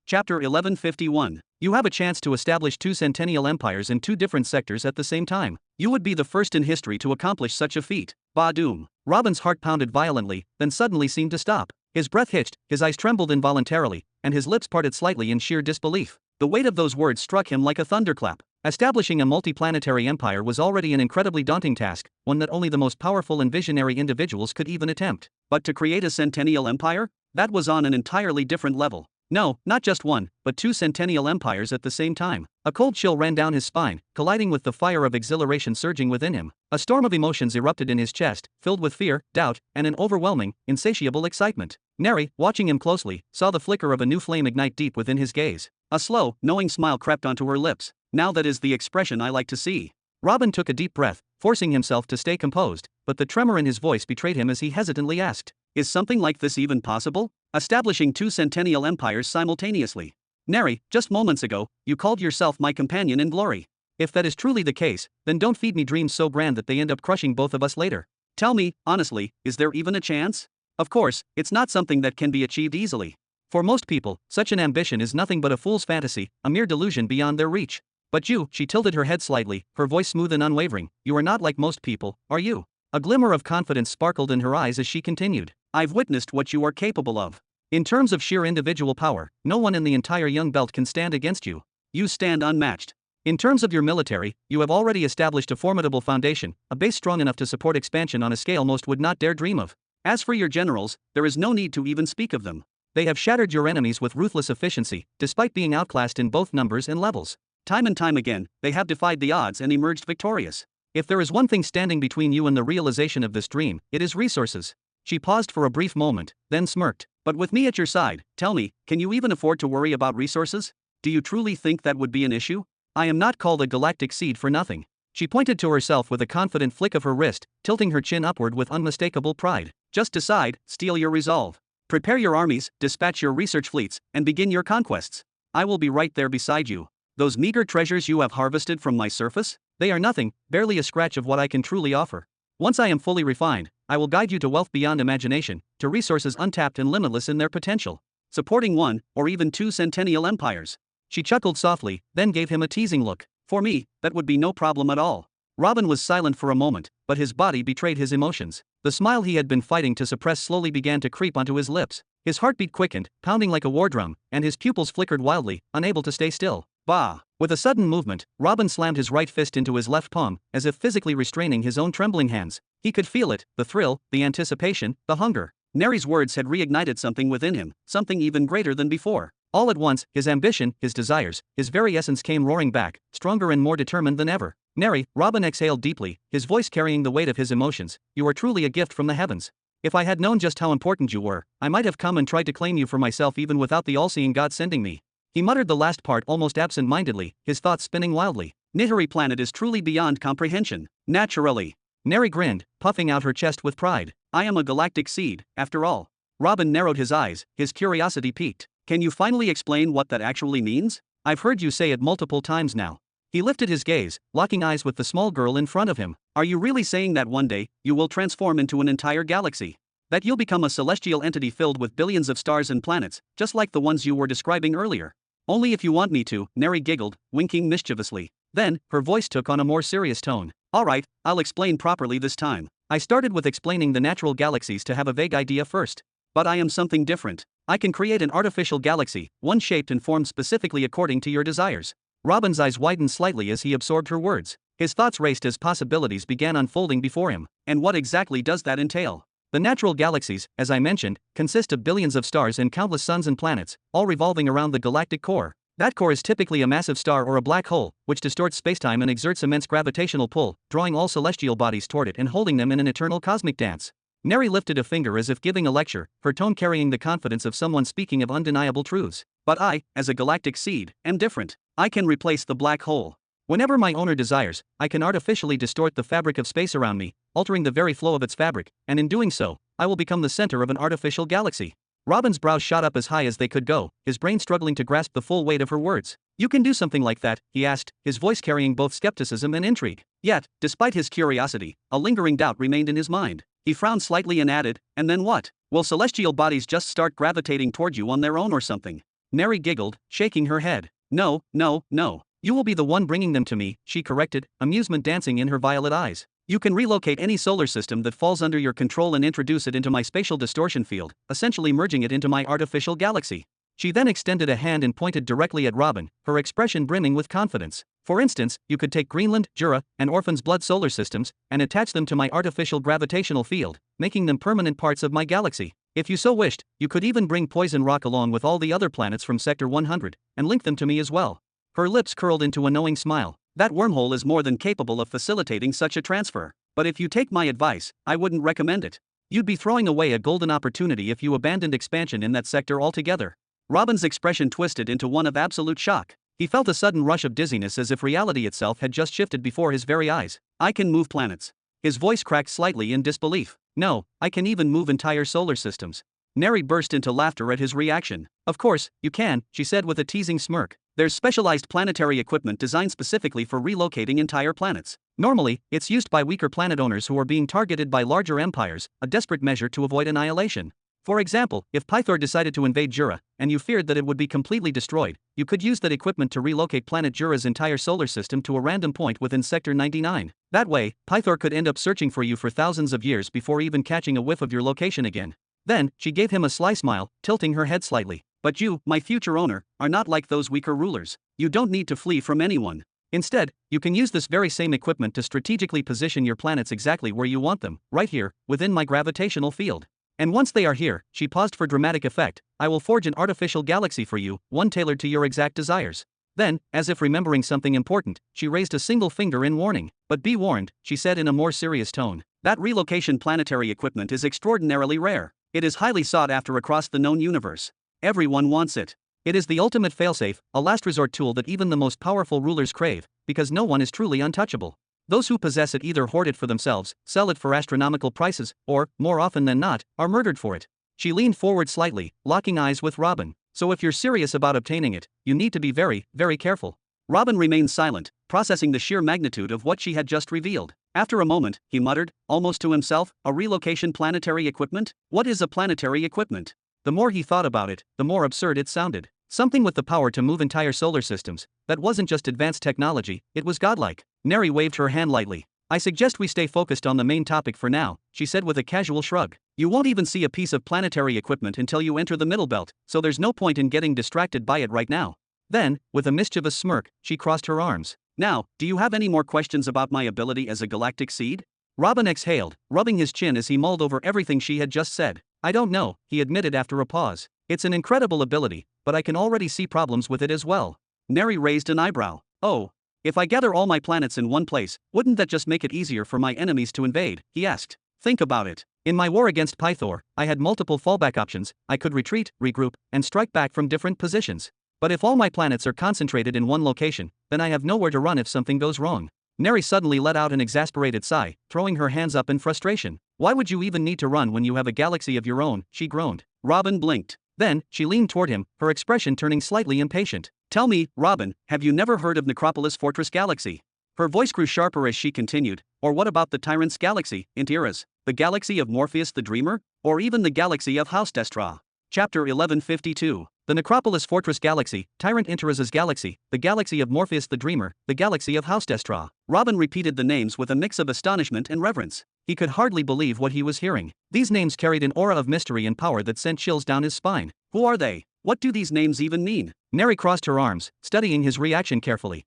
Chapter 1151. You have a chance to establish two centennial empires in two different sectors at the same time. You would be the first in history to accomplish such a feat. Ba-doom. Robin's heart pounded violently, then suddenly seemed to stop. His breath hitched, his eyes trembled involuntarily, and his lips parted slightly in sheer disbelief. The weight of those words struck him like a thunderclap. Establishing a multiplanetary empire was already an incredibly daunting task, one that only the most powerful and visionary individuals could even attempt. But to create a centennial empire? That was on an entirely different level. No, not just one, but two centennial empires at the same time. A cold chill ran down his spine, colliding with the fire of exhilaration surging within him. A storm of emotions erupted in his chest, filled with fear, doubt, and an overwhelming, insatiable excitement. Néhari, watching him closely, saw the flicker of a new flame ignite deep within his gaze. A slow, knowing smile crept onto her lips. Now that is the expression I like to see. Robin took a deep breath, forcing himself to stay composed, but the tremor in his voice betrayed him as he hesitantly asked, "Is something like this even possible? Establishing two centennial empires simultaneously? Néhari, just moments ago, you called yourself my companion in glory. If that is truly the case, then don't feed me dreams so grand that they end up crushing both of us later. Tell me, honestly, is there even a chance? Of course, it's not something that can be achieved easily. For most people, such an ambition is nothing but a fool's fantasy, a mere delusion beyond their reach. But you," she tilted her head slightly, her voice smooth and unwavering, "you are not like most people, are you?" A glimmer of confidence sparkled in her eyes as she continued, "I've witnessed what you are capable of. In terms of sheer individual power, no one in the entire Young Belt can stand against you. You stand unmatched. In terms of your military, you have already established a formidable foundation, a base strong enough to support expansion on a scale most would not dare dream of. As for your generals, there is no need to even speak of them. They have shattered your enemies with ruthless efficiency, despite being outclassed in both numbers and levels. Time and time again, they have defied the odds and emerged victorious. If there is one thing standing between you and the realization of this dream, it is resources." She paused for a brief moment, then smirked. "But with me at your side, tell me, can you even afford to worry about resources? Do you truly think that would be an issue? I am not called a galactic seed for nothing." She pointed to herself with a confident flick of her wrist, tilting her chin upward with unmistakable pride. "Just decide, steel your resolve. Prepare your armies, dispatch your research fleets, and begin your conquests. I will be right there beside you. Those meager treasures you have harvested from my surface? They are nothing, barely a scratch of what I can truly offer. Once I am fully refined, I will guide you to wealth beyond imagination, to resources untapped and limitless in their potential. Supporting one, or even two centennial empires." She chuckled softly, then gave him a teasing look. "For me, that would be no problem at all." Robin was silent for a moment, but his body betrayed his emotions. The smile he had been fighting to suppress slowly began to creep onto his lips. His heartbeat quickened, pounding like a war drum, and his pupils flickered wildly, unable to stay still. Bah! With a sudden movement, Robin slammed his right fist into his left palm, as if physically restraining his own trembling hands. He could feel it, the thrill, the anticipation, the hunger. Néhari's words had reignited something within him, something even greater than before. All at once, his ambition, his desires, his very essence came roaring back, stronger and more determined than ever. "Néhari," Robin exhaled deeply, his voice carrying the weight of his emotions, "you are truly a gift from the heavens. If I had known just how important you were, I might have come and tried to claim you for myself even without the all-seeing God sending me." He muttered the last part almost absent-mindedly, his thoughts spinning wildly. "Néhari planet is truly beyond comprehension. Naturally." Néhari grinned, puffing out her chest with pride. "I am a galactic seed, after all." Robin narrowed his eyes, his curiosity piqued. "Can you finally explain what that actually means? I've heard you say it multiple times now." He lifted his gaze, locking eyes with the small girl in front of him. "Are you really saying that one day, you will transform into an entire galaxy? That you'll become a celestial entity filled with billions of stars and planets, just like the ones you were describing earlier?" "Only if you want me to," Néhari giggled, winking mischievously. Then, her voice took on a more serious tone. "All right, I'll explain properly this time. I started with explaining the natural galaxies to have a vague idea first. But I am something different. I can create an artificial galaxy, one shaped and formed specifically according to your desires." Robin's eyes widened slightly as he absorbed her words. His thoughts raced as possibilities began unfolding before him. "And what exactly does that entail?" "The natural galaxies, as I mentioned, consist of billions of stars and countless suns and planets, all revolving around the galactic core. That core is typically a massive star or a black hole, which distorts spacetime and exerts immense gravitational pull, drawing all celestial bodies toward it and holding them in an eternal cosmic dance." Néhari lifted a finger as if giving a lecture, her tone carrying the confidence of someone speaking of undeniable truths. "But I, as a galactic seed, am different. I can replace the black hole. Whenever my owner desires, I can artificially distort the fabric of space around me, altering the very flow of its fabric, and in doing so, I will become the center of an artificial galaxy." Robin's brows shot up as high as they could go, his brain struggling to grasp the full weight of her words. "You can do something like that?" he asked, his voice carrying both skepticism and intrigue. Yet, despite his curiosity, a lingering doubt remained in his mind. He frowned slightly and added, "And then what? Will celestial bodies just start gravitating toward you on their own or something?" Néhari giggled, shaking her head. No, no, no. You will be the one bringing them to me, she corrected, amusement dancing in her violet eyes. You can relocate any solar system that falls under your control and introduce it into my spatial distortion field, essentially merging it into my artificial galaxy. She then extended a hand and pointed directly at Robin, her expression brimming with confidence. For instance, you could take Greenland, Jura, and Orphan's blood solar systems, and attach them to my artificial gravitational field, making them permanent parts of my galaxy. If you so wished, you could even bring Poison Rock along with all the other planets from Sector 100, and link them to me as well. Her lips curled into a knowing smile. That wormhole is more than capable of facilitating such a transfer. But if you take my advice, I wouldn't recommend it. You'd be throwing away a golden opportunity if you abandoned expansion in that sector altogether. Robin's expression twisted into one of absolute shock. He felt a sudden rush of dizziness as if reality itself had just shifted before his very eyes. I can move planets. His voice cracked slightly in disbelief. No, I can even move entire solar systems. Néhari burst into laughter at his reaction. Of course, you can, she said with a teasing smirk. There's specialized planetary equipment designed specifically for relocating entire planets. Normally, it's used by weaker planet owners who are being targeted by larger empires, a desperate measure to avoid annihilation. For example, if Pythor decided to invade Jura, and you feared that it would be completely destroyed, you could use that equipment to relocate planet Jura's entire solar system to a random point within Sector 99. That way, Pythor could end up searching for you for thousands of years before even catching a whiff of your location again. Then, she gave him a sly smile, tilting her head slightly. But you, my future owner, are not like those weaker rulers. You don't need to flee from anyone. Instead, you can use this very same equipment to strategically position your planets exactly where you want them, right here, within my gravitational field. And once they are here, she paused for dramatic effect, I will forge an artificial galaxy for you, one tailored to your exact desires. Then, as if remembering something important, she raised a single finger in warning. But be warned, she said in a more serious tone. That relocation planetary equipment is extraordinarily rare. It is highly sought after across the known universe. Everyone wants it. It is the ultimate failsafe, a last resort tool that even the most powerful rulers crave, because no one is truly untouchable. Those who possess it either hoard it for themselves, sell it for astronomical prices, or, more often than not, are murdered for it. She leaned forward slightly, locking eyes with Robin. So if you're serious about obtaining it, you need to be very, very careful. Robin remained silent, processing the sheer magnitude of what she had just revealed. After a moment, he muttered, almost to himself, a relocation planetary equipment? What is a planetary equipment? The more he thought about it, the more absurd it sounded. Something with the power to move entire solar systems. That wasn't just advanced technology, it was godlike. Néhari waved her hand lightly. I suggest we stay focused on the main topic for now, she said with a casual shrug. You won't even see a piece of planetary equipment until you enter the middle belt, so there's no point in getting distracted by it right now. Then, with a mischievous smirk, she crossed her arms. Now, do you have any more questions about my ability as a galactic seed? Robin exhaled, rubbing his chin as he mulled over everything she had just said. I don't know, he admitted after a pause. It's an incredible ability, but I can already see problems with it as well. Néhari raised an eyebrow. Oh. If I gather all my planets in one place, wouldn't that just make it easier for my enemies to invade? He asked. Think about it. In my war against Pythor, I had multiple fallback options. I could retreat, regroup, and strike back from different positions. But if all my planets are concentrated in one location, then I have nowhere to run if something goes wrong. Néhari suddenly let out an exasperated sigh, throwing her hands up in frustration. Why would you even need to run when you have a galaxy of your own? She groaned. Robin blinked. Then, she leaned toward him, her expression turning slightly impatient. Tell me, Robin, have you never heard of Necropolis Fortress Galaxy? Her voice grew sharper as she continued. Or what about the Tyrant's Galaxy, Intiras? The galaxy of Morpheus the Dreamer? Or even the galaxy of House Destra? Chapter 1152. The Necropolis Fortress Galaxy, Tyrant Intiras' Galaxy, the galaxy of Morpheus the Dreamer, the galaxy of House Destra. Robin repeated the names with a mix of astonishment and reverence. He could hardly believe what he was hearing. These names carried an aura of mystery and power that sent chills down his spine. Who are they? What do these names even mean? Néhari crossed her arms, studying his reaction carefully.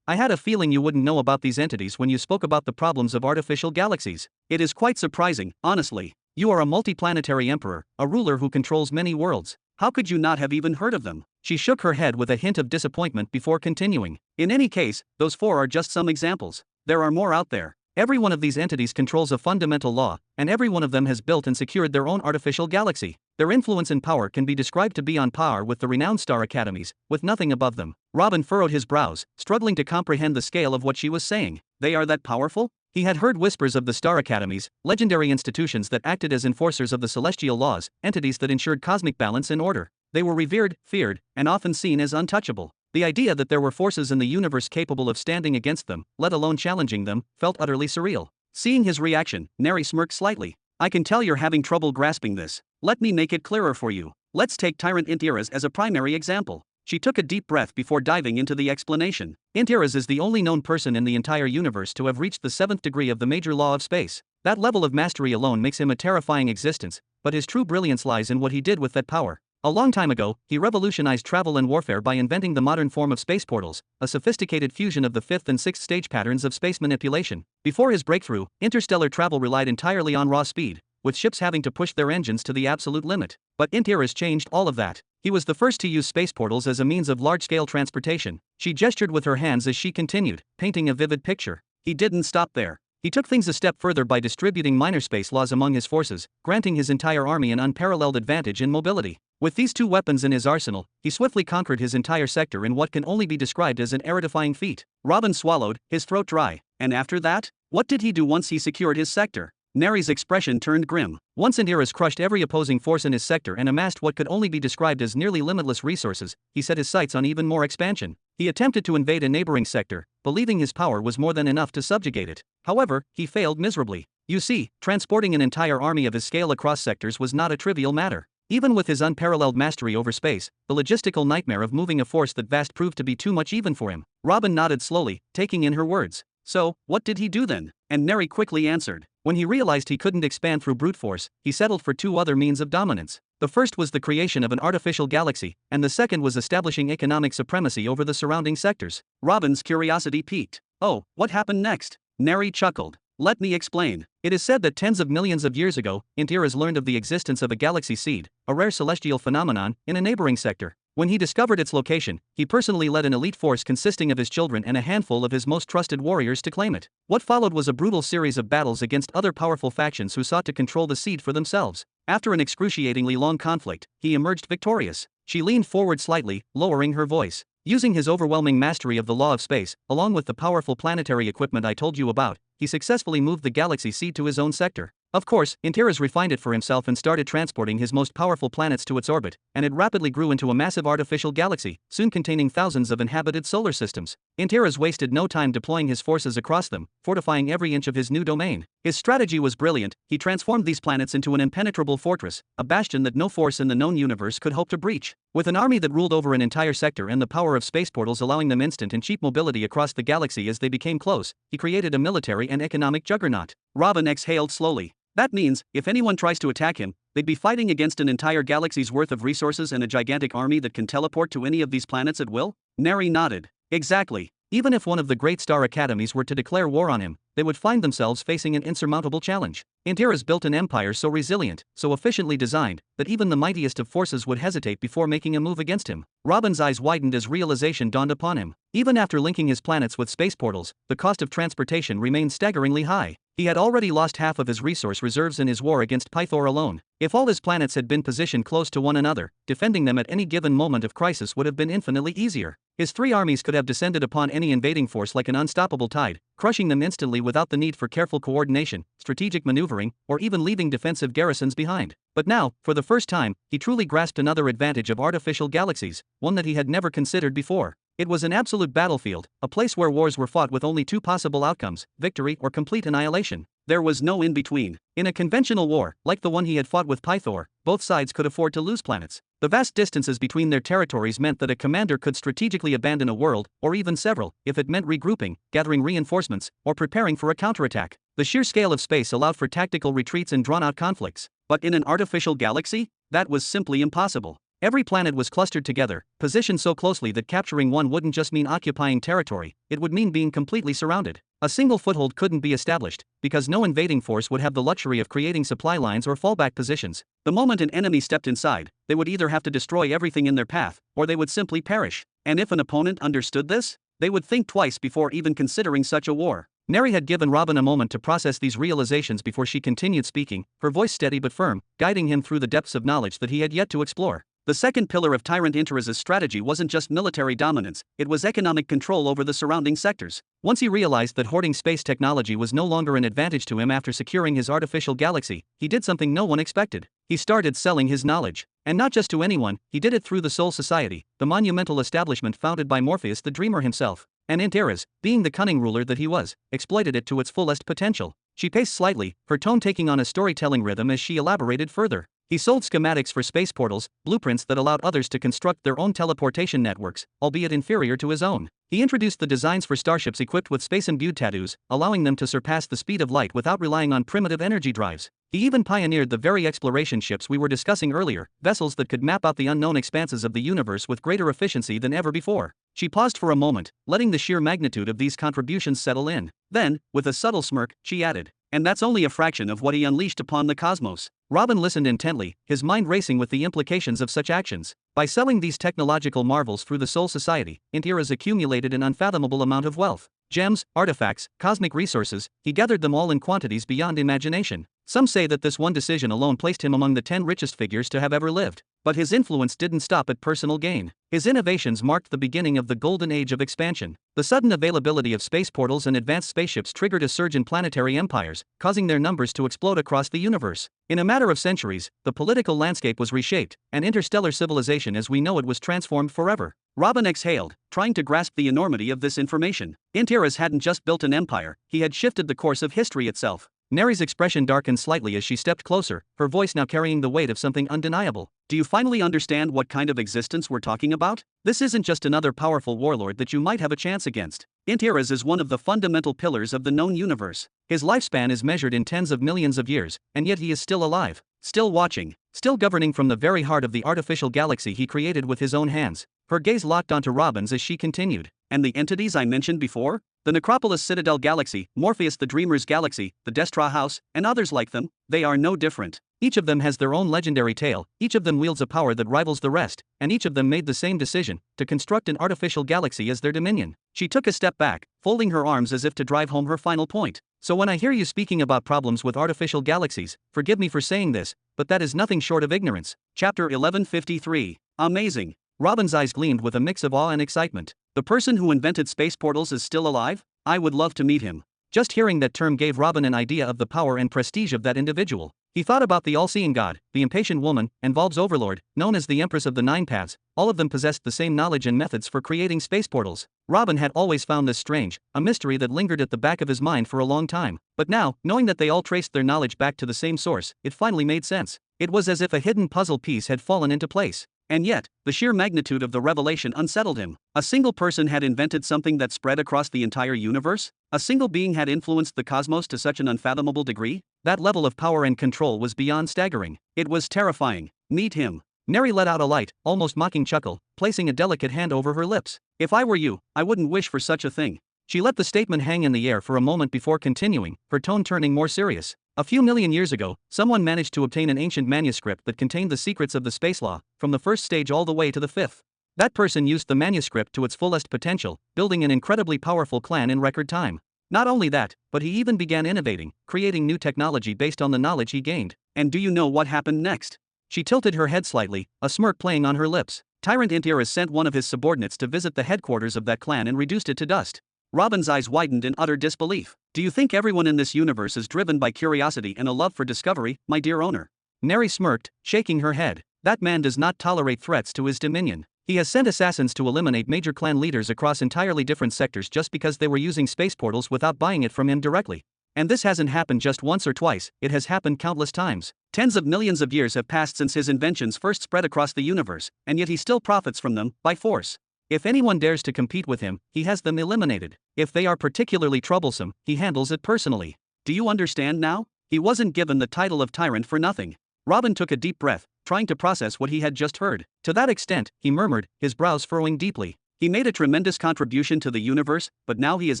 I had a feeling you wouldn't know about these entities when you spoke about the problems of artificial galaxies. It is quite surprising, honestly. You are a multiplanetary emperor, a ruler who controls many worlds. How could you not have even heard of them? She shook her head with a hint of disappointment before continuing. In any case, those 4 are just some examples. There are more out there. Every one of these entities controls a fundamental law, and every one of them has built and secured their own artificial galaxy. Their influence and power can be described to be on par with the renowned star academies, with nothing above them. Robin furrowed his brows, struggling to comprehend the scale of what she was saying. They are that powerful? He had heard whispers of the star academies, legendary institutions that acted as enforcers of the celestial laws, entities that ensured cosmic balance and order. They were revered, feared, and often seen as untouchable. The idea that there were forces in the universe capable of standing against them, let alone challenging them, felt utterly surreal. Seeing his reaction, Néhari smirked slightly. I can tell you're having trouble grasping this. Let me make it clearer for you. Let's take Tyrant Interas as a primary example. She took a deep breath before diving into the explanation. Interas is the only known person in the entire universe to have reached the 7th degree of the major law of space. That level of mastery alone makes him a terrifying existence, but his true brilliance lies in what he did with that power. A long time ago, he revolutionized travel and warfare by inventing the modern form of space portals, a sophisticated fusion of the 5th and 6th stage patterns of space manipulation. Before his breakthrough, interstellar travel relied entirely on raw speed, with ships having to push their engines to the absolute limit. But Interas changed all of that. He was the first to use space portals as a means of large-scale transportation. She gestured with her hands as she continued, painting a vivid picture. He didn't stop there. He took things a step further by distributing minor space laws among his forces, granting his entire army an unparalleled advantage in mobility. With these two weapons in his arsenal, he swiftly conquered his entire sector in what can only be described as an aridifying feat. Robin swallowed, his throat dry. And after that? What did he do once he secured his sector? Néhari's expression turned grim. Once Interas crushed every opposing force in his sector and amassed what could only be described as nearly limitless resources, he set his sights on even more expansion. He attempted to invade a neighboring sector, believing his power was more than enough to subjugate it. However, he failed miserably. You see, transporting an entire army of his scale across sectors was not a trivial matter. Even with his unparalleled mastery over space, the logistical nightmare of moving a force that vast proved to be too much even for him. Robin nodded slowly, taking in her words. So, what did he do then? And Néhari quickly answered. When he realized he couldn't expand through brute force, he settled for two other means of dominance. The first was the creation of an artificial galaxy, and the second was establishing economic supremacy over the surrounding sectors. Robin's curiosity piqued. Oh, what happened next? Néhari chuckled. Let me explain. It is said that tens of millions of years ago, Interas learned of the existence of a galaxy seed, a rare celestial phenomenon, in a neighboring sector. When he discovered its location, he personally led an elite force consisting of his children and a handful of his most trusted warriors to claim it. What followed was a brutal series of battles against other powerful factions who sought to control the seed for themselves. After an excruciatingly long conflict, he emerged victorious. She leaned forward slightly, lowering her voice. Using his overwhelming mastery of the law of space, along with the powerful planetary equipment I told you about, he successfully moved the galaxy seed to his own sector. Of course, Interas refined it for himself and started transporting his most powerful planets to its orbit, and it rapidly grew into a massive artificial galaxy, soon containing thousands of inhabited solar systems. Interas wasted no time deploying his forces across them, fortifying every inch of his new domain. His strategy was brilliant. He transformed these planets into an impenetrable fortress, a bastion that no force in the known universe could hope to breach. With an army that ruled over an entire sector and the power of space portals allowing them instant and cheap mobility across the galaxy as they became close, he created a military and economic juggernaut. Robin exhaled slowly. That means, if anyone tries to attack him, they'd be fighting against an entire galaxy's worth of resources and a gigantic army that can teleport to any of these planets at will? Néhari nodded. Exactly. Even if one of the great star academies were to declare war on him, they would find themselves facing an insurmountable challenge. Interas built an empire so resilient, so efficiently designed, that even the mightiest of forces would hesitate before making a move against him. Robin's eyes widened as realization dawned upon him. Even after linking his planets with space portals, the cost of transportation remained staggeringly high. He had already lost half of his resource reserves in his war against Pythor alone. If all his planets had been positioned close to one another, defending them at any given moment of crisis would have been infinitely easier. His three armies could have descended upon any invading force like an unstoppable tide, crushing them instantly without the need for careful coordination, strategic maneuvering, or even leaving defensive garrisons behind. But now, for the first time, he truly grasped another advantage of artificial galaxies, one that he had never considered before. It was an absolute battlefield, a place where wars were fought with only two possible outcomes, victory or complete annihilation. There was no in-between. In a conventional war, like the one he had fought with Pythor, both sides could afford to lose planets. The vast distances between their territories meant that a commander could strategically abandon a world, or even several, if it meant regrouping, gathering reinforcements, or preparing for a counterattack. The sheer scale of space allowed for tactical retreats and drawn-out conflicts. But in an artificial galaxy? That was simply impossible. Every planet was clustered together, positioned so closely that capturing one wouldn't just mean occupying territory, it would mean being completely surrounded. A single foothold couldn't be established, because no invading force would have the luxury of creating supply lines or fallback positions. The moment an enemy stepped inside, they would either have to destroy everything in their path, or they would simply perish. And if an opponent understood this, they would think twice before even considering such a war. Néhari had given Robin a moment to process these realizations before she continued speaking, her voice steady but firm, guiding him through the depths of knowledge that he had yet to explore. The second pillar of Tyrant Interas' strategy wasn't just military dominance, it was economic control over the surrounding sectors. Once he realized that hoarding space technology was no longer an advantage to him after securing his artificial galaxy, he did something no one expected. He started selling his knowledge. And not just to anyone, he did it through the Soul Society, the monumental establishment founded by Morpheus the Dreamer himself. And Interas, being the cunning ruler that he was, exploited it to its fullest potential. She paced slightly, her tone taking on a storytelling rhythm as she elaborated further. He sold schematics for space portals, blueprints that allowed others to construct their own teleportation networks, albeit inferior to his own. He introduced the designs for starships equipped with space-imbued tattoos, allowing them to surpass the speed of light without relying on primitive energy drives. He even pioneered the very exploration ships we were discussing earlier, vessels that could map out the unknown expanses of the universe with greater efficiency than ever before. She paused for a moment, letting the sheer magnitude of these contributions settle in. Then, with a subtle smirk, she added, "And that's only a fraction of what he unleashed upon the cosmos." Robin listened intently, his mind racing with the implications of such actions. By selling these technological marvels through the Soul Society, Xianxia's accumulated an unfathomable amount of wealth. Gems, artifacts, cosmic resources, he gathered them all in quantities beyond imagination. Some say that this one decision alone placed him among the 10 richest figures to have ever lived. But his influence didn't stop at personal gain. His innovations marked the beginning of the golden age of expansion. The sudden availability of space portals and advanced spaceships triggered a surge in planetary empires, causing their numbers to explode across the universe. In a matter of centuries, the political landscape was reshaped, and interstellar civilization as we know it was transformed forever. Robin exhaled, trying to grasp the enormity of this information. Xianxia hadn't just built an empire, he had shifted the course of history itself. Néhari's expression darkened slightly as she stepped closer, her voice now carrying the weight of something undeniable. "Do you finally understand what kind of existence we're talking about? This isn't just another powerful warlord that you might have a chance against. Xianxia is one of the fundamental pillars of the known universe. His lifespan is measured in tens of millions of years, and yet he is still alive, still watching, still governing from the very heart of the artificial galaxy he created with his own hands." Her gaze locked onto Robin's as she continued. "And the entities I mentioned before? The Necropolis Citadel Galaxy, Morpheus the Dreamer's Galaxy, the Destra House, and others like them, they are no different. Each of them has their own legendary tale, each of them wields a power that rivals the rest, and each of them made the same decision, to construct an artificial galaxy as their dominion." She took a step back, folding her arms as if to drive home her final point. "So when I hear you speaking about problems with artificial galaxies, forgive me for saying this, but that is nothing short of ignorance." Chapter 1153. Amazing. Robin's eyes gleamed with a mix of awe and excitement. "The person who invented space portals is still alive? I would love to meet him." Just hearing that term gave Robin an idea of the power and prestige of that individual. He thought about the all-seeing god, the impatient woman, and Volv's overlord, known as the Empress of the Nine Paths. All of them possessed the same knowledge and methods for creating space portals. Robin had always found this strange, a mystery that lingered at the back of his mind for a long time. But now, knowing that they all traced their knowledge back to the same source, it finally made sense. It was as if a hidden puzzle piece had fallen into place. And yet, the sheer magnitude of the revelation unsettled him. A single person had invented something that spread across the entire universe? A single being had influenced the cosmos to such an unfathomable degree? That level of power and control was beyond staggering. It was terrifying. "Meet him." Néhari let out a light, almost mocking chuckle, placing a delicate hand over her lips. "If I were you, I wouldn't wish for such a thing." She let the statement hang in the air for a moment before continuing, her tone turning more serious. "A few million years ago, someone managed to obtain an ancient manuscript that contained the secrets of the space law, from the first stage all the way to the fifth. That person used the manuscript to its fullest potential, building an incredibly powerful clan in record time. Not only that, but he even began innovating, creating new technology based on the knowledge he gained. And do you know what happened next?" She tilted her head slightly, a smirk playing on her lips. "Tyrant Xianxia sent one of his subordinates to visit the headquarters of that clan and reduced it to dust." Robin's eyes widened in utter disbelief. "Do you think everyone in this universe is driven by curiosity and a love for discovery, my dear owner?" Néhari smirked, shaking her head. "That man does not tolerate threats to his dominion. He has sent assassins to eliminate major clan leaders across entirely different sectors just because they were using space portals without buying it from him directly. And this hasn't happened just once or twice, it has happened countless times. Tens of millions of years have passed since his inventions first spread across the universe, and yet he still profits from them, by force. If anyone dares to compete with him, he has them eliminated. If they are particularly troublesome, he handles it personally. Do you understand now? He wasn't given the title of tyrant for nothing." Robin took a deep breath, trying to process what he had just heard. "To that extent," he murmured, his brows furrowing deeply. "He made a tremendous contribution to the universe, but now he is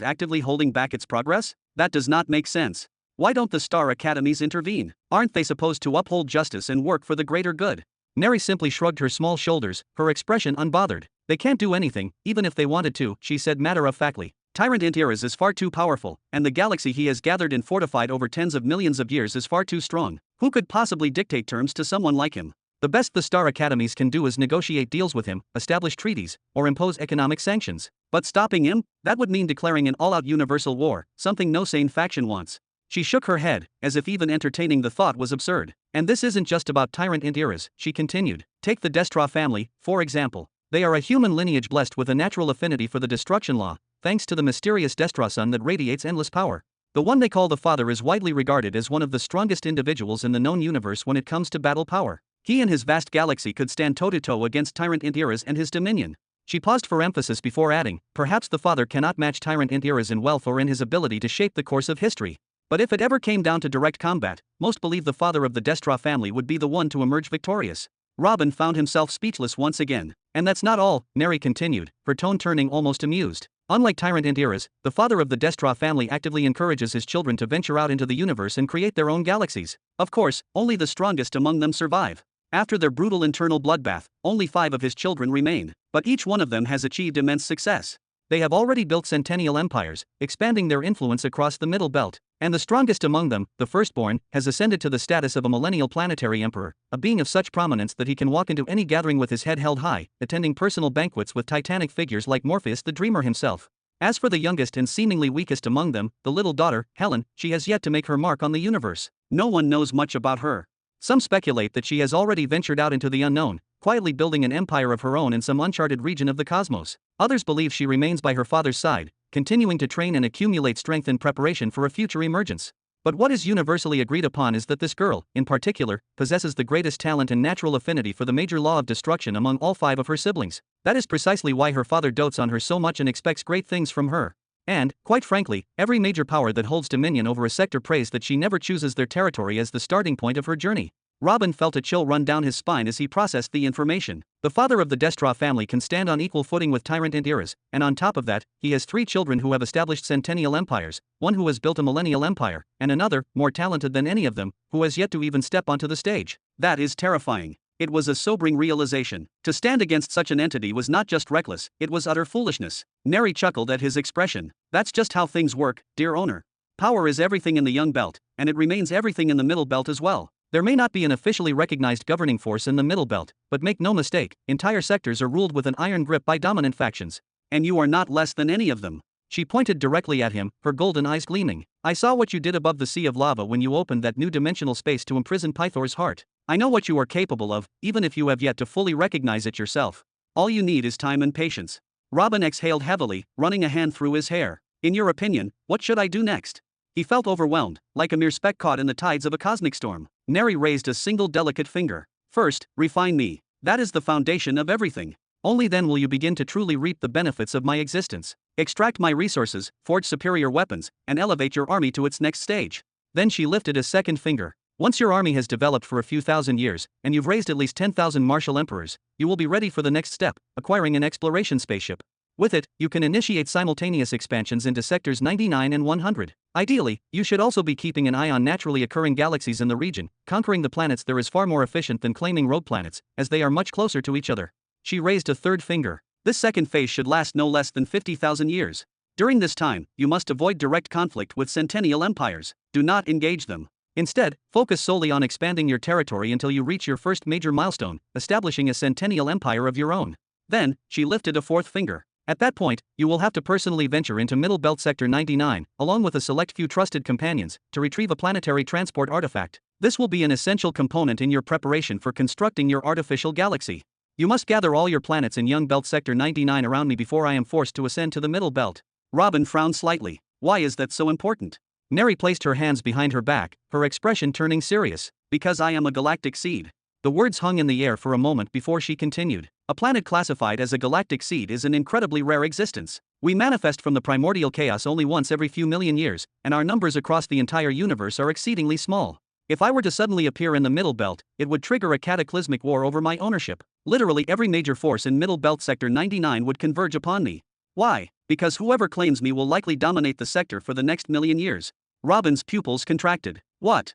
actively holding back its progress? That does not make sense. Why don't the Star Academies intervene? Aren't they supposed to uphold justice and work for the greater good?" Néhari simply shrugged her small shoulders, her expression unbothered. "They can't do anything, even if they wanted to," she said matter-of-factly. "Tyrant Xianxia is far too powerful, and the galaxy he has gathered and fortified over tens of millions of years is far too strong. Who could possibly dictate terms to someone like him? The best the Star Academies can do is negotiate deals with him, establish treaties, or impose economic sanctions. But stopping him? That would mean declaring an all-out universal war, something no sane faction wants." She shook her head, as if even entertaining the thought was absurd. "And this isn't just about Tyrant Xianxia," she continued. "Take the Destra family, for example. They are a human lineage blessed with a natural affinity for the destruction law, thanks to the mysterious Destra sun that radiates endless power. The one they call the Father is widely regarded as one of the strongest individuals in the known universe when it comes to battle power. He and his vast galaxy could stand toe-to-toe against Tyrant Intiras and his dominion. She paused for emphasis before adding, perhaps the Father cannot match Tyrant Intiras in wealth or in his ability to shape the course of history. But if it ever came down to direct combat, most believe the father of the Destra family would be the one to emerge victorious. Robin found himself speechless once again. And that's not all, Néhari continued, her tone turning almost amused. Unlike Tyrant Intiras, the father of the Destra family actively encourages his children to venture out into the universe and create their own galaxies. Of course, only the strongest among them survive. After their brutal internal bloodbath, only 5 of his children remain, but each one of them has achieved immense success. They have already built centennial empires, expanding their influence across the Middle Belt, and the strongest among them, the firstborn, has ascended to the status of a millennial planetary emperor, a being of such prominence that he can walk into any gathering with his head held high, attending personal banquets with titanic figures like Morpheus the Dreamer himself. As for the youngest and seemingly weakest among them, the little daughter, Helen, she has yet to make her mark on the universe. No one knows much about her. Some speculate that she has already ventured out into the unknown, quietly building an empire of her own in some uncharted region of the cosmos. Others believe she remains by her father's side, continuing to train and accumulate strength in preparation for a future emergence. But what is universally agreed upon is that this girl, in particular, possesses the greatest talent and natural affinity for the major law of destruction among all 5 of her siblings. That is precisely why her father dotes on her so much and expects great things from her. And, quite frankly, every major power that holds dominion over a sector prays that she never chooses their territory as the starting point of her journey. Robin felt a chill run down his spine as he processed the information. The father of the Destra family can stand on equal footing with Tyrant Intiras, and on top of that, he has 3 children who have established centennial empires, one who has built a millennial empire, and another, more talented than any of them, who has yet to even step onto the stage. That is terrifying. It was a sobering realization. To stand against such an entity was not just reckless, it was utter foolishness. Néhari chuckled at his expression. That's just how things work, dear owner. Power is everything in the Young Belt, and it remains everything in the Middle Belt as well. There may not be an officially recognized governing force in the Middle Belt, but make no mistake, entire sectors are ruled with an iron grip by dominant factions. And you are not less than any of them. She pointed directly at him, her golden eyes gleaming. I saw what you did above the sea of lava when you opened that new dimensional space to imprison Pythor's heart. I know what you are capable of, even if you have yet to fully recognize it yourself. All you need is time and patience. Robin exhaled heavily, running a hand through his hair. In your opinion, what should I do next? He felt overwhelmed, like a mere speck caught in the tides of a cosmic storm. Néhari raised a single delicate finger. First, refine me. That is the foundation of everything. Only then will you begin to truly reap the benefits of my existence. Extract my resources, forge superior weapons, and elevate your army to its next stage. Then she lifted a second finger. Once your army has developed for a few thousand years, and you've raised at least 10,000 martial emperors, you will be ready for the next step, acquiring an exploration spaceship. With it, you can initiate simultaneous expansions into sectors 99 and 100. Ideally, you should also be keeping an eye on naturally occurring galaxies in the region. Conquering the planets there is far more efficient than claiming rogue planets, as they are much closer to each other. She raised a third finger. This second phase should last no less than 50,000 years. During this time, you must avoid direct conflict with centennial empires. Do not engage them. Instead, focus solely on expanding your territory until you reach your first major milestone, establishing a centennial empire of your own. Then, she lifted a fourth finger. At that point, you will have to personally venture into Middle Belt Sector 99, along with a select few trusted companions, to retrieve a planetary transport artifact. This will be an essential component in your preparation for constructing your artificial galaxy. You must gather all your planets in Young Belt Sector 99 around me before I am forced to ascend to the Middle Belt. Robin frowned slightly. Why is that so important? Néhari placed her hands behind her back, her expression turning serious. Because I am a galactic seed. The words hung in the air for a moment before she continued. A planet classified as a galactic seed is an incredibly rare existence. We manifest from the primordial chaos only once every few million years, and our numbers across the entire universe are exceedingly small. If I were to suddenly appear in the Middle Belt, it would trigger a cataclysmic war over my ownership. Literally every major force in Middle Belt Sector 99 would converge upon me. Why? Because whoever claims me will likely dominate the sector for the next million years. Robin's pupils contracted. What?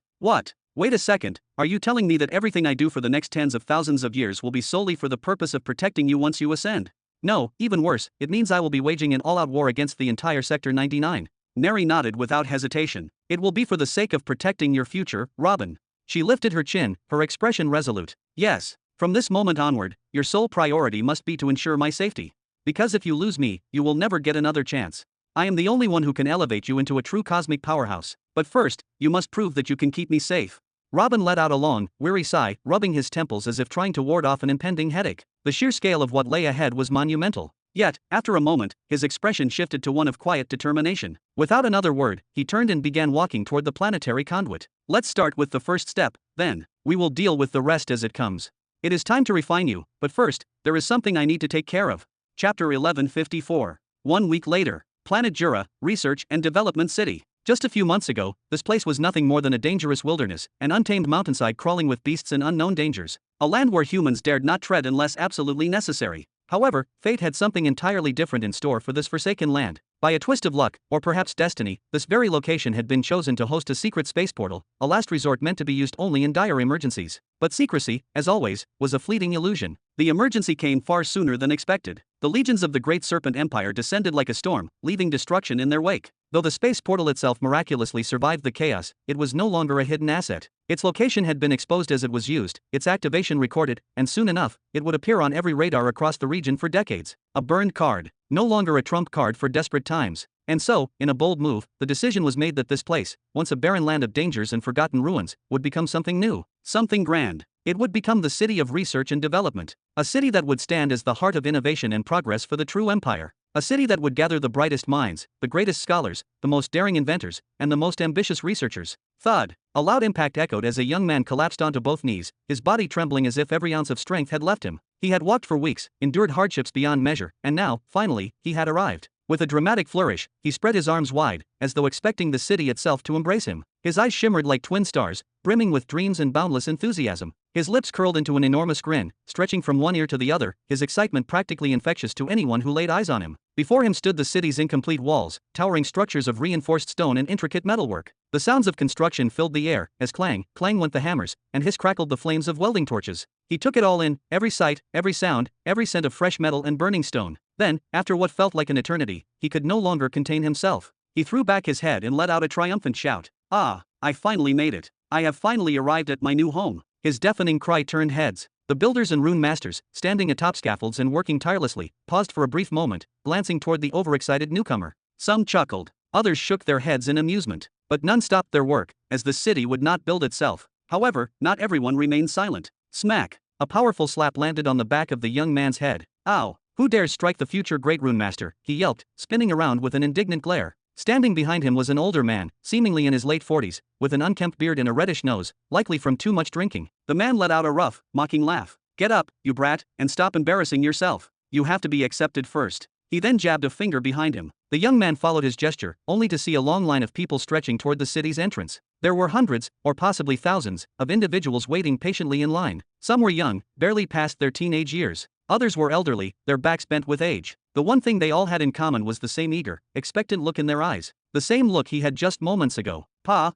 Wait a second, are you telling me that everything I do for the next tens of thousands of years will be solely for the purpose of protecting you once you ascend? No, even worse, it means I will be waging an all-out war against the entire Sector 99. Néhari nodded without hesitation. It will be for the sake of protecting your future, Robin. She lifted her chin, her expression resolute. Yes, from this moment onward, your sole priority must be to ensure my safety. Because if you lose me, you will never get another chance. I am the only one who can elevate you into a true cosmic powerhouse. But first, you must prove that you can keep me safe. Robin let out a long, weary sigh, rubbing his temples as if trying to ward off an impending headache. The sheer scale of what lay ahead was monumental. Yet, after a moment, his expression shifted to one of quiet determination. Without another word, he turned and began walking toward the planetary conduit. Let's start with the first step, then. We will deal with the rest as it comes. It is time to refine you, but first, there is something I need to take care of. Chapter 1154. 1 week later. Planet Jura, Research and Development City. Just a few months ago, this place was nothing more than a dangerous wilderness, an untamed mountainside crawling with beasts and unknown dangers. A land where humans dared not tread unless absolutely necessary. However, fate had something entirely different in store for this forsaken land. By a twist of luck, or perhaps destiny, this very location had been chosen to host a secret space portal, a last resort meant to be used only in dire emergencies. But secrecy, as always, was a fleeting illusion. The emergency came far sooner than expected. The legions of the Great Serpent Empire descended like a storm, leaving destruction in their wake. Though the space portal itself miraculously survived the chaos, it was no longer a hidden asset. Its location had been exposed as it was used, its activation recorded, and soon enough, it would appear on every radar across the region for decades. A burned card. No longer a trump card for desperate times. And so, in a bold move, the decision was made that this place, once a barren land of dangers and forgotten ruins, would become something new, something grand. It would become the city of research and development. A city that would stand as the heart of innovation and progress for the true empire. A city that would gather the brightest minds, the greatest scholars, the most daring inventors, and the most ambitious researchers. Thud. A loud impact echoed as a young man collapsed onto both knees, his body trembling as if every ounce of strength had left him. He had walked for weeks, endured hardships beyond measure, and now, finally, he had arrived. With a dramatic flourish, he spread his arms wide, as though expecting the city itself to embrace him. His eyes shimmered like twin stars, brimming with dreams and boundless enthusiasm. His lips curled into an enormous grin, stretching from one ear to the other, his excitement practically infectious to anyone who laid eyes on him. Before him stood the city's incomplete walls, towering structures of reinforced stone and intricate metalwork. The sounds of construction filled the air, as clang, clang went the hammers, and hiss crackled the flames of welding torches. He took it all in, every sight, every sound, every scent of fresh metal and burning stone. Then, after what felt like an eternity, he could no longer contain himself. He threw back his head and let out a triumphant shout. Ah, I finally made it. I have finally arrived at my new home. His deafening cry turned heads. The builders and rune masters, standing atop scaffolds and working tirelessly, paused for a brief moment, glancing toward the overexcited newcomer. Some chuckled, others shook their heads in amusement, but none stopped their work, as the city would not build itself. However, not everyone remained silent. Smack! A powerful slap landed on the back of the young man's head. Ow! Who dares strike the future great rune master? He yelped, spinning around with an indignant glare. Standing behind him was an older man, seemingly in his late 40s, with an unkempt beard and a reddish nose, likely from too much drinking. The man let out a rough, mocking laugh. Get up, you brat, and stop embarrassing yourself. You have to be accepted first. He then jabbed a finger behind him. The young man followed his gesture, only to see a long line of people stretching toward the city's entrance. There were hundreds, or possibly thousands, of individuals waiting patiently in line. Some were young, barely past their teenage years. Others were elderly, their backs bent with age. The one thing they all had in common was the same eager, expectant look in their eyes. The same look he had just moments ago. Pa.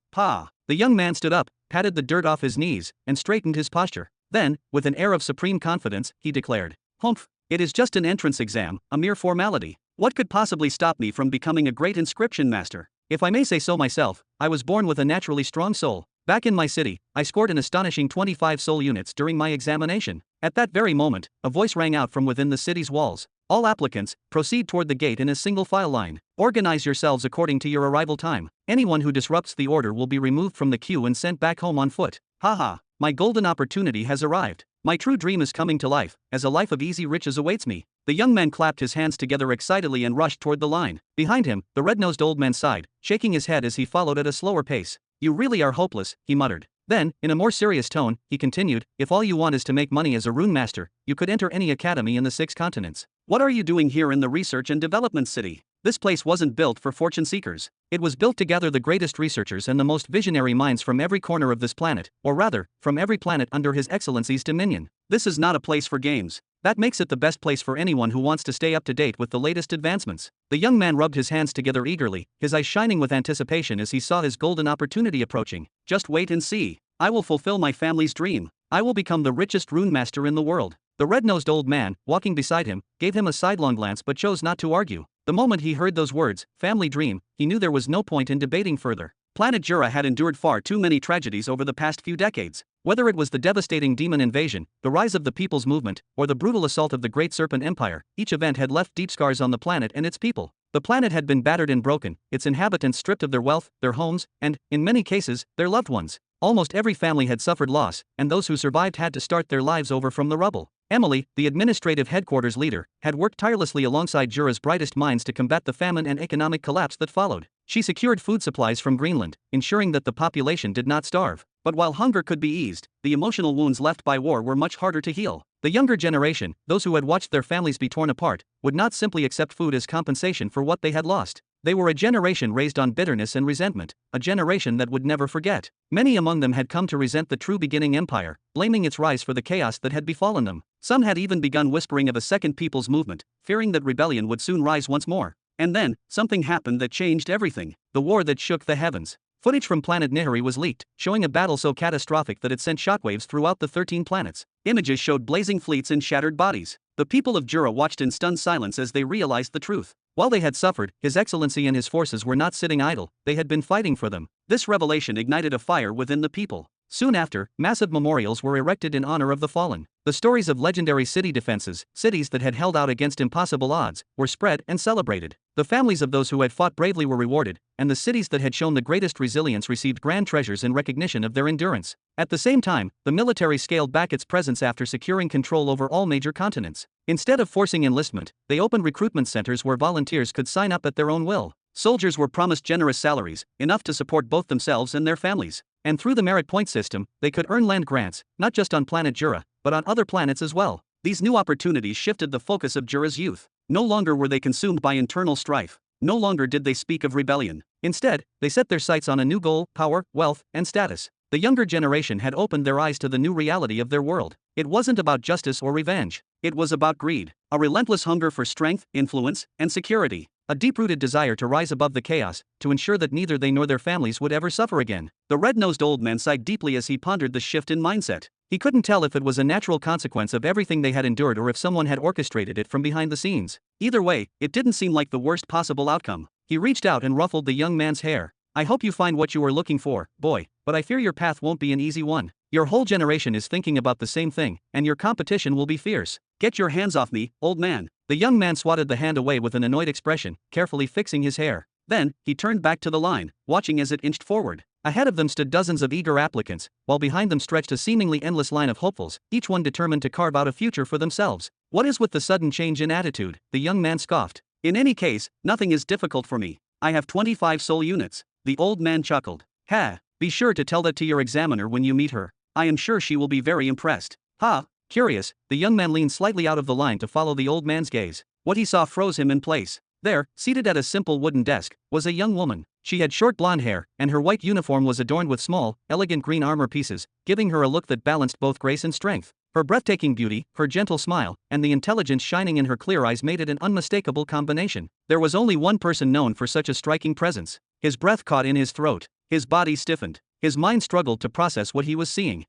The young man stood up, patted the dirt off his knees, and straightened his posture. Then, with an air of supreme confidence, he declared, Humph, it is just an entrance exam, a mere formality. What could possibly stop me from becoming a great inscription master? If I may say so myself, I was born with a naturally strong soul. Back in my city, I scored an astonishing 25 soul units during my examination. At that very moment, a voice rang out from within the city's walls. All applicants, proceed toward the gate in a single file line. Organize yourselves according to your arrival time. Anyone who disrupts the order will be removed from the queue and sent back home on foot. Haha, my golden opportunity has arrived. My true dream is coming to life, as a life of easy riches awaits me. The young man clapped his hands together excitedly and rushed toward the line. Behind him, the red-nosed old man sighed, shaking his head as he followed at a slower pace. You really are hopeless, he muttered. Then, in a more serious tone, he continued, if all you want is to make money as a rune master, you could enter any academy in the 6 continents. What are you doing here in the research and development city? This place wasn't built for fortune seekers. It was built to gather the greatest researchers and the most visionary minds from every corner of this planet, or rather, from every planet under His Excellency's dominion. This is not a place for games. That makes it the best place for anyone who wants to stay up to date with the latest advancements. The young man rubbed his hands together eagerly, his eyes shining with anticipation as he saw his golden opportunity approaching. Just wait and see. I will fulfill my family's dream. I will become the richest rune master in the world. The red-nosed old man, walking beside him, gave him a sidelong glance but chose not to argue. The moment he heard those words, family dream, he knew there was no point in debating further. Planet Jura had endured far too many tragedies over the past few decades. Whether it was the devastating demon invasion, the rise of the People's Movement, or the brutal assault of the Great Serpent Empire, each event had left deep scars on the planet and its people. The planet had been battered and broken, its inhabitants stripped of their wealth, their homes, and, in many cases, their loved ones. Almost every family had suffered loss, and those who survived had to start their lives over from the rubble. Emily, the administrative headquarters leader, had worked tirelessly alongside Jura's brightest minds to combat the famine and economic collapse that followed. She secured food supplies from Greenland, ensuring that the population did not starve. But while hunger could be eased, the emotional wounds left by war were much harder to heal. The younger generation, those who had watched their families be torn apart, would not simply accept food as compensation for what they had lost. They were a generation raised on bitterness and resentment, a generation that would never forget. Many among them had come to resent the true beginning empire, blaming its rise for the chaos that had befallen them. Some had even begun whispering of a second people's movement, fearing that rebellion would soon rise once more. And then, something happened that changed everything. The war that shook the heavens. Footage from planet Néhari was leaked, showing a battle so catastrophic that it sent shockwaves throughout the 13 planets. Images showed blazing fleets and shattered bodies. The people of Jura watched in stunned silence as they realized the truth. While they had suffered, His Excellency and his forces were not sitting idle, they had been fighting for them. This revelation ignited a fire within the people. Soon after, massive memorials were erected in honor of the fallen. The stories of legendary city defenses, cities that had held out against impossible odds, were spread and celebrated. The families of those who had fought bravely were rewarded, and the cities that had shown the greatest resilience received grand treasures in recognition of their endurance. At the same time, the military scaled back its presence after securing control over all major continents. Instead of forcing enlistment, they opened recruitment centers where volunteers could sign up at their own will. Soldiers were promised generous salaries, enough to support both themselves and their families. And through the merit point system, they could earn land grants, not just on planet Jura, but on other planets as well. These new opportunities shifted the focus of Jura's youth. No longer were they consumed by internal strife. No longer did they speak of rebellion. Instead, they set their sights on a new goal: power, wealth, and status. The younger generation had opened their eyes to the new reality of their world. It wasn't about justice or revenge. It was about greed, a relentless hunger for strength, influence, and security. A deep-rooted desire to rise above the chaos, to ensure that neither they nor their families would ever suffer again. The red-nosed old man sighed deeply as he pondered the shift in mindset. He couldn't tell if it was a natural consequence of everything they had endured or if someone had orchestrated it from behind the scenes. Either way, it didn't seem like the worst possible outcome. He reached out and ruffled the young man's hair. "I hope you find what you were looking for, boy, but I fear your path won't be an easy one. Your whole generation is thinking about the same thing, and your competition will be fierce. Get your hands off me, old man." The young man swatted the hand away with an annoyed expression, carefully fixing his hair. Then, he turned back to the line, watching as it inched forward. Ahead of them stood dozens of eager applicants, while behind them stretched a seemingly endless line of hopefuls, each one determined to carve out a future for themselves. "What is with the sudden change in attitude?" the young man scoffed. "In any case, nothing is difficult for me. I have 25 soul units." The old man chuckled. "Ha! Be sure to tell that to your examiner when you meet her. I am sure she will be very impressed." "Ha!" Curious, the young man leaned slightly out of the line to follow the old man's gaze. What he saw froze him in place. There, seated at a simple wooden desk, was a young woman. She had short blonde hair, and her white uniform was adorned with small, elegant green armor pieces, giving her a look that balanced both grace and strength. Her breathtaking beauty, her gentle smile, and the intelligence shining in her clear eyes made it an unmistakable combination. There was only one person known for such a striking presence. His breath caught in his throat. His body stiffened. His mind struggled to process what he was seeing.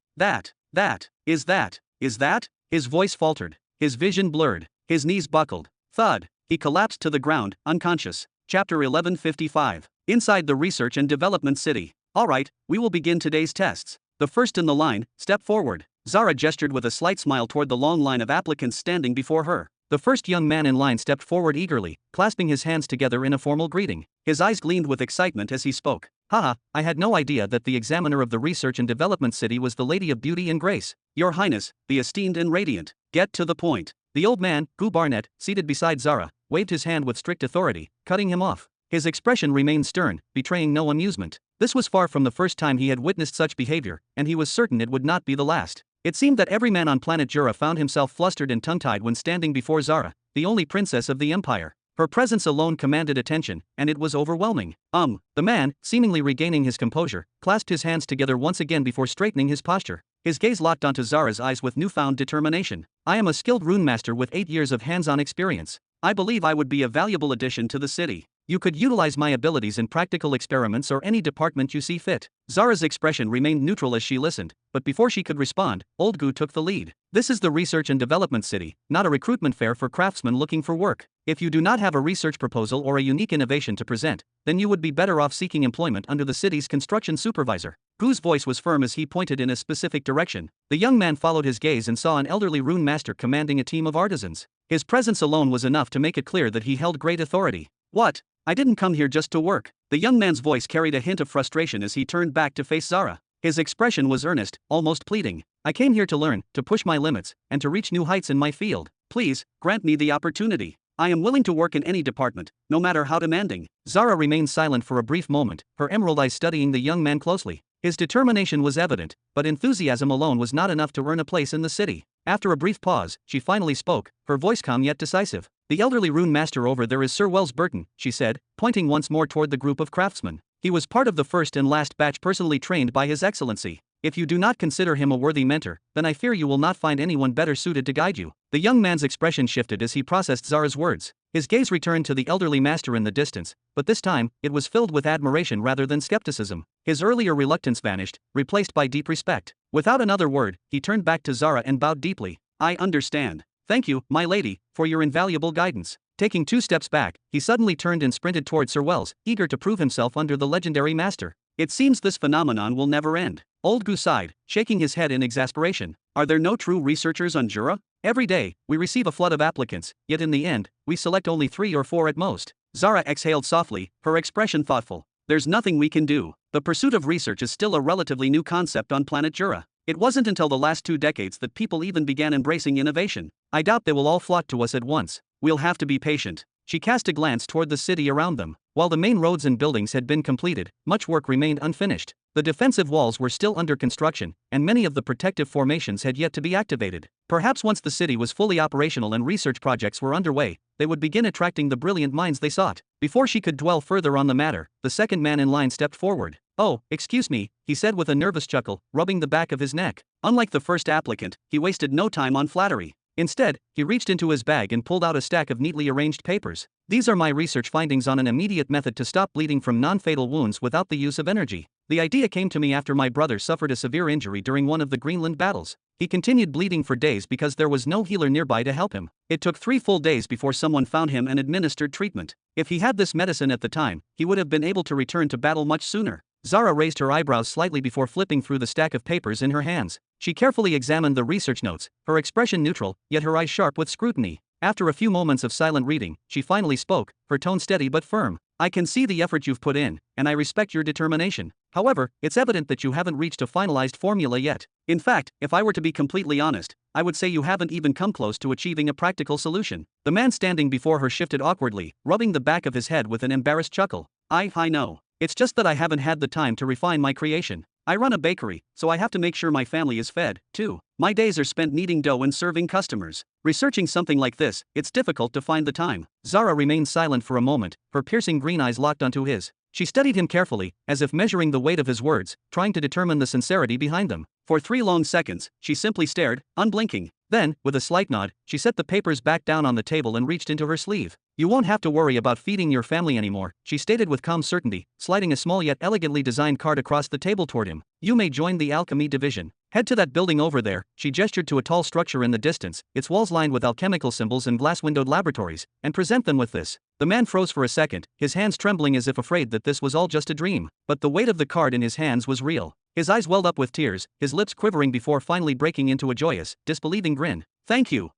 Is that? His voice faltered. His vision blurred. His knees buckled. Thud. He collapsed to the ground, unconscious. Chapter 1155. Inside the Research and Development City. "Alright, we will begin today's tests. The first in the line, step forward." Zara gestured with a slight smile toward the long line of applicants standing before her. The first young man in line stepped forward eagerly, clasping his hands together in a formal greeting. His eyes gleamed with excitement as he spoke. "Haha, I had no idea that the examiner of the Research and Development City was the Lady of Beauty and Grace. Your Highness, the esteemed and radiant. Get to the point." The old man, Gu Barnett, seated beside Zara, waved his hand with strict authority, cutting him off. His expression remained stern, betraying no amusement. This was far from the first time he had witnessed such behavior, and he was certain it would not be the last. It seemed that every man on planet Jura found himself flustered and tongue-tied when standing before Zara, the only princess of the empire. Her presence alone commanded attention, and it was overwhelming. The man, seemingly regaining his composure, clasped his hands together once again before straightening his posture. His gaze locked onto Zara's eyes with newfound determination. "I am a skilled rune master with 8 years of hands-on experience. I believe I would be a valuable addition to the city. You could utilize my abilities in practical experiments or any department you see fit." Zara's expression remained neutral as she listened, but before she could respond, Old Gu took the lead. "This is the Research and Development City, not a recruitment fair for craftsmen looking for work. If you do not have a research proposal or a unique innovation to present, then you would be better off seeking employment under the city's construction supervisor." Gu's voice was firm as he pointed in a specific direction. The young man followed his gaze and saw an elderly rune master commanding a team of artisans. His presence alone was enough to make it clear that he held great authority. "What? I didn't come here just to work." The young man's voice carried a hint of frustration as he turned back to face Zara. His expression was earnest, almost pleading. I came here to learn, to push my limits, and to reach new heights in my field. Please, grant me the opportunity. I am willing to work in any department, no matter how demanding. Zara remained silent for a brief moment, her emerald eyes studying the young man closely. His determination was evident, but enthusiasm alone was not enough to earn a place in the city. After a brief pause, she finally spoke, her voice calm yet decisive. The elderly rune master over there is Sir Wells Burton, she said, pointing once more toward the group of craftsmen. He was part of the first and last batch personally trained by His Excellency. If you do not consider him a worthy mentor, then I fear you will not find anyone better suited to guide you. The young man's expression shifted as he processed Zara's words. His gaze returned to the elderly master in the distance, but this time, it was filled with admiration rather than skepticism. His earlier reluctance vanished, replaced by deep respect. Without another word, he turned back to Zara and bowed deeply. I understand. Thank you, my lady, for your invaluable guidance. Taking 2 steps back, he suddenly turned and sprinted toward Sir Wells, eager to prove himself under the legendary master. It seems this phenomenon will never end. Old Gu sighed, shaking his head in exasperation. Are there no true researchers on Jura? Every day, we receive a flood of applicants, yet in the end, we select only 3 or 4 at most. Zara exhaled softly, her expression thoughtful. There's nothing we can do. The pursuit of research is still a relatively new concept on planet Jura. It wasn't until the last 2 decades that people even began embracing innovation. I doubt they will all flock to us at once. We'll have to be patient. She cast a glance toward the city around them. While the main roads and buildings had been completed, much work remained unfinished. The defensive walls were still under construction, and many of the protective formations had yet to be activated. Perhaps once the city was fully operational and research projects were underway, they would begin attracting the brilliant minds they sought. Before she could dwell further on the matter, the second man in line stepped forward. Oh, excuse me, he said with a nervous chuckle, rubbing the back of his neck. Unlike the first applicant, he wasted no time on flattery. Instead, he reached into his bag and pulled out a stack of neatly arranged papers. These are my research findings on an immediate method to stop bleeding from non-fatal wounds without the use of energy. The idea came to me after my brother suffered a severe injury during one of the Greenland battles. He continued bleeding for days because there was no healer nearby to help him. It took 3 full days before someone found him and administered treatment. If he had this medicine at the time, he would have been able to return to battle much sooner. Zara raised her eyebrows slightly before flipping through the stack of papers in her hands. She carefully examined the research notes, her expression neutral, yet her eyes sharp with scrutiny. After a few moments of silent reading, she finally spoke, her tone steady but firm. I can see the effort you've put in, and I respect your determination. However, it's evident that you haven't reached a finalized formula yet. In fact, if I were to be completely honest, I would say you haven't even come close to achieving a practical solution. The man standing before her shifted awkwardly, rubbing the back of his head with an embarrassed chuckle. I know. It's just that I haven't had the time to refine my creation. I run a bakery, so I have to make sure my family is fed, too. My days are spent kneading dough and serving customers. Researching something like this, it's difficult to find the time. Zara remained silent for a moment, her piercing green eyes locked onto his. She studied him carefully, as if measuring the weight of his words, trying to determine the sincerity behind them. For 3 long seconds, she simply stared, unblinking. Then, with a slight nod, she set the papers back down on the table and reached into her sleeve. You won't have to worry about feeding your family anymore, she stated with calm certainty, sliding a small yet elegantly designed card across the table toward him. You may join the alchemy division. Head to that building over there, she gestured to a tall structure in the distance, its walls lined with alchemical symbols and glass-windowed laboratories, and present them with this. The man froze for a second, his hands trembling as if afraid that this was all just a dream. But the weight of the card in his hands was real. His eyes welled up with tears, his lips quivering before finally breaking into a joyous, disbelieving grin. Thank you,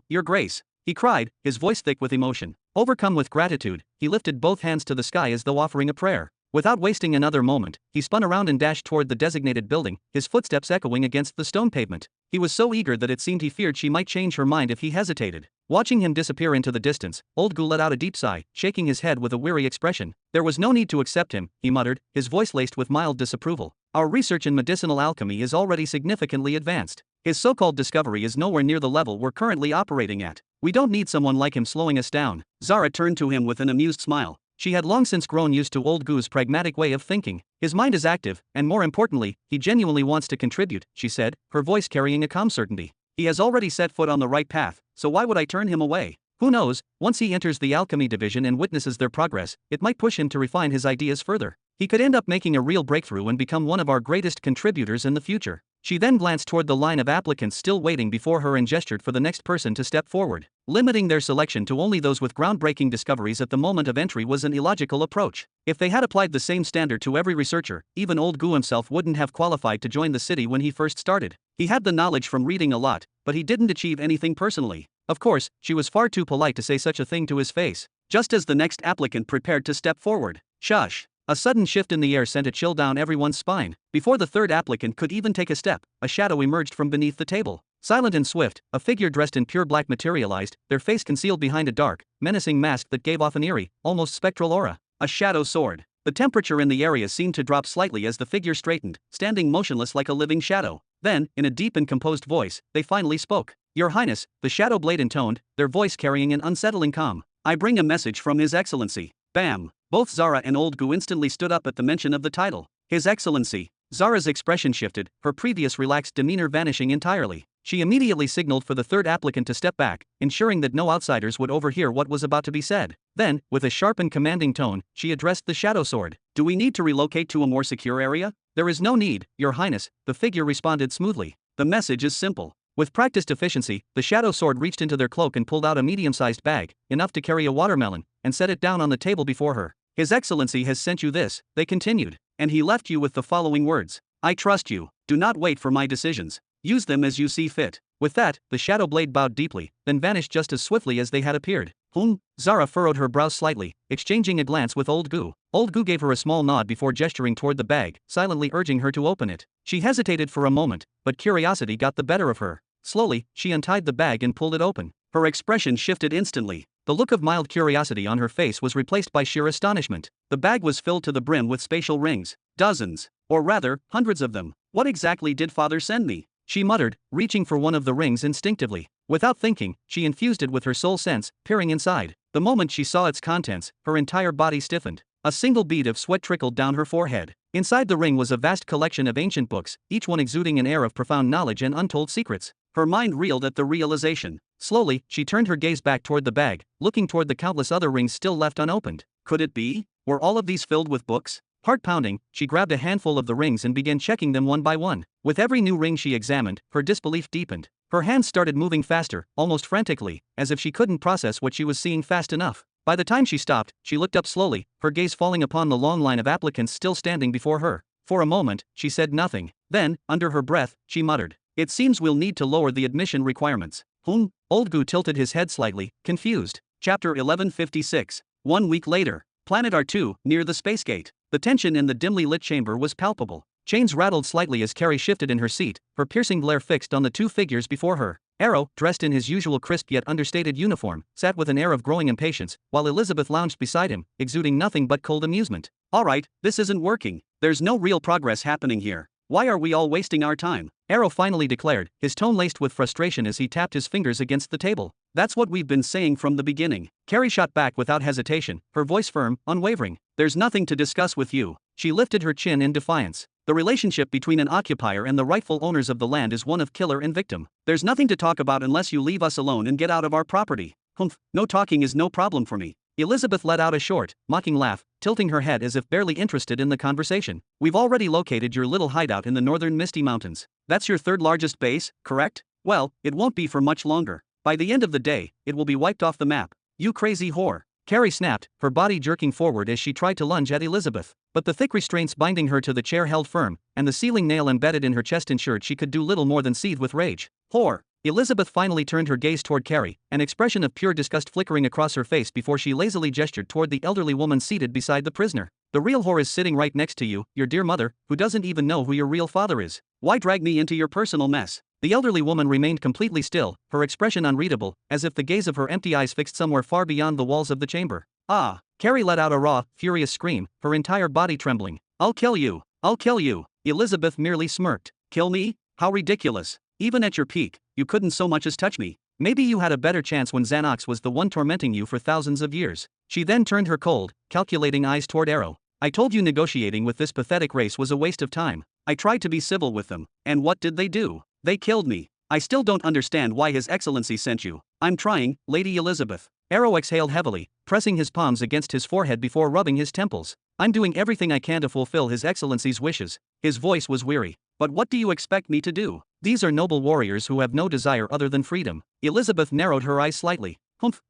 Your Grace, he cried, his voice thick with emotion. Overcome with gratitude, he lifted both hands to the sky as though offering a prayer. Without wasting another moment, he spun around and dashed toward the designated building, his footsteps echoing against the stone pavement. He was so eager that it seemed he feared she might change her mind if he hesitated. Watching him disappear into the distance, old Gu let out a deep sigh, shaking his head with a weary expression. There was no need to accept him, he muttered, his voice laced with mild disapproval. Our research in medicinal alchemy is already significantly advanced. His so-called discovery is nowhere near the level we're currently operating at. We don't need someone like him slowing us down. Zara turned to him with an amused smile. She had long since grown used to old Gu's pragmatic way of thinking. His mind is active, and more importantly, he genuinely wants to contribute, she said, her voice carrying a calm certainty. He has already set foot on the right path, so why would I turn him away? Who knows, once he enters the alchemy division and witnesses their progress, it might push him to refine his ideas further. He could end up making a real breakthrough and become one of our greatest contributors in the future. She then glanced toward the line of applicants still waiting before her and gestured for the next person to step forward. Limiting their selection to only those with groundbreaking discoveries at the moment of entry was an illogical approach. If they had applied the same standard to every researcher, even old Gu himself wouldn't have qualified to join the city when he first started. He had the knowledge from reading a lot, but he didn't achieve anything personally. Of course, she was far too polite to say such a thing to his face. Just as the next applicant prepared to step forward. Shush. A sudden shift in the air sent a chill down everyone's spine. Before the third applicant could even take a step, a shadow emerged from beneath the table. Silent and swift, a figure dressed in pure black materialized, their face concealed behind a dark, menacing mask that gave off an eerie, almost spectral aura. A shadow soared. The temperature in the area seemed to drop slightly as the figure straightened, standing motionless like a living shadow. Then, in a deep and composed voice, they finally spoke. "Your Highness," the shadow blade intoned, their voice carrying an unsettling calm. "I bring a message from His Excellency." Bam! Both Zara and Old Gu instantly stood up at the mention of the title. His Excellency. Zara's expression shifted, her previous relaxed demeanor vanishing entirely. She immediately signaled for the third applicant to step back, ensuring that no outsiders would overhear what was about to be said. Then, with a sharp and commanding tone, she addressed the shadow sword. "Do we need to relocate to a more secure area?" "There is no need, Your Highness," the figure responded smoothly. "The message is simple." With practiced efficiency, the shadow sword reached into their cloak and pulled out a medium-sized bag, enough to carry a watermelon, and set it down on the table before her. "His Excellency has sent you this," they continued, "and he left you with the following words. I trust you. Do not wait for my decisions. Use them as you see fit." With that, the shadow blade bowed deeply, then vanished just as swiftly as they had appeared. Zara furrowed her brows slightly, exchanging a glance with Old Gu. Old Gu gave her a small nod before gesturing toward the bag, silently urging her to open it. She hesitated for a moment, but curiosity got the better of her. Slowly, she untied the bag and pulled it open. Her expression shifted instantly. The look of mild curiosity on her face was replaced by sheer astonishment. The bag was filled to the brim with spatial rings. Dozens. Or rather, hundreds of them. "What exactly did Father send me?" she muttered, reaching for one of the rings instinctively. Without thinking, she infused it with her soul sense, peering inside. The moment she saw its contents, her entire body stiffened. A single bead of sweat trickled down her forehead. Inside the ring was a vast collection of ancient books, each one exuding an air of profound knowledge and untold secrets. Her mind reeled at the realization. Slowly, she turned her gaze back toward the bag, looking toward the countless other rings still left unopened. Could it be? Were all of these filled with books? Heart-pounding, she grabbed a handful of the rings and began checking them one by one. With every new ring she examined, her disbelief deepened. Her hands started moving faster, almost frantically, as if she couldn't process what she was seeing fast enough. By the time she stopped, she looked up slowly, her gaze falling upon the long line of applicants still standing before her. For a moment, she said nothing. Then, under her breath, she muttered, "It seems we'll need to lower the admission requirements." Old Gu tilted his head slightly, confused. Chapter 1156. 1 week later. Planet R2, near the space gate. The tension in the dimly lit chamber was palpable. Chains rattled slightly as Carrie shifted in her seat, her piercing glare fixed on the two figures before her. Arrow, dressed in his usual crisp yet understated uniform, sat with an air of growing impatience, while Elizabeth lounged beside him, exuding nothing but cold amusement. "All right, this isn't working. There's no real progress happening here. Why are we all wasting our time?" Arrow finally declared, his tone laced with frustration as he tapped his fingers against the table. "That's what we've been saying from the beginning." Carrie shot back without hesitation, her voice firm, unwavering. "There's nothing to discuss with you." She lifted her chin in defiance. "The relationship between an occupier and the rightful owners of the land is one of killer and victim. There's nothing to talk about unless you leave us alone and get out of our property." No talking is no problem for me." Elizabeth let out a short, mocking laugh, tilting her head as if barely interested in the conversation. "We've already located your little hideout in the northern Misty Mountains. That's your third largest base, correct? Well, it won't be for much longer. By the end of the day, it will be wiped off the map. You crazy whore." Carrie snapped, her body jerking forward as she tried to lunge at Elizabeth. But the thick restraints binding her to the chair held firm, and the sealing nail embedded in her chest ensured she could do little more than seethe with rage. "Whore." Elizabeth finally turned her gaze toward Carrie, an expression of pure disgust flickering across her face before she lazily gestured toward the elderly woman seated beside the prisoner. "The real whore is sitting right next to you, your dear mother, who doesn't even know who your real father is. Why drag me into your personal mess?" The elderly woman remained completely still, her expression unreadable, as if the gaze of her empty eyes fixed somewhere far beyond the walls of the chamber. "Ah!" Carrie let out a raw, furious scream, her entire body trembling. "I'll kill you! I'll kill you!" Elizabeth merely smirked. "Kill me? How ridiculous! Even at your peak, you couldn't so much as touch me. Maybe you had a better chance when Xanax was the one tormenting you for thousands of years." She then turned her cold, calculating eyes toward Arrow. "I told you negotiating with this pathetic race was a waste of time. I tried to be civil with them, and what did they do? They killed me. I still don't understand why His Excellency sent you." "I'm trying, Lady Elizabeth." Arrow exhaled heavily, pressing his palms against his forehead before rubbing his temples. "I'm doing everything I can to fulfill His Excellency's wishes." His voice was weary. "But what do you expect me to do? These are noble warriors who have no desire other than freedom." Elizabeth narrowed her eyes slightly.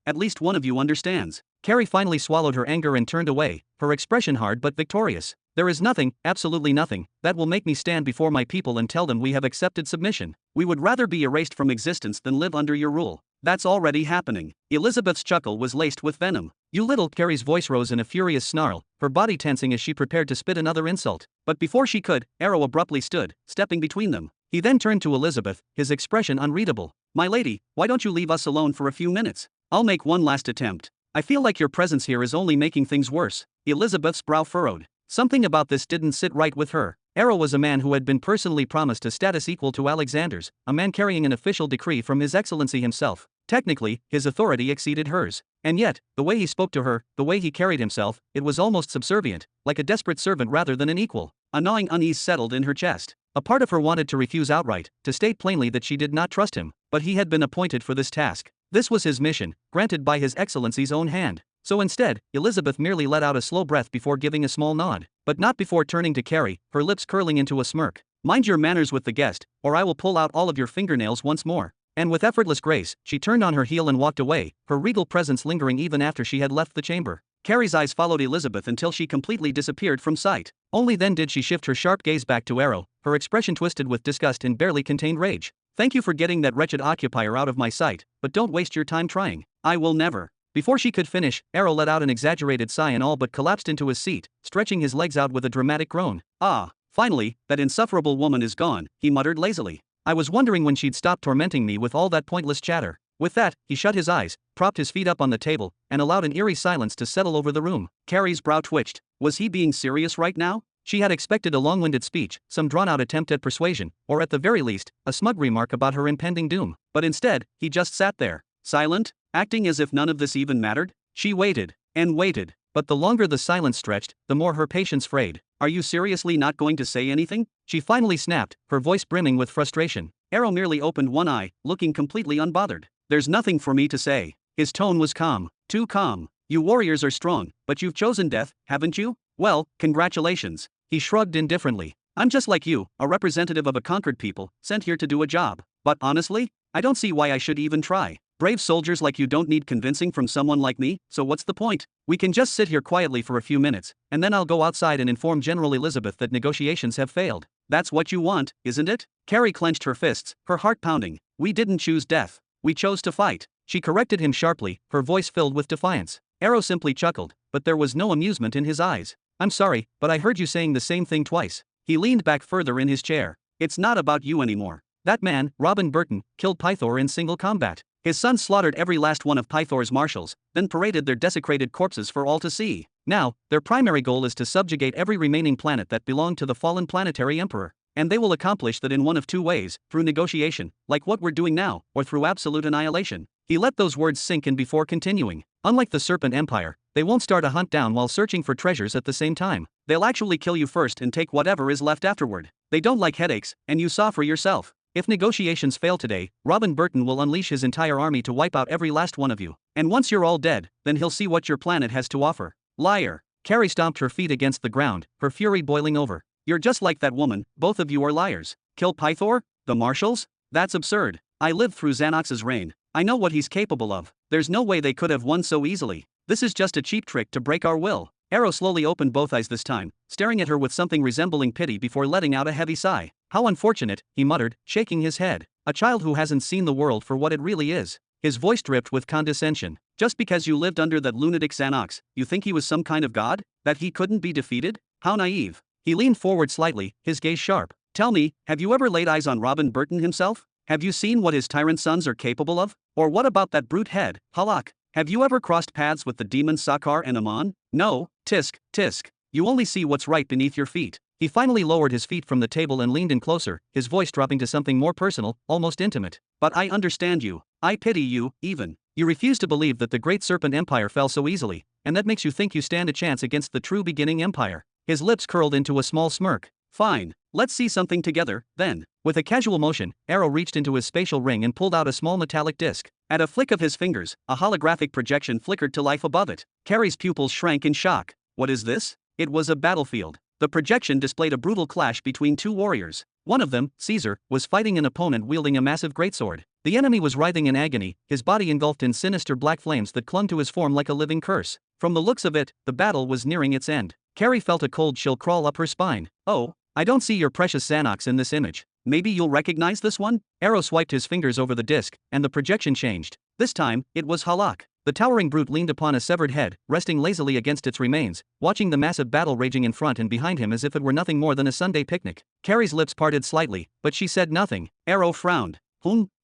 At least one of you understands." Carrie finally swallowed her anger and turned away, her expression hard but victorious. "There is nothing, absolutely nothing, that will make me stand before my people and tell them we have accepted submission. We would rather be erased from existence than live under your rule. That's already happening." Elizabeth's chuckle was laced with venom. You little. Carrie's voice rose in a furious snarl, her body tensing as she prepared to spit another insult. But before she could, Arrow abruptly stood, stepping between them. He then turned to Elizabeth, his expression unreadable. My lady, why don't you leave us alone for a few minutes? I'll make one last attempt. I feel like your presence here is only making things worse. Elizabeth's brow furrowed. Something about this didn't sit right with her. Arrow was a man who had been personally promised a status equal to Alexander's, a man carrying an official decree from His Excellency himself. Technically, his authority exceeded hers. And yet, the way he spoke to her, the way he carried himself, it was almost subservient, like a desperate servant rather than an equal. A gnawing unease settled in her chest. A part of her wanted to refuse outright, to state plainly that she did not trust him, but he had been appointed for this task. This was his mission, granted by His Excellency's own hand. So instead, Elizabeth merely let out a slow breath before giving a small nod, but not before turning to Carrie, her lips curling into a smirk. Mind your manners with the guest, or I will pull out all of your fingernails once more. And with effortless grace, she turned on her heel and walked away, her regal presence lingering even after she had left the chamber. Carrie's eyes followed Elizabeth until she completely disappeared from sight. Only then did she shift her sharp gaze back to Arrow, her expression twisted with disgust and barely contained rage. Thank you for getting that wretched occupier out of my sight, but don't waste your time trying. I will never. Before she could finish, Arrow let out an exaggerated sigh and all but collapsed into his seat, stretching his legs out with a dramatic groan. Ah, finally, that insufferable woman is gone, he muttered lazily. I was wondering when she'd stop tormenting me with all that pointless chatter. With that, he shut his eyes, propped his feet up on the table, and allowed an eerie silence to settle over the room. Carrie's brow twitched. Was he being serious right now? She had expected a long-winded speech, some drawn-out attempt at persuasion, or at the very least, a smug remark about her impending doom. But instead, he just sat there, silent, acting as if none of this even mattered. She waited, and waited, but the longer the silence stretched, the more her patience frayed. Are you seriously not going to say anything? She finally snapped, her voice brimming with frustration. Arrow merely opened one eye, looking completely unbothered. There's nothing for me to say. His tone was calm, too calm. You warriors are strong, but you've chosen death, haven't you? Well, congratulations. He shrugged indifferently. I'm just like you, a representative of a conquered people, sent here to do a job. But honestly, I don't see why I should even try. Brave soldiers like you don't need convincing from someone like me, so what's the point? We can just sit here quietly for a few minutes, and then I'll go outside and inform General Elizabeth that negotiations have failed. That's what you want, isn't it? Carrie clenched her fists, her heart pounding. We didn't choose death. We chose to fight. She corrected him sharply, her voice filled with defiance. Arrow simply chuckled, but there was no amusement in his eyes. I'm sorry, but I heard you saying the same thing twice. He leaned back further in his chair. It's not about you anymore. That man, Robin Burton, killed Pythor in single combat. His son slaughtered every last one of Pythor's marshals, then paraded their desecrated corpses for all to see. Now, their primary goal is to subjugate every remaining planet that belonged to the fallen planetary emperor. And they will accomplish that in one of two ways, through negotiation, like what we're doing now, or through absolute annihilation. He let those words sink in before continuing. Unlike the Serpent Empire, they won't start a hunt down while searching for treasures at the same time. They'll actually kill you first and take whatever is left afterward. They don't like headaches, and you saw for yourself. If negotiations fail today, Robin Burton will unleash his entire army to wipe out every last one of you. And once you're all dead, then he'll see what your planet has to offer. Liar. Carrie stomped her feet against the ground, her fury boiling over. You're just like that woman, both of you are liars. Kill Pythor? The marshals? That's absurd. I lived through Xanax's reign. I know what he's capable of. There's no way they could have won so easily. This is just a cheap trick to break our will. Arrow slowly opened both eyes this time, staring at her with something resembling pity before letting out a heavy sigh. How unfortunate, he muttered, shaking his head. A child who hasn't seen the world for what it really is. His voice dripped with condescension. Just because you lived under that lunatic Xanax, you think he was some kind of god? That he couldn't be defeated? How naive. He leaned forward slightly, his gaze sharp. Tell me, have you ever laid eyes on Robin Burton himself? Have you seen what his tyrant sons are capable of? Or what about that brute head, Halak? Have you ever crossed paths with the demons Sakar and Aman? No, tisk, tisk. You only see what's right beneath your feet. He finally lowered his feet from the table and leaned in closer, his voice dropping to something more personal, almost intimate. But I understand you. I pity you, even. You refuse to believe that the great Serpent Empire fell so easily, and that makes you think you stand a chance against the true beginning empire. His lips curled into a small smirk. Fine, let's see something together, then. With a casual motion, Arrow reached into his spatial ring and pulled out a small metallic disc. At a flick of his fingers, a holographic projection flickered to life above it. Carrie's pupils shrank in shock. What is this? It was a battlefield. The projection displayed a brutal clash between two warriors. One of them, Caesar, was fighting an opponent wielding a massive greatsword. The enemy was writhing in agony, his body engulfed in sinister black flames that clung to his form like a living curse. From the looks of it, the battle was nearing its end. Carrie felt a cold chill crawl up her spine. Oh, I don't see your precious Xanax in this image. maybe you'll recognize this one? Arrow swiped his fingers over the disc, and the projection changed. This time, it was Halak. The towering brute leaned upon a severed head, resting lazily against its remains, watching the massive battle raging in front and behind him as if it were nothing more than a Sunday picnic. Carrie's lips parted slightly, but she said nothing. Arrow frowned.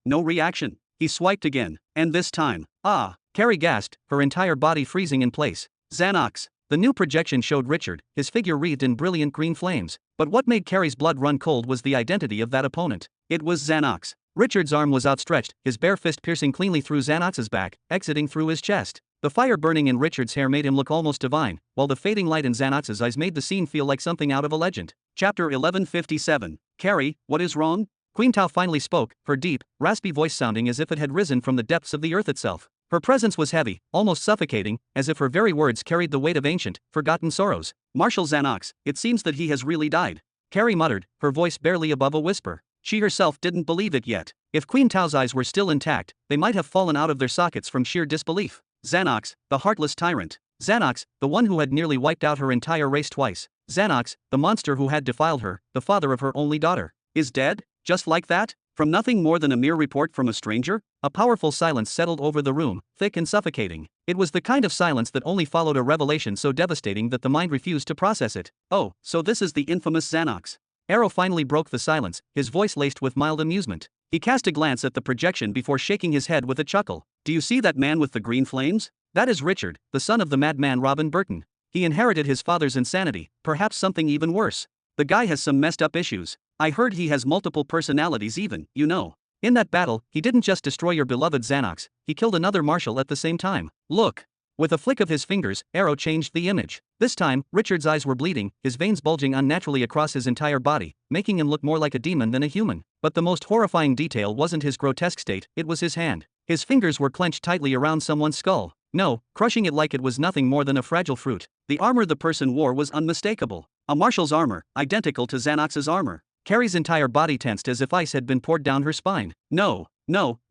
No reaction. He swiped again, and this time, ah! Carrie gasped, her entire body freezing in place. Xanax. The new projection showed Richard, his figure wreathed in brilliant green flames. But what made Carrie's blood run cold was the identity of that opponent. It was Xanax. Richard's arm was outstretched, his bare fist piercing cleanly through Xanax's back, exiting through his chest. The fire burning in Richard's hair made him look almost divine, while the fading light in Xanax's eyes made the scene feel like something out of a legend. Chapter 1157. Carrie, what is wrong? Queen Tao finally spoke, her deep, raspy voice sounding as if it had risen from the depths of the earth itself. Her presence was heavy, almost suffocating, as if her very words carried the weight of ancient, forgotten sorrows. Marshal Xanax, it seems that he has really died. Carrie muttered, her voice barely above a whisper. She herself didn't believe it yet. If Queen Tao's eyes were still intact, they might have fallen out of their sockets from sheer disbelief. Xanax, the heartless tyrant. Xanax, the one who had nearly wiped out her entire race twice. Xanax, the monster who had defiled her, the father of her only daughter. Is dead? Just like that? From nothing more than a mere report from a stranger? A powerful silence settled over the room, thick and suffocating. It was the kind of silence that only followed a revelation so devastating that the mind refused to process it. Oh, so this is the infamous Xanax. Arrow finally broke the silence, his voice laced with mild amusement. He cast a glance at the projection before shaking his head with a chuckle. Do you see that man with the green flames? That is Richard, the son of the madman Robin Burton. He inherited his father's insanity, perhaps something even worse. The guy has some messed up issues. I heard he has multiple personalities even, you know. In that battle, he didn't just destroy your beloved Xanax, he killed another marshal at the same time. Look. With a flick of his fingers, Arrow changed the image. This time, Richard's eyes were bleeding, his veins bulging unnaturally across his entire body, making him look more like a demon than a human. But the most horrifying detail wasn't his grotesque state, it was his hand. His fingers were clenched tightly around someone's skull. No, crushing it like it was nothing more than a fragile fruit. The armor the person wore was unmistakable. A marshal's armor, identical to Xanax's armor. Carrie's entire body tensed as if ice had been poured down her spine. No,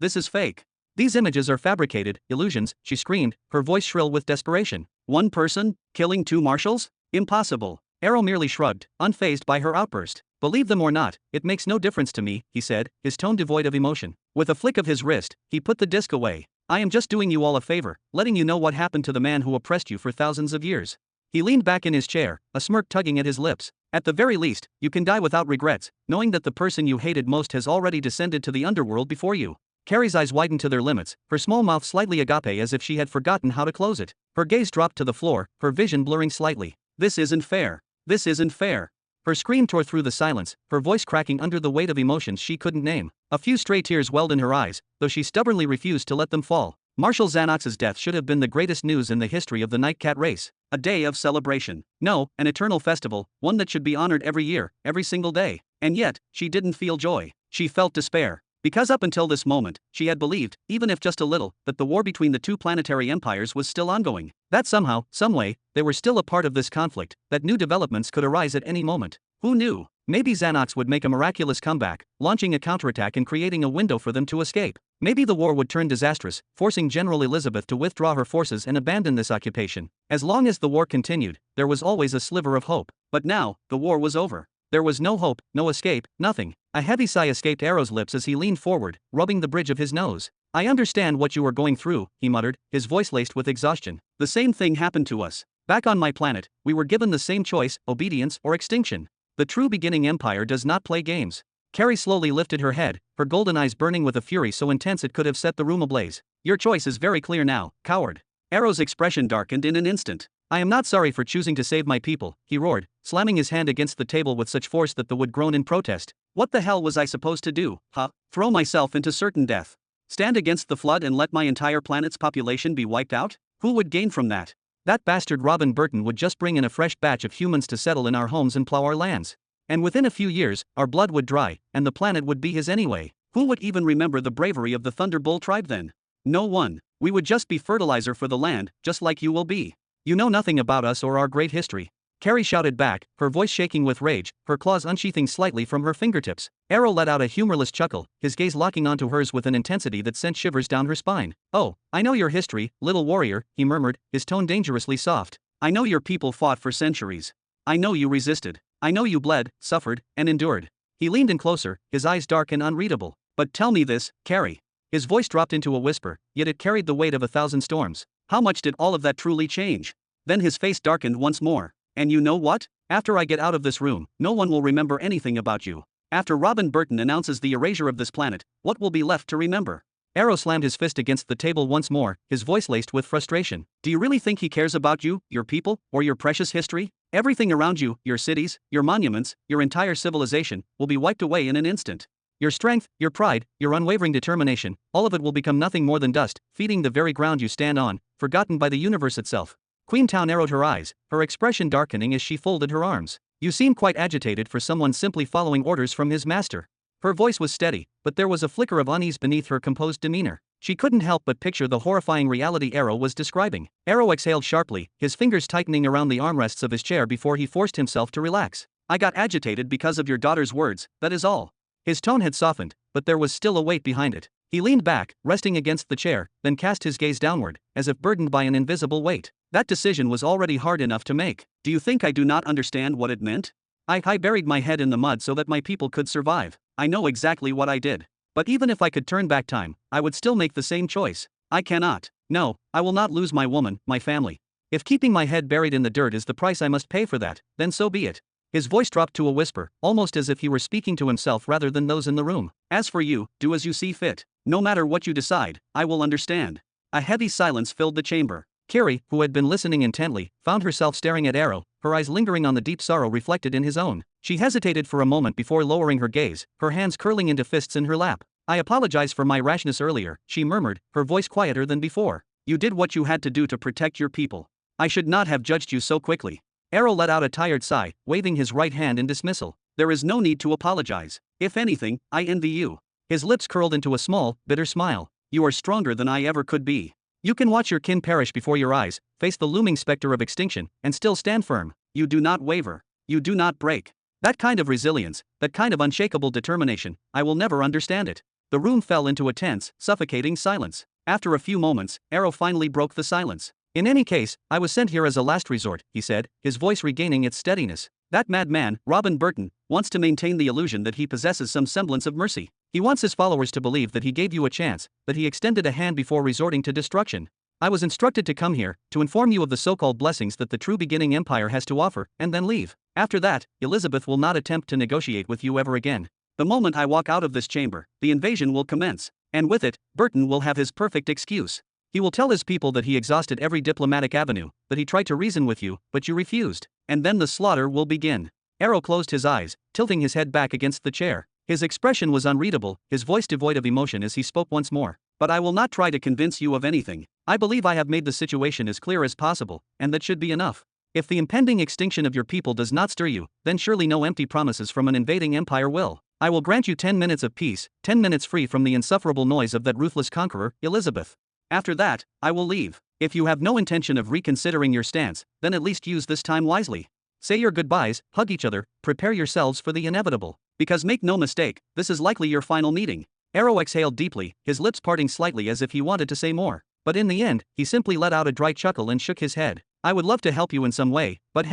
this is fake. These images are fabricated, illusions, she screamed, her voice shrill with desperation. One person, killing two marshals? Impossible. Arrow merely shrugged, unfazed by her outburst. Believe them or not, it makes no difference to me, he said, his tone devoid of emotion. With a flick of his wrist, he put the disc away. I am just doing you all a favor, letting you know what happened to the man who oppressed you for thousands of years. He leaned back in his chair, a smirk tugging at his lips. At the very least, you can die without regrets, knowing that the person you hated most has already descended to the underworld before you. Carrie's eyes widened to their limits, her small mouth slightly agape as if she had forgotten how to close it. Her gaze dropped to the floor, her vision blurring slightly. This isn't fair. This isn't fair. Her scream tore through the silence, her voice cracking under the weight of emotions she couldn't name. A few stray tears welled in her eyes, though she stubbornly refused to let them fall. Marshal Xanax's death should have been the greatest news in the history of the Nightcat race. A day of celebration. No, an eternal festival, one that should be honored every year, every single day. And yet, she didn't feel joy. She felt despair. Because up until this moment, she had believed, even if just a little, that the war between the two planetary empires was still ongoing. That somehow, someway, they were still a part of this conflict, that new developments could arise at any moment. Who knew? Maybe Xanax would make a miraculous comeback, launching a counterattack and creating a window for them to escape. Maybe the war would turn disastrous, forcing General Elizabeth to withdraw her forces and abandon this occupation. As long as the war continued, there was always a sliver of hope. But now, the war was over. There was no hope, no escape, nothing. A heavy sigh escaped Arrow's lips as he leaned forward, rubbing the bridge of his nose. I understand what you were going through, he muttered, his voice laced with exhaustion. The same thing happened to us. Back on my planet, we were given the same choice, obedience or extinction. The true beginning empire does not play games. Carrie slowly lifted her head, her golden eyes burning with a fury so intense it could have set the room ablaze. Your choice is very clear now, coward. Arrow's expression darkened in an instant. I am not sorry for choosing to save my people, he roared, slamming his hand against the table with such force that the wood groaned in protest. What the hell was I supposed to do, huh? Throw myself into certain death? Stand against the flood and let my entire planet's population be wiped out? Who would gain from that? That bastard Robin Burton would just bring in a fresh batch of humans to settle in our homes and plow our lands. And within a few years, our blood would dry, and the planet would be his anyway. Who would even remember the bravery of the Thunderbolt tribe then? No one. We would just be fertilizer for the land, just like you will be. You know nothing about us or our great history. Carrie shouted back, her voice shaking with rage, her claws unsheathing slightly from her fingertips. Arrow let out a humorless chuckle, his gaze locking onto hers with an intensity that sent shivers down her spine. Oh, I know your history, little warrior, he murmured, his tone dangerously soft. I know your people fought for centuries. I know you resisted. I know you bled, suffered, and endured. He leaned in closer, his eyes dark and unreadable. But tell me this, Carrie. His voice dropped into a whisper, yet it carried the weight of 1,000 storms. How much did all of that truly change? Then his face darkened once more. And you know what? After I get out of this room, no one will remember anything about you. After Robin Burton announces the erasure of this planet, what will be left to remember? Arrow slammed his fist against the table once more, his voice laced with frustration. Do you really think he cares about you, your people, or your precious history? Everything around you, your cities, your monuments, your entire civilization, will be wiped away in an instant. Your strength, your pride, your unwavering determination, all of it will become nothing more than dust, feeding the very ground you stand on, forgotten by the universe itself. Queentown narrowed her eyes, her expression darkening as she folded her arms. You seem quite agitated for someone simply following orders from his master. Her voice was steady, but there was a flicker of unease beneath her composed demeanor. She couldn't help but picture the horrifying reality Arrow was describing. Arrow exhaled sharply, his fingers tightening around the armrests of his chair before he forced himself to relax. I got agitated because of your daughter's words, that is all. His tone had softened, but there was still a weight behind it. He leaned back, resting against the chair, then cast his gaze downward, as if burdened by an invisible weight. That decision was already hard enough to make. Do you think I do not understand what it meant? I buried my head in the mud so that my people could survive. I know exactly what I did. But even if I could turn back time, I would still make the same choice. I cannot. No, I will not lose my woman, my family. If keeping my head buried in the dirt is the price I must pay for that, then so be it. His voice dropped to a whisper, almost as if he were speaking to himself rather than those in the room. As for you, do as you see fit. No matter what you decide, I will understand. A heavy silence filled the chamber. Carrie, who had been listening intently, found herself staring at Arrow, her eyes lingering on the deep sorrow reflected in his own. She hesitated for a moment before lowering her gaze, her hands curling into fists in her lap. I apologize for my rashness earlier, she murmured, her voice quieter than before. You did what you had to do to protect your people. I should not have judged you so quickly. Arrow let out a tired sigh, waving his right hand in dismissal. There is no need to apologize. If anything, I envy you. His lips curled into a small, bitter smile. You are stronger than I ever could be. You can watch your kin perish before your eyes, face the looming specter of extinction, and still stand firm. You do not waver. You do not break. That kind of resilience, that kind of unshakable determination, I will never understand it. The room fell into a tense, suffocating silence. After a few moments, Arrow finally broke the silence. In any case, I was sent here as a last resort, he said, his voice regaining its steadiness. That madman, Robin Burton, wants to maintain the illusion that he possesses some semblance of mercy. He wants his followers to believe that he gave you a chance, that he extended a hand before resorting to destruction. I was instructed to come here, to inform you of the so-called blessings that the true beginning empire has to offer, and then leave. After that, Elizabeth will not attempt to negotiate with you ever again. The moment I walk out of this chamber, the invasion will commence. And with it, Burton will have his perfect excuse. He will tell his people that he exhausted every diplomatic avenue, that he tried to reason with you, but you refused. And then the slaughter will begin. Arrow closed his eyes, tilting his head back against the chair. His expression was unreadable, his voice devoid of emotion as he spoke once more. But I will not try to convince you of anything. I believe I have made the situation as clear as possible, and that should be enough. If the impending extinction of your people does not stir you, then surely no empty promises from an invading empire will. I will grant you 10 minutes of peace, 10 minutes free from the insufferable noise of that ruthless conqueror, Elizabeth. After that, I will leave. If you have no intention of reconsidering your stance, then at least use this time wisely. Say your goodbyes, hug each other, prepare yourselves for the inevitable. Because make no mistake, this is likely your final meeting. Arrow exhaled deeply, his lips parting slightly as if he wanted to say more. But in the end, he simply let out a dry chuckle and shook his head. I would love to help you in some way, but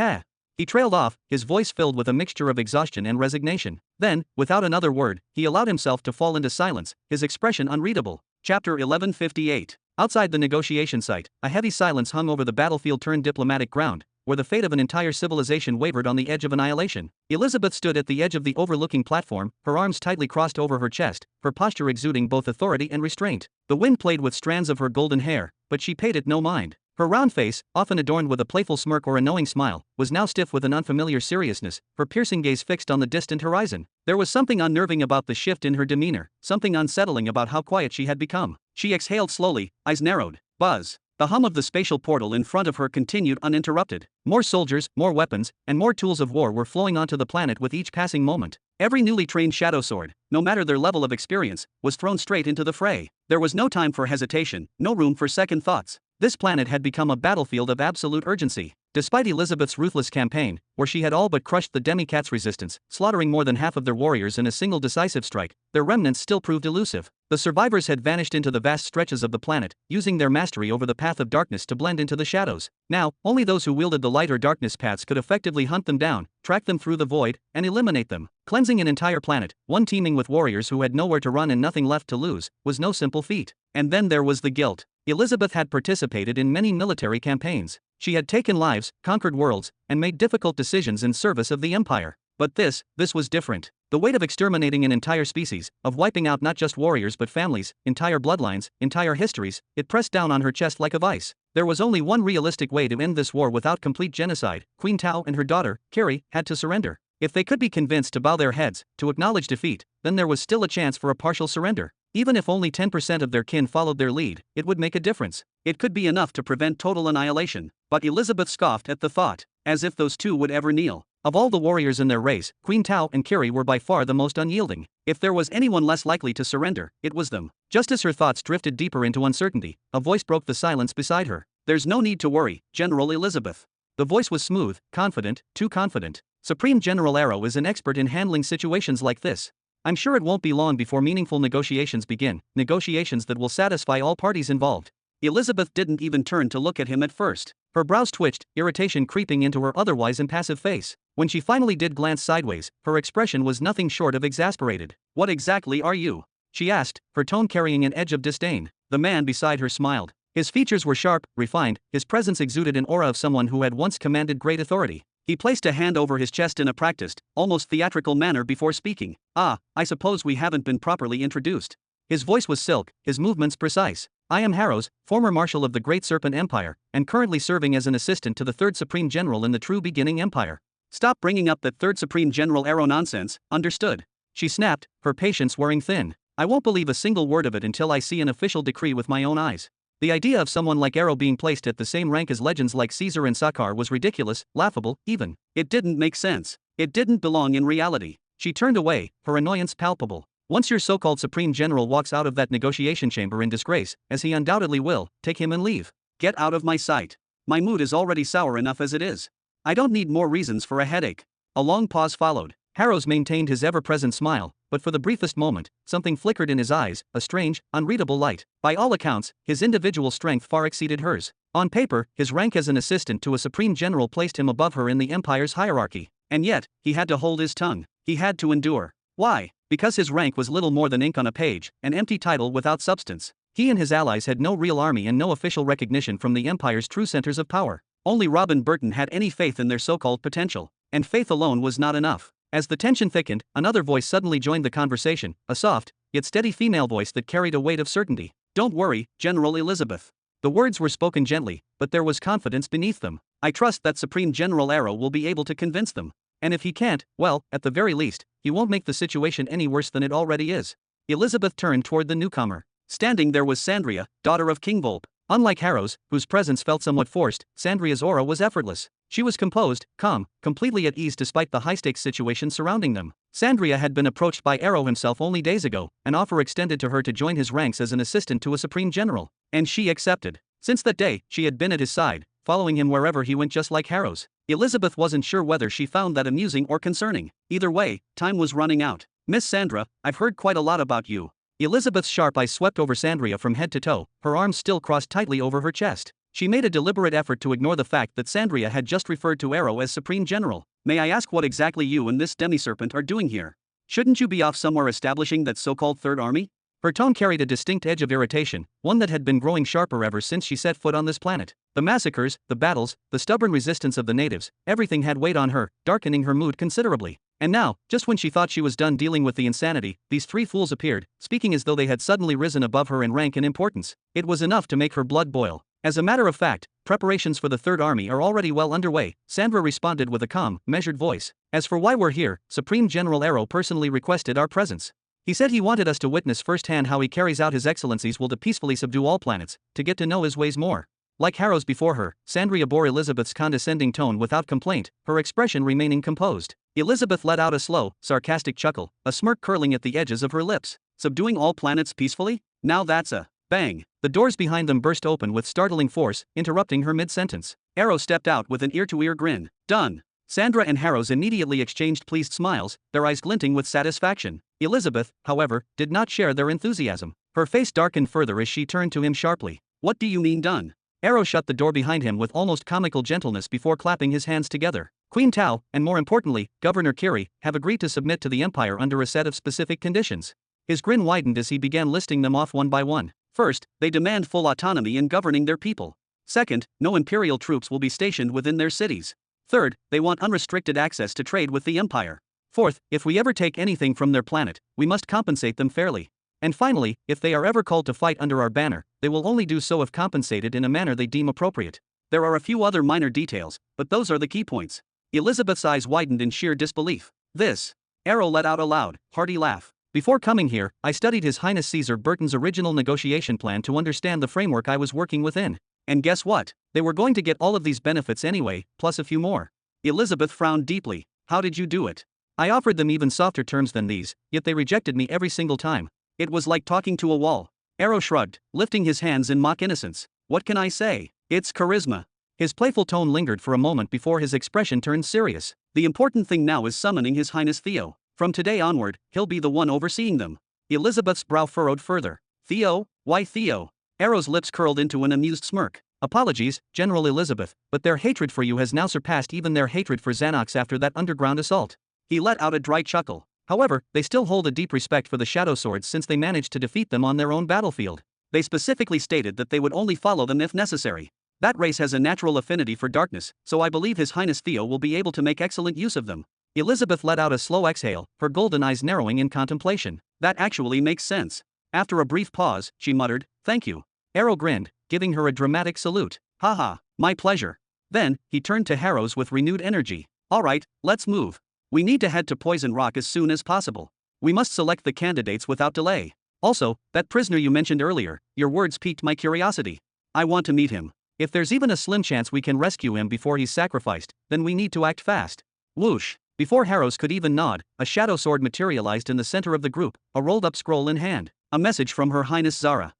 He trailed off, his voice filled with a mixture of exhaustion and resignation. Then, without another word, he allowed himself to fall into silence, his expression unreadable. Chapter 1158. Outside the negotiation site, a heavy silence hung over the battlefield-turned-diplomatic ground, where the fate of an entire civilization wavered on the edge of annihilation. Elizabeth stood at the edge of the overlooking platform, her arms tightly crossed over her chest, her posture exuding both authority and restraint. The wind played with strands of her golden hair, but she paid it no mind. Her round face, often adorned with a playful smirk or a knowing smile, was now stiff with an unfamiliar seriousness, her piercing gaze fixed on the distant horizon. There was something unnerving about the shift in her demeanor, something unsettling about how quiet she had become. She exhaled slowly, eyes narrowed. Buzz. The hum of the spatial portal in front of her continued uninterrupted. More soldiers, more weapons, and more tools of war were flowing onto the planet with each passing moment. Every newly trained shadow sword, no matter their level of experience, was thrown straight into the fray. There was no time for hesitation, no room for second thoughts. This planet had become a battlefield of absolute urgency. Despite Elizabeth's ruthless campaign, where she had all but crushed the Demi-Cat's resistance, slaughtering more than half of their warriors in a single decisive strike, their remnants still proved elusive. The survivors had vanished into the vast stretches of the planet, using their mastery over the path of darkness to blend into the shadows. Now, only those who wielded the light or darkness paths could effectively hunt them down, track them through the void, and eliminate them. Cleansing an entire planet, one teeming with warriors who had nowhere to run and nothing left to lose, was no simple feat. And then there was the guilt. Elizabeth had participated in many military campaigns. She had taken lives, conquered worlds, and made difficult decisions in service of the Empire. But this was different. The weight of exterminating an entire species, of wiping out not just warriors but families, entire bloodlines, entire histories, it pressed down on her chest like a vice. There was only one realistic way to end this war without complete genocide. Queen Tao and her daughter, Carrie, had to surrender. If they could be convinced to bow their heads, to acknowledge defeat, then there was still a chance for a partial surrender. Even if only 10% of their kin followed their lead, it would make a difference. It could be enough to prevent total annihilation. But Elizabeth scoffed at the thought, as if those two would ever kneel. Of all the warriors in their race, Queen Tao and Carrie were by far the most unyielding. If there was anyone less likely to surrender, it was them. Just as her thoughts drifted deeper into uncertainty, a voice broke the silence beside her. "There's no need to worry, General Elizabeth." The voice was smooth, confident, too confident. "Supreme General Arrow is an expert in handling situations like this. I'm sure it won't be long before meaningful negotiations begin, negotiations that will satisfy all parties involved." Elizabeth didn't even turn to look at him at first. Her brows twitched, irritation creeping into her otherwise impassive face. When she finally did glance sideways, her expression was nothing short of exasperated. "What exactly are you?" she asked, her tone carrying an edge of disdain. The man beside her smiled. His features were sharp, refined, his presence exuded an aura of someone who had once commanded great authority. He placed a hand over his chest in a practiced, almost theatrical manner before speaking. "Ah, I suppose we haven't been properly introduced." His voice was silk, his movements precise. "I am Harrows, former Marshal of the Great Serpent Empire, and currently serving as an assistant to the Third Supreme General in the True Beginning Empire." "Stop bringing up that Third Supreme General Arrow nonsense, understood?" she snapped, her patience wearing thin. "I won't believe a single word of it until I see an official decree with my own eyes." The idea of someone like Arrow being placed at the same rank as legends like Caesar and Sakaar was ridiculous, laughable, even. It didn't make sense. It didn't belong in reality. She turned away, her annoyance palpable. Once your so-called Supreme General walks out of that negotiation chamber in disgrace, as he undoubtedly will, take him and leave. Get out of my sight. My mood is already sour enough as it is. I don't need more reasons for a headache. A long pause followed. Harrows maintained his ever-present smile, but for the briefest moment, something flickered in his eyes, a strange, unreadable light. By all accounts, his individual strength far exceeded hers. On paper, his rank as an assistant to a supreme general placed him above her in the Empire's hierarchy. And yet, he had to hold his tongue. He had to endure. Why? Because his rank was little more than ink on a page, an empty title without substance. He and his allies had no real army and no official recognition from the Empire's true centers of power. Only Robb and Burton had any faith in their so-called potential. And faith alone was not enough. As the tension thickened, another voice suddenly joined the conversation, a soft, yet steady female voice that carried a weight of certainty. "Don't worry, General Elizabeth." The words were spoken gently, but there was confidence beneath them. "I trust that Supreme General Arrow will be able to convince them. And if he can't, well, at the very least, he won't make the situation any worse than it already is." Elizabeth turned toward the newcomer. Standing there was Xianxia, daughter of King Volpe. Unlike Harrows, whose presence felt somewhat forced, Xianxia's aura was effortless. She was composed, calm, completely at ease despite the high-stakes situation surrounding them. Xianxia had been approached by Arrow himself only days ago, an offer extended to her to join his ranks as an assistant to a supreme general. And she accepted. Since that day, she had been at his side, following him wherever he went just like Harrows. Elizabeth wasn't sure whether she found that amusing or concerning. Either way, time was running out. "Miss Sandra, I've heard quite a lot about you." Elizabeth's sharp eyes swept over Xianxia from head to toe, her arms still crossed tightly over her chest. She made a deliberate effort to ignore the fact that Xianxia had just referred to Arrow as Supreme General. "May I ask what exactly you and this demi-serpent are doing here? Shouldn't you be off somewhere establishing that so-called Third Army?" Her tone carried a distinct edge of irritation, one that had been growing sharper ever since she set foot on this planet. The massacres, the battles, the stubborn resistance of the natives, everything had weighed on her, darkening her mood considerably. And now, just when she thought she was done dealing with the insanity, these three fools appeared, speaking as though they had suddenly risen above her in rank and importance. It was enough to make her blood boil. "As a matter of fact, preparations for the Third Army are already well underway," Sandra responded with a calm, measured voice. "As for why we're here, Supreme General Arrow personally requested our presence. He said he wanted us to witness firsthand how he carries out his excellency's will to peacefully subdue all planets, to get to know his ways more." Like Harrows before her, Xianxia bore Elizabeth's condescending tone without complaint, her expression remaining composed. Elizabeth let out a slow, sarcastic chuckle, a smirk curling at the edges of her lips. "Subduing all planets peacefully? Now that's a..." Bang! The doors behind them burst open with startling force, interrupting her mid-sentence. Arrow stepped out with an ear-to-ear grin. Done. Sandra and Harrows immediately exchanged pleased smiles, their eyes glinting with satisfaction. Elizabeth, however, did not share their enthusiasm. Her face darkened further as she turned to him sharply. What do you mean done? Arrow shut the door behind him with almost comical gentleness before clapping his hands together. Queen Tao, and more importantly, Governor Kiri, have agreed to submit to the Empire under a set of specific conditions. His grin widened as he began listing them off one by one. First, they demand full autonomy in governing their people. Second, no Imperial troops will be stationed within their cities. Third, they want unrestricted access to trade with the Empire. Fourth, if we ever take anything from their planet, we must compensate them fairly. And finally, if they are ever called to fight under our banner, they will only do so if compensated in a manner they deem appropriate. There are a few other minor details, but those are the key points. Elizabeth's eyes widened in sheer disbelief. This. Arrow let out a loud, hearty laugh. Before coming here, I studied His Highness Caesar Burton's original negotiation plan to understand the framework I was working within. And guess what? They were going to get all of these benefits anyway, plus a few more. Elizabeth frowned deeply. How did you do it? I offered them even softer terms than these, yet they rejected me every single time. It was like talking to a wall. Arrow shrugged, lifting his hands in mock innocence. What can I say? It's charisma. His playful tone lingered for a moment before his expression turned serious. The important thing now is summoning His Highness Theo. From today onward, he'll be the one overseeing them. Elizabeth's brow furrowed further. Theo? Why Theo? Arrow's lips curled into an amused smirk. Apologies, General Elizabeth, but their hatred for you has now surpassed even their hatred for Xanax after that underground assault. He let out a dry chuckle. However, they still hold a deep respect for the Shadow Swords since they managed to defeat them on their own battlefield. They specifically stated that they would only follow them if necessary. That race has a natural affinity for darkness, so I believe His Highness Theo will be able to make excellent use of them. Elizabeth let out a slow exhale, her golden eyes narrowing in contemplation. That actually makes sense. After a brief pause, she muttered, "Thank you." Arrow grinned, giving her a dramatic salute. "Haha, my pleasure." Then, he turned to Harrows with renewed energy. "Alright, let's move. We need to head to Poison Rock as soon as possible. We must select the candidates without delay. Also, that prisoner you mentioned earlier, your words piqued my curiosity. I want to meet him. If there's even a slim chance we can rescue him before he's sacrificed, then we need to act fast." Whoosh. Before Harrows could even nod, a shadow sword materialized in the center of the group, a rolled-up scroll in hand. A message from Her Highness Zara.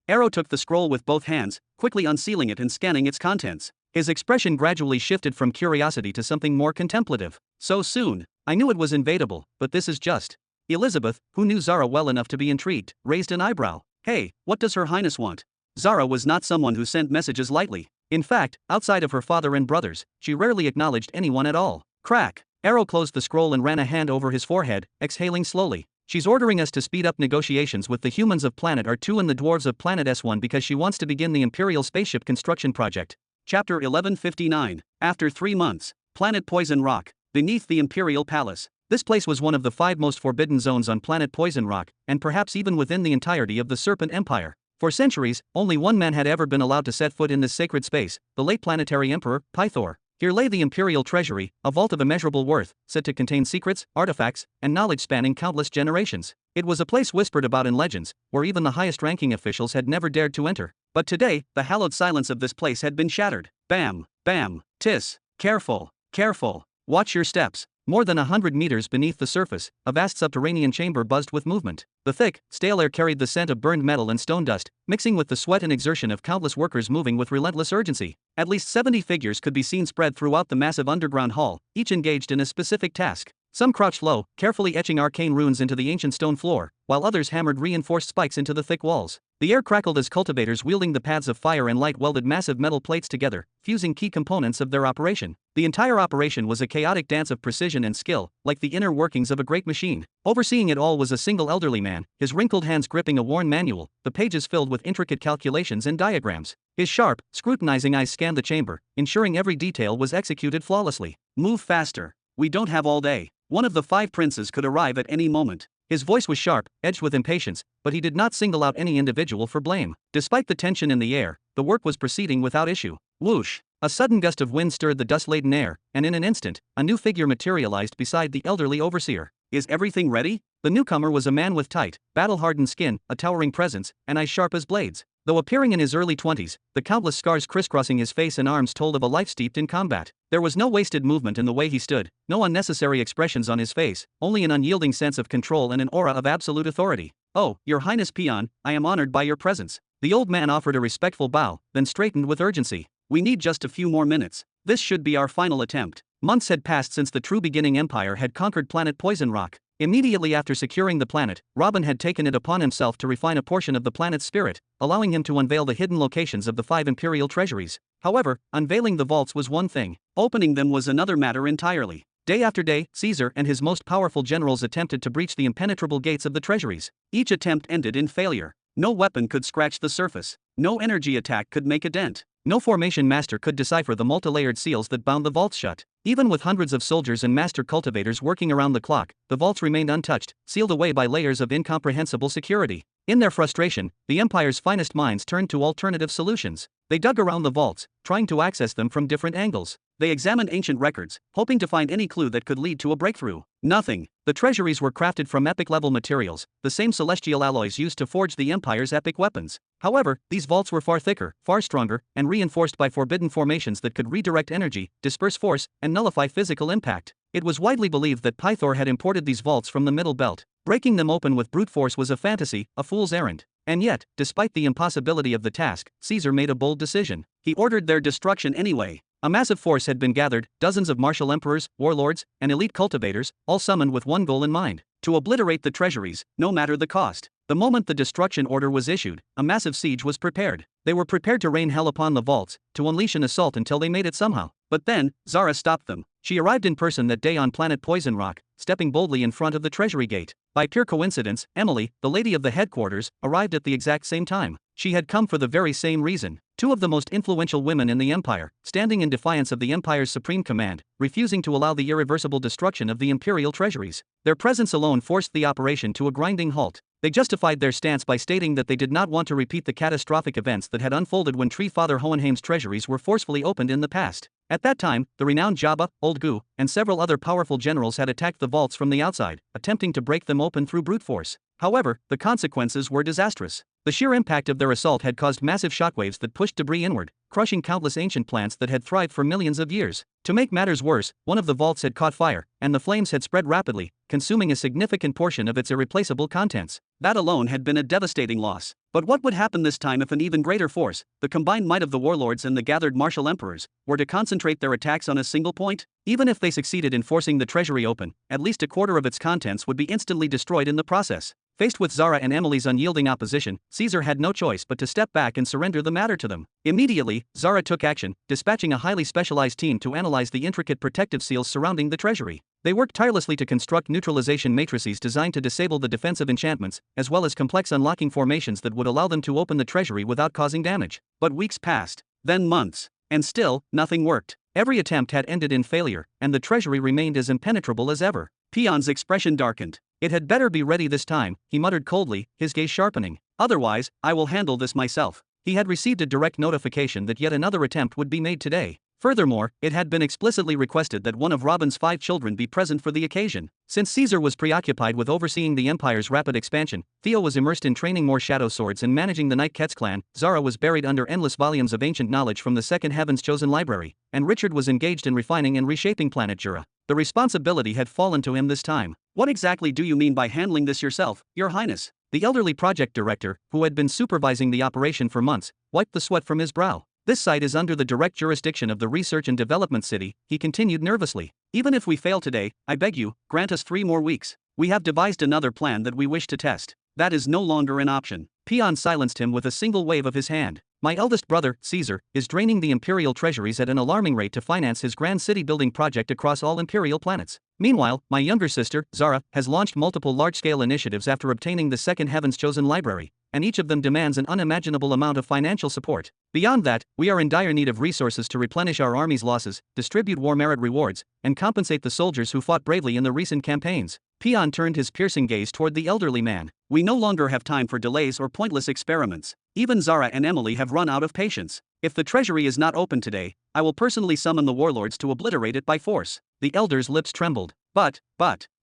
Arrow took the scroll with both hands, quickly unsealing it and scanning its contents. His expression gradually shifted from curiosity to something more contemplative. "So soon? I knew it was invadable, but this is just..." Elizabeth, who knew Zara well enough to be intrigued, raised an eyebrow. "Hey, what does Her Highness want?" Zara was not someone who sent messages lightly. In fact, outside of her father and brothers, she rarely acknowledged anyone at all. Crack. Arrow closed the scroll and ran a hand over his forehead, exhaling slowly. "She's ordering us to speed up negotiations with the humans of Planet R2 and the dwarves of Planet S1 because she wants to begin the Imperial spaceship construction project." Chapter 1159. After 3 months. Planet Poison Rock. Beneath the Imperial Palace. This place was one of the 5 most forbidden zones on Planet Poison Rock, and perhaps even within the entirety of the Serpent Empire. For centuries, only one man had ever been allowed to set foot in this sacred space, the late planetary emperor, Pythor. Here lay the Imperial Treasury, a vault of immeasurable worth, said to contain secrets, artifacts, and knowledge spanning countless generations. It was a place whispered about in legends, where even the highest-ranking officials had never dared to enter. But today, the hallowed silence of this place had been shattered. Bam, bam, tis. Careful, careful. Watch your steps. More than 100 meters beneath the surface, a vast subterranean chamber buzzed with movement. The thick, stale air carried the scent of burned metal and stone dust, mixing with the sweat and exertion of countless workers moving with relentless urgency. At least 70 figures could be seen spread throughout the massive underground hall, each engaged in a specific task. Some crouched low, carefully etching arcane runes into the ancient stone floor, while others hammered reinforced spikes into the thick walls. The air crackled as cultivators wielding the paths of fire and light welded massive metal plates together, fusing key components of their operation. The entire operation was a chaotic dance of precision and skill, like the inner workings of a great machine. Overseeing it all was a single elderly man, his wrinkled hands gripping a worn manual, the pages filled with intricate calculations and diagrams. His sharp, scrutinizing eyes scanned the chamber, ensuring every detail was executed flawlessly. "Move faster. We don't have all day. One of the 5 princes could arrive at any moment." His voice was sharp, edged with impatience, but he did not single out any individual for blame. Despite the tension in the air, the work was proceeding without issue. Whoosh! A sudden gust of wind stirred the dust-laden air, and in an instant, a new figure materialized beside the elderly overseer. "Is everything ready?" The newcomer was a man with tight, battle-hardened skin, a towering presence, and eyes sharp as blades. Though appearing in his early 20s, the countless scars crisscrossing his face and arms told of a life steeped in combat. There was no wasted movement in the way he stood, no unnecessary expressions on his face, only an unyielding sense of control and an aura of absolute authority. "Oh, Your Highness Peon, I am honored by your presence." The old man offered a respectful bow, then straightened with urgency. We need just a few more minutes. This should be our final attempt. Months had passed since the true beginning empire had conquered planet Poison Rock. Immediately after securing the planet, Robin had taken it upon himself to refine a portion of the planet's spirit, allowing him to unveil the hidden locations of the 5 imperial treasuries. However, unveiling the vaults was one thing. Opening them was another matter entirely. Day after day, Caesar and his most powerful generals attempted to breach the impenetrable gates of the treasuries. Each attempt ended in failure. No weapon could scratch the surface. No energy attack could make a dent. No formation master could decipher the multi-layered seals that bound the vaults shut. Even with hundreds of soldiers and master cultivators working around the clock, the vaults remained untouched, sealed away by layers of incomprehensible security. In their frustration, the Empire's finest minds turned to alternative solutions. They dug around the vaults, trying to access them from different angles. They examined ancient records, hoping to find any clue that could lead to a breakthrough. Nothing. The treasuries were crafted from epic-level materials, the same celestial alloys used to forge the Empire's epic weapons. However, these vaults were far thicker, far stronger, and reinforced by forbidden formations that could redirect energy, disperse force, and nullify physical impact. It was widely believed that Pythor had imported these vaults from the Middle Belt. Breaking them open with brute force was a fantasy, a fool's errand. And yet, despite the impossibility of the task, Caesar made a bold decision. He ordered their destruction anyway. A massive force had been gathered, dozens of martial emperors, warlords, and elite cultivators, all summoned with one goal in mind: to obliterate the treasuries, no matter the cost. The moment the destruction order was issued, a massive siege was prepared. They were prepared to rain hell upon the vaults, to unleash an assault until they made it somehow. But then, Zara stopped them. She arrived in person that day on planet Poison Rock, stepping boldly in front of the treasury gate. By pure coincidence, Emily, the lady of the headquarters, arrived at the exact same time. She had come for the very same reason. 2 of the most influential women in the Empire, standing in defiance of the Empire's supreme command, refusing to allow the irreversible destruction of the imperial treasuries. Their presence alone forced the operation to a grinding halt. They justified their stance by stating that they did not want to repeat the catastrophic events that had unfolded when Tree Father Hohenheim's treasuries were forcefully opened in the past. At that time, the renowned Jabba, Old Gu, and several other powerful generals had attacked the vaults from the outside, attempting to break them open through brute force. However, the consequences were disastrous. The sheer impact of their assault had caused massive shockwaves that pushed debris inward, crushing countless ancient plants that had thrived for millions of years. To make matters worse, one of the vaults had caught fire, and the flames had spread rapidly, consuming a significant portion of its irreplaceable contents. That alone had been a devastating loss. But what would happen this time if an even greater force, the combined might of the warlords and the gathered martial emperors, were to concentrate their attacks on a single point? Even if they succeeded in forcing the treasury open, at least a quarter of its contents would be instantly destroyed in the process. Faced with Zara and Emily's unyielding opposition, Caesar had no choice but to step back and surrender the matter to them. Immediately, Zara took action, dispatching a highly specialized team to analyze the intricate protective seals surrounding the treasury. They worked tirelessly to construct neutralization matrices designed to disable the defensive enchantments, as well as complex unlocking formations that would allow them to open the treasury without causing damage. But weeks passed, then months, and still, nothing worked. Every attempt had ended in failure, and the treasury remained as impenetrable as ever. Peon's expression darkened. "It had better be ready this time," he muttered coldly, his gaze sharpening. "Otherwise, I will handle this myself." He had received a direct notification that yet another attempt would be made today. Furthermore, it had been explicitly requested that one of Robin's 5 children be present for the occasion. Since Caesar was preoccupied with overseeing the Empire's rapid expansion, Theo was immersed in training more shadow swords and managing the Night Ket's clan, Zara was buried under endless volumes of ancient knowledge from the Second Heaven's chosen library, and Richard was engaged in refining and reshaping planet Jura. The responsibility had fallen to him this time. "What exactly do you mean by handling this yourself, Your Highness?" The elderly project director, who had been supervising the operation for months, wiped the sweat from his brow. "This site is under the direct jurisdiction of the Research and Development City," he continued nervously. "Even if we fail today, I beg you, grant us 3 more weeks. We have devised another plan that we wish to test. That is no longer an option." Peon silenced him with a single wave of his hand. "My eldest brother, Caesar, is draining the imperial treasuries at an alarming rate to finance his grand city-building project across all imperial planets. Meanwhile, my younger sister, Zara, has launched multiple large-scale initiatives after obtaining the Second Heaven's chosen library, and each of them demands an unimaginable amount of financial support. Beyond that, we are in dire need of resources to replenish our army's losses, distribute war merit rewards, and compensate the soldiers who fought bravely in the recent campaigns." Peon turned his piercing gaze toward the elderly man. "We no longer have time for delays or pointless experiments. Even Zara and Emily have run out of patience. If the treasury is not open today, I will personally summon the warlords to obliterate it by force." The elder's lips trembled. But,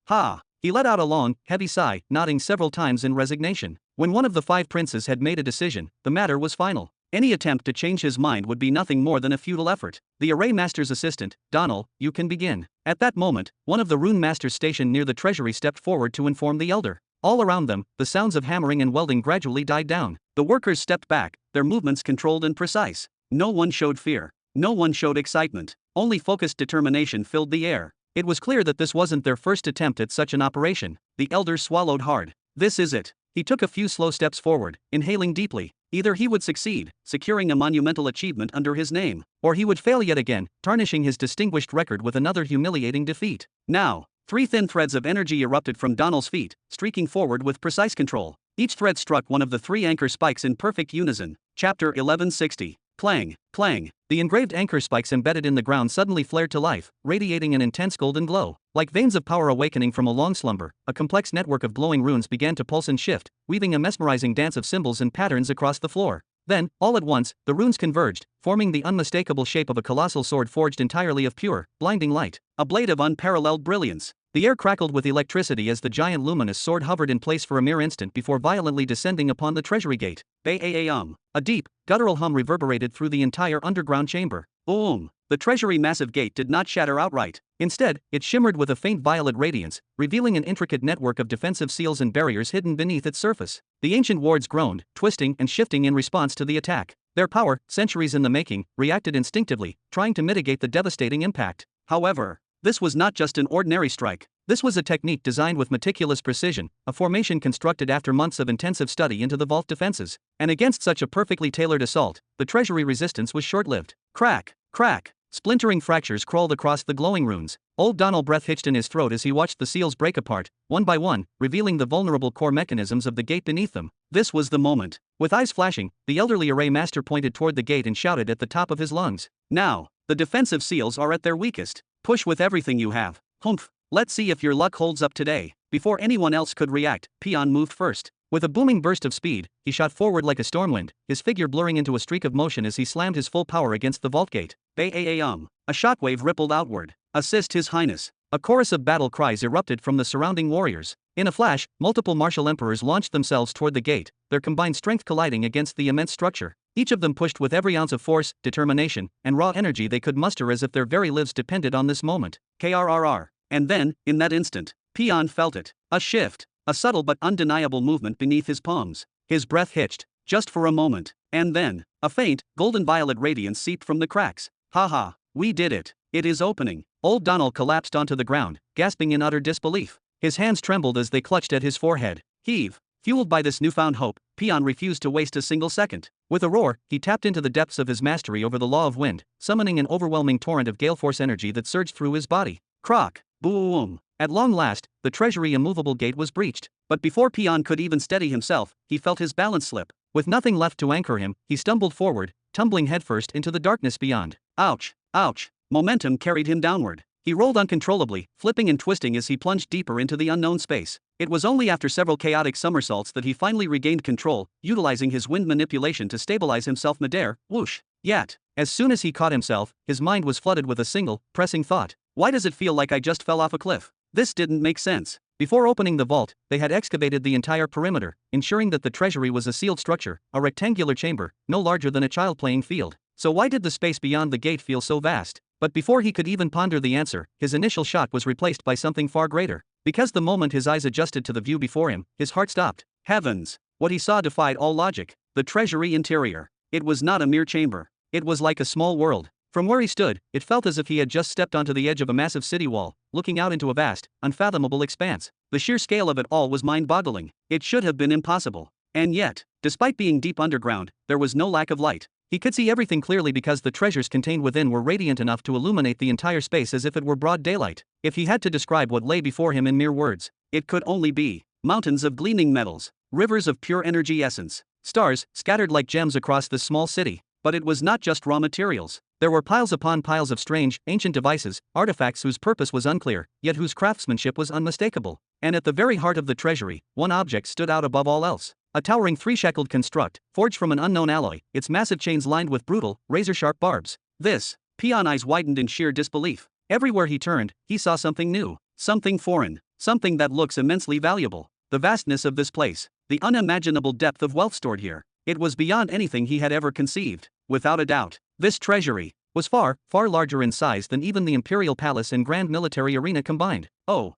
ha! He let out a long, heavy sigh, nodding several times in resignation. When one of the 5 princes had made a decision, the matter was final. Any attempt to change his mind would be nothing more than a futile effort. "The Array Master's assistant, Donal, you can begin." At that moment, one of the rune masters stationed near the treasury stepped forward to inform the elder. All around them, the sounds of hammering and welding gradually died down. The workers stepped back, their movements controlled and precise. No one showed fear. No one showed excitement. Only focused determination filled the air. It was clear that this wasn't their first attempt at such an operation. The elders swallowed hard. This is it. He took a few slow steps forward, inhaling deeply. Either he would succeed, securing a monumental achievement under his name, or he would fail yet again, tarnishing his distinguished record with another humiliating defeat. Now, 3 thin threads of energy erupted from Donald's feet, streaking forward with precise control. Each thread struck one of the 3 anchor spikes in perfect unison. Chapter 1160. Clang, clang. The engraved anchor spikes embedded in the ground suddenly flared to life, radiating an intense golden glow. Like veins of power awakening from a long slumber, a complex network of glowing runes began to pulse and shift, weaving a mesmerizing dance of symbols and patterns across the floor. Then, all at once, the runes converged, forming the unmistakable shape of a colossal sword forged entirely of pure, blinding light. A blade of unparalleled brilliance. The air crackled with electricity as the giant luminous sword hovered in place for a mere instant before violently descending upon the treasury gate. A deep, guttural hum reverberated through the entire underground chamber. The treasury massive gate did not shatter outright. Instead, it shimmered with a faint violet radiance, revealing an intricate network of defensive seals and barriers hidden beneath its surface. The ancient wards groaned, twisting and shifting in response to the attack. Their power, centuries in the making, reacted instinctively, trying to mitigate the devastating impact. However, this was not just an ordinary strike. This was a technique designed with meticulous precision, a formation constructed after months of intensive study into the vault defenses. And against such a perfectly tailored assault, the treasury resistance was short-lived. Crack, crack. Splintering fractures crawled across the glowing runes. Old Donald breath hitched in his throat as he watched the seals break apart, one by one, revealing the vulnerable core mechanisms of the gate beneath them. This was the moment. With eyes flashing, the elderly array master pointed toward the gate and shouted at the top of his lungs. Now, the defensive seals are at their weakest. Push with everything you have. Humph. Let's see if your luck holds up today. Before anyone else could react, Peon moved first. With a booming burst of speed, he shot forward like a stormwind, his figure blurring into a streak of motion as he slammed his full power against the vault gate. A shockwave rippled outward. Assist His Highness. A chorus of battle cries erupted from the surrounding warriors. In a flash, multiple martial emperors launched themselves toward the gate, their combined strength colliding against the immense structure. Each of them pushed with every ounce of force, determination, and raw energy they could muster as if their very lives depended on this moment. KRRR. And then, in that instant, Peon felt it. A shift. A subtle but undeniable movement beneath his palms. His breath hitched, just for a moment. And then, a faint, golden-violet radiance seeped from the cracks. Haha, we did it. It is opening. Old Donald collapsed onto the ground, gasping in utter disbelief. His hands trembled as they clutched at his forehead. Heave. Fueled by this newfound hope, Peon refused to waste a single second. With a roar, he tapped into the depths of his mastery over the law of wind, summoning an overwhelming torrent of gale force energy that surged through his body. Croc. Boom. At long last, the treasury immovable gate was breached. But before Peon could even steady himself, he felt his balance slip. With nothing left to anchor him, he stumbled forward, tumbling headfirst into the darkness beyond. Ouch. Ouch. Momentum carried him downward. He rolled uncontrollably, flipping and twisting as he plunged deeper into the unknown space. It was only after several chaotic somersaults that he finally regained control, utilizing his wind manipulation to stabilize himself midair. Whoosh. Yet, as soon as he caught himself, his mind was flooded with a single, pressing thought. Why does it feel like I just fell off a cliff? This didn't make sense. Before opening the vault, they had excavated the entire perimeter, ensuring that the treasury was a sealed structure, a rectangular chamber, no larger than a child playing field. So why did the space beyond the gate feel so vast? But before he could even ponder the answer, his initial shock was replaced by something far greater. Because the moment his eyes adjusted to the view before him, his heart stopped. Heavens! What he saw defied all logic. The treasury interior. It was not a mere chamber. It was like a small world. From where he stood, it felt as if he had just stepped onto the edge of a massive city wall, looking out into a vast, unfathomable expanse. The sheer scale of it all was mind-boggling. It should have been impossible. And yet, despite being deep underground, there was no lack of light. He could see everything clearly because the treasures contained within were radiant enough to illuminate the entire space as if it were broad daylight. If he had to describe what lay before him in mere words, it could only be mountains of gleaming metals, rivers of pure energy essence, stars scattered like gems across this small city. But it was not just raw materials. There were piles upon piles of strange, ancient devices, artifacts whose purpose was unclear, yet whose craftsmanship was unmistakable. And at the very heart of the treasury, one object stood out above all else. A towering three-shackled construct, forged from an unknown alloy, its massive chains lined with brutal, razor-sharp barbs. This, Peon eyes widened in sheer disbelief. Everywhere he turned, he saw something new, something foreign, something that looks immensely valuable. The vastness of this place, the unimaginable depth of wealth stored here. It was beyond anything he had ever conceived. Without a doubt, this treasury was far, far larger in size than even the Imperial Palace and Grand Military Arena combined. Oh.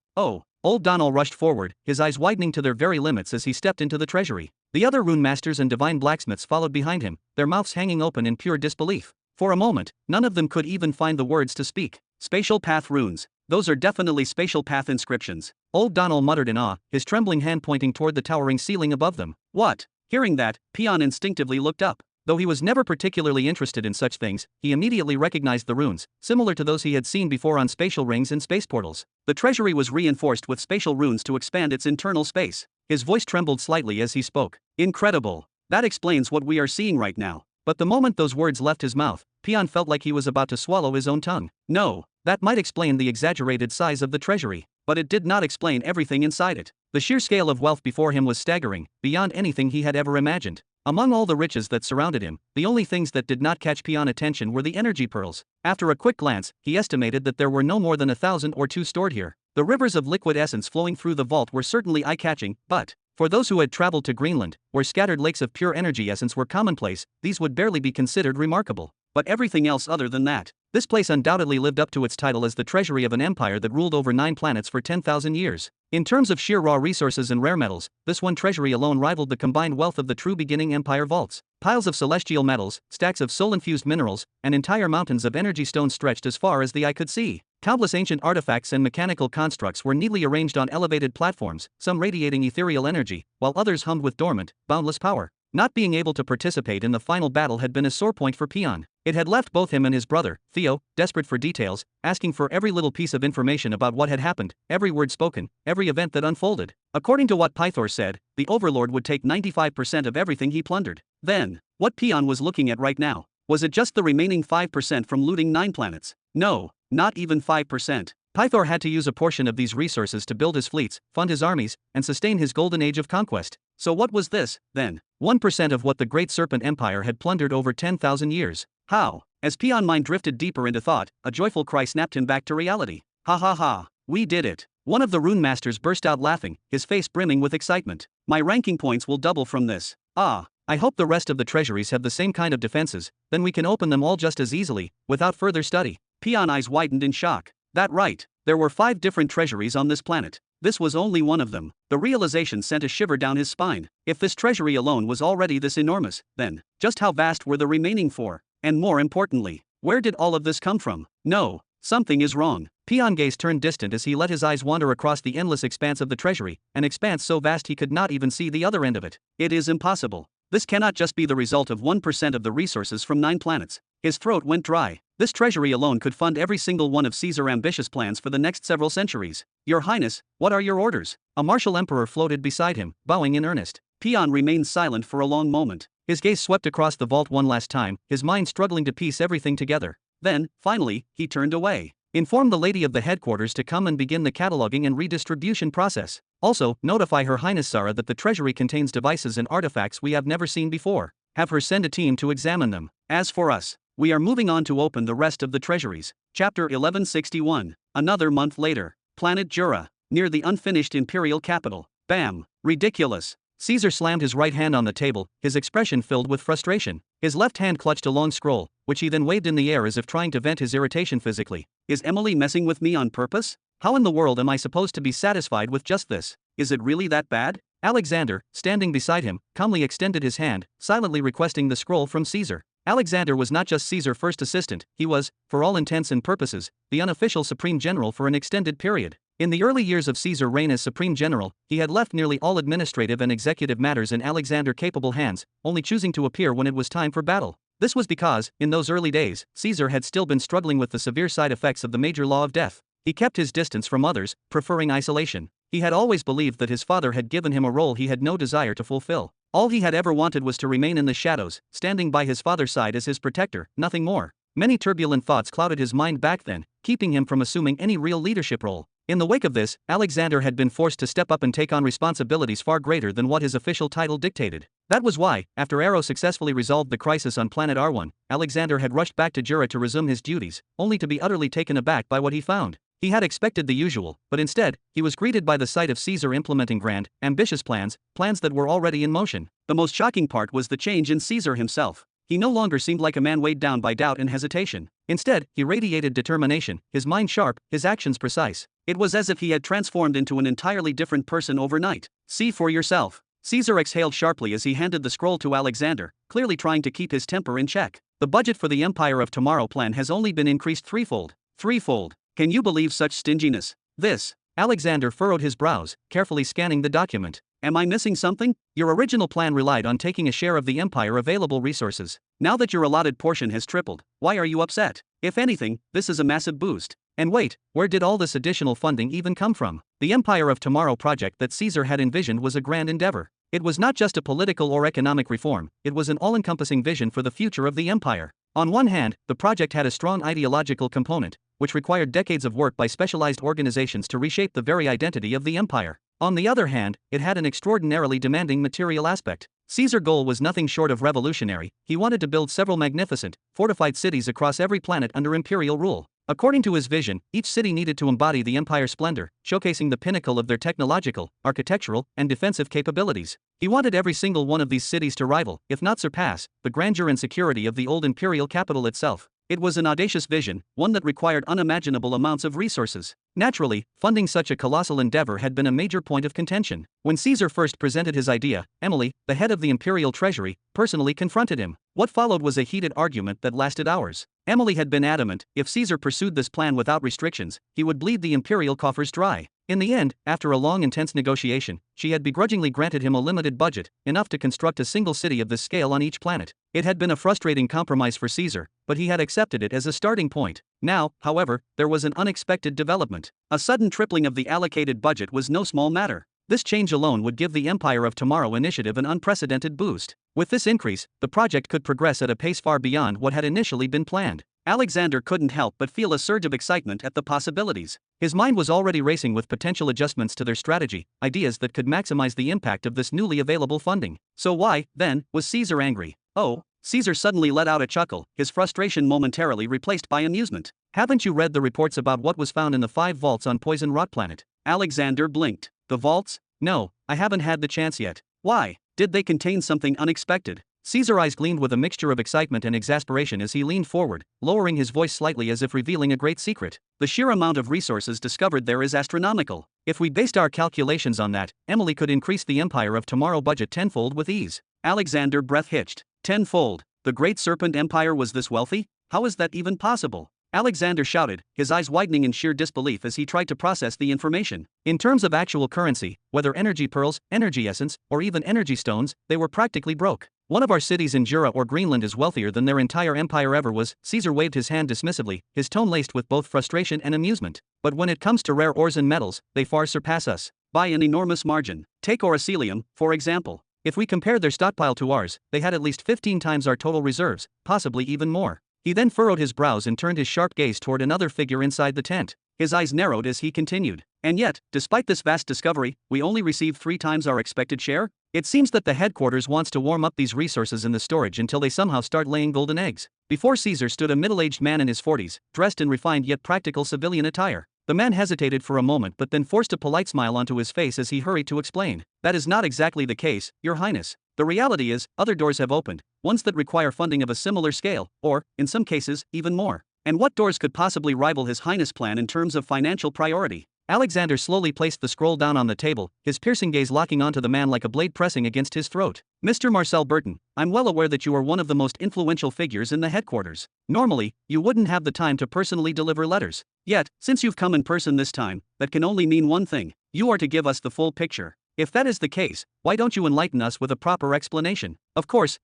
Old Donald rushed forward, his eyes widening to their very limits as he stepped into the treasury. The other rune masters and divine blacksmiths followed behind him, their mouths hanging open in pure disbelief. For a moment, none of them could even find the words to speak. Spatial path runes. Those are definitely spatial path inscriptions. Old Donald muttered in awe, his trembling hand pointing toward the towering ceiling above them. What? Hearing that, Peon instinctively looked up. Though he was never particularly interested in such things, he immediately recognized the runes, similar to those he had seen before on spatial rings and space portals. The treasury was reinforced with spatial runes to expand its internal space. His voice trembled slightly as he spoke. Incredible. That explains what we are seeing right now. But the moment those words left his mouth, Peon felt like he was about to swallow his own tongue. No, that might explain the exaggerated size of the treasury, but it did not explain everything inside it. The sheer scale of wealth before him was staggering, beyond anything he had ever imagined. Among all the riches that surrounded him, the only things that did not catch Peon's attention were the energy pearls. After a quick glance, he estimated that there were no more than 1,000 or 2 stored here. The rivers of liquid essence flowing through the vault were certainly eye-catching, but for those who had traveled to Greenland, where scattered lakes of pure energy essence were commonplace, these would barely be considered remarkable. But everything else other than that. This place undoubtedly lived up to its title as the treasury of an empire that ruled over 9 planets for 10,000 years. In terms of sheer raw resources and rare metals, this one treasury alone rivaled the combined wealth of the true beginning empire vaults. Piles of celestial metals, stacks of soul-infused minerals, and entire mountains of energy stones stretched as far as the eye could see. Countless ancient artifacts and mechanical constructs were neatly arranged on elevated platforms, some radiating ethereal energy, while others hummed with dormant, boundless power. Not being able to participate in the final battle had been a sore point for Peon. It had left both him and his brother, Theo, desperate for details, asking for every little piece of information about what had happened, every word spoken, every event that unfolded. According to what Pythor said, the Overlord would take 95% of everything he plundered. Then, what Peon was looking at right now, was it just the remaining 5% from looting 9 planets? No, not even 5%. Pythor had to use a portion of these resources to build his fleets, fund his armies, and sustain his golden age of conquest. So what was this, then? 1% of what the Great Serpent Empire had plundered over 10,000 years. How? As Peon mind drifted deeper into thought, a joyful cry snapped him back to reality. Ha ha ha, we did it. One of the rune masters burst out laughing, his face brimming with excitement. My ranking points will double from this. Ah, I hope the rest of the treasuries have the same kind of defenses, then we can open them all just as easily, without further study. Peon's eyes widened in shock. That right, there were 5 different treasuries on this planet. This was only one of them. The realization sent a shiver down his spine. If this treasury alone was already this enormous, then, just how vast were the remaining 4? And more importantly, where did all of this come from? No, something is wrong. Peon's gaze turned distant as he let his eyes wander across the endless expanse of the treasury, an expanse so vast he could not even see the other end of it. It is impossible. This cannot just be the result of 1% of the resources from 9 planets. His throat went dry. This treasury alone could fund every single one of Caesar's ambitious plans for the next several centuries. Your Highness, what are your orders? A martial emperor floated beside him, bowing in earnest. Peon remained silent for a long moment. His gaze swept across the vault one last time, his mind struggling to piece everything together. Then, finally, he turned away. Inform the lady of the headquarters to come and begin the cataloging and redistribution process. Also, notify Her Highness Sarah that the treasury contains devices and artifacts we have never seen before. Have her send a team to examine them. As for us, we are moving on to open the rest of the treasuries. Chapter 1161. Another month later. Planet Jura. Near the unfinished imperial capital. Bam. Ridiculous. Caesar slammed his right hand on the table, his expression filled with frustration. His left hand clutched a long scroll, which he then waved in the air as if trying to vent his irritation physically. Is Emily messing with me on purpose? How in the world am I supposed to be satisfied with just this? Is it really that bad? Alexander, standing beside him, calmly extended his hand, silently requesting the scroll from Caesar. Alexander was not just Caesar's first assistant, he was, for all intents and purposes, the unofficial Supreme General for an extended period. In the early years of Caesar's reign as Supreme General, he had left nearly all administrative and executive matters in Alexander's capable hands, only choosing to appear when it was time for battle. This was because, in those early days, Caesar had still been struggling with the severe side effects of the major law of death. He kept his distance from others, preferring isolation. He had always believed that his father had given him a role he had no desire to fulfill. All he had ever wanted was to remain in the shadows, standing by his father's side as his protector, nothing more. Many turbulent thoughts clouded his mind back then, keeping him from assuming any real leadership role. In the wake of this, Alexander had been forced to step up and take on responsibilities far greater than what his official title dictated. That was why, after Arrow successfully resolved the crisis on planet R1, Alexander had rushed back to Jura to resume his duties, only to be utterly taken aback by what he found. He had expected the usual, but instead, he was greeted by the sight of Caesar implementing grand, ambitious plans that were already in motion. The most shocking part was the change in Caesar himself. He no longer seemed like a man weighed down by doubt and hesitation. Instead, he radiated determination, his mind sharp, his actions precise. It was as if he had transformed into an entirely different person overnight. See for yourself. Caesar exhaled sharply as he handed the scroll to Alexander, clearly trying to keep his temper in check. The budget for the Empire of Tomorrow plan has only been increased threefold. Threefold. Can you believe such stinginess? This. Alexander furrowed his brows, carefully scanning the document. Am I missing something? Your original plan relied on taking a share of the Empire available resources. Now that your allotted portion has tripled, why are you upset? If anything, this is a massive boost. And wait, where did all this additional funding even come from? The Empire of Tomorrow project that Caesar had envisioned was a grand endeavor. It was not just a political or economic reform, it was an all-encompassing vision for the future of the empire. On one hand, the project had a strong ideological component, which required decades of work by specialized organizations to reshape the very identity of the empire. On the other hand, it had an extraordinarily demanding material aspect. Caesar's goal was nothing short of revolutionary. He wanted to build several magnificent, fortified cities across every planet under imperial rule. According to his vision, each city needed to embody the empire's splendor, showcasing the pinnacle of their technological, architectural, and defensive capabilities. He wanted every single one of these cities to rival, if not surpass, the grandeur and security of the old imperial capital itself. It was an audacious vision, one that required unimaginable amounts of resources. Naturally, funding such a colossal endeavor had been a major point of contention. When Caesar first presented his idea, Emily, the head of the imperial treasury, personally confronted him. What followed was a heated argument that lasted hours. Emily had been adamant, if Caesar pursued this plan without restrictions, he would bleed the imperial coffers dry. In the end, after a long intense negotiation, she had begrudgingly granted him a limited budget, enough to construct a single city of this scale on each planet. It had been a frustrating compromise for Caesar, but he had accepted it as a starting point. Now, however, there was an unexpected development. A sudden tripling of the allocated budget was no small matter. This change alone would give the Empire of Tomorrow initiative an unprecedented boost. With this increase, the project could progress at a pace far beyond what had initially been planned. Alexander couldn't help but feel a surge of excitement at the possibilities. His mind was already racing with potential adjustments to their strategy, ideas that could maximize the impact of this newly available funding. So why, then, was Caesar angry? Oh, Caesar suddenly let out a chuckle, his frustration momentarily replaced by amusement. Haven't you read the reports about what was found in the 5 vaults on Poison Rot Planet? Alexander blinked. The vaults? No, I haven't had the chance yet. Why? Did they contain something unexpected? Caesar's eyes gleamed with a mixture of excitement and exasperation as he leaned forward, lowering his voice slightly as if revealing a great secret. The sheer amount of resources discovered there is astronomical. If we based our calculations on that, Emily could increase the Empire of Tomorrow budget tenfold with ease. Alexander breath hitched. Tenfold. The Great Serpent Empire was this wealthy? How is that even possible? Alexander shouted, his eyes widening in sheer disbelief as he tried to process the information. In terms of actual currency, whether energy pearls, energy essence, or even energy stones, they were practically broke. One of our cities in Jura or Greenland is wealthier than their entire empire ever was. Caesar waved his hand dismissively, his tone laced with both frustration and amusement. But when it comes to rare ores and metals, they far surpass us. By an enormous margin. Take oricelium, for example. If we compare their stockpile to ours, they had at least 15 times our total reserves, possibly even more. He then furrowed his brows and turned his sharp gaze toward another figure inside the tent. His eyes narrowed as he continued. And yet, despite this vast discovery, we only received 3 times our expected share? It seems that the headquarters wants to warm up these resources in the storage until they somehow start laying golden eggs. Before Caesar stood a middle-aged man in his 40s, dressed in refined yet practical civilian attire. The man hesitated for a moment but then forced a polite smile onto his face as he hurried to explain. That is not exactly the case, Your Highness. The reality is, other doors have opened, ones that require funding of a similar scale, or, in some cases, even more. And what doors could possibly rival His Highness' plan in terms of financial priority? Alexander slowly placed the scroll down on the table, his piercing gaze locking onto the man like a blade pressing against his throat. Mr. Marcel Burton, I'm well aware that you are one of the most influential figures in the headquarters. Normally, you wouldn't have the time to personally deliver letters. Yet, since you've come in person this time, that can only mean one thing. You are to give us the full picture. If that is the case, why don't you enlighten us with a proper explanation? Of course,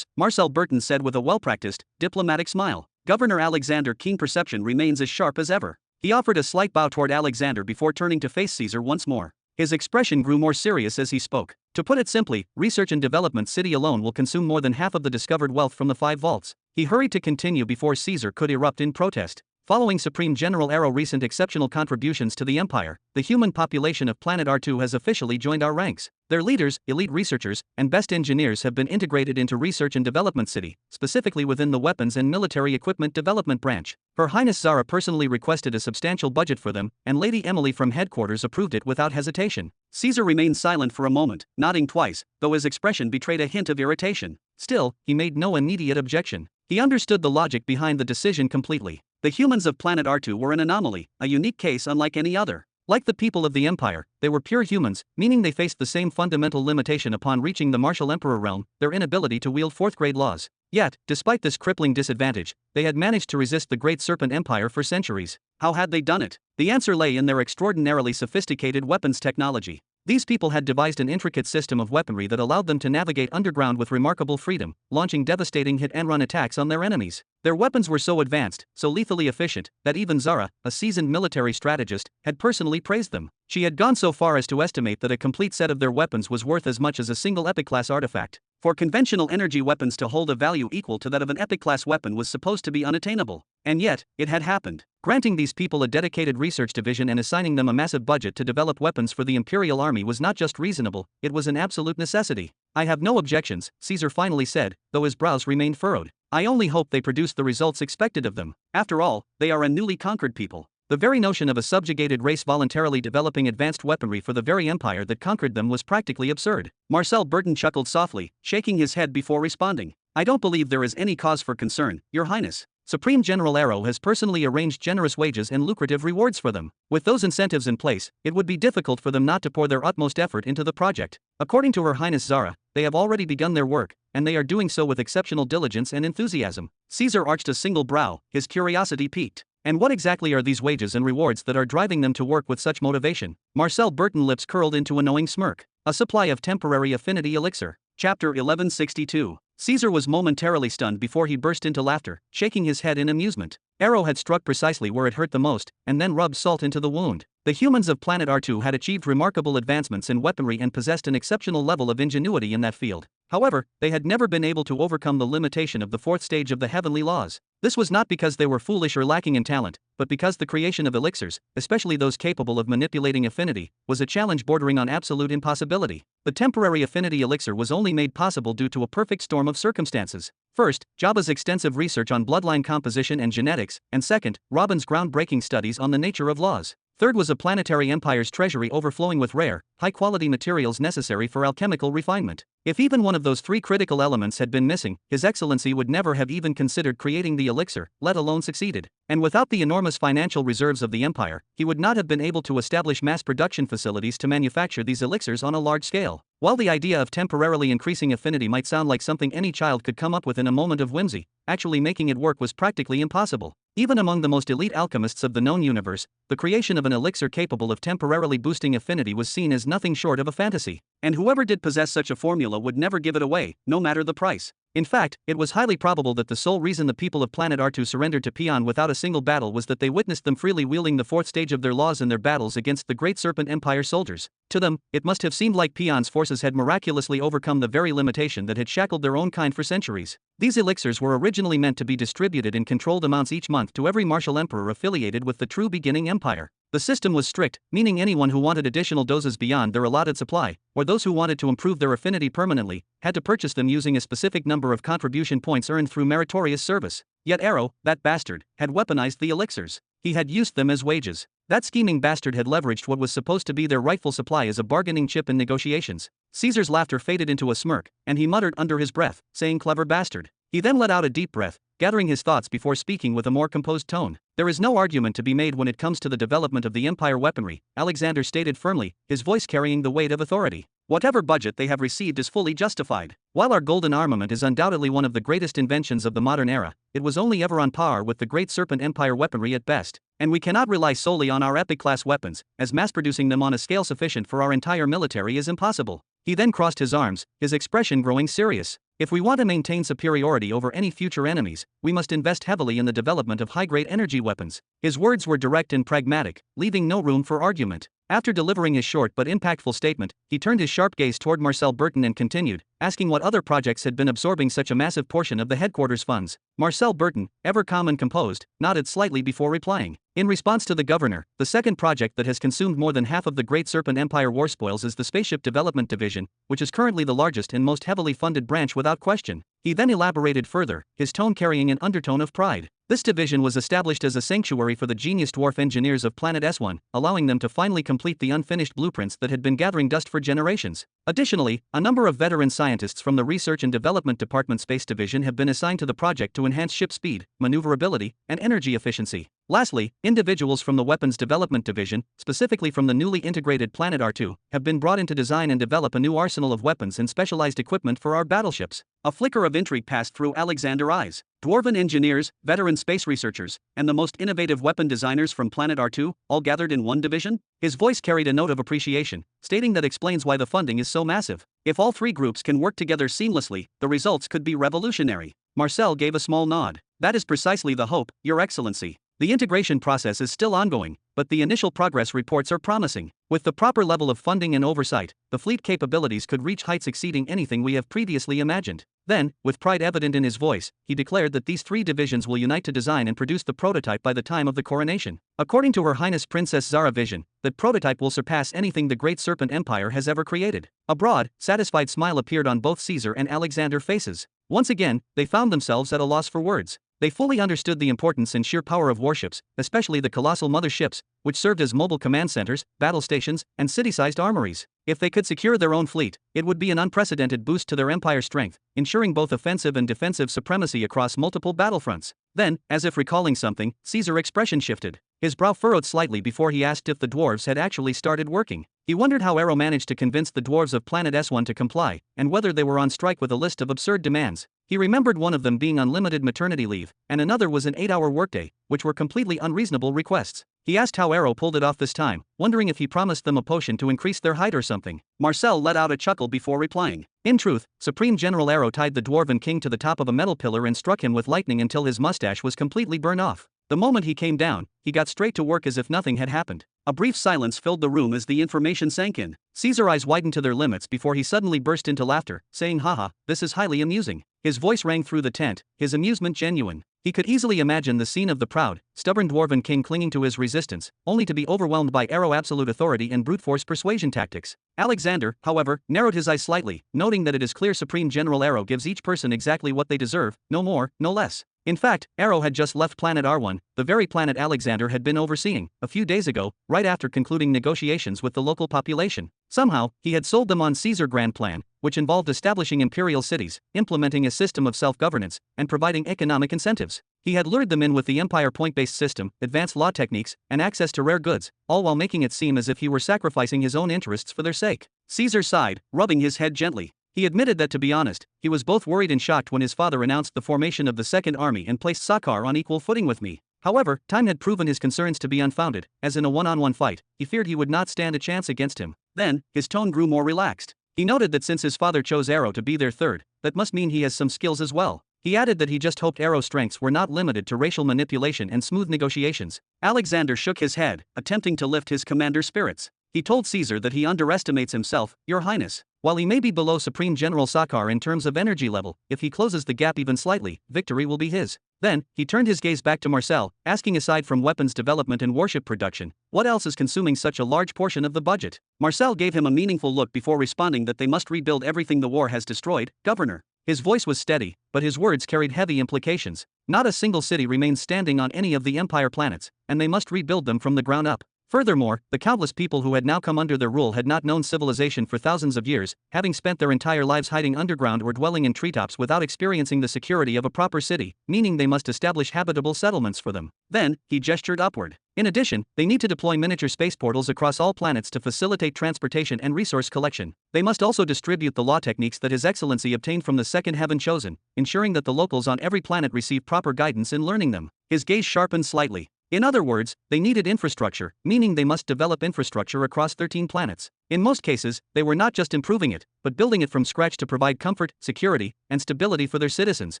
Marcel Burton said with a well-practiced, diplomatic smile. Governor Alexander Keen perception remains as sharp as ever. He offered a slight bow toward Alexander before turning to face Caesar once more. His expression grew more serious as he spoke. To put it simply, Research and Development City alone will consume more than half of the discovered wealth from the 5 vaults. He hurried to continue before Caesar could erupt in protest. Following Supreme General Arrow's recent exceptional contributions to the Empire, the human population of Planet R2 has officially joined our ranks. Their leaders, elite researchers, and best engineers have been integrated into Research and Development City, specifically within the Weapons and Military Equipment Development Branch. Her Highness Zara personally requested a substantial budget for them, and Lady Emily from headquarters approved it without hesitation. Caesar remained silent for a moment, nodding twice, though his expression betrayed a hint of irritation. Still, he made no immediate objection. He understood the logic behind the decision completely. The humans of Planet R2 were an anomaly, a unique case unlike any other. Like the people of the Empire, they were pure humans, meaning they faced the same fundamental limitation upon reaching the martial emperor realm, their inability to wield 4th-grade laws. Yet, despite this crippling disadvantage, they had managed to resist the Great Serpent Empire for centuries. How had they done it? The answer lay in their extraordinarily sophisticated weapons technology. These people had devised an intricate system of weaponry that allowed them to navigate underground with remarkable freedom, launching devastating hit-and-run attacks on their enemies. Their weapons were so advanced, so lethally efficient, that even Zara, a seasoned military strategist, had personally praised them. She had gone so far as to estimate that a complete set of their weapons was worth as much as a single epic-class artifact. For conventional energy weapons to hold a value equal to that of an epic-class weapon was supposed to be unattainable. And yet, it had happened. Granting these people a dedicated research division and assigning them a massive budget to develop weapons for the Imperial Army was not just reasonable, it was an absolute necessity. I have no objections, Caesar finally said, though his brows remained furrowed. I only hope they produce the results expected of them. After all, they are a newly conquered people. The very notion of a subjugated race voluntarily developing advanced weaponry for the very empire that conquered them was practically absurd. Marcel Burton chuckled softly, shaking his head before responding. I don't believe there is any cause for concern, Your Highness. Supreme General Arrow has personally arranged generous wages and lucrative rewards for them. With those incentives in place, it would be difficult for them not to pour their utmost effort into the project. According to Her Highness Zara, they have already begun their work, and they are doing so with exceptional diligence and enthusiasm. Caesar arched a single brow, his curiosity piqued. And what exactly are these wages and rewards that are driving them to work with such motivation? Marcel Burton's lips curled into a knowing smirk. A supply of temporary affinity elixir. Chapter 1162. Caesar was momentarily stunned before he burst into laughter, shaking his head in amusement. Arrow had struck precisely where it hurt the most, and then rubbed salt into the wound. The humans of planet R2 had achieved remarkable advancements in weaponry and possessed an exceptional level of ingenuity in that field. However, they had never been able to overcome the limitation of the fourth stage of the heavenly laws. This was not because they were foolish or lacking in talent, but because the creation of elixirs, especially those capable of manipulating affinity, was a challenge bordering on absolute impossibility. The temporary affinity elixir was only made possible due to a perfect storm of circumstances. First, Jabba's extensive research on bloodline composition and genetics, and second, Robin's groundbreaking studies on the nature of laws. Third was a planetary empire's treasury overflowing with rare, high-quality materials necessary for alchemical refinement. If even one of those three critical elements had been missing, His Excellency would never have even considered creating the elixir, let alone succeeded. And without the enormous financial reserves of the empire, he would not have been able to establish mass production facilities to manufacture these elixirs on a large scale. While the idea of temporarily increasing affinity might sound like something any child could come up with in a moment of whimsy, actually making it work was practically impossible. Even among the most elite alchemists of the known universe, the creation of an elixir capable of temporarily boosting affinity was seen as nothing short of a fantasy. And whoever did possess such a formula would never give it away, no matter the price. In fact, it was highly probable that the sole reason the people of planet R2 surrendered to Peon without a single battle was that they witnessed them freely wielding the fourth stage of their laws in their battles against the Great Serpent Empire soldiers. To them, it must have seemed like Peon's forces had miraculously overcome the very limitation that had shackled their own kind for centuries. These elixirs were originally meant to be distributed in controlled amounts each month to every martial emperor affiliated with the true beginning empire. The system was strict, meaning anyone who wanted additional doses beyond their allotted supply, or those who wanted to improve their affinity permanently, had to purchase them using a specific number of contribution points earned through meritorious service. Yet Arrow, that bastard, had weaponized the elixirs. He had used them as wages. That scheming bastard had leveraged what was supposed to be their rightful supply as a bargaining chip in negotiations. Caesar's laughter faded into a smirk, and he muttered under his breath, saying "Clever bastard." He then let out a deep breath, gathering his thoughts before speaking with a more composed tone. There is no argument to be made when it comes to the development of the Empire weaponry, Alexander stated firmly, his voice carrying the weight of authority. Whatever budget they have received is fully justified. While our golden armament is undoubtedly one of the greatest inventions of the modern era, it was only ever on par with the Great Serpent Empire weaponry at best. And we cannot rely solely on our epic-class weapons, as mass-producing them on a scale sufficient for our entire military is impossible. He then crossed his arms, his expression growing serious. If we want to maintain superiority over any future enemies, we must invest heavily in the development of high-grade energy weapons. His words were direct and pragmatic, leaving no room for argument. After delivering his short but impactful statement, he turned his sharp gaze toward Marcel Burton and continued, asking what other projects had been absorbing such a massive portion of the headquarters funds. Marcel Burton, ever calm and composed, nodded slightly before replying. In response to the governor, the second project that has consumed more than half of the Great Serpent Empire war spoils is the Spaceship Development Division, which is currently the largest and most heavily funded branch without question. He then elaborated further, his tone carrying an undertone of pride. This division was established as a sanctuary for the genius dwarf engineers of Planet S1, allowing them to finally complete the unfinished blueprints that had been gathering dust for generations. Additionally, a number of veteran scientists from the Research and Development Department Space Division have been assigned to the project to enhance ship speed, maneuverability, and energy efficiency. Lastly, individuals from the Weapons Development Division, specifically from the newly integrated Planet R2, have been brought in to design and develop a new arsenal of weapons and specialized equipment for our battleships. A flicker of intrigue passed through Alexander's eyes. Dwarven engineers, veteran space researchers, and the most innovative weapon designers from Planet R2, all gathered in one division? His voice carried a note of appreciation, stating that explains why the funding is so massive. If all three groups can work together seamlessly, the results could be revolutionary. Marcel gave a small nod. That is precisely the hope, Your Excellency. The integration process is still ongoing, but the initial progress reports are promising. With the proper level of funding and oversight, the fleet capabilities could reach heights exceeding anything we have previously imagined. Then, with pride evident in his voice, he declared that these three divisions will unite to design and produce the prototype by the time of the coronation. According to Her Highness Princess Zara Vision, that prototype will surpass anything the Great Serpent Empire has ever created. A broad, satisfied smile appeared on both Caesar and Alexander's faces. Once again, they found themselves at a loss for words. They fully understood the importance and sheer power of warships, especially the colossal mother ships, which served as mobile command centers, battle stations, and city-sized armories. If they could secure their own fleet, it would be an unprecedented boost to their empire's strength, ensuring both offensive and defensive supremacy across multiple battlefronts. Then, as if recalling something, Caesar's expression shifted. His brow furrowed slightly before he asked if the dwarves had actually started working. He wondered how Aero managed to convince the dwarves of Planet S1 to comply, and whether they were on strike with a list of absurd demands. He remembered one of them being unlimited maternity leave, and another was an 8-hour workday, which were completely unreasonable requests. He asked how Aero pulled it off this time, wondering if he promised them a potion to increase their height or something. Marcel let out a chuckle before replying. In truth, Supreme General Aero tied the Dwarven King to the top of a metal pillar and struck him with lightning until his mustache was completely burned off. The moment he came down, he got straight to work as if nothing had happened. A brief silence filled the room as the information sank in. Caesar's eyes widened to their limits before he suddenly burst into laughter, saying, "Haha, this is highly amusing." His voice rang through the tent, his amusement genuine. He could easily imagine the scene of the proud, stubborn Dwarven King clinging to his resistance, only to be overwhelmed by Aero absolute authority and brute force persuasion tactics. Alexander, however, narrowed his eyes slightly, noting that it is clear Supreme General Aero gives each person exactly what they deserve, no more, no less. In fact, Aero had just left Planet R1, the very planet Alexander had been overseeing, a few days ago, right after concluding negotiations with the local population. Somehow, he had sold them on Caesar's grand plan, which involved establishing imperial cities, implementing a system of self-governance, and providing economic incentives. He had lured them in with the Empire point-based system, advanced law techniques, and access to rare goods, all while making it seem as if he were sacrificing his own interests for their sake. Caesar sighed, rubbing his head gently. He admitted that, to be honest, he was both worried and shocked when his father announced the formation of the Second Army and placed Sakar on equal footing with me. However, time had proven his concerns to be unfounded, as in a one-on-one fight, he feared he would not stand a chance against him. Then, his tone grew more relaxed. He noted that since his father chose Aero to be their third, that must mean he has some skills as well. He added that he just hoped Aero's strengths were not limited to racial manipulation and smooth negotiations. Alexander shook his head, attempting to lift his commander's spirits. He told Caesar that he underestimates himself, Your Highness. While he may be below Supreme General Sakar in terms of energy level, if he closes the gap even slightly, victory will be his. Then, he turned his gaze back to Marcel, asking, aside from weapons development and warship production, what else is consuming such a large portion of the budget? Marcel gave him a meaningful look before responding that they must rebuild everything the war has destroyed, Governor. His voice was steady, but his words carried heavy implications. Not a single city remains standing on any of the Empire planets, and they must rebuild them from the ground up. Furthermore, the countless people who had now come under their rule had not known civilization for thousands of years, having spent their entire lives hiding underground or dwelling in treetops without experiencing the security of a proper city, meaning they must establish habitable settlements for them. Then, he gestured upward. In addition, they need to deploy miniature space portals across all planets to facilitate transportation and resource collection. They must also distribute the law techniques that His Excellency obtained from the second heaven chosen, ensuring that the locals on every planet receive proper guidance in learning them. His gaze sharpened slightly. In other words, they needed infrastructure, meaning they must develop infrastructure across 13 planets. In most cases, they were not just improving it, but building it from scratch to provide comfort, security, and stability for their citizens,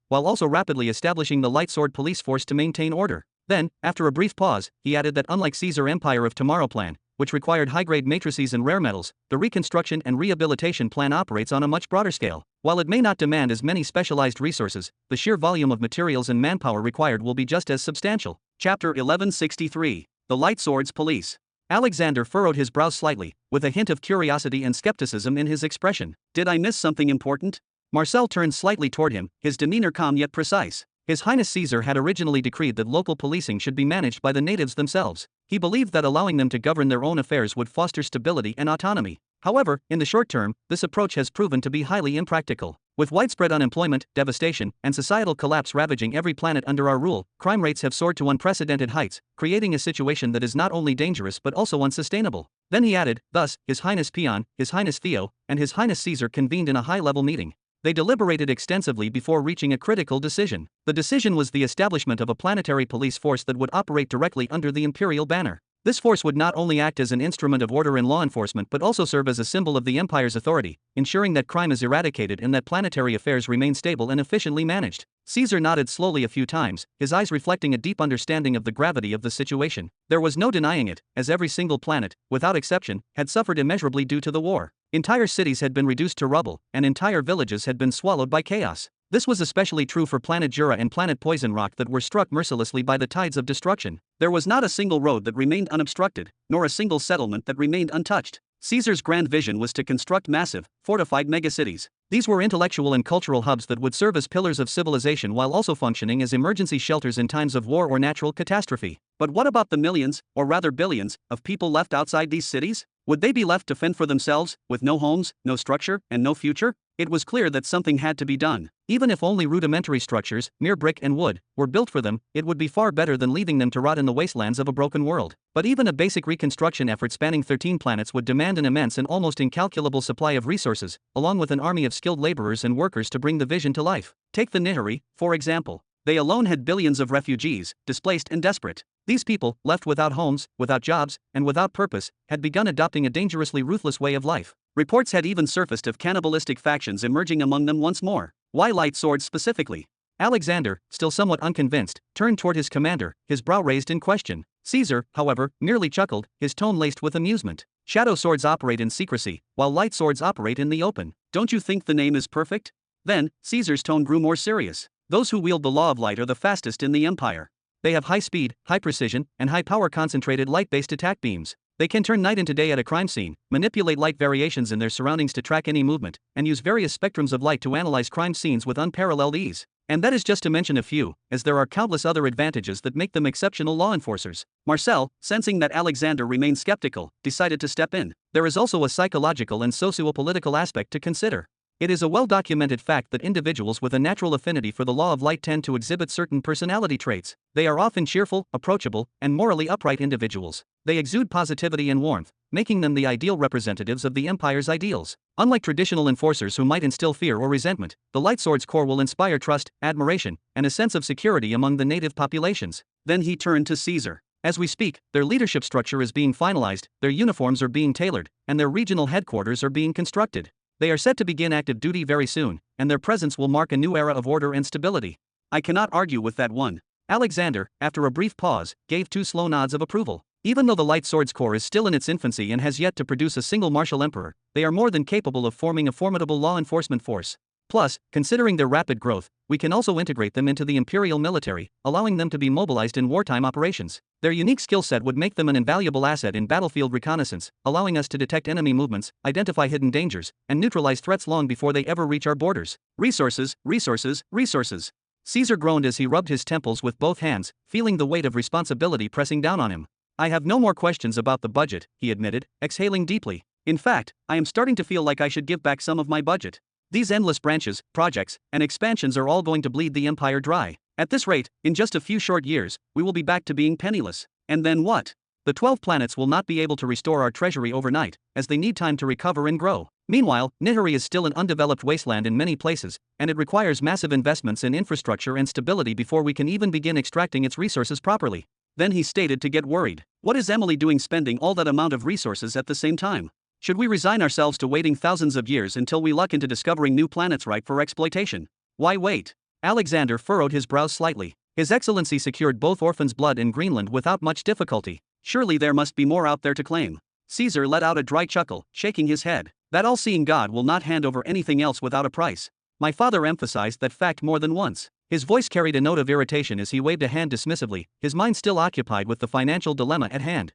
while also rapidly establishing the Light Sword police force to maintain order. Then, after a brief pause, he added that unlike Caesar Empire of Tomorrow plan, which required high-grade matrices and rare metals, the reconstruction and rehabilitation plan operates on a much broader scale. While it may not demand as many specialized resources, the sheer volume of materials and manpower required will be just as substantial. Chapter 1163. The Light Swords Police. Alexander furrowed his brows slightly, with a hint of curiosity and skepticism in his expression. Did I miss something important? Marcel turned slightly toward him, his demeanor calm yet precise. His Highness Caesar had originally decreed that local policing should be managed by the natives themselves. He believed that allowing them to govern their own affairs would foster stability and autonomy. However, in the short term, this approach has proven to be highly impractical. With widespread unemployment, devastation, and societal collapse ravaging every planet under our rule, crime rates have soared to unprecedented heights, creating a situation that is not only dangerous but also unsustainable. Then he added, thus, His Highness Pion, His Highness Theo, and His Highness Caesar convened in a high-level meeting. They deliberated extensively before reaching a critical decision. The decision was the establishment of a planetary police force that would operate directly under the imperial banner. This force would not only act as an instrument of order and law enforcement but also serve as a symbol of the Empire's authority, ensuring that crime is eradicated and that planetary affairs remain stable and efficiently managed. Caesar nodded slowly a few times, his eyes reflecting a deep understanding of the gravity of the situation. There was no denying it, as every single planet, without exception, had suffered immeasurably due to the war. Entire cities had been reduced to rubble, and entire villages had been swallowed by chaos. This was especially true for planet Jura and planet Poison Rock that were struck mercilessly by the tides of destruction. There was not a single road that remained unobstructed, nor a single settlement that remained untouched. Caesar's grand vision was to construct massive, fortified megacities. These were intellectual and cultural hubs that would serve as pillars of civilization while also functioning as emergency shelters in times of war or natural catastrophe. But what about the millions, or rather billions, of people left outside these cities? Would they be left to fend for themselves, with no homes, no structure, and no future? It was clear that something had to be done. Even if only rudimentary structures, mere brick and wood, were built for them, it would be far better than leaving them to rot in the wastelands of a broken world. But even a basic reconstruction effort spanning 13 planets would demand an immense and almost incalculable supply of resources, along with an army of skilled laborers and workers to bring the vision to life. Take the Néhari, for example. They alone had billions of refugees, displaced and desperate. These people, left without homes, without jobs, and without purpose, had begun adopting a dangerously ruthless way of life. Reports had even surfaced of cannibalistic factions emerging among them once more. Why light swords specifically? Alexander, still somewhat unconvinced, turned toward his commander, his brow raised in question. Caesar, however, merely chuckled, his tone laced with amusement. Shadow swords operate in secrecy, while light swords operate in the open. Don't you think the name is perfect? Then, Caesar's tone grew more serious. Those who wield the law of light are the fastest in the empire. They have high speed, high precision, and high power concentrated light-based attack beams. They can turn night into day at a crime scene, manipulate light variations in their surroundings to track any movement, and use various spectrums of light to analyze crime scenes with unparalleled ease. And that is just to mention a few, as there are countless other advantages that make them exceptional law enforcers. Marcel, sensing that Alexander remained skeptical, decided to step in. There is also a psychological and socio-political aspect to consider. It is a well-documented fact that individuals with a natural affinity for the law of light tend to exhibit certain personality traits. They are often cheerful, approachable, and morally upright individuals. They exude positivity and warmth, making them the ideal representatives of the Empire's ideals. Unlike traditional enforcers who might instill fear or resentment, the Light Swords Corps will inspire trust, admiration, and a sense of security among the native populations. Then he turned to Caesar. As we speak, their leadership structure is being finalized, their uniforms are being tailored, and their regional headquarters are being constructed. They are set to begin active duty very soon, and their presence will mark a new era of order and stability. I cannot argue with that one. Alexander, after a brief pause, gave two slow nods of approval. Even though the Light Swords Corps is still in its infancy and has yet to produce a single martial emperor, they are more than capable of forming a formidable law enforcement force. Plus, considering their rapid growth, we can also integrate them into the imperial military, allowing them to be mobilized in wartime operations. Their unique skill set would make them an invaluable asset in battlefield reconnaissance, allowing us to detect enemy movements, identify hidden dangers, and neutralize threats long before they ever reach our borders. Resources, resources, resources. Caesar groaned as he rubbed his temples with both hands, feeling the weight of responsibility pressing down on him. I have no more questions about the budget, he admitted, exhaling deeply. In fact, I am starting to feel like I should give back some of my budget. These endless branches, projects, and expansions are all going to bleed the empire dry. At this rate, in just a few short years, we will be back to being penniless. And then what? The 12 planets will not be able to restore our treasury overnight, as they need time to recover and grow. Meanwhile, Néhari is still an undeveloped wasteland in many places, and it requires massive investments in infrastructure and stability before we can even begin extracting its resources properly. Then he stated to get worried. What is Emily doing spending all that amount of resources at the same time? Should we resign ourselves to waiting thousands of years until we luck into discovering new planets ripe for exploitation? Why wait? Alexander furrowed his brows slightly. His Excellency secured both orphans' blood in Greenland without much difficulty. Surely there must be more out there to claim. Caesar let out a dry chuckle, shaking his head. That all-seeing God will not hand over anything else without a price. My father emphasized that fact more than once. His voice carried a note of irritation as he waved a hand dismissively, his mind still occupied with the financial dilemma at hand.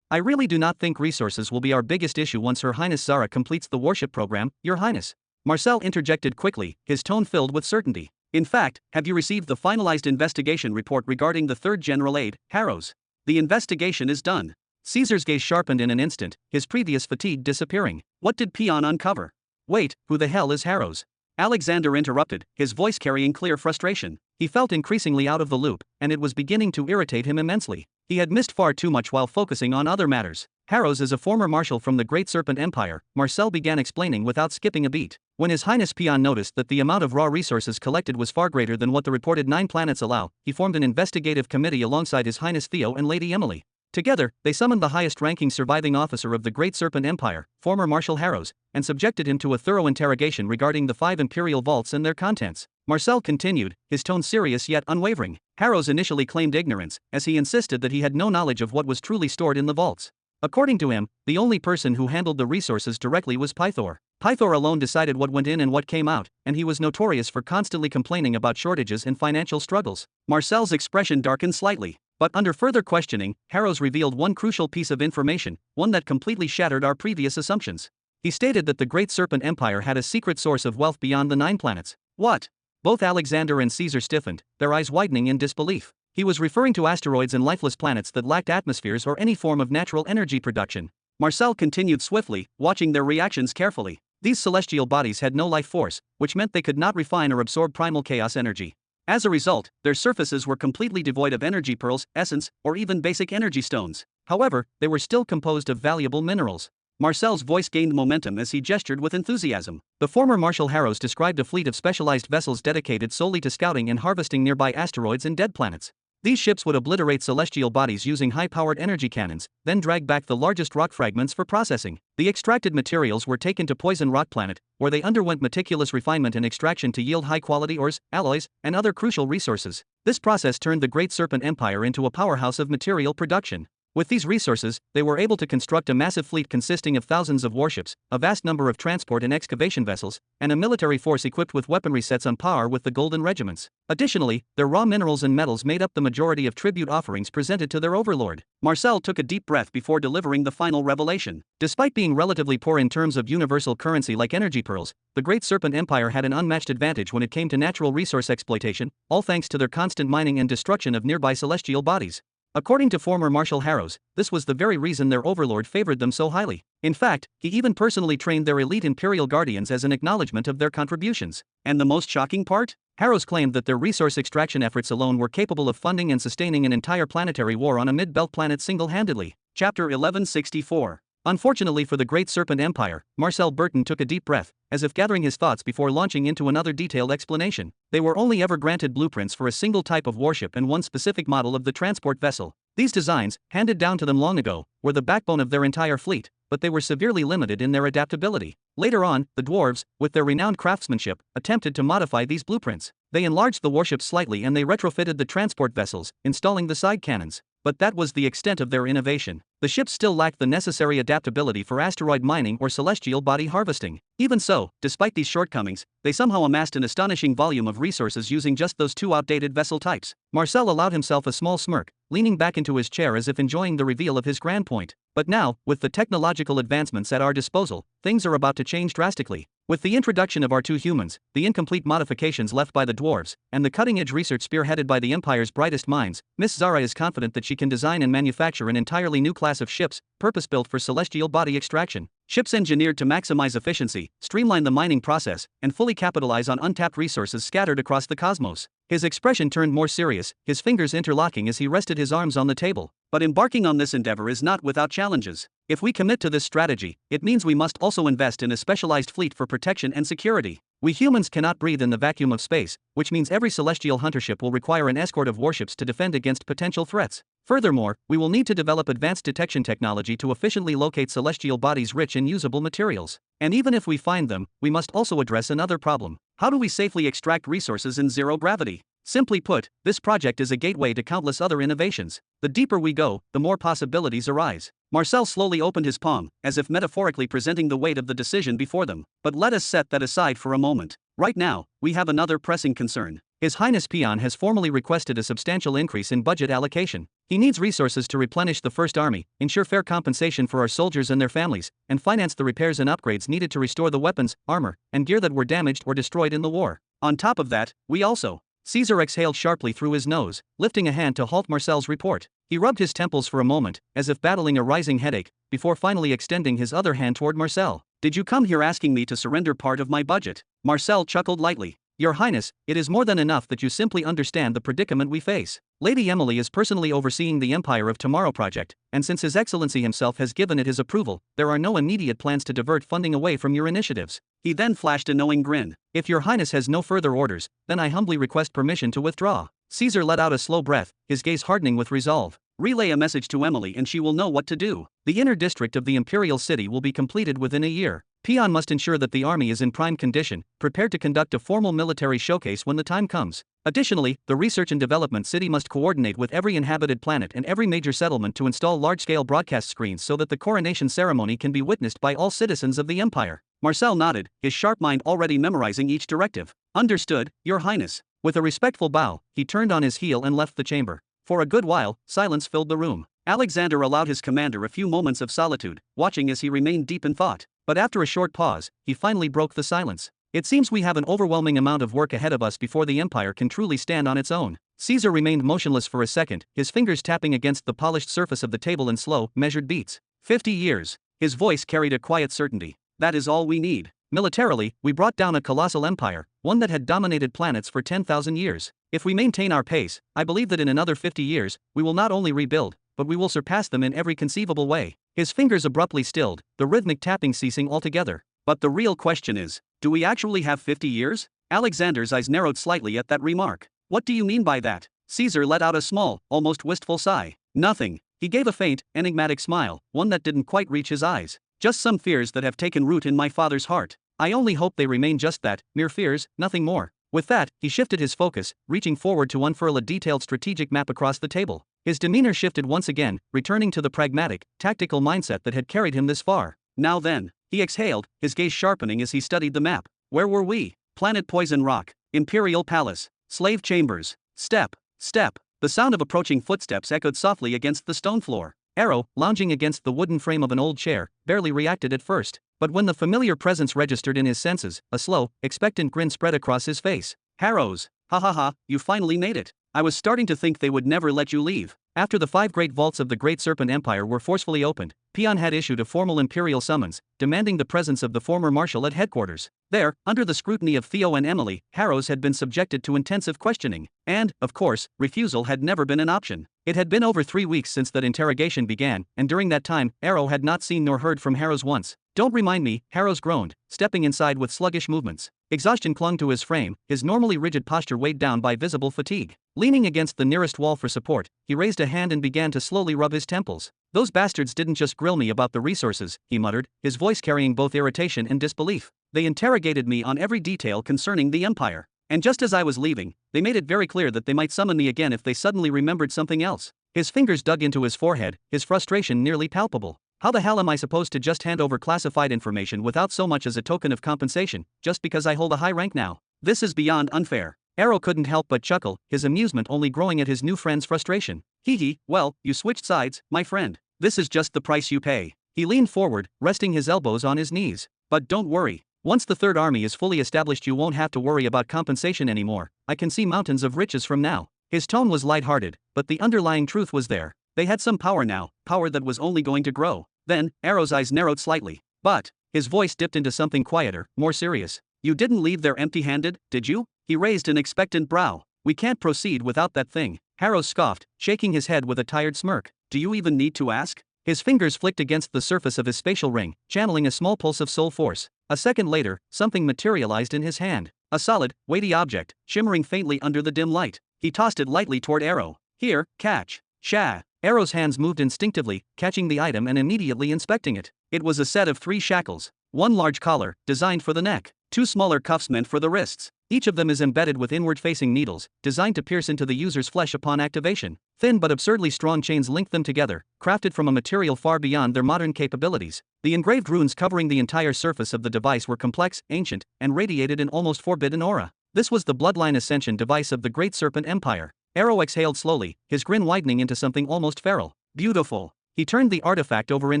I really do not think resources will be our biggest issue once Her Highness Zara completes the warship program, Your Highness. Marcel interjected quickly, his tone filled with certainty. In fact, have you received the finalized investigation report regarding the third general aide, Harrows? The investigation is done. Caesar's gaze sharpened in an instant, his previous fatigue disappearing. What did Pion uncover? Wait, who the hell is Harrows? Alexander interrupted, his voice carrying clear frustration. He felt increasingly out of the loop, and it was beginning to irritate him immensely. He had missed far too much while focusing on other matters. Harrows is a former marshal from the Great Serpent Empire, Marcel began explaining without skipping a beat. When His Highness Peon noticed that the amount of raw resources collected was far greater than what the reported 9 planets allow, he formed an investigative committee alongside His Highness Theo and Lady Emily. Together, they summoned the highest-ranking surviving officer of the Great Serpent Empire, former Marshal Harrows, and subjected him to a thorough interrogation regarding the 5 imperial vaults and their contents. Marcel continued, his tone serious yet unwavering. Harrows initially claimed ignorance, as he insisted that he had no knowledge of what was truly stored in the vaults. According to him, the only person who handled the resources directly was Pythor. Pythor alone decided what went in and what came out, and he was notorious for constantly complaining about shortages and financial struggles. Marcel's expression darkened slightly. But under further questioning, Harrows revealed one crucial piece of information, one that completely shattered our previous assumptions. He stated that the Great Serpent Empire had a secret source of wealth beyond the 9 planets. What? Both Alexander and Caesar stiffened, their eyes widening in disbelief. He was referring to asteroids and lifeless planets that lacked atmospheres or any form of natural energy production. Marcel continued swiftly, watching their reactions carefully. These celestial bodies had no life force, which meant they could not refine or absorb primal chaos energy. As a result, their surfaces were completely devoid of energy pearls, essence, or even basic energy stones. However, they were still composed of valuable minerals. Marcel's voice gained momentum as he gestured with enthusiasm. The former Marshal Harrows described a fleet of specialized vessels dedicated solely to scouting and harvesting nearby asteroids and dead planets. These ships would obliterate celestial bodies using high-powered energy cannons, then drag back the largest rock fragments for processing. The extracted materials were taken to Poison Rock Planet, where they underwent meticulous refinement and extraction to yield high-quality ores, alloys, and other crucial resources. This process turned the Great Serpent Empire into a powerhouse of material production. With these resources, they were able to construct a massive fleet consisting of thousands of warships, a vast number of transport and excavation vessels, and a military force equipped with weaponry sets on par with the Golden Regiments. Additionally, their raw minerals and metals made up the majority of tribute offerings presented to their overlord. Marcel took a deep breath before delivering the final revelation. Despite being relatively poor in terms of universal currency like energy pearls, the Great Serpent Empire had an unmatched advantage when it came to natural resource exploitation, all thanks to their constant mining and destruction of nearby celestial bodies. According to former Marshal Harrows, this was the very reason their overlord favored them so highly. In fact, he even personally trained their elite Imperial Guardians as an acknowledgement of their contributions. And the most shocking part? Harrows claimed that their resource extraction efforts alone were capable of funding and sustaining an entire planetary war on a mid-belt planet single-handedly. Chapter 1164. Unfortunately for the Great Serpent Empire, Marcel Burton took a deep breath, as if gathering his thoughts before launching into another detailed explanation. They were only ever granted blueprints for a single type of warship and one specific model of the transport vessel. These designs, handed down to them long ago, were the backbone of their entire fleet, but they were severely limited in their adaptability. Later on, the dwarves, with their renowned craftsmanship, attempted to modify these blueprints. They enlarged the warships slightly and they retrofitted the transport vessels, installing the side cannons. But that was the extent of their innovation. The ships still lacked the necessary adaptability for asteroid mining or celestial body harvesting. Even so, despite these shortcomings, they somehow amassed an astonishing volume of resources using just those 2 outdated vessel types. Marcel allowed himself a small smirk, leaning back into his chair as if enjoying the reveal of his grand point. But now, with the technological advancements at our disposal, things are about to change drastically. With the introduction of our 2 humans, the incomplete modifications left by the dwarves, and the cutting-edge research spearheaded by the Empire's brightest minds, Miss Zara is confident that she can design and manufacture an entirely new class of ships, purpose-built for celestial body extraction. Ships engineered to maximize efficiency, streamline the mining process, and fully capitalize on untapped resources scattered across the cosmos. His expression turned more serious, his fingers interlocking as he rested his arms on the table. But embarking on this endeavor is not without challenges. If we commit to this strategy, it means we must also invest in a specialized fleet for protection and security. We humans cannot breathe in the vacuum of space, which means every celestial hunter ship will require an escort of warships to defend against potential threats. Furthermore, we will need to develop advanced detection technology to efficiently locate celestial bodies rich in usable materials. And even if we find them, we must also address another problem. How do we safely extract resources in zero gravity? Simply put, this project is a gateway to countless other innovations. The deeper we go, the more possibilities arise. Marcel slowly opened his palm, as if metaphorically presenting the weight of the decision before them. But let us set that aside for a moment. Right now, we have another pressing concern. His Highness Peon has formally requested a substantial increase in budget allocation. He needs resources to replenish the First Army, ensure fair compensation for our soldiers and their families, and finance the repairs and upgrades needed to restore the weapons, armor, and gear that were damaged or destroyed in the war. On top of that, we also... Caesar exhaled sharply through his nose, lifting a hand to halt Marcel's report. He rubbed his temples for a moment, as if battling a rising headache, before finally extending his other hand toward Marcel. Did you come here asking me to surrender part of my budget? Marcel chuckled lightly. Your Highness, it is more than enough that you simply understand the predicament we face. Lady Emily is personally overseeing the Empire of Tomorrow project, and since His Excellency himself has given it his approval, there are no immediate plans to divert funding away from your initiatives. He then flashed a knowing grin. If your Highness has no further orders, then I humbly request permission to withdraw. Caesar let out a slow breath, his gaze hardening with resolve. Relay a message to Emily and she will know what to do. The inner district of the Imperial City will be completed within a year. Peon must ensure that the army is in prime condition, prepared to conduct a formal military showcase when the time comes. Additionally, the Research and Development City must coordinate with every inhabited planet and every major settlement to install large-scale broadcast screens so that the coronation ceremony can be witnessed by all citizens of the Empire. Marcel nodded, his sharp mind already memorizing each directive. Understood, Your Highness. With a respectful bow, he turned on his heel and left the chamber. For a good while, silence filled the room. Alexander allowed his commander a few moments of solitude, watching as he remained deep in thought. But after a short pause, he finally broke the silence. It seems we have an overwhelming amount of work ahead of us before the Empire can truly stand on its own. Caesar remained motionless for a second, his fingers tapping against the polished surface of the table in slow, measured beats. 50 years. His voice carried a quiet certainty. That is all we need. Militarily, we brought down a colossal empire, one that had dominated planets for 10,000 years. If we maintain our pace, I believe that in another 50 years, we will not only rebuild, but we will surpass them in every conceivable way. His fingers abruptly stilled, the rhythmic tapping ceasing altogether. But the real question is, do we actually have 50 years? Alexander's eyes narrowed slightly at that remark. What do you mean by that? Caesar let out a small, almost wistful sigh. Nothing. He gave a faint, enigmatic smile, one that didn't quite reach his eyes. Just some fears that have taken root in my father's heart. I only hope they remain just that, mere fears, nothing more. With that, he shifted his focus, reaching forward to unfurl a detailed strategic map across the table. His demeanor shifted once again, returning to the pragmatic, tactical mindset that had carried him this far. Now then, he exhaled, his gaze sharpening as he studied the map. Where were we? Planet Poison Rock, Imperial Palace, Slave Chambers. Step, step. The sound of approaching footsteps echoed softly against the stone floor. Arrow, lounging against the wooden frame of an old chair, barely reacted at first. But when the familiar presence registered in his senses, a slow, expectant grin spread across his face. Harrows. Ha ha ha, you finally made it. I was starting to think they would never let you leave. After the 5 great vaults of the Great Serpent Empire were forcefully opened, Peon had issued a formal imperial summons, demanding the presence of the former marshal at headquarters. There, under the scrutiny of Theo and Emily, Harrows had been subjected to intensive questioning, and, of course, refusal had never been an option. It had been over 3 weeks since that interrogation began, and during that time, Arrow had not seen nor heard from Harrows once. Don't remind me, Harrows groaned, stepping inside with sluggish movements. Exhaustion clung to his frame, his normally rigid posture weighed down by visible fatigue. Leaning against the nearest wall for support, he raised a hand and began to slowly rub his temples. Those bastards didn't just grill me about the resources, he muttered, his voice carrying both irritation and disbelief. They interrogated me on every detail concerning the Empire. And just as I was leaving, they made it very clear that they might summon me again if they suddenly remembered something else. His fingers dug into his forehead, his frustration nearly palpable. How the hell am I supposed to just hand over classified information without so much as a token of compensation, just because I hold a high rank now? This is beyond unfair. Arrow couldn't help but chuckle, his amusement only growing at his new friend's frustration. Hee hee, well, you switched sides, my friend. This is just the price you pay. He leaned forward, resting his elbows on his knees. But don't worry. Once the Third Army is fully established, you won't have to worry about compensation anymore. I can see mountains of riches from now. His tone was lighthearted, but the underlying truth was there. They had some power now, power that was only going to grow. Then, Arrow's eyes narrowed slightly. But, his voice dipped into something quieter, more serious. You didn't leave there empty-handed, did you? He raised an expectant brow. We can't proceed without that thing. Harrow scoffed, shaking his head with a tired smirk. Do you even need to ask? His fingers flicked against the surface of his spatial ring, channeling a small pulse of soul force. A second later, something materialized in his hand. A solid, weighty object, shimmering faintly under the dim light. He tossed it lightly toward Arrow. Here, catch. Sha. Arrow's hands moved instinctively, catching the item and immediately inspecting it. It was a set of 3 shackles. One large collar, designed for the neck. 2 smaller cuffs meant for the wrists. Each of them is embedded with inward-facing needles, designed to pierce into the user's flesh upon activation. Thin but absurdly strong chains link them together, crafted from a material far beyond their modern capabilities. The engraved runes covering the entire surface of the device were complex, ancient, and radiated an almost forbidden aura. This was the bloodline ascension device of the Great Serpent Empire. Arrow exhaled slowly, his grin widening into something almost feral. Beautiful. He turned the artifact over in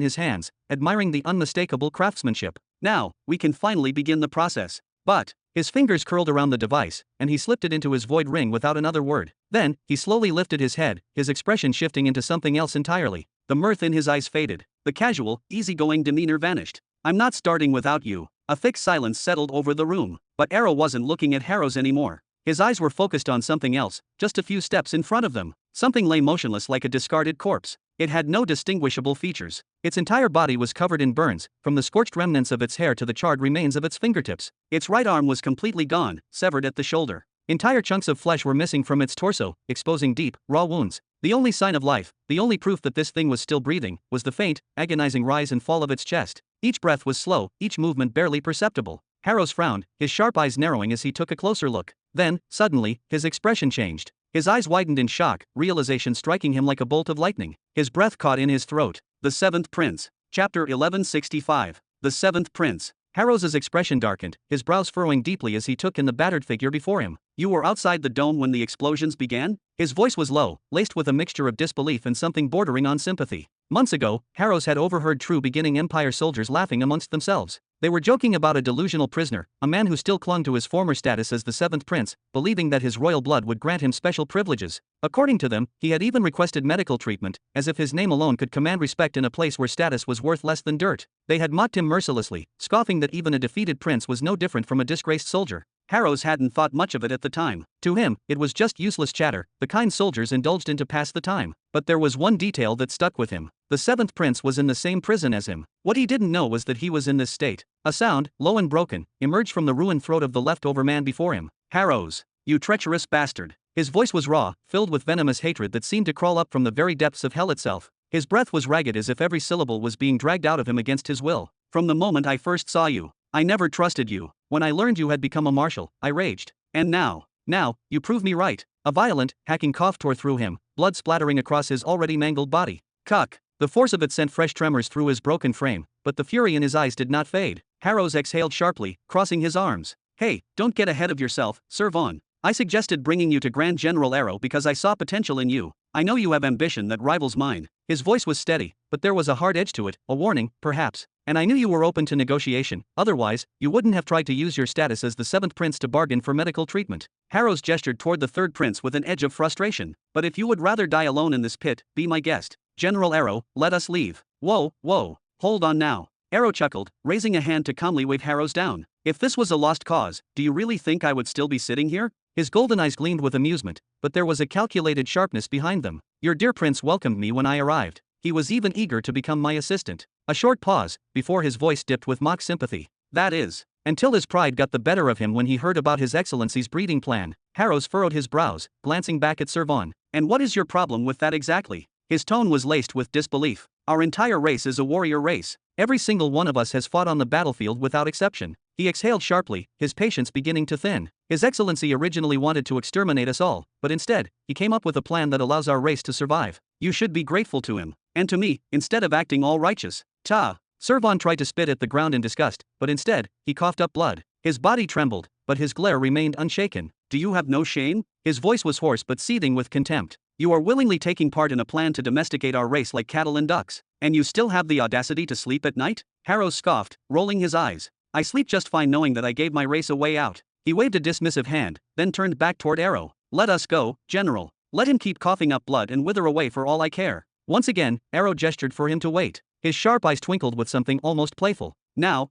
his hands, admiring the unmistakable craftsmanship. Now, we can finally begin the process. But, his fingers curled around the device, and he slipped it into his void ring without another word. Then, he slowly lifted his head, his expression shifting into something else entirely. The mirth in his eyes faded. The casual, easygoing demeanor vanished. I'm not starting without you. A thick silence settled over the room, but Arrow wasn't looking at Harrows anymore. His eyes were focused on something else, just a few steps in front of them. Something lay motionless like a discarded corpse. It had no distinguishable features. Its entire body was covered in burns, from the scorched remnants of its hair to the charred remains of its fingertips. Its right arm was completely gone, severed at the shoulder. Entire chunks of flesh were missing from its torso, exposing deep, raw wounds. The only sign of life, the only proof that this thing was still breathing, was the faint, agonizing rise and fall of its chest. Each breath was slow, each movement barely perceptible. Harrows frowned, his sharp eyes narrowing as he took a closer look. Then, suddenly, his expression changed. His eyes widened in shock, realization striking him like a bolt of lightning. His breath caught in his throat. The Seventh Prince. Chapter 1165. The Seventh Prince. Harrows's expression darkened, his brows furrowing deeply as he took in the battered figure before him. You were outside the dome when the explosions began? His voice was low, laced with a mixture of disbelief and something bordering on sympathy. Months ago, Harrows had overheard true beginning Empire soldiers laughing amongst themselves. They were joking about a delusional prisoner, a man who still clung to his former status as the Seventh Prince, believing that his royal blood would grant him special privileges. According to them, he had even requested medical treatment, as if his name alone could command respect in a place where status was worth less than dirt. They had mocked him mercilessly, scoffing that even a defeated prince was no different from a disgraced soldier. Harrows hadn't thought much of it at the time. To him, it was just useless chatter, the kind soldiers indulged in to pass the time. But there was one detail that stuck with him. The Seventh Prince was in the same prison as him. What he didn't know was that he was in this state. A sound, low and broken, emerged from the ruined throat of the leftover man before him. Harrows, you treacherous bastard. His voice was raw, filled with venomous hatred that seemed to crawl up from the very depths of hell itself. His breath was ragged as if every syllable was being dragged out of him against his will. From the moment I first saw you, I never trusted you. When I learned you had become a marshal, I raged. And now, you prove me right. A violent, hacking cough tore through him, blood splattering across his already mangled body. Cuck. The force of it sent fresh tremors through his broken frame, but the fury in his eyes did not fade. Harrows exhaled sharply, crossing his arms. Hey, don't get ahead of yourself, serve on. I suggested bringing you to Grand General Arrow because I saw potential in you. I know you have ambition that rivals mine. His voice was steady, but there was a hard edge to it, a warning, perhaps. And I knew you were open to negotiation, otherwise, you wouldn't have tried to use your status as the Seventh Prince to bargain for medical treatment. Harrows gestured toward the Third Prince with an edge of frustration. But if you would rather die alone in this pit, be my guest. General Arrow, let us leave. Whoa, hold on now. Arrow chuckled, raising a hand to calmly wave Harrows down. If this was a lost cause, do you really think I would still be sitting here? His golden eyes gleamed with amusement, but there was a calculated sharpness behind them. Your dear prince welcomed me when I arrived. He was even eager to become my assistant. A short pause, before his voice dipped with mock sympathy. That is, until his pride got the better of him when he heard about His Excellency's breeding plan. Harrows furrowed his brows, glancing back at Servan. And what is your problem with that exactly? His tone was laced with disbelief. Our entire race is a warrior race. Every single one of us has fought on the battlefield without exception. He exhaled sharply, his patience beginning to thin. His Excellency originally wanted to exterminate us all, but instead, he came up with a plan that allows our race to survive. You should be grateful to him. And to me, instead of acting all righteous. Servan tried to spit at the ground in disgust, but instead, he coughed up blood. His body trembled, but his glare remained unshaken. Do you have no shame? His voice was hoarse but seething with contempt. You are willingly taking part in a plan to domesticate our race like cattle and ducks. And you still have the audacity to sleep at night? Harrows scoffed, rolling his eyes. I sleep just fine knowing that I gave my race a way out. He waved a dismissive hand, then turned back toward Arrow. Let us go, General. Let him keep coughing up blood and wither away for all I care. Once again, Arrow gestured for him to wait. His sharp eyes twinkled with something almost playful. Now,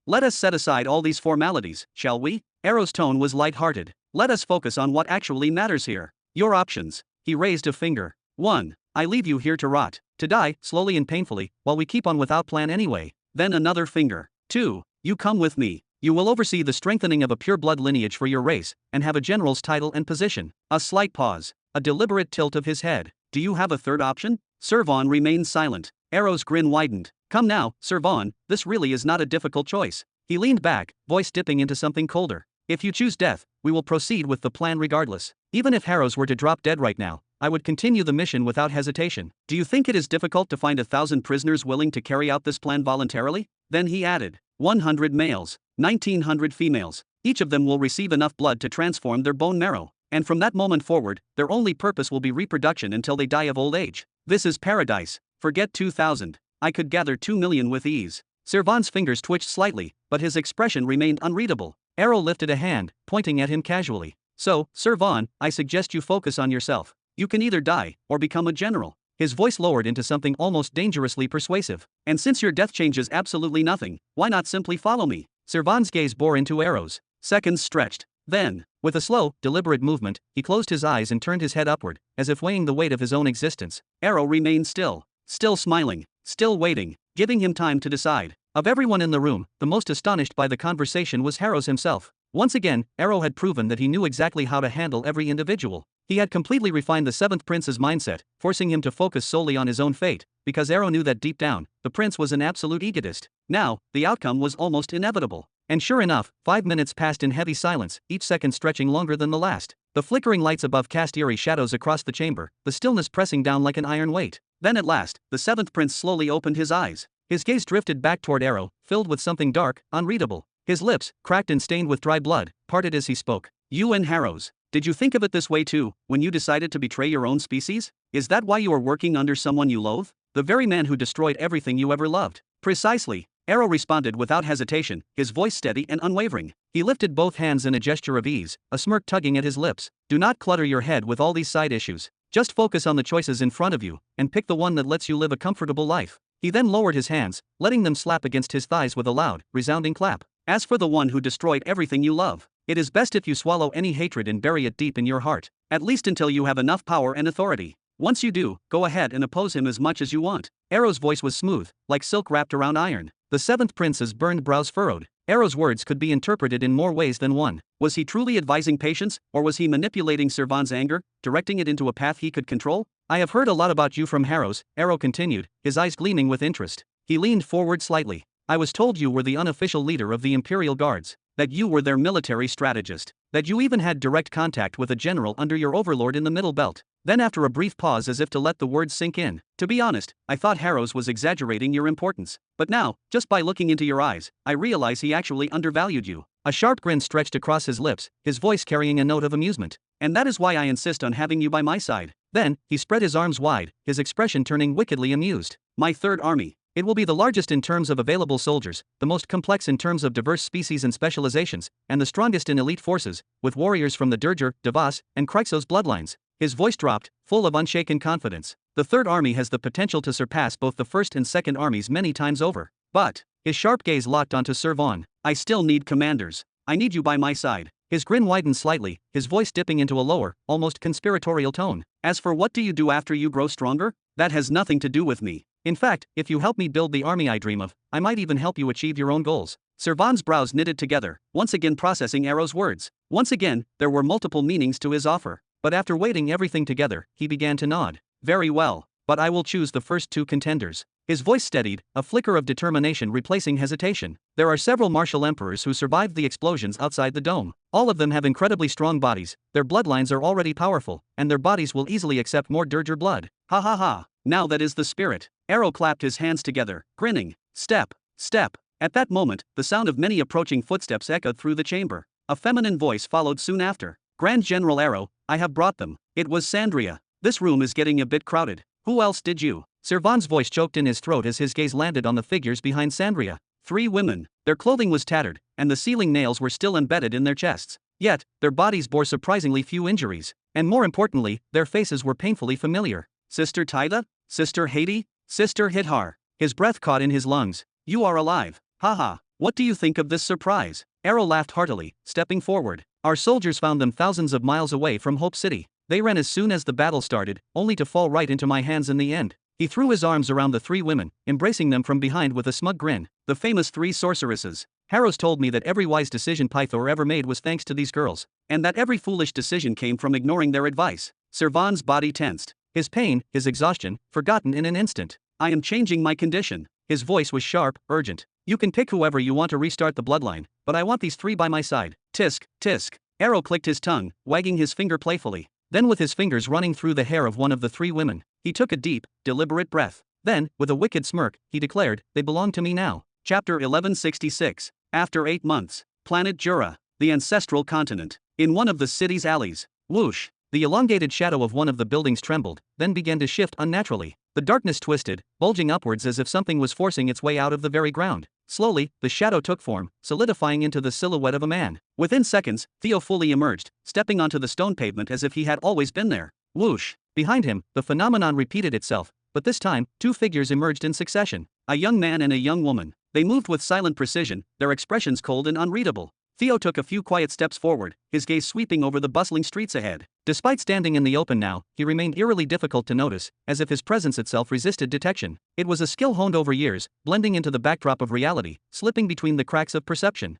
let us set aside all these formalities, shall we? Arrow's tone was light-hearted. Let us focus on what actually matters here. Your options. He raised a finger. 1. I leave you here to rot, to die, slowly and painfully, while we keep on without plan anyway. Then another finger. 2. You come with me. You will oversee the strengthening of a pure-blood lineage for your race, and have a general's title and position. A slight pause. A deliberate tilt of his head. Do you have a third option? Servan remained silent. Arrow's grin widened. Come now, Servan, this really is not a difficult choice. He leaned back, voice dipping into something colder. If you choose death, we will proceed with the plan regardless. Even if Harrows were to drop dead right now, I would continue the mission without hesitation. Do you think it is difficult to find 1,000 prisoners willing to carry out this plan voluntarily? Then he added, 100 males, 1,900 females. Each of them will receive enough blood to transform their bone marrow. And from that moment forward, their only purpose will be reproduction until they die of old age. This is paradise. Forget 2,000. I could gather 2 million with ease. Servan's fingers twitched slightly, but his expression remained unreadable. Arrow lifted a hand, pointing at him casually. So, Servan, I suggest you focus on yourself. You can either die, or become a general. His voice lowered into something almost dangerously persuasive. And since your death changes absolutely nothing, why not simply follow me? Servan's gaze bore into Arrow's. Seconds stretched. Then, with a slow, deliberate movement, he closed his eyes and turned his head upward, as if weighing the weight of his own existence. Arrow remained still. Still smiling. Still waiting. Giving him time to decide. Of everyone in the room, the most astonished by the conversation was Harrows himself. Once again, Arrow had proven that he knew exactly how to handle every individual. He had completely refined the seventh prince's mindset, forcing him to focus solely on his own fate, because Arrow knew that deep down, the prince was an absolute egotist. Now, the outcome was almost inevitable. And sure enough, 5 minutes passed in heavy silence, each second stretching longer than the last. The flickering lights above cast eerie shadows across the chamber, the stillness pressing down like an iron weight. Then at last, the seventh prince slowly opened his eyes. His gaze drifted back toward Arrow, filled with something dark, unreadable. His lips, cracked and stained with dry blood, parted as he spoke. You and Harrows, did you think of it this way too, when you decided to betray your own species? Is that why you are working under someone you loathe? The very man who destroyed everything you ever loved. Precisely. Arrow responded without hesitation, his voice steady and unwavering. He lifted both hands in a gesture of ease, a smirk tugging at his lips. Do not clutter your head with all these side issues. Just focus on the choices in front of you, and pick the one that lets you live a comfortable life. He then lowered his hands, letting them slap against his thighs with a loud, resounding clap. As for the one who destroyed everything you love, it is best if you swallow any hatred and bury it deep in your heart, at least until you have enough power and authority. Once you do, go ahead and oppose him as much as you want. Arrow's voice was smooth, like silk wrapped around iron. The seventh prince's burned brows furrowed. Arrow's words could be interpreted in more ways than one. Was he truly advising patience, or was he manipulating Servan's anger, directing it into a path he could control? I have heard a lot about you from Harrows, Arrow continued, his eyes gleaming with interest. He leaned forward slightly. I was told you were the unofficial leader of the Imperial Guards, that you were their military strategist, that you even had direct contact with a general under your overlord in the Middle Belt. Then after a brief pause as if to let the words sink in, to be honest, I thought Harrows was exaggerating your importance. But now, just by looking into your eyes, I realize he actually undervalued you. A sharp grin stretched across his lips, his voice carrying a note of amusement. And that is why I insist on having you by my side. Then, he spread his arms wide, his expression turning wickedly amused. My third army. It will be the largest in terms of available soldiers, the most complex in terms of diverse species and specializations, and the strongest in elite forces, with warriors from the Durger, Devas, and Krixos bloodlines. His voice dropped, full of unshaken confidence. The third army has the potential to surpass both the first and second armies many times over. But, his sharp gaze locked onto Servan. I still need commanders. I need you by my side. His grin widened slightly, his voice dipping into a lower, almost conspiratorial tone. As for what do you do after you grow stronger? That has nothing to do with me. In fact, if you help me build the army I dream of, I might even help you achieve your own goals. Servan's brows knitted together, once again processing Arrow's words. Once again, there were multiple meanings to his offer. But after weighting everything together, he began to nod. Very well, but I will choose the first two contenders. His voice steadied, a flicker of determination replacing hesitation. There are several martial emperors who survived the explosions outside the dome. All of them have incredibly strong bodies, their bloodlines are already powerful, and their bodies will easily accept more Durger blood. Ha ha ha, now that is the spirit. Arrow clapped his hands together, grinning. Step, step. At that moment, the sound of many approaching footsteps echoed through the chamber. A feminine voice followed soon after. Grand General Arrow, I have brought them. It was Sandria. This room is getting a bit crowded. Who else did you? Servan's voice choked in his throat as his gaze landed on the figures behind Sandria. 3 women. Their clothing was tattered, and the ceiling nails were still embedded in their chests. Yet, their bodies bore surprisingly few injuries. And more importantly, their faces were painfully familiar. Sister Taida? Sister Haiti? Sister Hithar. His breath caught in his lungs. You are alive. Haha. What do you think of this surprise? Arrow laughed heartily, stepping forward. Our soldiers found them thousands of miles away from Hope City. They ran as soon as the battle started, only to fall right into my hands in the end. He threw his arms around the 3 women, embracing them from behind with a smug grin. The famous 3 sorceresses. Harrows told me that every wise decision Pythor ever made was thanks to these girls, and that every foolish decision came from ignoring their advice. Servan's body tensed. His pain, his exhaustion, forgotten in an instant. I am changing my condition. His voice was sharp, urgent. You can pick whoever you want to restart the bloodline, but I want these 3 by my side. Tisk, tisk. Arrow clicked his tongue, wagging his finger playfully. Then with his fingers running through the hair of one of the 3 women, he took a deep, deliberate breath. Then, with a wicked smirk, he declared, they belong to me now. Chapter 1166. After 8 months. Planet Jura, the ancestral continent. In one of the city's alleys. Whoosh. The elongated shadow of one of the buildings trembled, then began to shift unnaturally. The darkness twisted, bulging upwards as if something was forcing its way out of the very ground. Slowly, the shadow took form, solidifying into the silhouette of a man. Within seconds, Theo fully emerged, stepping onto the stone pavement as if he had always been there. Whoosh! Behind him, the phenomenon repeated itself, but this time, two figures emerged in succession. A young man and a young woman. They moved with silent precision, their expressions cold and unreadable. Theo took a few quiet steps forward, his gaze sweeping over the bustling streets ahead. Despite standing in the open now, he remained eerily difficult to notice, as if his presence itself resisted detection. It was a skill honed over years, blending into the backdrop of reality, slipping between the cracks of perception.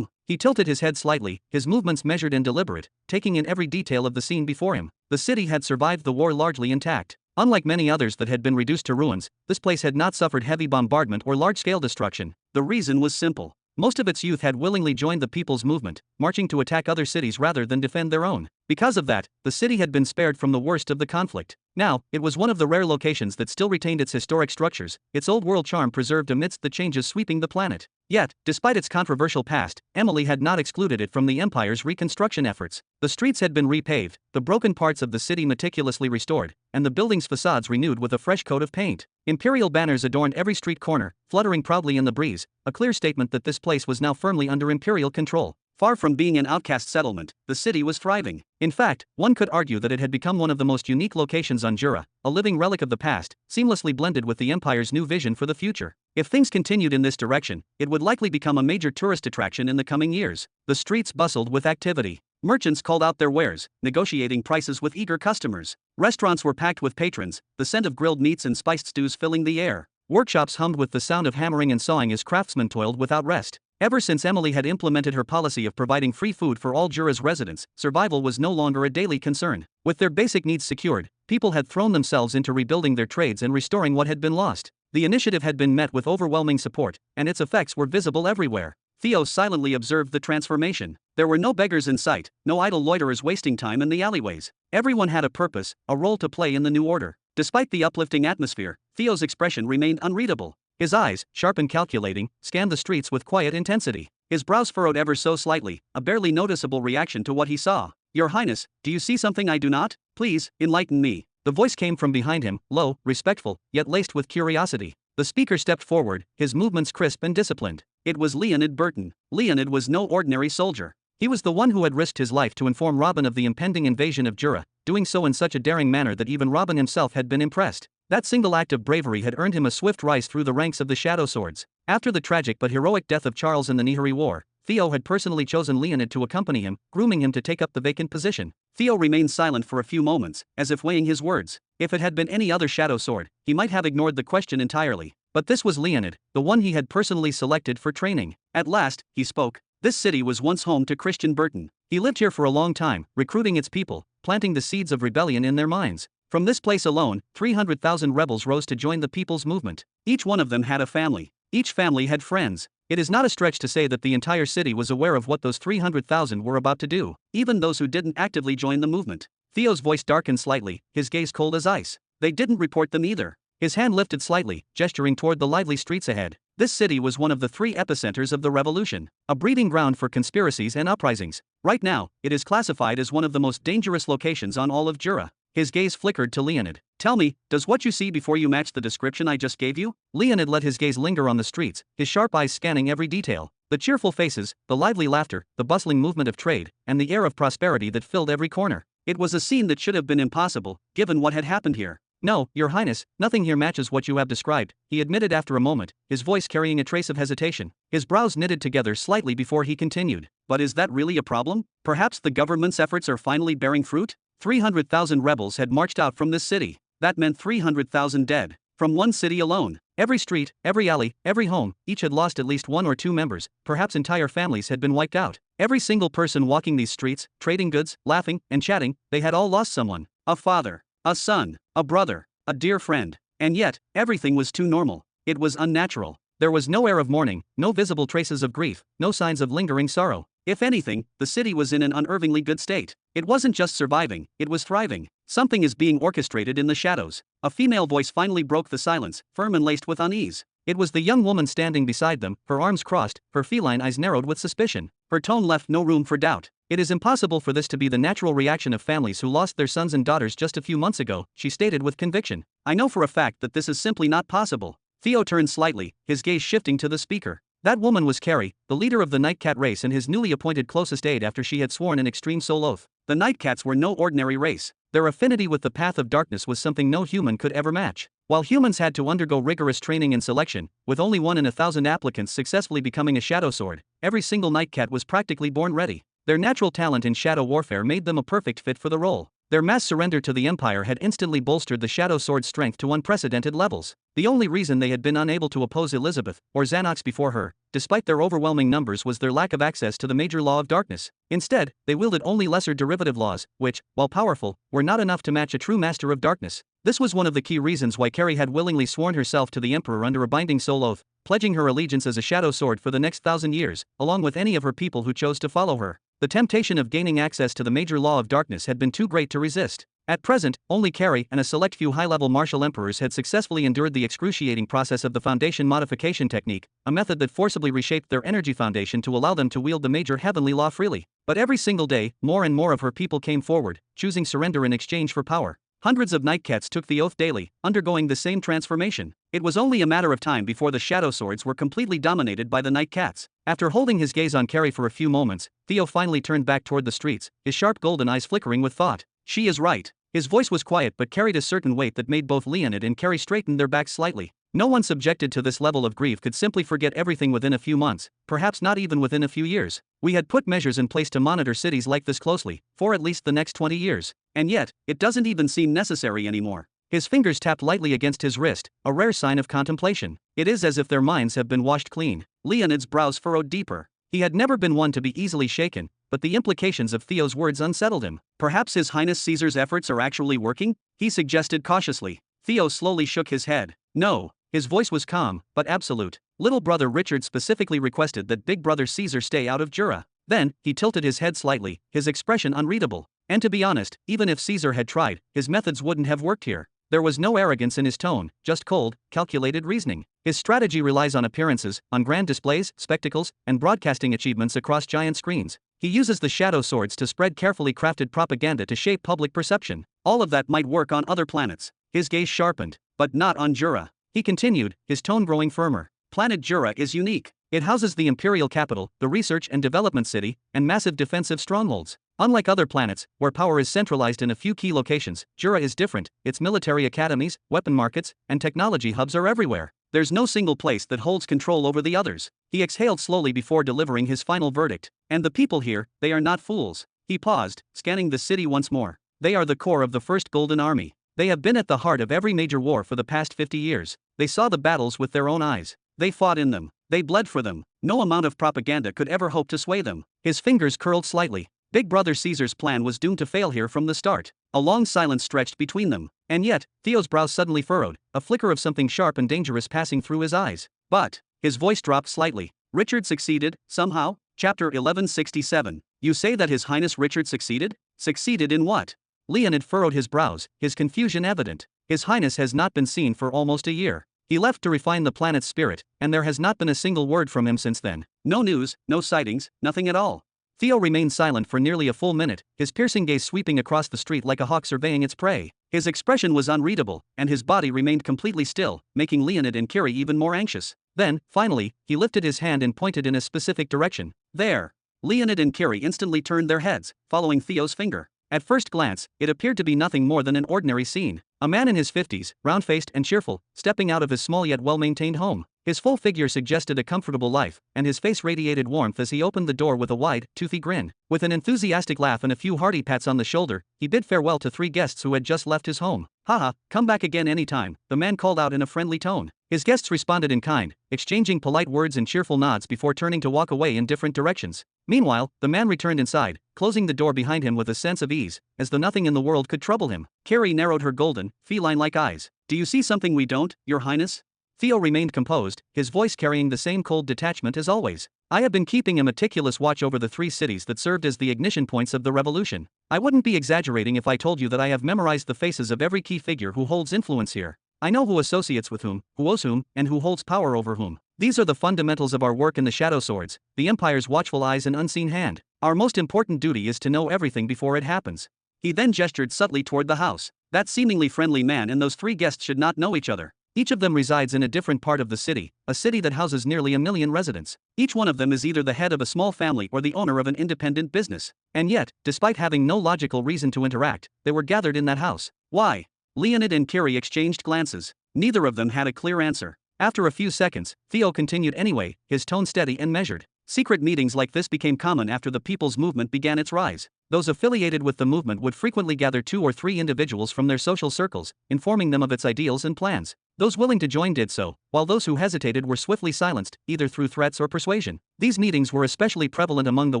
He tilted his head slightly, his movements measured and deliberate, taking in every detail of the scene before him. The city had survived the war largely intact. Unlike many others that had been reduced to ruins, this place had not suffered heavy bombardment or large-scale destruction. The reason was simple. Most of its youth had willingly joined the people's movement, marching to attack other cities rather than defend their own. Because of that, the city had been spared from the worst of the conflict. Now, it was one of the rare locations that still retained its historic structures, its old-world charm preserved amidst the changes sweeping the planet. Yet, despite its controversial past, Emily had not excluded it from the Empire's reconstruction efforts. The streets had been repaved, the broken parts of the city meticulously restored, and the buildings' facades renewed with a fresh coat of paint. Imperial banners adorned every street corner, fluttering proudly in the breeze, a clear statement that this place was now firmly under Imperial control. Far from being an outcast settlement, the city was thriving. In fact, one could argue that it had become one of the most unique locations on Jura, a living relic of the past, seamlessly blended with the Empire's new vision for the future. If things continued in this direction, it would likely become a major tourist attraction in the coming years. The streets bustled with activity. Merchants called out their wares, negotiating prices with eager customers. Restaurants were packed with patrons, the scent of grilled meats and spiced stews filling the air. Workshops hummed with the sound of hammering and sawing as craftsmen toiled without rest. Ever since Emily had implemented her policy of providing free food for all Jura's residents, survival was no longer a daily concern. With their basic needs secured, people had thrown themselves into rebuilding their trades and restoring what had been lost. The initiative had been met with overwhelming support, and its effects were visible everywhere. Theo silently observed the transformation. There were no beggars in sight, no idle loiterers wasting time in the alleyways. Everyone had a purpose, a role to play in the new order. Despite the uplifting atmosphere, Theo's expression remained unreadable. His eyes, sharp and calculating, scanned the streets with quiet intensity. His brows furrowed ever so slightly, a barely noticeable reaction to what he saw. "Your Highness, do you see something I do not? Please, enlighten me." The voice came from behind him, low, respectful, yet laced with curiosity. The speaker stepped forward, his movements crisp and disciplined. It was Leonid Burton. Leonid was no ordinary soldier. He was the one who had risked his life to inform Robin of the impending invasion of Jura, doing so in such a daring manner that even Robin himself had been impressed. That single act of bravery had earned him a swift rise through the ranks of the Shadow Swords. After the tragic but heroic death of Charles in the Néhari War, Theo had personally chosen Leonid to accompany him, grooming him to take up the vacant position. Theo remained silent for a few moments, as if weighing his words. If it had been any other Shadow Sword, he might have ignored the question entirely. But this was Leonid, the one he had personally selected for training. At last, he spoke. This city was once home to Christian Burton. He lived here for a long time, recruiting its people, planting the seeds of rebellion in their minds. From this place alone, 300,000 rebels rose to join the people's movement. Each one of them had a family. Each family had friends. It is not a stretch to say that the entire city was aware of what those 300,000 were about to do, even those who didn't actively join the movement. Theo's voice darkened slightly, his gaze cold as ice. They didn't report them either. His hand lifted slightly, gesturing toward the lively streets ahead. This city was one of the three epicenters of the revolution, a breeding ground for conspiracies and uprisings. Right now, it is classified as one of the most dangerous locations on all of Jura. His gaze flickered to Leonid. "Tell me, does what you see before you match the description I just gave you?" Leonid let his gaze linger on the streets, his sharp eyes scanning every detail. The cheerful faces, the lively laughter, the bustling movement of trade, and the air of prosperity that filled every corner. It was a scene that should have been impossible, given what had happened here. "No, Your Highness, nothing here matches what you have described," he admitted after a moment, his voice carrying a trace of hesitation. His brows knitted together slightly before he continued. "But is that really a problem? Perhaps the government's efforts are finally bearing fruit?" 300,000 rebels had marched out from this city. That meant 300,000 dead. From one city alone. Every street, every alley, every home, each had lost at least one or two members, perhaps entire families had been wiped out. Every single person walking these streets, trading goods, laughing, and chatting, they had all lost someone. A father, a son, a brother, a dear friend. And yet, everything was too normal. It was unnatural. There was no air of mourning, no visible traces of grief, no signs of lingering sorrow. If anything, the city was in an unervingly good state. It wasn't just surviving, it was thriving. Something is being orchestrated in the shadows. A female voice finally broke the silence, firm and laced with unease. It was the young woman standing beside them, her arms crossed, her feline eyes narrowed with suspicion. Her tone left no room for doubt. "It is impossible for this to be the natural reaction of families who lost their sons and daughters just a few months ago," she stated with conviction. "I know for a fact that this is simply not possible." Theo turned slightly, his gaze shifting to the speaker. That woman was Carrie, the leader of the Nightcat race and his newly appointed closest aide after she had sworn an extreme soul oath. The Nightcats were no ordinary race. Their affinity with the path of darkness was something no human could ever match. While humans had to undergo rigorous training and selection, with only 1 in 1,000 applicants successfully becoming a shadow sword, every single Nightcat was practically born ready. Their natural talent in shadow warfare made them a perfect fit for the role. Their mass surrender to the Empire had instantly bolstered the Shadow Sword's strength to unprecedented levels. The only reason they had been unable to oppose Elizabeth, or Xanax before her, despite their overwhelming numbers, was their lack of access to the major law of darkness. Instead, they wielded only lesser derivative laws, which, while powerful, were not enough to match a true master of darkness. This was one of the key reasons why Carrie had willingly sworn herself to the Emperor under a binding soul oath, pledging her allegiance as a Shadow Sword for the next 1,000 years, along with any of her people who chose to follow her. The temptation of gaining access to the major law of darkness had been too great to resist. At present, only Carrie and a select few high-level martial emperors had successfully endured the excruciating process of the foundation modification technique, a method that forcibly reshaped their energy foundation to allow them to wield the major heavenly law freely. But every single day, more and more of her people came forward, choosing surrender in exchange for power. Hundreds of Nightcats took the oath daily, undergoing the same transformation. It was only a matter of time before the Shadow Swords were completely dominated by the Nightcats. After holding his gaze on Carrie for a few moments, Theo finally turned back toward the streets, his sharp golden eyes flickering with thought. She is right. His voice was quiet but carried a certain weight that made both Leonid and Carrie straighten their backs slightly. No one subjected to this level of grief could simply forget everything within a few months, perhaps not even within a few years. We had put measures in place to monitor cities like this closely, for at least the next 20 years. And yet, it doesn't even seem necessary anymore. His fingers tapped lightly against his wrist, a rare sign of contemplation. It is as if their minds have been washed clean. Leonid's brows furrowed deeper. He had never been one to be easily shaken, but the implications of Theo's words unsettled him. Perhaps His Highness Caesar's efforts are actually working? He suggested cautiously. Theo slowly shook his head. No. His voice was calm, but absolute. Little brother Richard specifically requested that big brother Caesar stay out of Jura. Then, he tilted his head slightly, his expression unreadable. And to be honest, even if Caesar had tried, his methods wouldn't have worked here. There was no arrogance in his tone, just cold, calculated reasoning. His strategy relies on appearances, on grand displays, spectacles, and broadcasting achievements across giant screens. He uses the Shadow Swords to spread carefully crafted propaganda to shape public perception. All of that might work on other planets. His gaze sharpened, but not on Jura. He continued, his tone growing firmer. Planet Jura is unique. It houses the imperial capital, the research and development city, and massive defensive strongholds. Unlike other planets, where power is centralized in a few key locations, Jura is different. Its military academies, weapon markets, and technology hubs are everywhere. There's no single place that holds control over the others. He exhaled slowly before delivering his final verdict. And the people here, they are not fools. He paused, scanning the city once more. They are the core of the First Golden Army. They have been at the heart of every major war for the past 50 years. They saw the battles with their own eyes. They fought in them. They bled for them. No amount of propaganda could ever hope to sway them. His fingers curled slightly. Big brother Caesar's plan was doomed to fail here from the start. A long silence stretched between them. And yet, Theo's brows suddenly furrowed, a flicker of something sharp and dangerous passing through his eyes. But, his voice dropped slightly. Richard succeeded, somehow? Chapter 1167. You say that His Highness Richard succeeded? Succeeded in what? Leonid furrowed his brows, his confusion evident. His Highness has not been seen for almost a year. He left to refine the planet's spirit, and there has not been a single word from him since then. No news, no sightings, nothing at all. Theo remained silent for nearly a full minute, his piercing gaze sweeping across the street like a hawk surveying its prey. His expression was unreadable, and his body remained completely still, making Leonid and Carrie even more anxious. Then, finally, he lifted his hand and pointed in a specific direction. There. Leonid and Carrie instantly turned their heads, following Theo's finger. At first glance, it appeared to be nothing more than an ordinary scene. A man in his 50s, round-faced and cheerful, stepping out of his small yet well-maintained home. His full figure suggested a comfortable life, and his face radiated warmth as he opened the door with a wide, toothy grin. With an enthusiastic laugh and a few hearty pats on the shoulder, he bid farewell to 3 guests who had just left his home. Haha, come back again anytime, the man called out in a friendly tone. His guests responded in kind, exchanging polite words and cheerful nods before turning to walk away in different directions. Meanwhile, the man returned inside, closing the door behind him with a sense of ease, as though nothing in the world could trouble him. Carrie narrowed her golden, feline-like eyes. Do you see something we don't, Your Highness? Theo remained composed, his voice carrying the same cold detachment as always. I have been keeping a meticulous watch over the 3 cities that served as the ignition points of the revolution. I wouldn't be exaggerating if I told you that I have memorized the faces of every key figure who holds influence here. I know who associates with whom, who owes whom, and who holds power over whom. These are the fundamentals of our work in the Shadow Swords, the Empire's watchful eyes and unseen hand. Our most important duty is to know everything before it happens. He then gestured subtly toward the house. That seemingly friendly man and those 3 guests should not know each other. Each of them resides in a different part of the city, a city that houses nearly 1 million residents. Each one of them is either the head of a small family or the owner of an independent business. And yet, despite having no logical reason to interact, they were gathered in that house. Why? Leonid and Curie exchanged glances. Neither of them had a clear answer. After a few seconds, Theo continued anyway, his tone steady and measured. Secret meetings like this became common after the People's Movement began its rise. Those affiliated with the movement would frequently gather 2 or 3 individuals from their social circles, informing them of its ideals and plans. Those willing to join did so, while those who hesitated were swiftly silenced, either through threats or persuasion. These meetings were especially prevalent among the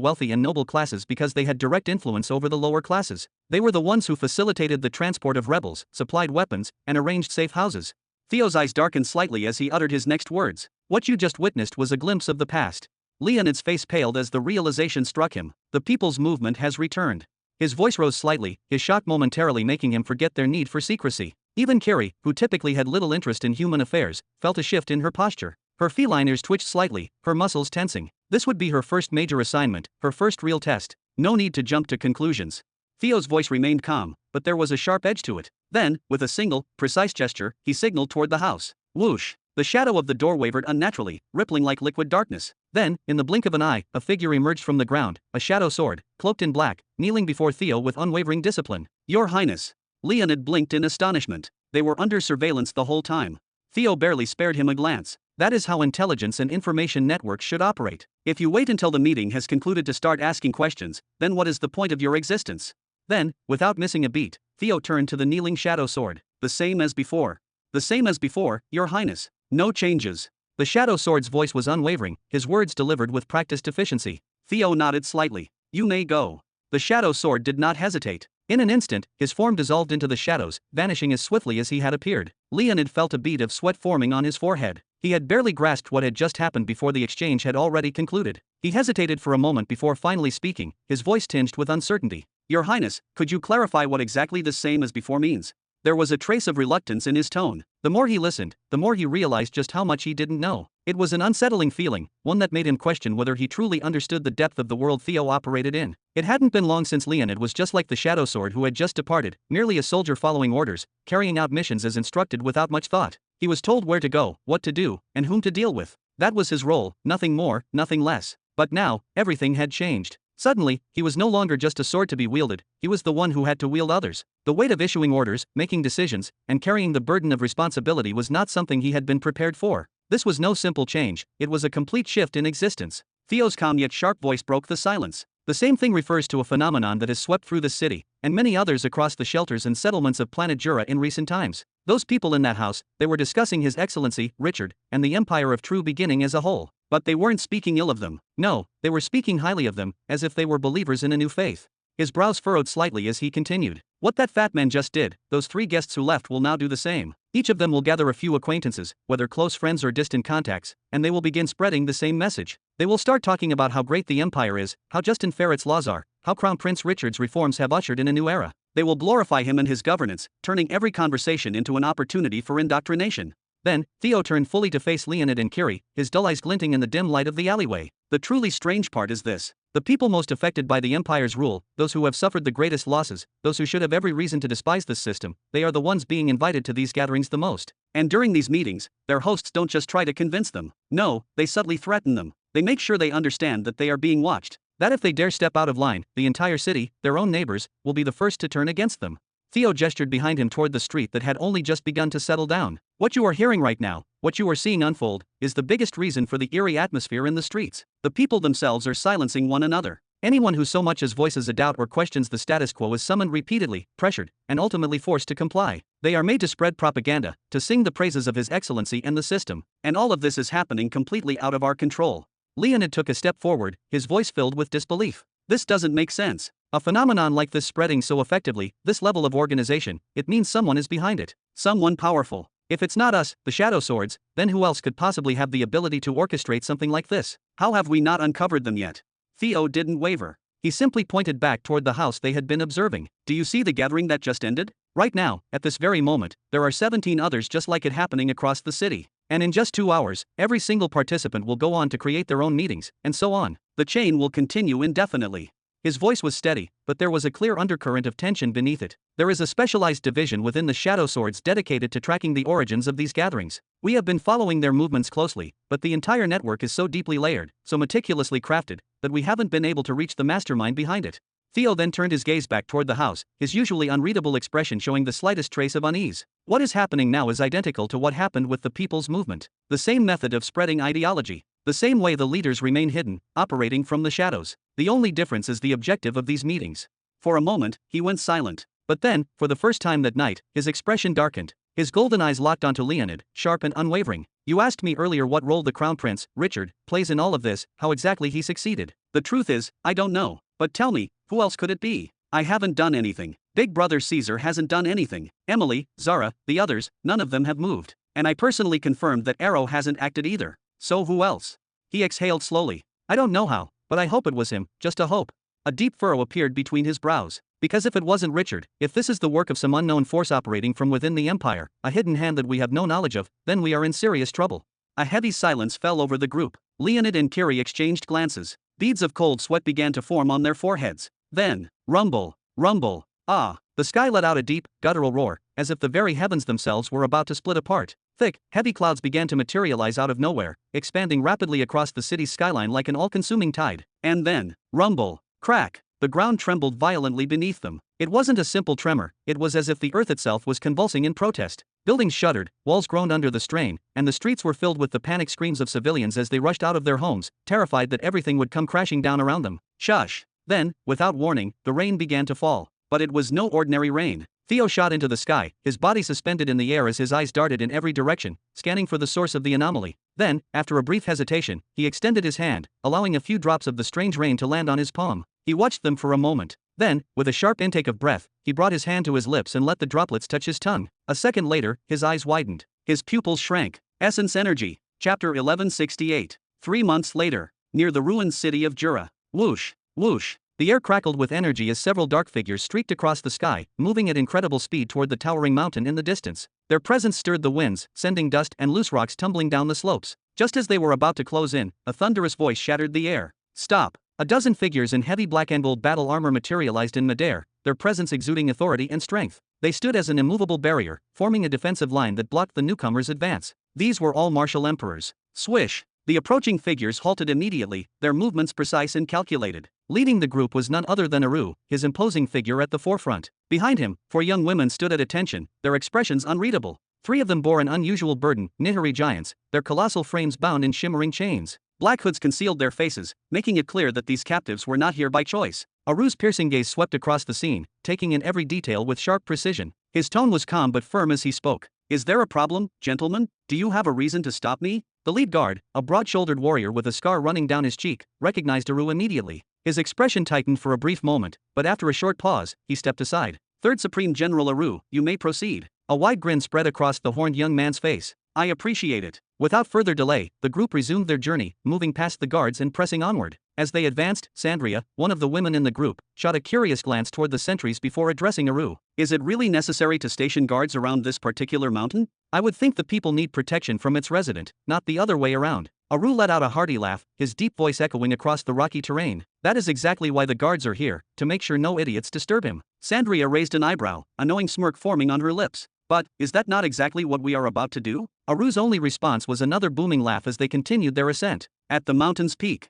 wealthy and noble classes because they had direct influence over the lower classes. They were the ones who facilitated the transport of rebels, supplied weapons, and arranged safe houses. Theo's eyes darkened slightly as he uttered his next words. What you just witnessed was a glimpse of the past. Leonid's face paled as the realization struck him. The People's Movement has returned. His voice rose slightly, his shock momentarily making him forget their need for secrecy. Even Curie, who typically had little interest in human affairs, felt a shift in her posture. Her feline ears twitched slightly, her muscles tensing. This would be her first major assignment, her first real test. No need to jump to conclusions. Theo's voice remained calm, but there was a sharp edge to it. Then, with a single, precise gesture, he signaled toward the house. Whoosh! The shadow of the door wavered unnaturally, rippling like liquid darkness. Then, in the blink of an eye, a figure emerged from the ground, a shadow sword, cloaked in black, kneeling before Theo with unwavering discipline. Your Highness. Leonid blinked in astonishment. They were under surveillance the whole time. Theo barely spared him a glance. That is how intelligence and information networks should operate. If you wait until the meeting has concluded to start asking questions, then what is the point of your existence? Then, without missing a beat, Theo turned to the kneeling shadow sword. The same as before. The same as before, Your Highness. No changes. The shadow sword's voice was unwavering, his words delivered with practiced efficiency. Theo nodded slightly. You may go. The shadow sword did not hesitate. In an instant, his form dissolved into the shadows, vanishing as swiftly as he had appeared. Leonid felt a bead of sweat forming on his forehead. He had barely grasped what had just happened before the exchange had already concluded. He hesitated for a moment before finally speaking, his voice tinged with uncertainty. Your Highness, could you clarify what exactly the same as before means? There was a trace of reluctance in his tone. The more he listened, the more he realized just how much he didn't know. It was an unsettling feeling, one that made him question whether he truly understood the depth of the world Theo operated in. It hadn't been long since Leonid was just like the shadow sword who had just departed, merely a soldier following orders, carrying out missions as instructed without much thought. He was told where to go, what to do, and whom to deal with. That was his role, nothing more, nothing less. But now, everything had changed. Suddenly, he was no longer just a sword to be wielded, he was the one who had to wield others. The weight of issuing orders, making decisions, and carrying the burden of responsibility was not something he had been prepared for. This was no simple change, it was a complete shift in existence. Theo's calm yet sharp voice broke the silence. The same thing refers to a phenomenon that has swept through the city, and many others across the shelters and settlements of planet Jura in recent times. Those people in that house, they were discussing His Excellency, Richard, and the Empire of True Beginning as a whole. But they weren't speaking ill of them. No, they were speaking highly of them, as if they were believers in a new faith. His brows furrowed slightly as he continued. What that fat man just did, those 3 guests who left will now do the same. Each of them will gather a few acquaintances, whether close friends or distant contacts, and they will begin spreading the same message. They will start talking about how great the empire is, how just and fair its laws are, how Crown Prince Richard's reforms have ushered in a new era. They will glorify him and his governance, turning every conversation into an opportunity for indoctrination. Then, Theo turned fully to face Leonid and Curie, his dull eyes glinting in the dim light of the alleyway. The truly strange part is this. The people most affected by the Empire's rule, those who have suffered the greatest losses, those who should have every reason to despise this system, they are the ones being invited to these gatherings the most. And during these meetings, their hosts don't just try to convince them. No, they subtly threaten them. They make sure they understand that they are being watched. That if they dare step out of line, the entire city, their own neighbors, will be the first to turn against them. Theo gestured behind him toward the street that had only just begun to settle down. What you are hearing right now, what you are seeing unfold, is the biggest reason for the eerie atmosphere in the streets. The people themselves are silencing one another. Anyone who so much as voices a doubt or questions the status quo is summoned repeatedly, pressured, and ultimately forced to comply. They are made to spread propaganda, to sing the praises of His Excellency and the system. And all of this is happening completely out of our control. Leonid took a step forward, his voice filled with disbelief. This doesn't make sense. A phenomenon like this spreading so effectively, this level of organization, it means someone is behind it. Someone powerful. If it's not us, the Shadow Swords, then who else could possibly have the ability to orchestrate something like this? How have we not uncovered them yet? Theo didn't waver. He simply pointed back toward the house they had been observing. Do you see the gathering that just ended? Right now, at this very moment, there are 17 others just like it happening across the city. And in just 2 hours, every single participant will go on to create their own meetings, and so on. The chain will continue indefinitely. His voice was steady, but there was a clear undercurrent of tension beneath it. There is a specialized division within the Shadow Swords dedicated to tracking the origins of these gatherings. We have been following their movements closely, but the entire network is so deeply layered, so meticulously crafted, that we haven't been able to reach the mastermind behind it. Theo then turned his gaze back toward the house, his usually unreadable expression showing the slightest trace of unease. What is happening now is identical to what happened with the People's Movement. The same method of spreading ideology. The same way the leaders remain hidden, operating from the shadows. The only difference is the objective of these meetings. For a moment, he went silent. But then, for the first time that night, his expression darkened. His golden eyes locked onto Leonid, sharp and unwavering. You asked me earlier what role the Crown Prince, Richard, plays in all of this, how exactly he succeeded. The truth is, I don't know. But tell me, who else could it be? I haven't done anything. Big brother Caesar hasn't done anything. Emily, Zara, the others, none of them have moved. And I personally confirmed that Arrow hasn't acted either. So who else? He exhaled slowly. I don't know how, but I hope it was him, just a hope. A deep furrow appeared between his brows. Because if it wasn't Richard, if this is the work of some unknown force operating from within the Empire, a hidden hand that we have no knowledge of, then we are in serious trouble. A heavy silence fell over the group. Leonid and Kiri exchanged glances. Beads of cold sweat began to form on their foreheads. Then, rumble, rumble, ah, the sky let out a deep, guttural roar, as if the very heavens themselves were about to split apart. Thick, heavy clouds began to materialize out of nowhere, expanding rapidly across the city's skyline like an all-consuming tide. And then, rumble, crack. The ground trembled violently beneath them. It wasn't a simple tremor, it was as if the earth itself was convulsing in protest. Buildings shuddered, walls groaned under the strain, and the streets were filled with the panicked screams of civilians as they rushed out of their homes, terrified that everything would come crashing down around them. Shush! Then, without warning, the rain began to fall. But it was no ordinary rain. Theo shot into the sky, his body suspended in the air as his eyes darted in every direction, scanning for the source of the anomaly. Then, after a brief hesitation, he extended his hand, allowing a few drops of the strange rain to land on his palm. He watched them for a moment. Then, with a sharp intake of breath, he brought his hand to his lips and let the droplets touch his tongue. A second later, his eyes widened. His pupils shrank. Essence Energy. Chapter 1168. 3 months later. Near the ruined city of Jura. Whoosh, whoosh. The air crackled with energy as several dark figures streaked across the sky, moving at incredible speed toward the towering mountain in the distance. Their presence stirred the winds, sending dust and loose rocks tumbling down the slopes. Just as they were about to close in, a thunderous voice shattered the air. Stop! A dozen figures in heavy black and gold battle armor materialized in midair, their presence exuding authority and strength. They stood as an immovable barrier, forming a defensive line that blocked the newcomers' advance. These were all martial emperors. Swish! The approaching figures halted immediately, their movements precise and calculated. Leading the group was none other than Aru, his imposing figure at the forefront. Behind him, 4 young women stood at attention, their expressions unreadable. 3 of them bore an unusual burden, Néhari giants, their colossal frames bound in shimmering chains. Black hoods concealed their faces, making it clear that these captives were not here by choice. Aru's piercing gaze swept across the scene, taking in every detail with sharp precision. His tone was calm but firm as he spoke. Is there a problem, gentlemen? Do you have a reason to stop me? The lead guard, a broad-shouldered warrior with a scar running down his cheek, recognized Aru immediately. His expression tightened for a brief moment, but after a short pause, he stepped aside. Third Supreme General Aru, you may proceed. A wide grin spread across the horned young man's face. I appreciate it. Without further delay, the group resumed their journey, moving past the guards and pressing onward. As they advanced, Sandria, one of the women in the group, shot a curious glance toward the sentries before addressing Aru. Is it really necessary to station guards around this particular mountain? I would think the people need protection from its resident, not the other way around. Aru let out a hearty laugh, his deep voice echoing across the rocky terrain. That is exactly why the guards are here, to make sure no idiots disturb him. Sandria raised an eyebrow, a knowing smirk forming on her lips. But, is that not exactly what we are about to do? Aru's only response was another booming laugh as they continued their ascent. At the mountain's peak.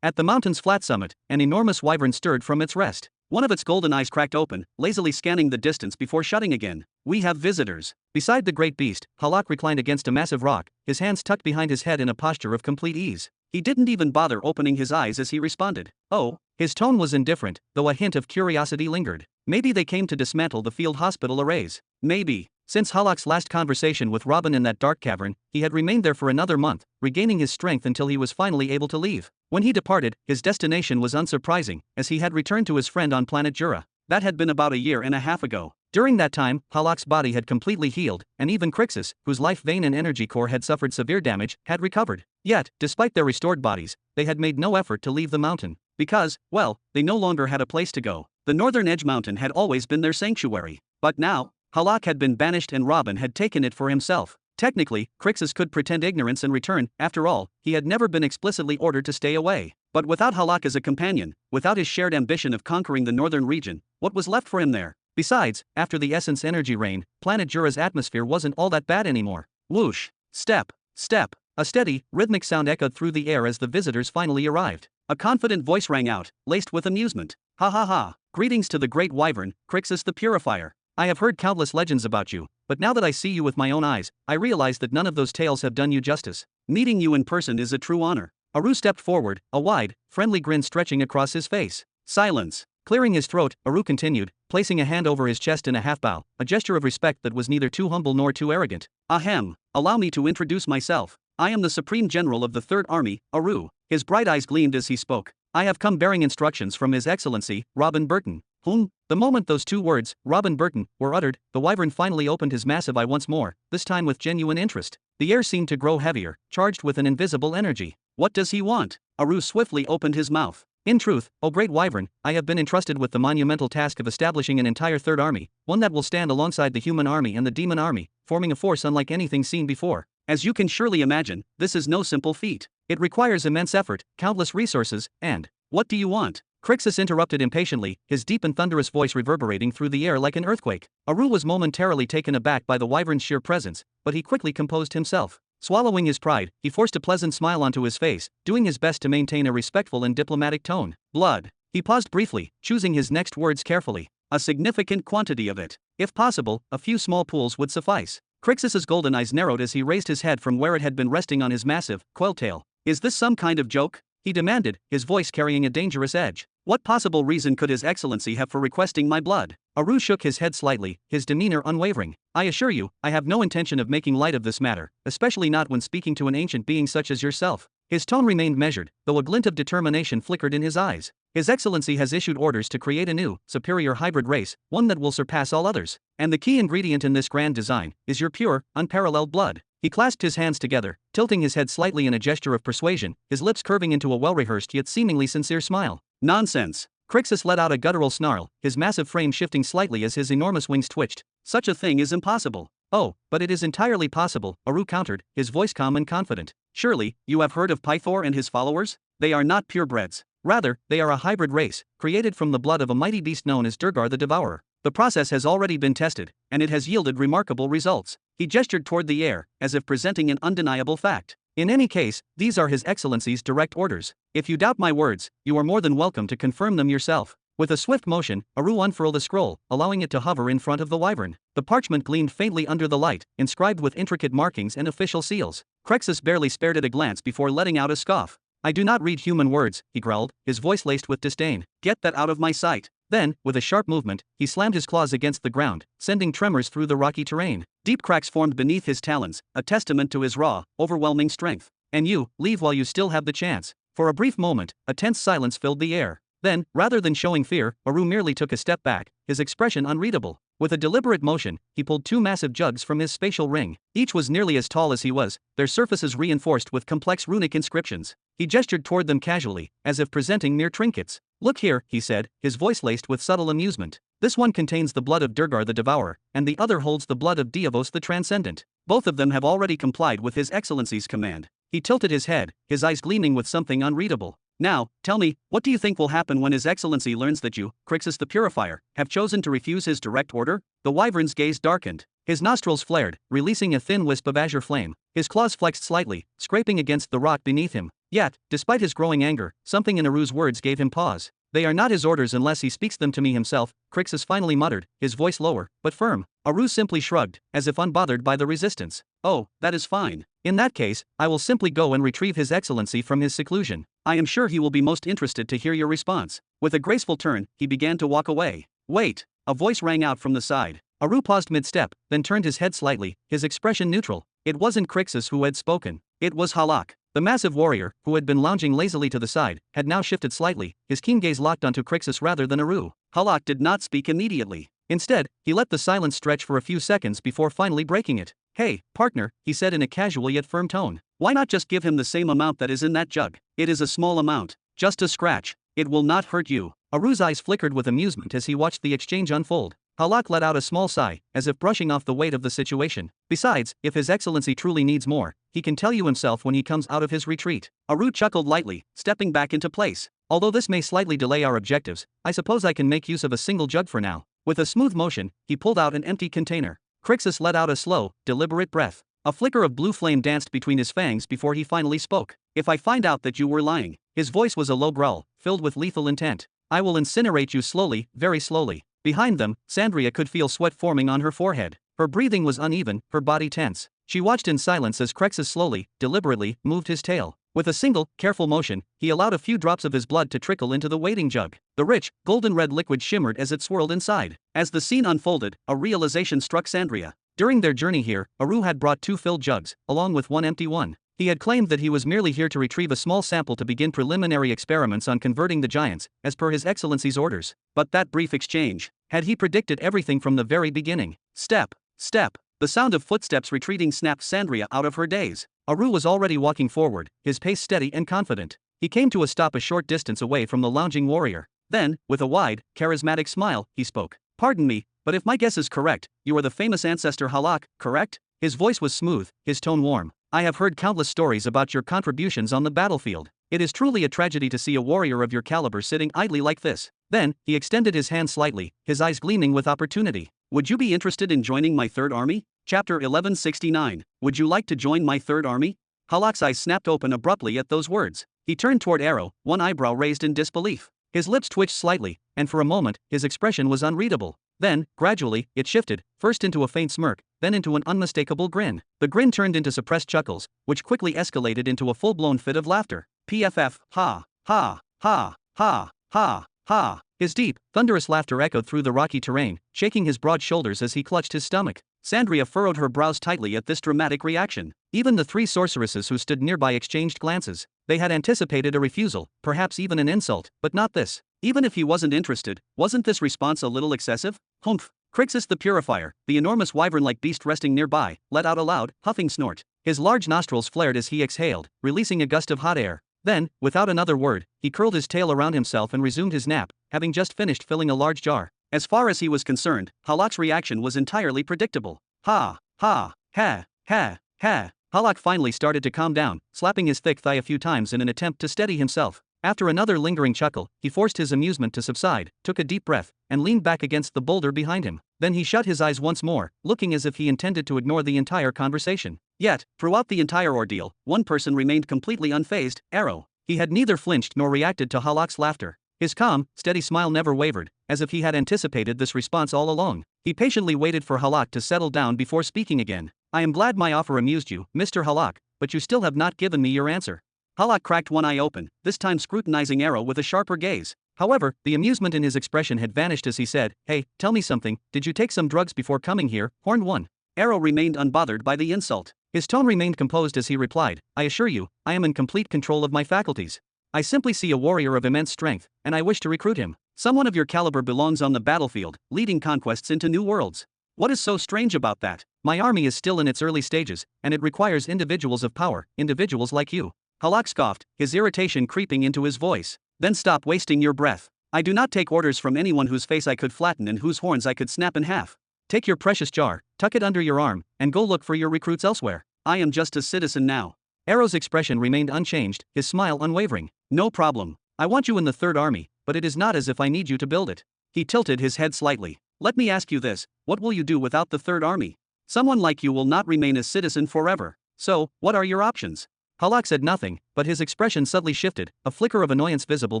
At the mountain's flat summit, an enormous wyvern stirred from its rest. One of its golden eyes cracked open, lazily scanning the distance before shutting again. We have visitors. Beside the great beast, Halak reclined against a massive rock, his hands tucked behind his head in a posture of complete ease. He didn't even bother opening his eyes as he responded. Oh. His tone was indifferent, though a hint of curiosity lingered. Maybe they came to dismantle the field hospital arrays. Maybe. Since Halak's last conversation with Robin in that dark cavern, he had remained there for another month, regaining his strength until he was finally able to leave. When he departed, his destination was unsurprising, as he had returned to his friend on planet Jura. That had been about a year and a half ago. During that time, Halak's body had completely healed, and even Crixus, whose life vein and energy core had suffered severe damage, had recovered. Yet, despite their restored bodies, they had made no effort to leave the mountain. Because, well, they no longer had a place to go. The Northern Edge Mountain had always been their sanctuary. But now, Halak had been banished and Robin had taken it for himself. Technically, Crixus could pretend ignorance and return. After all, he had never been explicitly ordered to stay away. But without Halak as a companion, without his shared ambition of conquering the northern region, what was left for him there? Besides, after the essence energy rain, planet Jura's atmosphere wasn't all that bad anymore. Whoosh! Step! Step! A steady, rhythmic sound echoed through the air as the visitors finally arrived. A confident voice rang out, laced with amusement. Ha ha ha! Greetings to the great wyvern, Crixus the Purifier. I have heard countless legends about you, but now that I see you with my own eyes, I realize that none of those tales have done you justice. Meeting you in person is a true honor. Aru stepped forward, a wide, friendly grin stretching across his face. Silence. Clearing his throat, Aru continued, placing a hand over his chest in a half-bow, a gesture of respect that was neither too humble nor too arrogant. Ahem. Allow me to introduce myself. I am the Supreme General of the Third Army, Aru. His bright eyes gleamed as he spoke. I have come bearing instructions from His Excellency, Robin Burton. The moment those two words, Robin Burton, were uttered, the wyvern finally opened his massive eye once more, this time with genuine interest. The air seemed to grow heavier, charged with an invisible energy. What does he want? Aru swiftly opened his mouth. In truth, O great wyvern, I have been entrusted with the monumental task of establishing an entire third army, one that will stand alongside the human army and the demon army, forming a force unlike anything seen before. As you can surely imagine, this is no simple feat. It requires immense effort, countless resources, and what do you want? Crixus interrupted impatiently, his deep and thunderous voice reverberating through the air like an earthquake. Aru was momentarily taken aback by the wyvern's sheer presence, but he quickly composed himself. Swallowing his pride, he forced a pleasant smile onto his face, doing his best to maintain a respectful and diplomatic tone. Blood. He paused briefly, choosing his next words carefully. A significant quantity of it. If possible, a few small pools would suffice. Crixus's golden eyes narrowed as he raised his head from where it had been resting on his massive, coiled tail. Is this some kind of joke? He demanded, his voice carrying a dangerous edge. What possible reason could His Excellency have for requesting my blood? Aru shook his head slightly, his demeanor unwavering. I assure you, I have no intention of making light of this matter, especially not when speaking to an ancient being such as yourself. His tone remained measured, though a glint of determination flickered in his eyes. His Excellency has issued orders to create a new, superior hybrid race, one that will surpass all others. And the key ingredient in this grand design is your pure, unparalleled blood. He clasped his hands together, tilting his head slightly in a gesture of persuasion, his lips curving into a well-rehearsed yet seemingly sincere smile. Nonsense. Crixus let out a guttural snarl, his massive frame shifting slightly as his enormous wings twitched. Such a thing is impossible. Oh, but it is entirely possible, Aru countered, his voice calm and confident. Surely, you have heard of Pythor and his followers? They are not purebreds. Rather, they are a hybrid race, created from the blood of a mighty beast known as Durgar the Devourer. The process has already been tested, and it has yielded remarkable results. He gestured toward the air, as if presenting an undeniable fact. In any case, these are His Excellency's direct orders. If you doubt my words, you are more than welcome to confirm them yourself. With a swift motion, Aru unfurled a scroll, allowing it to hover in front of the wyvern. The parchment gleamed faintly under the light, inscribed with intricate markings and official seals. Crixus barely spared it a glance before letting out a scoff. I do not read human words, he growled, his voice laced with disdain. Get that out of my sight. Then, with a sharp movement, he slammed his claws against the ground, sending tremors through the rocky terrain. Deep cracks formed beneath his talons, a testament to his raw, overwhelming strength. And you, leave while you still have the chance. For a brief moment, a tense silence filled the air. Then, rather than showing fear, Aru merely took a step back, his expression unreadable. With a deliberate motion, he pulled two massive jugs from his spatial ring. Each was nearly as tall as he was, their surfaces reinforced with complex runic inscriptions. He gestured toward them casually, as if presenting mere trinkets. Look here, he said, his voice laced with subtle amusement. This one contains the blood of Durgar the Devourer, and the other holds the blood of Diavos the Transcendent. Both of them have already complied with His Excellency's command. He tilted his head, his eyes gleaming with something unreadable. Now, tell me, what do you think will happen when His Excellency learns that you, Crixus the Purifier, have chosen to refuse his direct order? The wyvern's gaze darkened. His nostrils flared, releasing a thin wisp of azure flame. His claws flexed slightly, scraping against the rock beneath him. Yet, despite his growing anger, something in Aru's words gave him pause. They are not his orders unless he speaks them to me himself, Crixus finally muttered, his voice lower, but firm. Aru simply shrugged, as if unbothered by the resistance. Oh, that is fine. In that case, I will simply go and retrieve His Excellency from his seclusion. I am sure he will be most interested to hear your response. With a graceful turn, he began to walk away. Wait! A voice rang out from the side. Aru paused mid-step, then turned his head slightly, his expression neutral. It wasn't Crixus who had spoken. It was Halak. The massive warrior, who had been lounging lazily to the side, had now shifted slightly, his keen gaze locked onto Crixus rather than Aru. Halak did not speak immediately. Instead, he let the silence stretch for a few seconds before finally breaking it. Hey, partner, he said in a casual yet firm tone. Why not just give him the same amount that is in that jug? It is a small amount. Just a scratch. It will not hurt you. Aru's eyes flickered with amusement as he watched the exchange unfold. Halak let out a small sigh, as if brushing off the weight of the situation. Besides, if His Excellency truly needs more, he can tell you himself when he comes out of his retreat. Aru chuckled lightly, stepping back into place. Although this may slightly delay our objectives, I suppose I can make use of a single jug for now. With a smooth motion, he pulled out an empty container. Crixus let out a slow, deliberate breath. A flicker of blue flame danced between his fangs before he finally spoke. If I find out that you were lying, his voice was a low growl, filled with lethal intent. I will incinerate you slowly, very slowly. Behind them, Xianxia could feel sweat forming on her forehead. Her breathing was uneven, her body tense. She watched in silence as Crixus slowly, deliberately, moved his tail. With a single, careful motion, he allowed a few drops of his blood to trickle into the waiting jug. The rich, golden-red liquid shimmered as it swirled inside. As the scene unfolded, a realization struck Xianxia. During their journey here, Aru had brought 2 filled jugs, along with 1 empty one. He had claimed that he was merely here to retrieve a small sample to begin preliminary experiments on converting the giants, as per His Excellency's orders. But that brief exchange, had he predicted everything from the very beginning? Step, step. The sound of footsteps retreating snapped Xianxia out of her daze. Aru was already walking forward, his pace steady and confident. He came to a stop a short distance away from the lounging warrior. Then, with a wide, charismatic smile, he spoke. Pardon me, but if my guess is correct, you are the famous ancestor Halak, correct? His voice was smooth, his tone warm. I have heard countless stories about your contributions on the battlefield. It is truly a tragedy to see a warrior of your caliber sitting idly like this. Then, he extended his hand slightly, his eyes gleaming with opportunity. Would you be interested in joining my third army? Chapter 1169. Would you like to join my third army? Halak's eyes snapped open abruptly at those words. He turned toward Arrow, one eyebrow raised in disbelief. His lips twitched slightly, and for a moment, his expression was unreadable. Then, gradually, it shifted, first into a faint smirk, then into an unmistakable grin. The grin turned into suppressed chuckles, which quickly escalated into a full-blown fit of laughter. PFF, ha, ha, ha, ha, ha, ha. His deep, thunderous laughter echoed through the rocky terrain, shaking his broad shoulders as he clutched his stomach. Xianxia furrowed her brows tightly at this dramatic reaction. Even the 3 sorceresses who stood nearby exchanged glances. They had anticipated a refusal, perhaps even an insult, but not this. Even if he wasn't interested, wasn't this response a little excessive? Humph. Crixus the Purifier, the enormous wyvern-like beast resting nearby, let out a loud, huffing snort. His large nostrils flared as he exhaled, releasing a gust of hot air. Then, without another word, he curled his tail around himself and resumed his nap, having just finished filling a large jar. As far as he was concerned, Halak's reaction was entirely predictable. Ha, ha, ha, ha, ha. Halak finally started to calm down, slapping his thick thigh a few times in an attempt to steady himself. After another lingering chuckle, he forced his amusement to subside, took a deep breath, and leaned back against the boulder behind him. Then he shut his eyes once more, looking as if he intended to ignore the entire conversation. Yet, throughout the entire ordeal, one person remained completely unfazed, Arrow. He had neither flinched nor reacted to Halak's laughter. His calm, steady smile never wavered, as if he had anticipated this response all along. He patiently waited for Halak to settle down before speaking again. I am glad my offer amused you, Mr. Halak, but you still have not given me your answer. Halak cracked one eye open, this time scrutinizing Arrow with a sharper gaze. However, the amusement in his expression had vanished as he said, Hey, tell me something, did you take some drugs before coming here, Horned One? Arrow remained unbothered by the insult. His tone remained composed as he replied, I assure you, I am in complete control of my faculties. I simply see a warrior of immense strength, and I wish to recruit him. Someone of your caliber belongs on the battlefield, leading conquests into new worlds. What is so strange about that? My army is still in its early stages, and it requires individuals of power, individuals like you. Halak scoffed, his irritation creeping into his voice. Then stop wasting your breath. I do not take orders from anyone whose face I could flatten and whose horns I could snap in half. Take your precious jar, tuck it under your arm, and go look for your recruits elsewhere. I am just a citizen now. Arrow's expression remained unchanged, his smile unwavering. No problem. I want you in the Third Army, but it is not as if I need you to build it. He tilted his head slightly. Let me ask you this, what will you do without the Third Army? Someone like you will not remain a citizen forever. So, what are your options? Halak said nothing, but his expression subtly shifted, a flicker of annoyance visible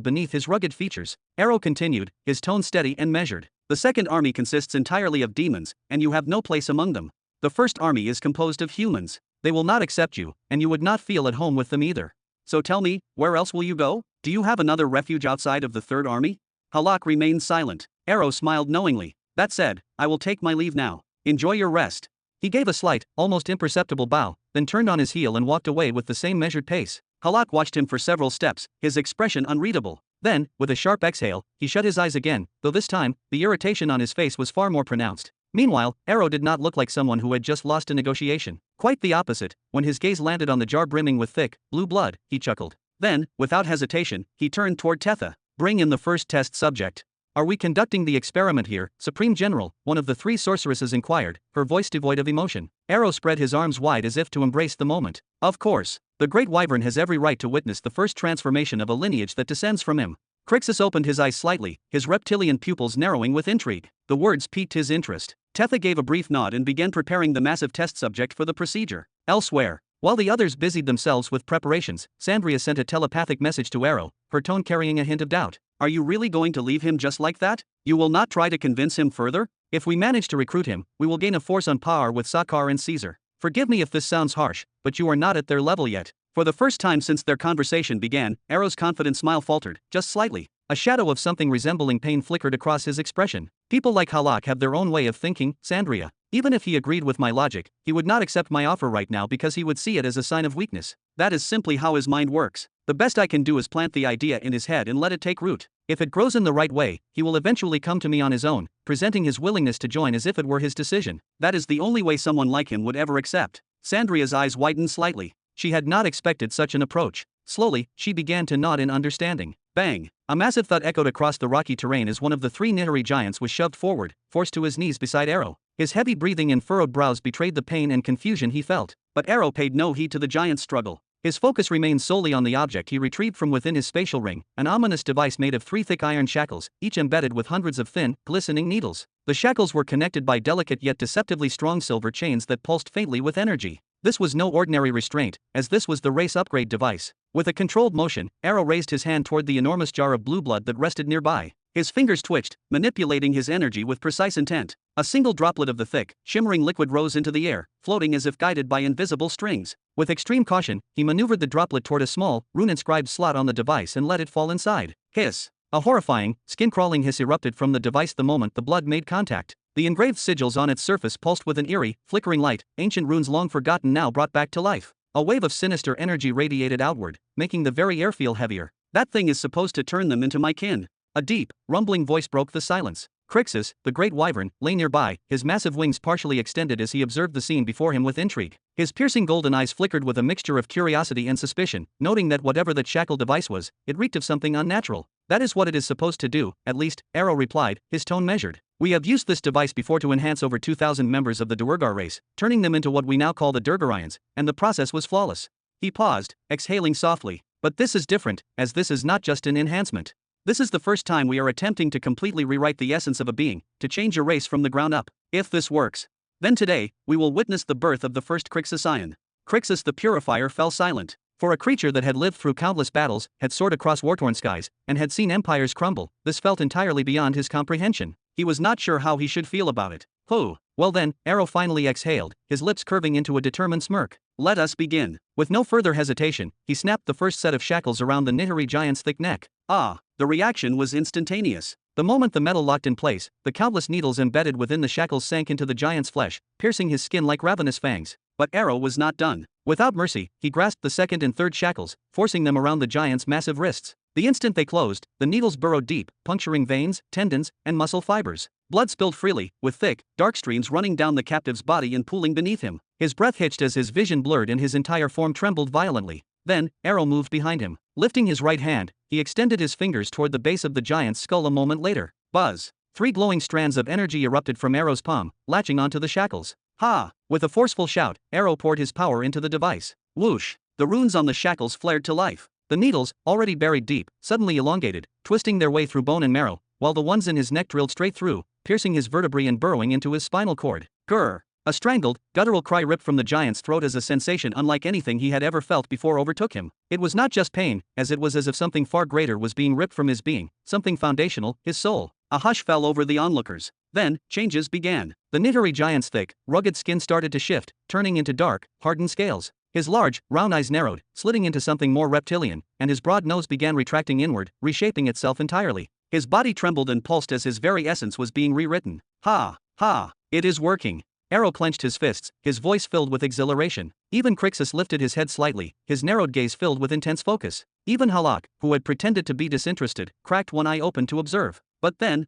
beneath his rugged features. Arrow continued, his tone steady and measured. The Second Army consists entirely of demons, and you have no place among them. The First Army is composed of humans. They will not accept you, and you would not feel at home with them either. So tell me, where else will you go? Do you have another refuge outside of the Third Army? Halak remained silent. Arrow smiled knowingly. That said, I will take my leave now. Enjoy your rest. He gave a slight, almost imperceptible bow, then turned on his heel and walked away with the same measured pace. Halak watched him for several steps, his expression unreadable. Then, with a sharp exhale, he shut his eyes again, though this time, the irritation on his face was far more pronounced. Meanwhile, Arrow did not look like someone who had just lost a negotiation. Quite the opposite. When his gaze landed on the jar brimming with thick, blue blood, he chuckled. Then, without hesitation, he turned toward Tetha. Bring in the first test subject. Are we conducting the experiment here, Supreme General? One of the three sorceresses inquired, her voice devoid of emotion. Arrow spread his arms wide as if to embrace the moment. Of course. The Great Wyvern has every right to witness the first transformation of a lineage that descends from him. Crixus opened his eyes slightly, his reptilian pupils narrowing with intrigue. The words piqued his interest. Tetha gave a brief nod and began preparing the massive test subject for the procedure. Elsewhere, while the others busied themselves with preparations, Xianxia sent a telepathic message to Arrow, her tone carrying a hint of doubt. Are you really going to leave him just like that? You will not try to convince him further? If we manage to recruit him, we will gain a force on par with Sakar and Caesar. Forgive me if this sounds harsh, but you are not at their level yet. For the first time since their conversation began, Arrow's confident smile faltered, just slightly. A shadow of something resembling pain flickered across his expression. People like Halak have their own way of thinking, Xianxia. Even if he agreed with my logic, he would not accept my offer right now because he would see it as a sign of weakness. That is simply how his mind works. The best I can do is plant the idea in his head and let it take root. If it grows in the right way, he will eventually come to me on his own, presenting his willingness to join as if it were his decision. That is the only way someone like him would ever accept. Xianxia's eyes widened slightly. She had not expected such an approach. Slowly, she began to nod in understanding. Bang! A massive thud echoed across the rocky terrain as one of the three Néhari giants was shoved forward, forced to his knees beside Arrow. His heavy breathing and furrowed brows betrayed the pain and confusion he felt. But Arrow paid no heed to the giant's struggle. His focus remained solely on the object he retrieved from within his spatial ring, an ominous device made of three thick iron shackles, each embedded with hundreds of thin, glistening needles. The shackles were connected by delicate yet deceptively strong silver chains that pulsed faintly with energy. This was no ordinary restraint, as this was the race upgrade device. With a controlled motion, Arrow raised his hand toward the enormous jar of blue blood that rested nearby. His fingers twitched, manipulating his energy with precise intent. A single droplet of the thick, shimmering liquid rose into the air, floating as if guided by invisible strings. With extreme caution, he maneuvered the droplet toward a small, rune-inscribed slot on the device and let it fall inside. Hiss! A horrifying, skin-crawling hiss erupted from the device the moment the blood made contact. The engraved sigils on its surface pulsed with an eerie, flickering light, ancient runes long forgotten now brought back to life. A wave of sinister energy radiated outward, making the very air feel heavier. That thing is supposed to turn them into my kin. A deep, rumbling voice broke the silence. Crixus, the great wyvern, lay nearby, his massive wings partially extended as he observed the scene before him with intrigue. His piercing golden eyes flickered with a mixture of curiosity and suspicion, noting that whatever that shackle device was, it reeked of something unnatural. That is what it is supposed to do, at least, Arrow replied, his tone measured. We have used this device before to enhance over 2,000 members of the Duergar race, turning them into what we now call the Durgarians, and the process was flawless. He paused, exhaling softly. But this is different, as this is not just an enhancement. This is the first time we are attempting to completely rewrite the essence of a being, to change a race from the ground up. If this works, then today, we will witness the birth of the first Crixusian. Crixus the Purifier fell silent. For a creature that had lived through countless battles, had soared across war-torn skies, and had seen empires crumble, this felt entirely beyond his comprehension. He was not sure how he should feel about it. Oh, well then, Arrow finally exhaled, his lips curving into a determined smirk. Let us begin. With no further hesitation, he snapped the first set of shackles around the Néhari giant's thick neck. The reaction was instantaneous. The moment the metal locked in place, the countless needles embedded within the shackles sank into the giant's flesh, piercing his skin like ravenous fangs. But Arrow was not done. Without mercy, he grasped the second and third shackles, forcing them around the giant's massive wrists. The instant they closed, the needles burrowed deep, puncturing veins, tendons, and muscle fibers. Blood spilled freely, with thick, dark streams running down the captive's body and pooling beneath him. His breath hitched as his vision blurred and his entire form trembled violently. Then, Arrow moved behind him. Lifting his right hand, he extended his fingers toward the base of the giant's skull a moment later. Buzz! 3 glowing strands of energy erupted from Arrow's palm, latching onto the shackles. Ha! With a forceful shout, Arrow poured his power into the device. Whoosh! The runes on the shackles flared to life. The needles, already buried deep, suddenly elongated, twisting their way through bone and marrow, while the ones in his neck drilled straight through, piercing his vertebrae and burrowing into his spinal cord. Grr! A strangled, guttural cry ripped from the giant's throat as a sensation unlike anything he had ever felt before overtook him. It was not just pain, as it was as if something far greater was being ripped from his being, something foundational, his soul. A hush fell over the onlookers. Then, changes began. The Néhari giant's thick, rugged skin started to shift, turning into dark, hardened scales. His large, round eyes narrowed, slitting into something more reptilian, and his broad nose began retracting inward, reshaping itself entirely. His body trembled and pulsed as his very essence was being rewritten. Ha! Ha! It is working! Arrow clenched his fists, his voice filled with exhilaration. Even Crixus lifted his head slightly, his narrowed gaze filled with intense focus. Even Halak, who had pretended to be disinterested, cracked one eye open to observe. But then,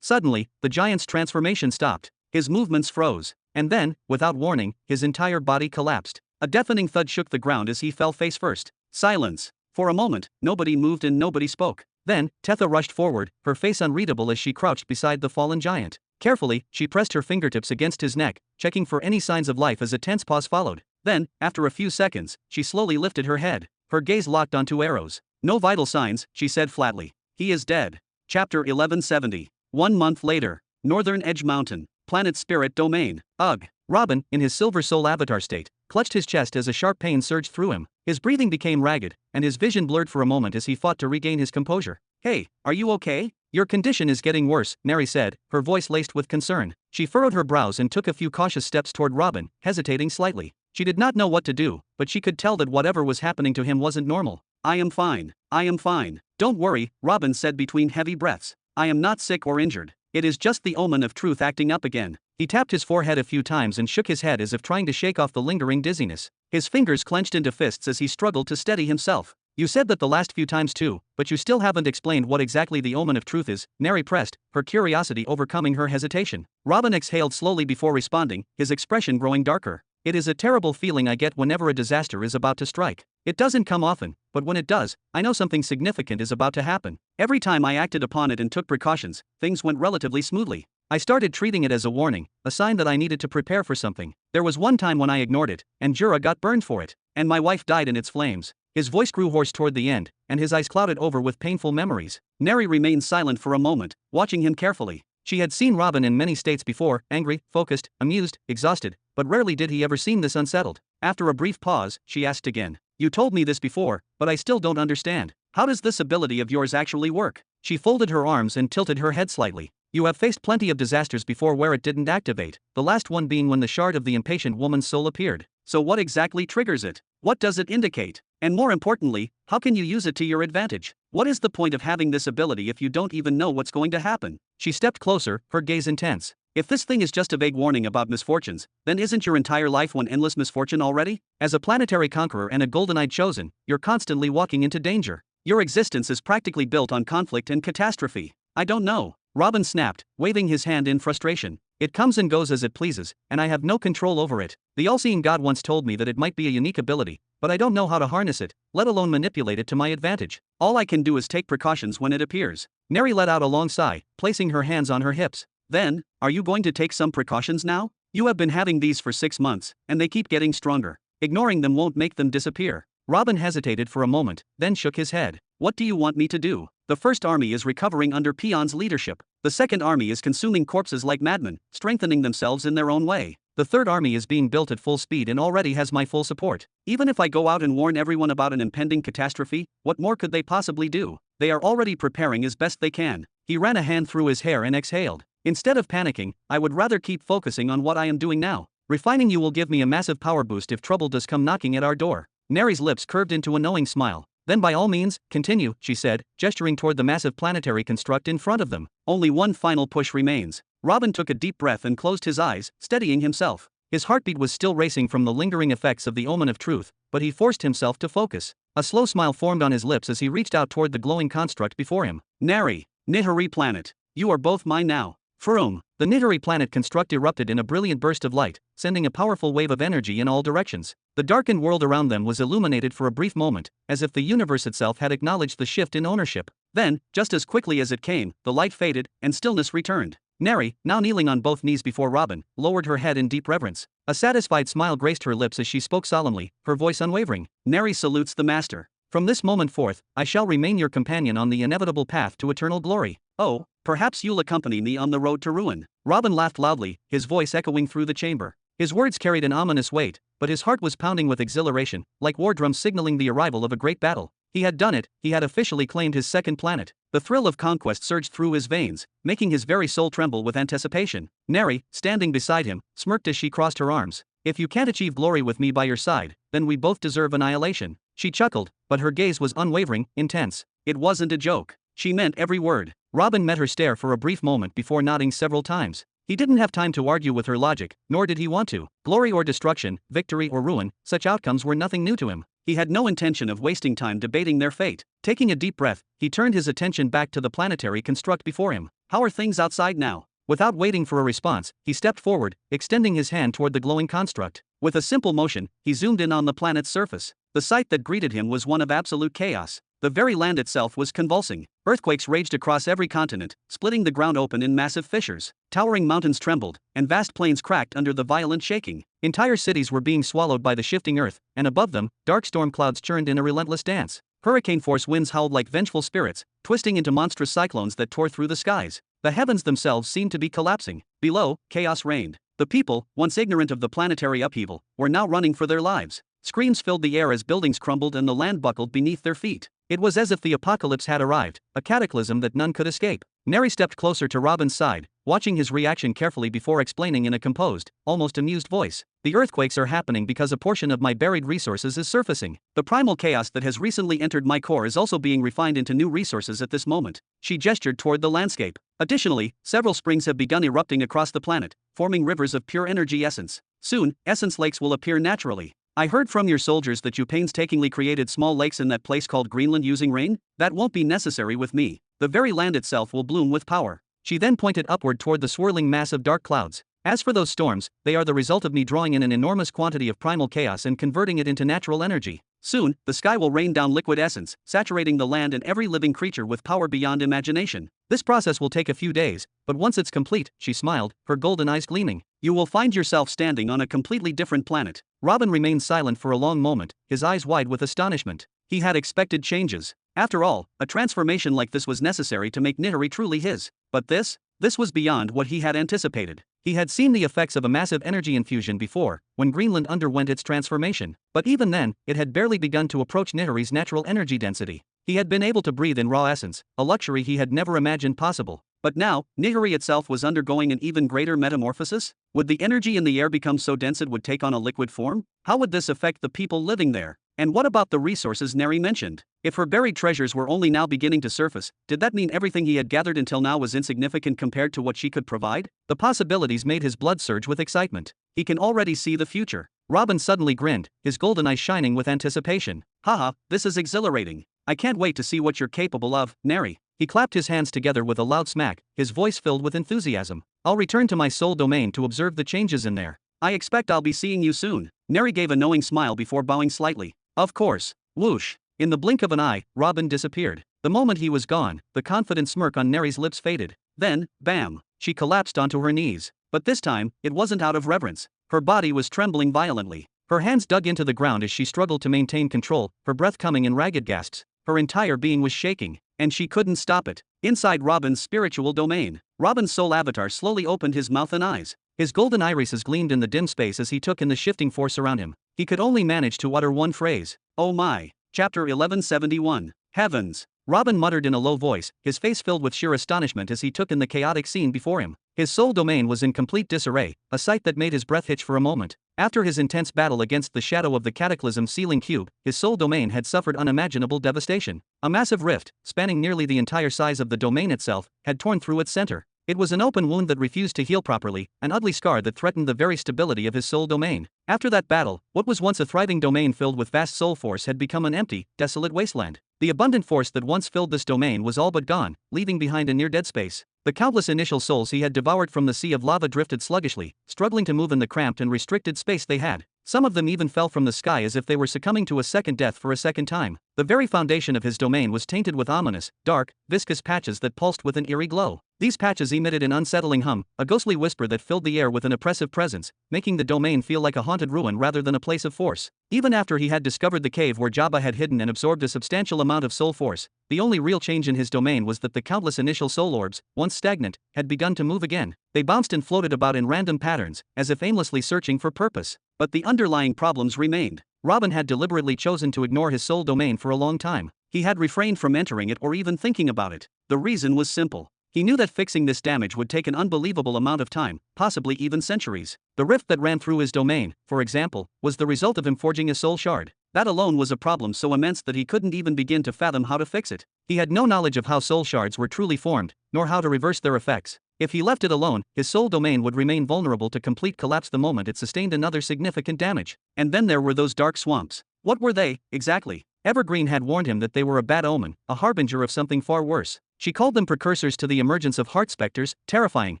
suddenly, the giant's transformation stopped. His movements froze. And then, without warning, his entire body collapsed. A deafening thud shook the ground as he fell face first. Silence. For a moment, nobody moved and nobody spoke. Then, Tetha rushed forward, her face unreadable as she crouched beside the fallen giant. Carefully, she pressed her fingertips against his neck, checking for any signs of life as a tense pause followed. Then, after a few seconds, she slowly lifted her head. Her gaze locked onto Arrows. "No vital signs," she said flatly. "He is dead." Chapter 1170. 1 month later. Northern Edge Mountain. Planet Spirit Domain. Ugh. Robin, in his Silver Soul avatar state, clutched his chest as a sharp pain surged through him. His breathing became ragged, and his vision blurred for a moment as he fought to regain his composure. "Hey, are you okay? Your condition is getting worse," Néhari said, her voice laced with concern. She furrowed her brows and took a few cautious steps toward Robin, hesitating slightly. She did not know what to do, but she could tell that whatever was happening to him wasn't normal. "I am fine. I am fine. Don't worry," Robin said between heavy breaths. "I am not sick or injured. It is just the omen of truth acting up again." He tapped his forehead a few times and shook his head as if trying to shake off the lingering dizziness. His fingers clenched into fists as he struggled to steady himself. "You said that the last few times too, but you still haven't explained what exactly the omen of truth is," Néhari pressed, her curiosity overcoming her hesitation. Robin exhaled slowly before responding, his expression growing darker. "It is a terrible feeling I get whenever a disaster is about to strike. It doesn't come often, but when it does, I know something significant is about to happen. Every time I acted upon it and took precautions, things went relatively smoothly. I started treating it as a warning, a sign that I needed to prepare for something. There was one time when I ignored it, and Jura got burned for it, and my wife died in its flames." His voice grew hoarse toward the end, and his eyes clouded over with painful memories. Néhari remained silent for a moment, watching him carefully. She had seen Robin in many states before, angry, focused, amused, exhausted, but rarely did he ever seem this unsettled. After a brief pause, she asked again. "You told me this before, but I still don't understand. How does this ability of yours actually work?" She folded her arms and tilted her head slightly. "You have faced plenty of disasters before where it didn't activate, the last one being when the shard of the impatient woman's soul appeared. So what exactly triggers it? What does it indicate? And more importantly, how can you use it to your advantage? What is the point of having this ability if you don't even know what's going to happen?" She stepped closer, her gaze intense. "If this thing is just a vague warning about misfortunes, then isn't your entire life one endless misfortune already? As a planetary conqueror and a golden-eyed chosen, you're constantly walking into danger. Your existence is practically built on conflict and catastrophe." "I don't know," Robin snapped, waving his hand in frustration. "It comes and goes as it pleases, and I have no control over it. The all-seeing God once told me that it might be a unique ability, but I don't know how to harness it, let alone manipulate it to my advantage. All I can do is take precautions when it appears." Néhari let out a long sigh, placing her hands on her hips. "Then, are you going to take some precautions now? You have been having these for 6 months, and they keep getting stronger. Ignoring them won't make them disappear." Robin hesitated for a moment, then shook his head. "What do you want me to do? The First Army is recovering under Peon's leadership. The Second Army is consuming corpses like madmen, strengthening themselves in their own way. The Third Army is being built at full speed and already has my full support. Even if I go out and warn everyone about an impending catastrophe, what more could they possibly do? They are already preparing as best they can." He ran a hand through his hair and exhaled. "Instead of panicking, I would rather keep focusing on what I am doing now. Refining you will give me a massive power boost if trouble does come knocking at our door." Néhari's lips curved into a knowing smile. "Then by all means, continue," she said, gesturing toward the massive planetary construct in front of them. "Only one final push remains." Robin took a deep breath and closed his eyes, steadying himself. His heartbeat was still racing from the lingering effects of the omen of truth, but he forced himself to focus. A slow smile formed on his lips as he reached out toward the glowing construct before him. "Néhari, Néhari planet. You are both mine now." Vroom. The Néhari planet construct erupted in a brilliant burst of light, sending a powerful wave of energy in all directions. The darkened world around them was illuminated for a brief moment, as if the universe itself had acknowledged the shift in ownership. Then, just as quickly as it came, the light faded, and stillness returned. Néhari, now kneeling on both knees before Robin, lowered her head in deep reverence. A satisfied smile graced her lips as she spoke solemnly, her voice unwavering. "Néhari salutes the Master. From this moment forth, I shall remain your companion on the inevitable path to eternal glory. Oh, perhaps you'll accompany me on the road to ruin." Robin laughed loudly, his voice echoing through the chamber. His words carried an ominous weight, but his heart was pounding with exhilaration, like war drums signaling the arrival of a great battle. He had done it, he had officially claimed his second planet. The thrill of conquest surged through his veins, making his very soul tremble with anticipation. Néhari, standing beside him, smirked as she crossed her arms. "If you can't achieve glory with me by your side, then we both deserve annihilation." She chuckled, but her gaze was unwavering, intense. It wasn't a joke. She meant every word. Robin met her stare for a brief moment before nodding several times. He didn't have time to argue with her logic, nor did he want to. Glory or destruction, victory or ruin, such outcomes were nothing new to him. He had no intention of wasting time debating their fate. Taking a deep breath, he turned his attention back to the planetary construct before him. "How are things outside now?" Without waiting for a response, he stepped forward, extending his hand toward the glowing construct. With a simple motion, he zoomed in on the planet's surface. The sight that greeted him was one of absolute chaos. The very land itself was convulsing. Earthquakes raged across every continent, splitting the ground open in massive fissures. Towering mountains trembled, and vast plains cracked under the violent shaking. Entire cities were being swallowed by the shifting earth, and above them, dark storm clouds churned in a relentless dance. Hurricane-force winds howled like vengeful spirits, twisting into monstrous cyclones that tore through the skies. The heavens themselves seemed to be collapsing. Below, chaos reigned. The people, once ignorant of the planetary upheaval, were now running for their lives. Screams filled the air as buildings crumbled and the land buckled beneath their feet. It was as if the apocalypse had arrived, a cataclysm that none could escape. Néhari stepped closer to Robin's side, watching his reaction carefully before explaining in a composed, almost amused voice. The earthquakes are happening because a portion of my buried resources is surfacing. The primal chaos that has recently entered my core is also being refined into new resources at this moment. She gestured toward the landscape. Additionally, several springs have begun erupting across the planet, forming rivers of pure energy essence. Soon, essence lakes will appear naturally. I heard from your soldiers that you painstakingly created small lakes in that place called Greenland using rain. That won't be necessary with me. The very land itself will bloom with power. She then pointed upward toward the swirling mass of dark clouds. As for those storms, they are the result of me drawing in an enormous quantity of primal chaos and converting it into natural energy. Soon, the sky will rain down liquid essence, saturating the land and every living creature with power beyond imagination. This process will take a few days, but once it's complete, she smiled, her golden eyes gleaming, you will find yourself standing on a completely different planet. Robin remained silent for a long moment, his eyes wide with astonishment. He had expected changes. After all, a transformation like this was necessary to make Néhari truly his. But this was beyond what he had anticipated. He had seen the effects of a massive energy infusion before, when Greenland underwent its transformation, but even then, it had barely begun to approach Néhari's natural energy density. He had been able to breathe in raw essence, a luxury he had never imagined possible. But now, Néhari itself was undergoing an even greater metamorphosis? Would the energy in the air become so dense it would take on a liquid form? How would this affect the people living there? And what about the resources Néhari mentioned? If her buried treasures were only now beginning to surface, did that mean everything he had gathered until now was insignificant compared to what she could provide? The possibilities made his blood surge with excitement. He can already see the future. Robin suddenly grinned, his golden eyes shining with anticipation. Haha, this is exhilarating. I can't wait to see what you're capable of, Néhari. He clapped his hands together with a loud smack, his voice filled with enthusiasm. I'll return to my soul domain to observe the changes in there. I expect I'll be seeing you soon. Néhari gave a knowing smile before bowing slightly. Of course. Whoosh. In the blink of an eye, Robin disappeared. The moment he was gone, the confident smirk on Néhari's lips faded. Then, bam, she collapsed onto her knees. But this time, it wasn't out of reverence. Her body was trembling violently. Her hands dug into the ground as she struggled to maintain control, her breath coming in ragged gasps. Her entire being was shaking, and she couldn't stop it. Inside Robin's spiritual domain, Robin's soul avatar slowly opened his mouth and eyes. His golden irises gleamed in the dim space as he took in the shifting force around him. He could only manage to utter one phrase. Oh my. Chapter 1171. Heavens. Robin muttered in a low voice, his face filled with sheer astonishment as he took in the chaotic scene before him. His soul domain was in complete disarray, a sight that made his breath hitch for a moment. After his intense battle against the shadow of the cataclysm sealing cube, his soul domain had suffered unimaginable devastation. A massive rift, spanning nearly the entire size of the domain itself, had torn through its center. It was an open wound that refused to heal properly, an ugly scar that threatened the very stability of his soul domain. After that battle, what was once a thriving domain filled with vast soul force had become an empty, desolate wasteland. The abundant force that once filled this domain was all but gone, leaving behind a near-dead space. The countless initial souls he had devoured from the sea of lava drifted sluggishly, struggling to move in the cramped and restricted space they had. Some of them even fell from the sky as if they were succumbing to a second death for a second time. The very foundation of his domain was tainted with ominous, dark, viscous patches that pulsed with an eerie glow. These patches emitted an unsettling hum, a ghostly whisper that filled the air with an oppressive presence, making the domain feel like a haunted ruin rather than a place of force. Even after he had discovered the cave where Jabba had hidden and absorbed a substantial amount of soul force, the only real change in his domain was that the countless initial soul orbs, once stagnant, had begun to move again. They bounced and floated about in random patterns, as if aimlessly searching for purpose. But the underlying problems remained. Robin had deliberately chosen to ignore his soul domain for a long time. He had refrained from entering it or even thinking about it. The reason was simple. He knew that fixing this damage would take an unbelievable amount of time, possibly even centuries. The rift that ran through his domain, for example, was the result of him forging a soul shard. That alone was a problem so immense that he couldn't even begin to fathom how to fix it. He had no knowledge of how soul shards were truly formed, nor how to reverse their effects. If he left it alone, his soul domain would remain vulnerable to complete collapse the moment it sustained another significant damage. And then there were those dark swamps. What were they, exactly? Evergreen had warned him that they were a bad omen, a harbinger of something far worse. She called them precursors to the emergence of heart specters, terrifying,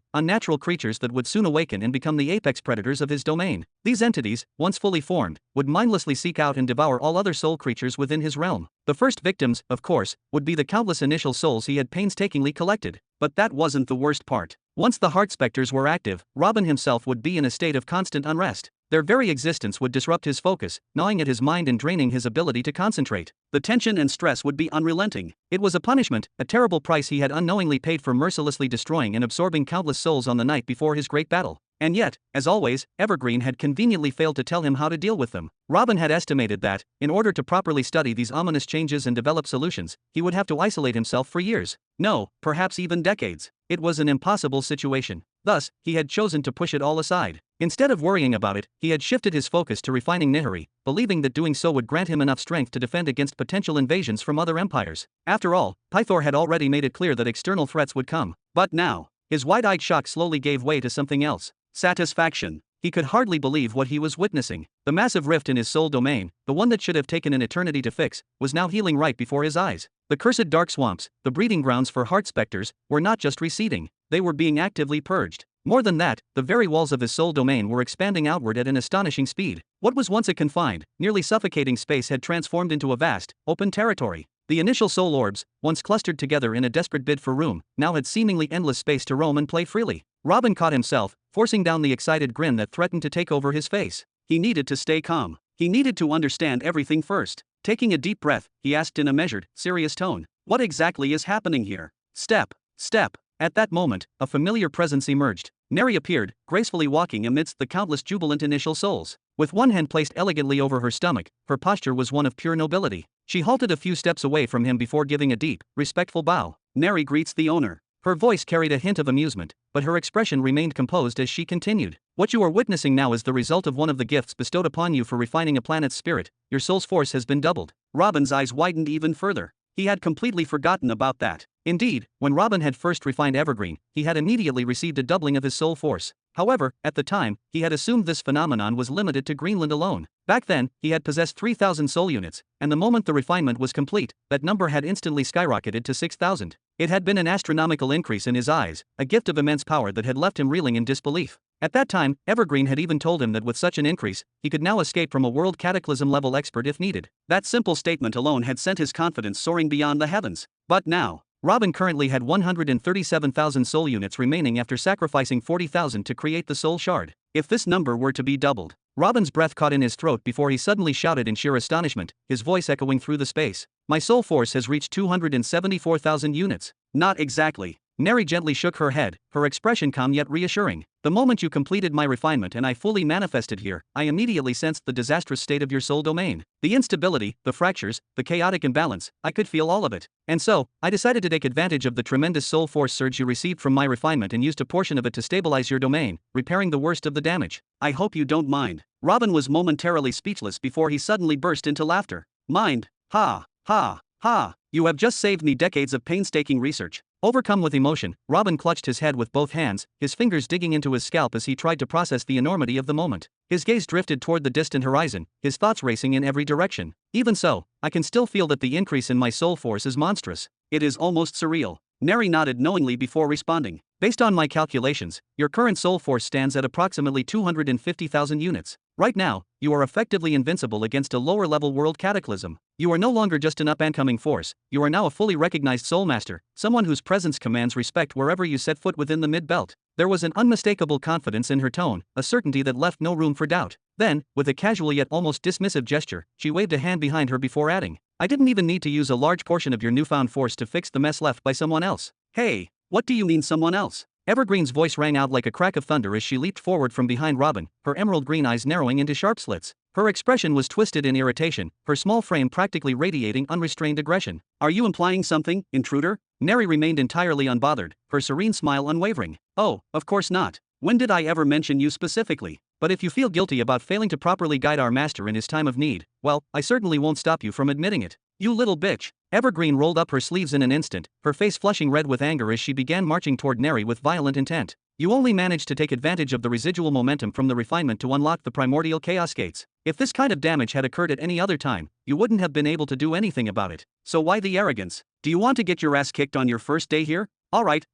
unnatural creatures that would soon awaken and become the apex predators of his domain. These entities, once fully formed, would mindlessly seek out and devour all other soul creatures within his realm. The first victims, of course, would be the countless initial souls he had painstakingly collected. But that wasn't the worst part. Once the heart specters were active, Robin himself would be in a state of constant unrest. Their very existence would disrupt his focus, gnawing at his mind and draining his ability to concentrate. The tension and stress would be unrelenting. It was a punishment, a terrible price he had unknowingly paid for mercilessly destroying and absorbing countless souls on the night before his great battle. And yet, as always, Evergreen had conveniently failed to tell him how to deal with them. Robin had estimated that, in order to properly study these ominous changes and develop solutions, he would have to isolate himself for years. No, perhaps even decades. It was an impossible situation. Thus, he had chosen to push it all aside. Instead of worrying about it, he had shifted his focus to refining Néhari, believing that doing so would grant him enough strength to defend against potential invasions from other empires. After all, Pythor had already made it clear that external threats would come. But now, his wide-eyed shock slowly gave way to something else. Satisfaction. He could hardly believe what he was witnessing. The massive rift in his soul domain, the one that should have taken an eternity to fix, was now healing right before his eyes. The cursed dark swamps, the breeding grounds for heart specters, were not just receding, they were being actively purged. More than that, the very walls of his soul domain were expanding outward at an astonishing speed. What was once a confined, nearly suffocating space had transformed into a vast, open territory. The initial soul orbs, once clustered together in a desperate bid for room, now had seemingly endless space to roam and play freely. Robin caught himself, forcing down the excited grin that threatened to take over his face. He needed to stay calm. He needed to understand everything first. Taking a deep breath, he asked in a measured, serious tone, "What exactly is happening here?" Step. At that moment, a familiar presence emerged. Néhari appeared, gracefully walking amidst the countless jubilant initial souls. With one hand placed elegantly over her stomach, her posture was one of pure nobility. She halted a few steps away from him before giving a deep, respectful bow. "Néhari greets the owner." Her voice carried a hint of amusement, but her expression remained composed as she continued. "What you are witnessing now is the result of one of the gifts bestowed upon you for refining a planet's spirit. Your soul's force has been doubled." Robin's eyes widened even further. He had completely forgotten about that. Indeed, when Robin had first refined Evergreen, he had immediately received a doubling of his soul force. However, at the time, he had assumed this phenomenon was limited to Greenland alone. Back then, he had possessed 3,000 soul units, and the moment the refinement was complete, that number had instantly skyrocketed to 6,000. It had been an astronomical increase in his eyes, a gift of immense power that had left him reeling in disbelief. At that time, Evergreen had even told him that with such an increase, he could now escape from a world cataclysm-level expert if needed. That simple statement alone had sent his confidence soaring beyond the heavens. But now, Robin currently had 137,000 soul units remaining after sacrificing 40,000 to create the soul shard. If this number were to be doubled, Robin's breath caught in his throat before he suddenly shouted in sheer astonishment, his voice echoing through the space. "My soul force has reached 274,000 units." "Not exactly." Néhari gently shook her head, her expression calm yet reassuring. "The moment you completed my refinement and I fully manifested here, I immediately sensed the disastrous state of your soul domain. The instability, the fractures, the chaotic imbalance, I could feel all of it. And so, I decided to take advantage of the tremendous soul force surge you received from my refinement and used a portion of it to stabilize your domain, repairing the worst of the damage." "I hope you don't mind." Robin was momentarily speechless before he suddenly burst into laughter. "Mind? Ha, ha, ha. You have just saved me decades of painstaking research." Overcome with emotion, Robin clutched his head with both hands, his fingers digging into his scalp as he tried to process the enormity of the moment. His gaze drifted toward the distant horizon, his thoughts racing in every direction. "Even so, I can still feel that the increase in my soul force is monstrous. It is almost surreal." Néhari nodded knowingly before responding. "Based on my calculations, your current soul force stands at approximately 250,000 units. Right now, you are effectively invincible against a lower-level world cataclysm. You are no longer just an up-and-coming force, you are now a fully recognized soul master, someone whose presence commands respect wherever you set foot within the mid-belt." There was an unmistakable confidence in her tone, a certainty that left no room for doubt. Then, with a casual yet almost dismissive gesture, she waved a hand behind her before adding, "I didn't even need to use a large portion of your newfound force to fix the mess left by someone else." "Hey, what do you mean someone else?" Evergreen's voice rang out like a crack of thunder as she leaped forward from behind Robin, her emerald green eyes narrowing into sharp slits. Her expression was twisted in irritation, her small frame practically radiating unrestrained aggression. "Are you implying something, intruder?" Néhari remained entirely unbothered, her serene smile unwavering. "Oh, of course not. When did I ever mention you specifically? But if you feel guilty about failing to properly guide our master in his time of need, well, I certainly won't stop you from admitting it. You little bitch." Evergreen rolled up her sleeves in an instant, her face flushing red with anger as she began marching toward Néhari with violent intent. "You only managed to take advantage of the residual momentum from the refinement to unlock the primordial chaos gates. If this kind of damage had occurred at any other time, you wouldn't have been able to do anything about it. So why the arrogance? Do you want to get your ass kicked on your first day here? Alright,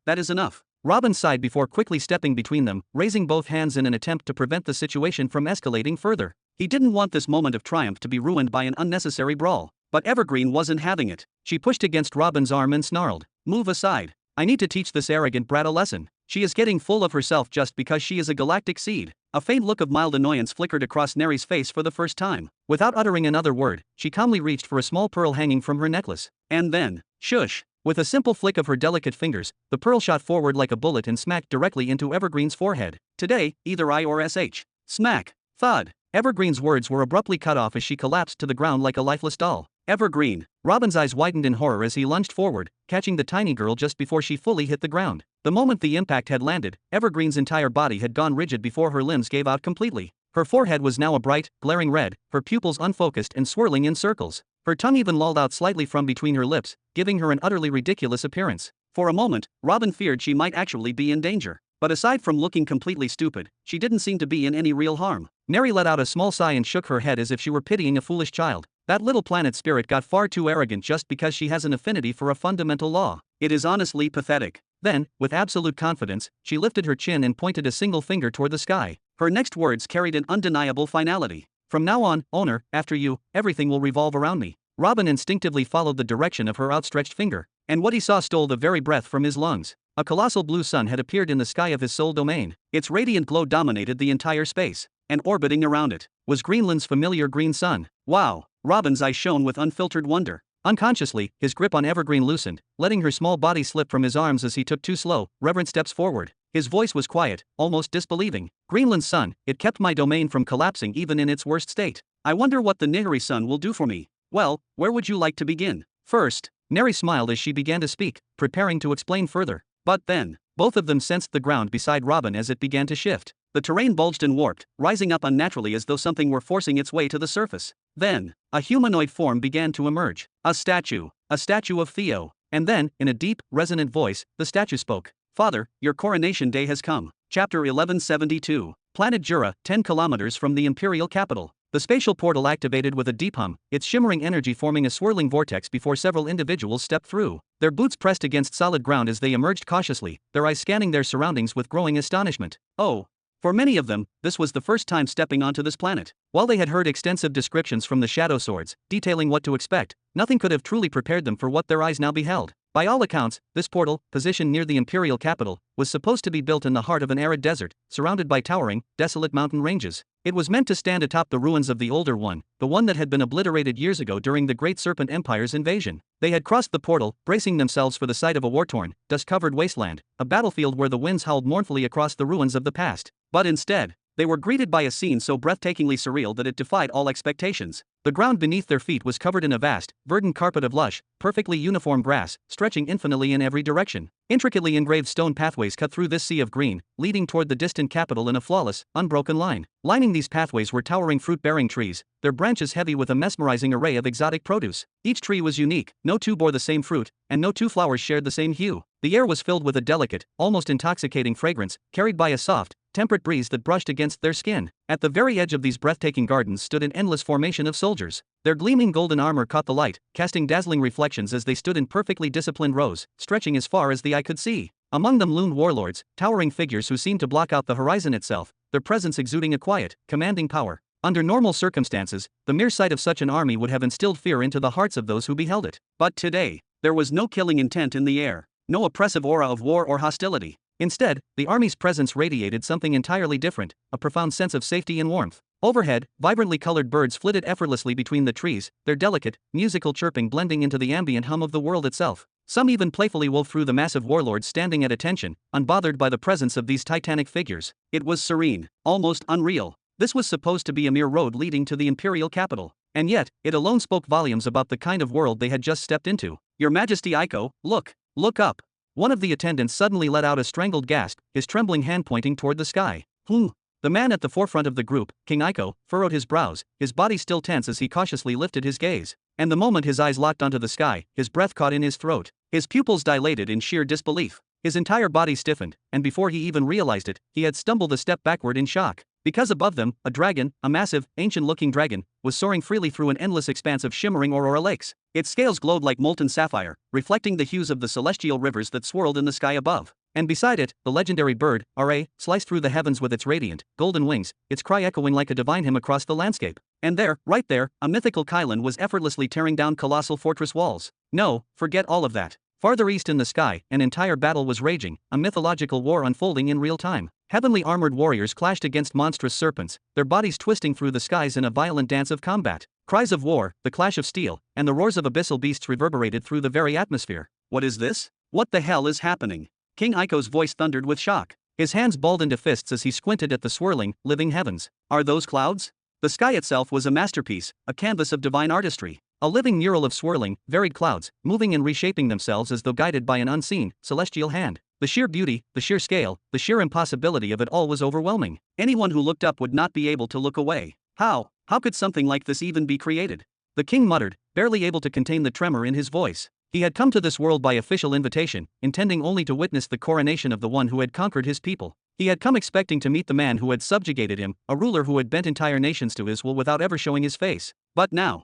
that is enough. Robin sighed before quickly stepping between them, raising both hands in an attempt to prevent the situation from escalating further. He didn't want this moment of triumph to be ruined by an unnecessary brawl. But Evergreen wasn't having it. She pushed against Robin's arm and snarled, "Move aside. I need to teach this arrogant brat a lesson. She is getting full of herself just because she is a galactic seed." A faint look of mild annoyance flickered across Néhari's face for the first time. Without uttering another word, she calmly reached for a small pearl hanging from her necklace. And then, shush! With a simple flick of her delicate fingers, the pearl shot forward like a bullet and smacked directly into Evergreen's forehead. "Today, either I or SH. Smack! Thud!" Evergreen's words were abruptly cut off as she collapsed to the ground like a lifeless doll. Evergreen! Robin's eyes widened in horror as he lunged forward, catching the tiny girl just before she fully hit the ground. The moment the impact had landed, Evergreen's entire body had gone rigid before her limbs gave out completely. Her forehead was now a bright, glaring red, her pupils unfocused and swirling in circles. Her tongue even lolled out slightly from between her lips, giving her an utterly ridiculous appearance. For a moment, Robin feared she might actually be in danger. But aside from looking completely stupid, she didn't seem to be in any real harm. Néhari let out a small sigh and shook her head as if she were pitying a foolish child. That little planet spirit got far too arrogant just because she has an affinity for a fundamental law. It is honestly pathetic. Then, with absolute confidence, she lifted her chin and pointed a single finger toward the sky. Her next words carried an undeniable finality. "From now on, owner, after you, everything will revolve around me." Robin instinctively followed the direction of her outstretched finger, and what he saw stole the very breath from his lungs. A colossal blue sun had appeared in the sky of his soul domain. Its radiant glow dominated the entire space, and orbiting around it was Greenland's familiar green sun. Wow! Robin's eyes shone with unfiltered wonder. Unconsciously, his grip on Evergreen loosened, letting her small body slip from his arms as he took 2 slow, reverent steps forward. His voice was quiet, almost disbelieving. "Greenland's sun, it kept my domain from collapsing even in its worst state. I wonder what the Néhari sun will do for me. Well, where would you like to begin?" "First," Néhari smiled as she began to speak, preparing to explain further. But then, both of them sensed the ground beside Robin as it began to shift. The terrain bulged and warped, rising up unnaturally as though something were forcing its way to the surface. Then, a humanoid form began to emerge. A statue of Theo. And then, in a deep, resonant voice, the statue spoke. "Father, your coronation day has come." Chapter 1172. Planet Jura, 10 kilometers from the Imperial capital. The spatial portal activated with a deep hum, its shimmering energy forming a swirling vortex before several individuals stepped through. Their boots pressed against solid ground as they emerged cautiously, their eyes scanning their surroundings with growing astonishment. Oh! For many of them, this was the first time stepping onto this planet. While they had heard extensive descriptions from the Shadow Swords, detailing what to expect, nothing could have truly prepared them for what their eyes now beheld. By all accounts, this portal, positioned near the Imperial capital, was supposed to be built in the heart of an arid desert, surrounded by towering, desolate mountain ranges. It was meant to stand atop the ruins of the older one, the one that had been obliterated years ago during the Great Serpent Empire's invasion. They had crossed the portal, bracing themselves for the sight of a war-torn, dust-covered wasteland, a battlefield where the winds howled mournfully across the ruins of the past. But instead, they were greeted by a scene so breathtakingly surreal that it defied all expectations. The ground beneath their feet was covered in a vast, verdant carpet of lush, perfectly uniform grass, stretching infinitely in every direction. Intricately engraved stone pathways cut through this sea of green, leading toward the distant capital in a flawless, unbroken line. Lining these pathways were towering fruit-bearing trees, their branches heavy with a mesmerizing array of exotic produce. Each tree was unique, no two bore the same fruit, and no two flowers shared the same hue. The air was filled with a delicate, almost intoxicating fragrance, carried by a soft, temperate breeze that brushed against their skin. At the very edge of these breathtaking gardens stood an endless formation of soldiers. Their gleaming golden armor caught the light, casting dazzling reflections as they stood in perfectly disciplined rows, stretching as far as the eye could see. Among them loomed warlords, towering figures who seemed to block out the horizon itself, their presence exuding a quiet, commanding power. Under normal circumstances, the mere sight of such an army would have instilled fear into the hearts of those who beheld it. But today, there was no killing intent in the air, no oppressive aura of war or hostility. Instead, the army's presence radiated something entirely different, a profound sense of safety and warmth. Overhead, vibrantly colored birds flitted effortlessly between the trees, their delicate, musical chirping blending into the ambient hum of the world itself. Some even playfully wove through the massive warlords standing at attention, unbothered by the presence of these titanic figures. It was serene, almost unreal. This was supposed to be a mere road leading to the Imperial capital. And yet, it alone spoke volumes about the kind of world they had just stepped into. "Your Majesty Aiko, look up." One of the attendants suddenly let out a strangled gasp, his trembling hand pointing toward the sky. The man at the forefront of the group, King Aiko, furrowed his brows, his body still tense as he cautiously lifted his gaze. And the moment his eyes locked onto the sky, his breath caught in his throat. His pupils dilated in sheer disbelief. His entire body stiffened, and before he even realized it, he had stumbled a step backward in shock. Because above them, a dragon, a massive, ancient-looking dragon, was soaring freely through an endless expanse of shimmering aurora lakes. Its scales glowed like molten sapphire, reflecting the hues of the celestial rivers that swirled in the sky above. And beside it, the legendary bird, Ra, sliced through the heavens with its radiant, golden wings, its cry echoing like a divine hymn across the landscape. And there, right there, a mythical Kylan was effortlessly tearing down colossal fortress walls. No, forget all of that. Farther east in the sky, an entire battle was raging, a mythological war unfolding in real time. Heavenly armored warriors clashed against monstrous serpents, their bodies twisting through the skies in a violent dance of combat. Cries of war, the clash of steel, and the roars of abyssal beasts reverberated through the very atmosphere. What is this? What the hell is happening? King Aiko's voice thundered with shock. His hands balled into fists as he squinted at the swirling, living heavens. Are those clouds? The sky itself was a masterpiece, a canvas of divine artistry. A living mural of swirling, varied clouds, moving and reshaping themselves as though guided by an unseen, celestial hand. The sheer beauty, the sheer scale, the sheer impossibility of it all was overwhelming. Anyone who looked up would not be able to look away. How could something like this even be created? The king muttered, barely able to contain the tremor in his voice. He had come to this world by official invitation, intending only to witness the coronation of the one who had conquered his people. He had come expecting to meet the man who had subjugated him, a ruler who had bent entire nations to his will without ever showing his face. But now,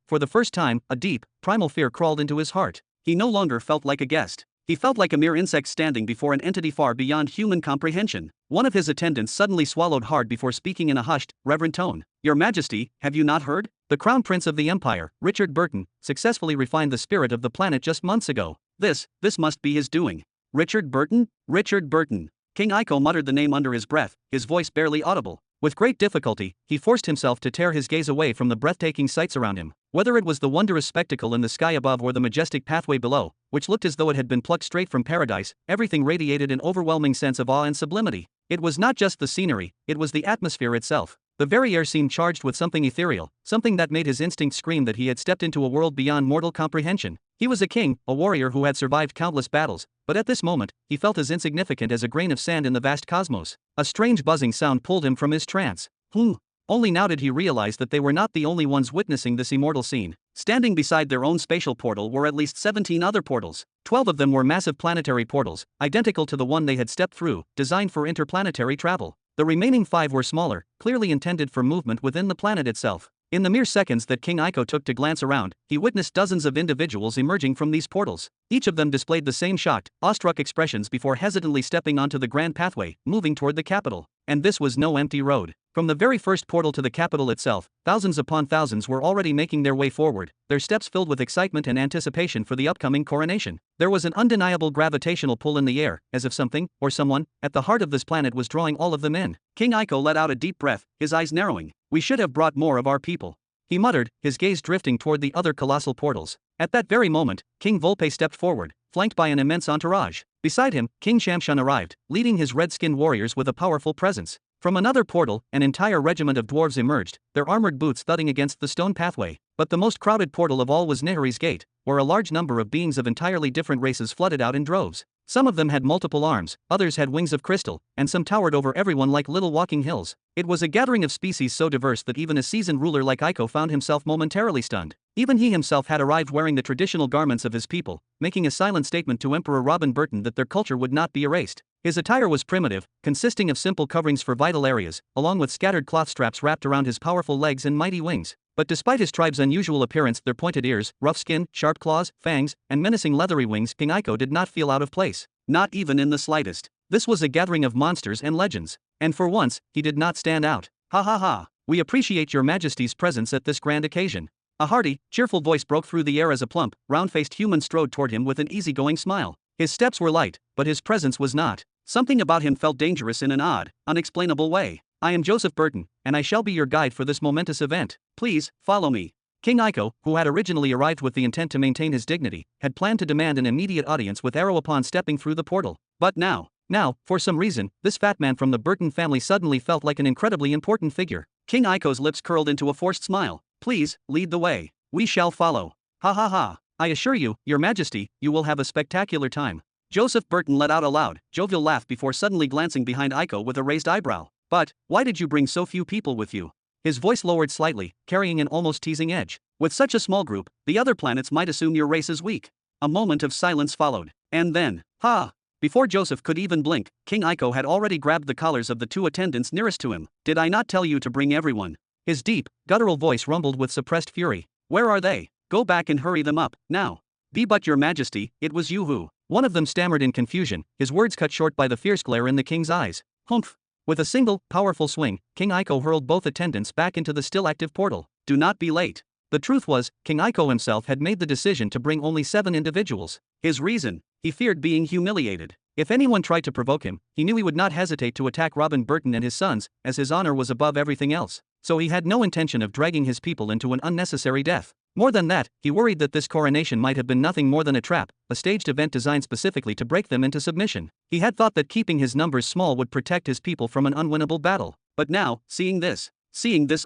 for the first time, a deep, primal fear crawled into his heart. He no longer felt like a guest. He felt like a mere insect standing before an entity far beyond human comprehension. One of his attendants suddenly swallowed hard before speaking in a hushed, reverent tone. Your Majesty, have you not heard? The Crown Prince of the Empire, Richard Burton, successfully refined the spirit of the planet just months ago. This must be his doing. Richard Burton? Richard Burton. King Aiko muttered the name under his breath, his voice barely audible. With great difficulty, he forced himself to tear his gaze away from the breathtaking sights around him. Whether it was the wondrous spectacle in the sky above or the majestic pathway below, which looked as though it had been plucked straight from paradise, everything radiated an overwhelming sense of awe and sublimity. It was not just the scenery, it was the atmosphere itself. The very air seemed charged with something ethereal, something that made his instinct scream that he had stepped into a world beyond mortal comprehension. He was a king, a warrior who had survived countless battles, but at this moment, he felt as insignificant as a grain of sand in the vast cosmos. A strange buzzing sound pulled him from his trance. Only now did he realize that they were not the only ones witnessing this immortal scene. Standing beside their own spatial portal were at least 17 other portals. 12 of them were massive planetary portals, identical to the one they had stepped through, designed for interplanetary travel. The remaining 5 were smaller, clearly intended for movement within the planet itself. In the mere seconds that King Aiko took to glance around, he witnessed dozens of individuals emerging from these portals. Each of them displayed the same shocked, awestruck expressions before hesitantly stepping onto the grand pathway, moving toward the capital. And this was no empty road. From the very first portal to the capital itself, thousands upon thousands were already making their way forward, their steps filled with excitement and anticipation for the upcoming coronation. There was an undeniable gravitational pull in the air, as if something, or someone, at the heart of this planet was drawing all of them in. King Aiko let out a deep breath, his eyes narrowing. We should have brought more of our people, he muttered, his gaze drifting toward the other colossal portals. At that very moment, King Volpe stepped forward, flanked by an immense entourage. Beside him, King Xianxia arrived, leading his red-skinned warriors with a powerful presence. From another portal, an entire regiment of dwarves emerged, their armored boots thudding against the stone pathway. But the most crowded portal of all was Néhari's gate, where a large number of beings of entirely different races flooded out in droves. Some of them had multiple arms, others had wings of crystal, and some towered over everyone like little walking hills. It was a gathering of species so diverse that even a seasoned ruler like Aiko found himself momentarily stunned. Even he himself had arrived wearing the traditional garments of his people, making a silent statement to Emperor Robin Burton that their culture would not be erased. His attire was primitive, consisting of simple coverings for vital areas, along with scattered cloth straps wrapped around his powerful legs and mighty wings. But despite his tribe's unusual appearance, their pointed ears, rough skin, sharp claws, fangs, and menacing leathery wings, King Aiko did not feel out of place. Not even in the slightest. This was a gathering of monsters and legends. And for once, he did not stand out. Ha ha ha. We appreciate your Majesty's presence at this grand occasion. A hearty, cheerful voice broke through the air as a plump, round-faced human strode toward him with an easygoing smile. His steps were light, but his presence was not. Something about him felt dangerous in an odd, unexplainable way. I am Joseph Burton, and I shall be your guide for this momentous event. Please, follow me. King Aiko, who had originally arrived with the intent to maintain his dignity, had planned to demand an immediate audience with Arrow upon stepping through the portal. But now, for some reason, this fat man from the Burton family suddenly felt like an incredibly important figure. King Aiko's lips curled into a forced smile. Please, lead the way. We shall follow. Ha ha ha. I assure you, Your Majesty, you will have a spectacular time. Joseph Burton let out a loud, jovial laugh before suddenly glancing behind Aiko with a raised eyebrow. But, why did you bring so few people with you? His voice lowered slightly, carrying an almost teasing edge. With such a small group, the other planets might assume your race is weak. A moment of silence followed. And then, Before Joseph could even blink, King Iko had already grabbed the collars of the two attendants nearest to him. "Did I not tell you to bring everyone?" His deep, guttural voice rumbled with suppressed fury. "Where are they? Go back and hurry them up, now." "Be but your majesty, it was you who..." One of them stammered in confusion, his words cut short by the fierce glare in the king's eyes. "Humph." With a single, powerful swing, King Iko hurled both attendants back into the still active portal. "Do not be late." The truth was, King Iko himself had made the decision to bring only 7 individuals. His reason? He feared being humiliated. If anyone tried to provoke him, he knew he would not hesitate to attack Robin Burton and his sons, as his honor was above everything else. So he had no intention of dragging his people into an unnecessary death. More than that, he worried that this coronation might have been nothing more than a trap, a staged event designed specifically to break them into submission. He had thought that keeping his numbers small would protect his people from an unwinnable battle. But now, seeing this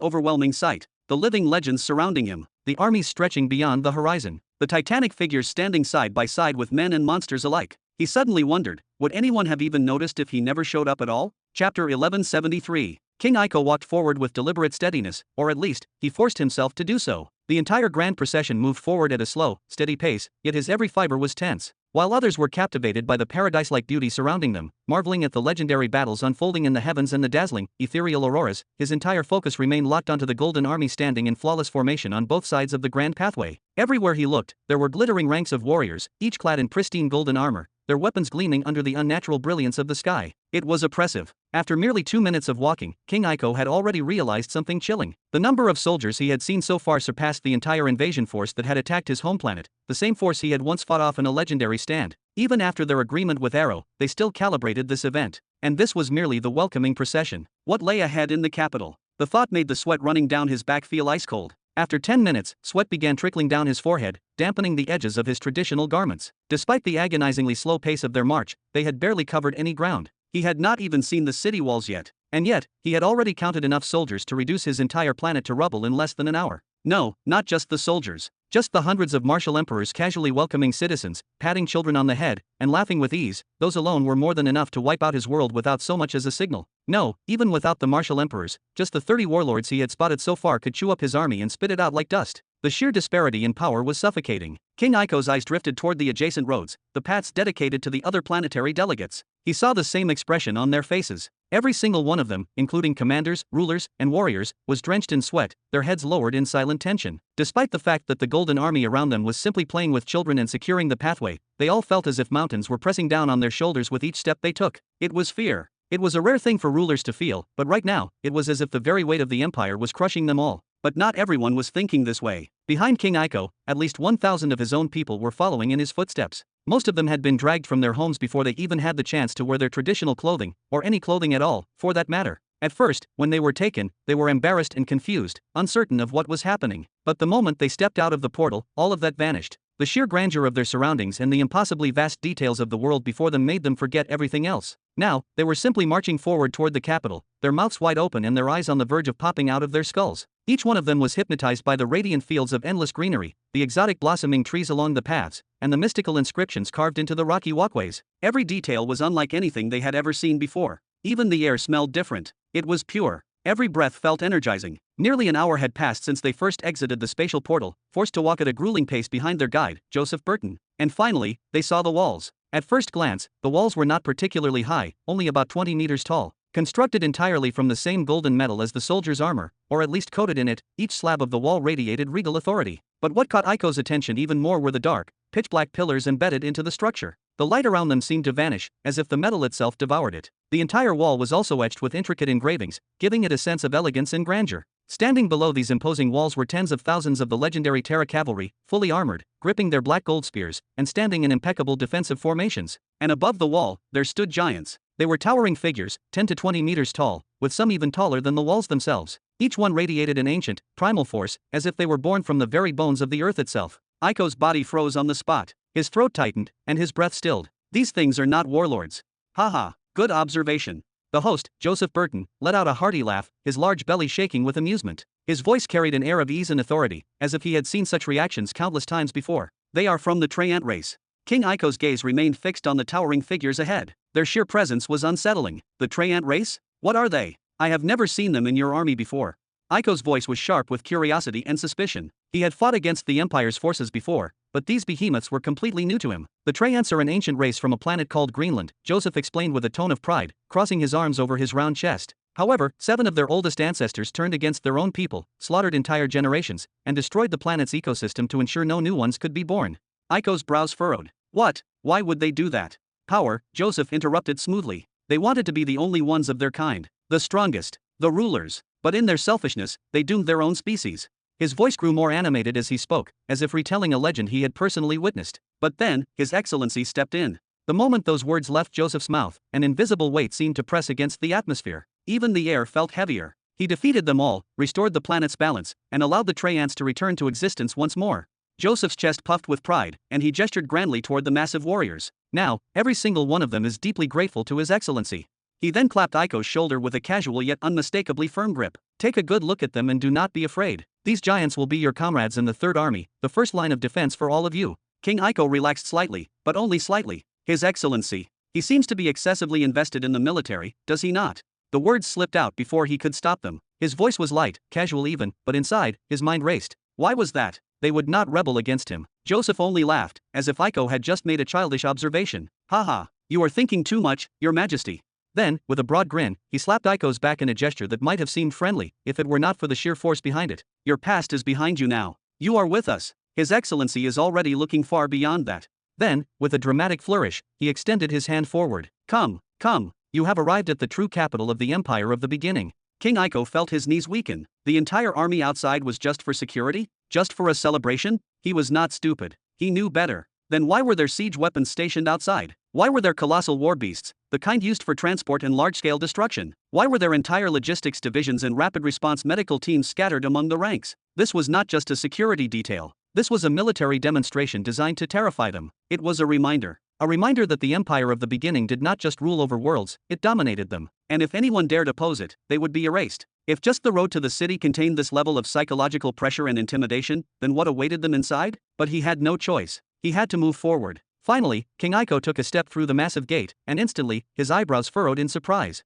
overwhelming sight, the living legends surrounding him, the armies stretching beyond the horizon, the titanic figures standing side by side with men and monsters alike, he suddenly wondered, would anyone have even noticed if he never showed up at all? Chapter 1173. King Iko walked forward with deliberate steadiness, or at least, he forced himself to do so. The entire grand procession moved forward at a slow, steady pace, yet his every fiber was tense. While others were captivated by the paradise-like beauty surrounding them, marveling at the legendary battles unfolding in the heavens and the dazzling, ethereal auroras, his entire focus remained locked onto the golden army standing in flawless formation on both sides of the grand pathway. Everywhere he looked, there were glittering ranks of warriors, each clad in pristine golden armor, their weapons gleaming under the unnatural brilliance of the sky. It was oppressive. After merely 2 minutes of walking, King Iko had already realized something chilling. The number of soldiers he had seen so far surpassed the entire invasion force that had attacked his home planet, the same force he had once fought off in a legendary stand. Even after their agreement with Arrow, they still calibrated this event. And this was merely the welcoming procession. What lay ahead in the capital? The thought made the sweat running down his back feel ice cold. After 10 minutes, sweat began trickling down his forehead, dampening the edges of his traditional garments. Despite the agonizingly slow pace of their march, they had barely covered any ground. He had not even seen the city walls yet. And yet, he had already counted enough soldiers to reduce his entire planet to rubble in less than an hour. No, not just the soldiers. Just the hundreds of martial emperors casually welcoming citizens, patting children on the head, and laughing with ease, those alone were more than enough to wipe out his world without so much as a signal. No, even without the martial emperors, just the 30 warlords he had spotted so far could chew up his army and spit it out like dust. The sheer disparity in power was suffocating. King Iko's eyes drifted toward the adjacent roads, the paths dedicated to the other planetary delegates. He saw the same expression on their faces. Every single one of them, including commanders, rulers, and warriors, was drenched in sweat, their heads lowered in silent tension. Despite the fact that the golden army around them was simply playing with children and securing the pathway, they all felt as if mountains were pressing down on their shoulders with each step they took. It was fear. It was a rare thing for rulers to feel, but right now, it was as if the very weight of the empire was crushing them all. But not everyone was thinking this way. Behind King Iko, at least 1,000 of his own people were following in his footsteps. Most of them had been dragged from their homes before they even had the chance to wear their traditional clothing, or any clothing at all, for that matter. At first, when they were taken, they were embarrassed and confused, uncertain of what was happening. But the moment they stepped out of the portal, all of that vanished. The sheer grandeur of their surroundings and the impossibly vast details of the world before them made them forget everything else. Now, they were simply marching forward toward the capital, their mouths wide open and their eyes on the verge of popping out of their skulls. Each one of them was hypnotized by the radiant fields of endless greenery, the exotic blossoming trees along the paths, and the mystical inscriptions carved into the rocky walkways. Every detail was unlike anything they had ever seen before. Even the air smelled different. It was pure. Every breath felt energizing. Nearly an hour had passed since they first exited the spatial portal, forced to walk at a grueling pace behind their guide, Joseph Burton. And finally, they saw the walls. At first glance, the walls were not particularly high, only about 20 meters tall. Constructed entirely from the same golden metal as the soldiers' armor, or at least coated in it, each slab of the wall radiated regal authority. But what caught Iko's attention even more were the dark, pitch-black pillars embedded into the structure. The light around them seemed to vanish, as if the metal itself devoured it. The entire wall was also etched with intricate engravings, giving it a sense of elegance and grandeur. Standing below these imposing walls were tens of thousands of the legendary Terra cavalry, fully armored, gripping their black gold spears, and standing in impeccable defensive formations. And above the wall, there stood giants. They were towering figures, 10 to 20 meters tall, with some even taller than the walls themselves. Each one radiated an ancient, primal force, as if they were born from the very bones of the earth itself. Iko's body froze on the spot. His throat tightened, and his breath stilled. These things are not warlords. Haha, good observation. The host, Joseph Burton, let out a hearty laugh, his large belly shaking with amusement. His voice carried an air of ease and authority, as if he had seen such reactions countless times before. They are from the Treant race. King Iko's gaze remained fixed on the towering figures ahead. Their sheer presence was unsettling. The Treant race? What are they? I have never seen them in your army before. Iko's voice was sharp with curiosity and suspicion. He had fought against the Empire's forces before, but these behemoths were completely new to him. The Traians are an ancient race from a planet called Greenland, Joseph explained with a tone of pride, crossing his arms over his round chest. However, 7 of their oldest ancestors turned against their own people, slaughtered entire generations, and destroyed the planet's ecosystem to ensure no new ones could be born. Aiko's brows furrowed. What? Why would they do that? Power, Joseph interrupted smoothly. They wanted to be the only ones of their kind, the strongest, the rulers, but in their selfishness, they doomed their own species. His voice grew more animated as he spoke, as if retelling a legend he had personally witnessed. But then, His Excellency stepped in. The moment those words left Joseph's mouth, an invisible weight seemed to press against the atmosphere. Even the air felt heavier. He defeated them all, restored the planet's balance, and allowed the Traians to return to existence once more. Joseph's chest puffed with pride, and he gestured grandly toward the massive warriors. Now, every single one of them is deeply grateful to His Excellency. He then clapped Aiko's shoulder with a casual yet unmistakably firm grip. Take a good look at them and do not be afraid. These giants will be your comrades in the Third Army, the first line of defense for all of you. King Aiko relaxed slightly, but only slightly. His Excellency. He seems to be excessively invested in the military, does he not? The words slipped out before he could stop them. His voice was light, casual even, but inside, his mind raced. Why was that? They would not rebel against him. Joseph only laughed, as if Aiko had just made a childish observation. Haha, you are thinking too much, Your Majesty. Then, with a broad grin, he slapped Aiko's back in a gesture that might have seemed friendly, if it were not for the sheer force behind it. Your past is behind you now. You are with us. His Excellency is already looking far beyond that. Then, with a dramatic flourish, he extended his hand forward. Come, come, you have arrived at the true capital of the Empire of the Beginning. King Aiko felt his knees weaken. The entire army outside was just for security? Just for a celebration? He was not stupid. He knew better. Then why were there siege weapons stationed outside? Why were there colossal war beasts, the kind used for transport and large-scale destruction? Why were there entire logistics divisions and rapid response medical teams scattered among the ranks? This was not just a security detail. This was a military demonstration designed to terrify them. It was a reminder. A reminder that the Empire of the Beginning did not just rule over worlds, it dominated them. And if anyone dared oppose it, they would be erased. If just the road to the city contained this level of psychological pressure and intimidation, then what awaited them inside? But he had no choice. He had to move forward. Finally, King Aiko took a step through the massive gate, and instantly, his eyebrows furrowed in surprise.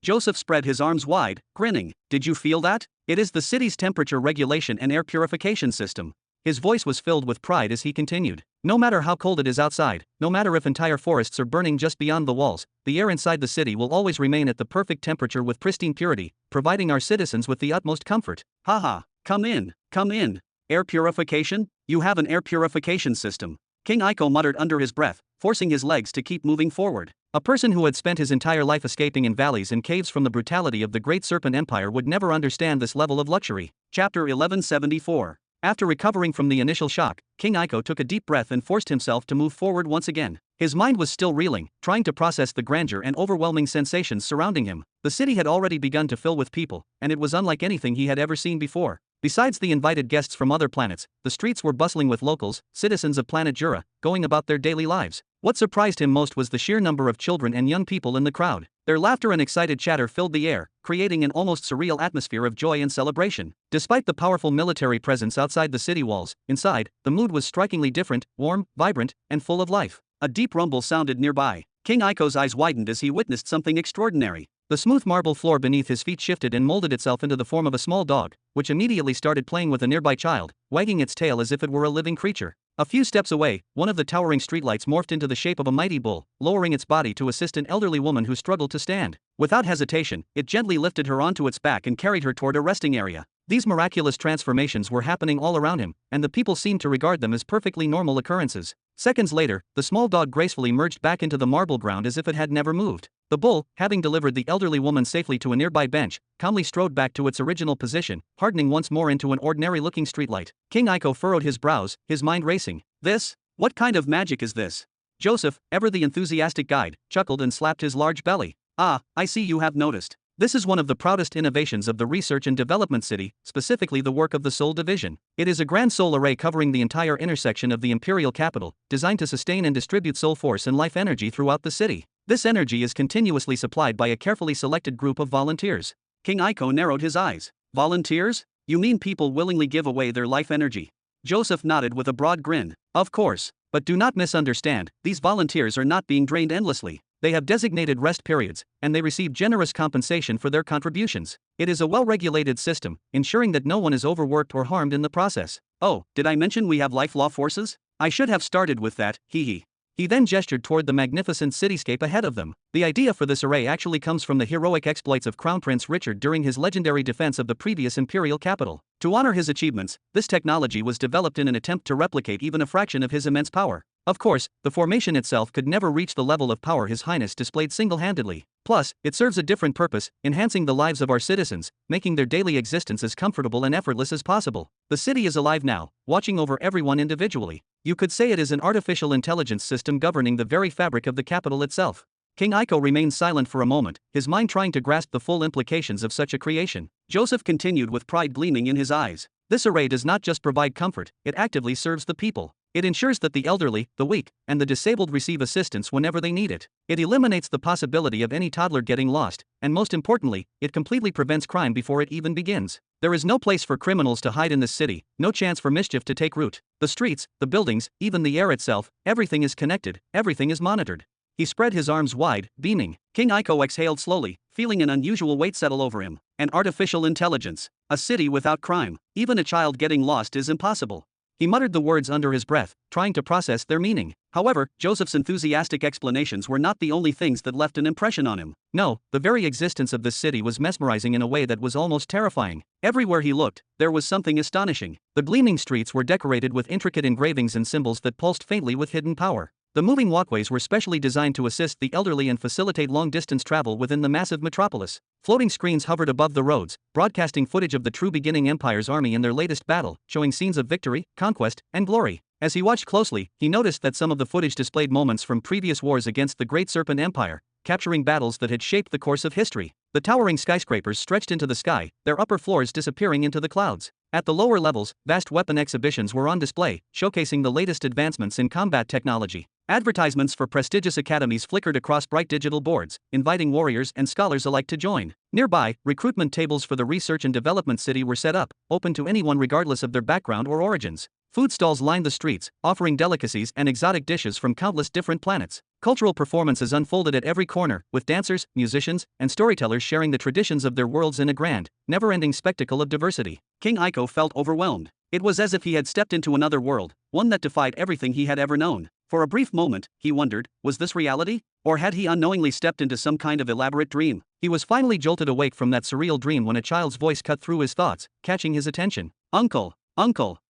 Joseph spread his arms wide, grinning. Did you feel that? It is the city's temperature regulation and air purification system. His voice was filled with pride as he continued. No matter how cold it is outside, no matter if entire forests are burning just beyond the walls, the air inside the city will always remain at the perfect temperature with pristine purity, providing our citizens with the utmost comfort. Haha, come in, come in. Air purification? You have an air purification system. King Aiko muttered under his breath, forcing his legs to keep moving forward. A person who had spent his entire life escaping in valleys and caves from the brutality of the Great Serpent Empire would never understand this level of luxury. Chapter 1174. After recovering from the initial shock, King Aiko took a deep breath and forced himself to move forward once again. His mind was still reeling, trying to process the grandeur and overwhelming sensations surrounding him. The city had already begun to fill with people, and it was unlike anything he had ever seen before. Besides the invited guests from other planets, the streets were bustling with locals, citizens of planet Jura, going about their daily lives. What surprised him most was the sheer number of children and young people in the crowd. Their laughter and excited chatter filled the air, creating an almost surreal atmosphere of joy and celebration. Despite the powerful military presence outside the city walls, inside, the mood was strikingly different, warm, vibrant, and full of life. A deep rumble sounded nearby. King Aiko's eyes widened as he witnessed something extraordinary. The smooth marble floor beneath his feet shifted and molded itself into the form of a small dog, which immediately started playing with a nearby child, wagging its tail as if it were a living creature. A few steps away, one of the towering streetlights morphed into the shape of a mighty bull, lowering its body to assist an elderly woman who struggled to stand. Without hesitation, it gently lifted her onto its back and carried her toward a resting area. These miraculous transformations were happening all around him, and the people seemed to regard them as perfectly normal occurrences. Seconds later, the small dog gracefully merged back into the marble ground as if it had never moved. The bull, having delivered the elderly woman safely to a nearby bench, calmly strode back to its original position, hardening once more into an ordinary-looking streetlight. King Aiko furrowed his brows, his mind racing. This? What kind of magic is this? Joseph, ever the enthusiastic guide, chuckled and slapped his large belly. Ah, I see you have noticed. This is one of the proudest innovations of the Research and Development City, specifically the work of the Soul Division. It is a grand soul array covering the entire intersection of the Imperial Capital, designed to sustain and distribute soul force and life energy throughout the city. This energy is continuously supplied by a carefully selected group of volunteers. King Aiko narrowed his eyes. Volunteers? You mean people willingly give away their life energy? Joseph nodded with a broad grin. Of course. But do not misunderstand, these volunteers are not being drained endlessly. They have designated rest periods, and they receive generous compensation for their contributions. It is a well-regulated system, ensuring that no one is overworked or harmed in the process. Oh, did I mention we have life law forces? I should have started with that, hee. He then gestured toward the magnificent cityscape ahead of them. The idea for this array actually comes from the heroic exploits of Crown Prince Richard during his legendary defense of the previous imperial capital. To honor his achievements, this technology was developed in an attempt to replicate even a fraction of his immense power. Of course, the formation itself could never reach the level of power His Highness displayed single-handedly. Plus, it serves a different purpose, enhancing the lives of our citizens, making their daily existence as comfortable and effortless as possible. The city is alive now, watching over everyone individually. You could say it is an artificial intelligence system governing the very fabric of the capital itself. King Iko remained silent for a moment, his mind trying to grasp the full implications of such a creation. Joseph continued with pride gleaming in his eyes. This array does not just provide comfort, it actively serves the people. It ensures that the elderly, the weak, and the disabled receive assistance whenever they need it. It eliminates the possibility of any toddler getting lost, and most importantly, it completely prevents crime before it even begins. There is no place for criminals to hide in this city, no chance for mischief to take root. The streets, the buildings, even the air itself, everything is connected, everything is monitored. He spread his arms wide, beaming. King Iko exhaled slowly, feeling an unusual weight settle over him. An artificial intelligence. A city without crime. Even a child getting lost is impossible. He muttered the words under his breath, trying to process their meaning. However, Joseph's enthusiastic explanations were not the only things that left an impression on him. No, the very existence of this city was mesmerizing in a way that was almost terrifying. Everywhere he looked, there was something astonishing. The gleaming streets were decorated with intricate engravings and symbols that pulsed faintly with hidden power. The moving walkways were specially designed to assist the elderly and facilitate long-distance travel within the massive metropolis. Floating screens hovered above the roads, broadcasting footage of the true beginning Empire's army in their latest battle, showing scenes of victory, conquest, and glory. As he watched closely, he noticed that some of the footage displayed moments from previous wars against the Great Serpent Empire, capturing battles that had shaped the course of history. The towering skyscrapers stretched into the sky, their upper floors disappearing into the clouds. At the lower levels, vast weapon exhibitions were on display, showcasing the latest advancements in combat technology. Advertisements for prestigious academies flickered across bright digital boards, inviting warriors and scholars alike to join. Nearby, recruitment tables for the Research and Development City were set up, open to anyone regardless of their background or origins. Food stalls lined the streets, offering delicacies and exotic dishes from countless different planets. Cultural performances unfolded at every corner, with dancers, musicians, and storytellers sharing the traditions of their worlds in a grand, never-ending spectacle of diversity. King Iko felt overwhelmed. It was as if he had stepped into another world, one that defied everything he had ever known. For a brief moment, he wondered, was this reality? Or had he unknowingly stepped into some kind of elaborate dream? He was finally jolted awake from that surreal dream when a child's voice cut through his thoughts, catching his attention. Uncle,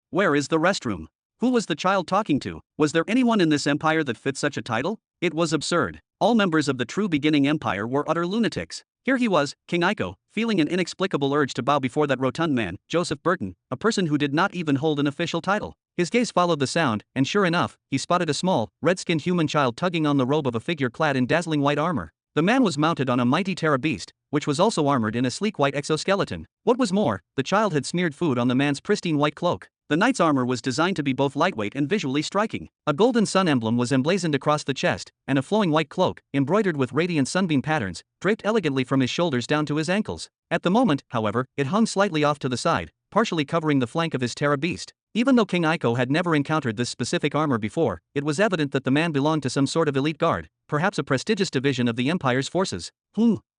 where is the restroom? Who was the child talking to? Was there anyone in this empire that fit such a title? It was absurd. All members of the true beginning empire were utter lunatics. Here he was, King Iko, feeling an inexplicable urge to bow before that rotund man, Joseph Burton, a person who did not even hold an official title. His gaze followed the sound, and sure enough, he spotted a small, red-skinned human child tugging on the robe of a figure clad in dazzling white armor. The man was mounted on a mighty Terra beast, which was also armored in a sleek white exoskeleton. What was more, the child had smeared food on the man's pristine white cloak. The knight's armor was designed to be both lightweight and visually striking. A golden sun emblem was emblazoned across the chest, and a flowing white cloak, embroidered with radiant sunbeam patterns, draped elegantly from his shoulders down to his ankles. At the moment, however, it hung slightly off to the side, partially covering the flank of his Terra beast. Even though King Iko had never encountered this specific armor before, it was evident that the man belonged to some sort of elite guard, perhaps a prestigious division of the Empire's forces.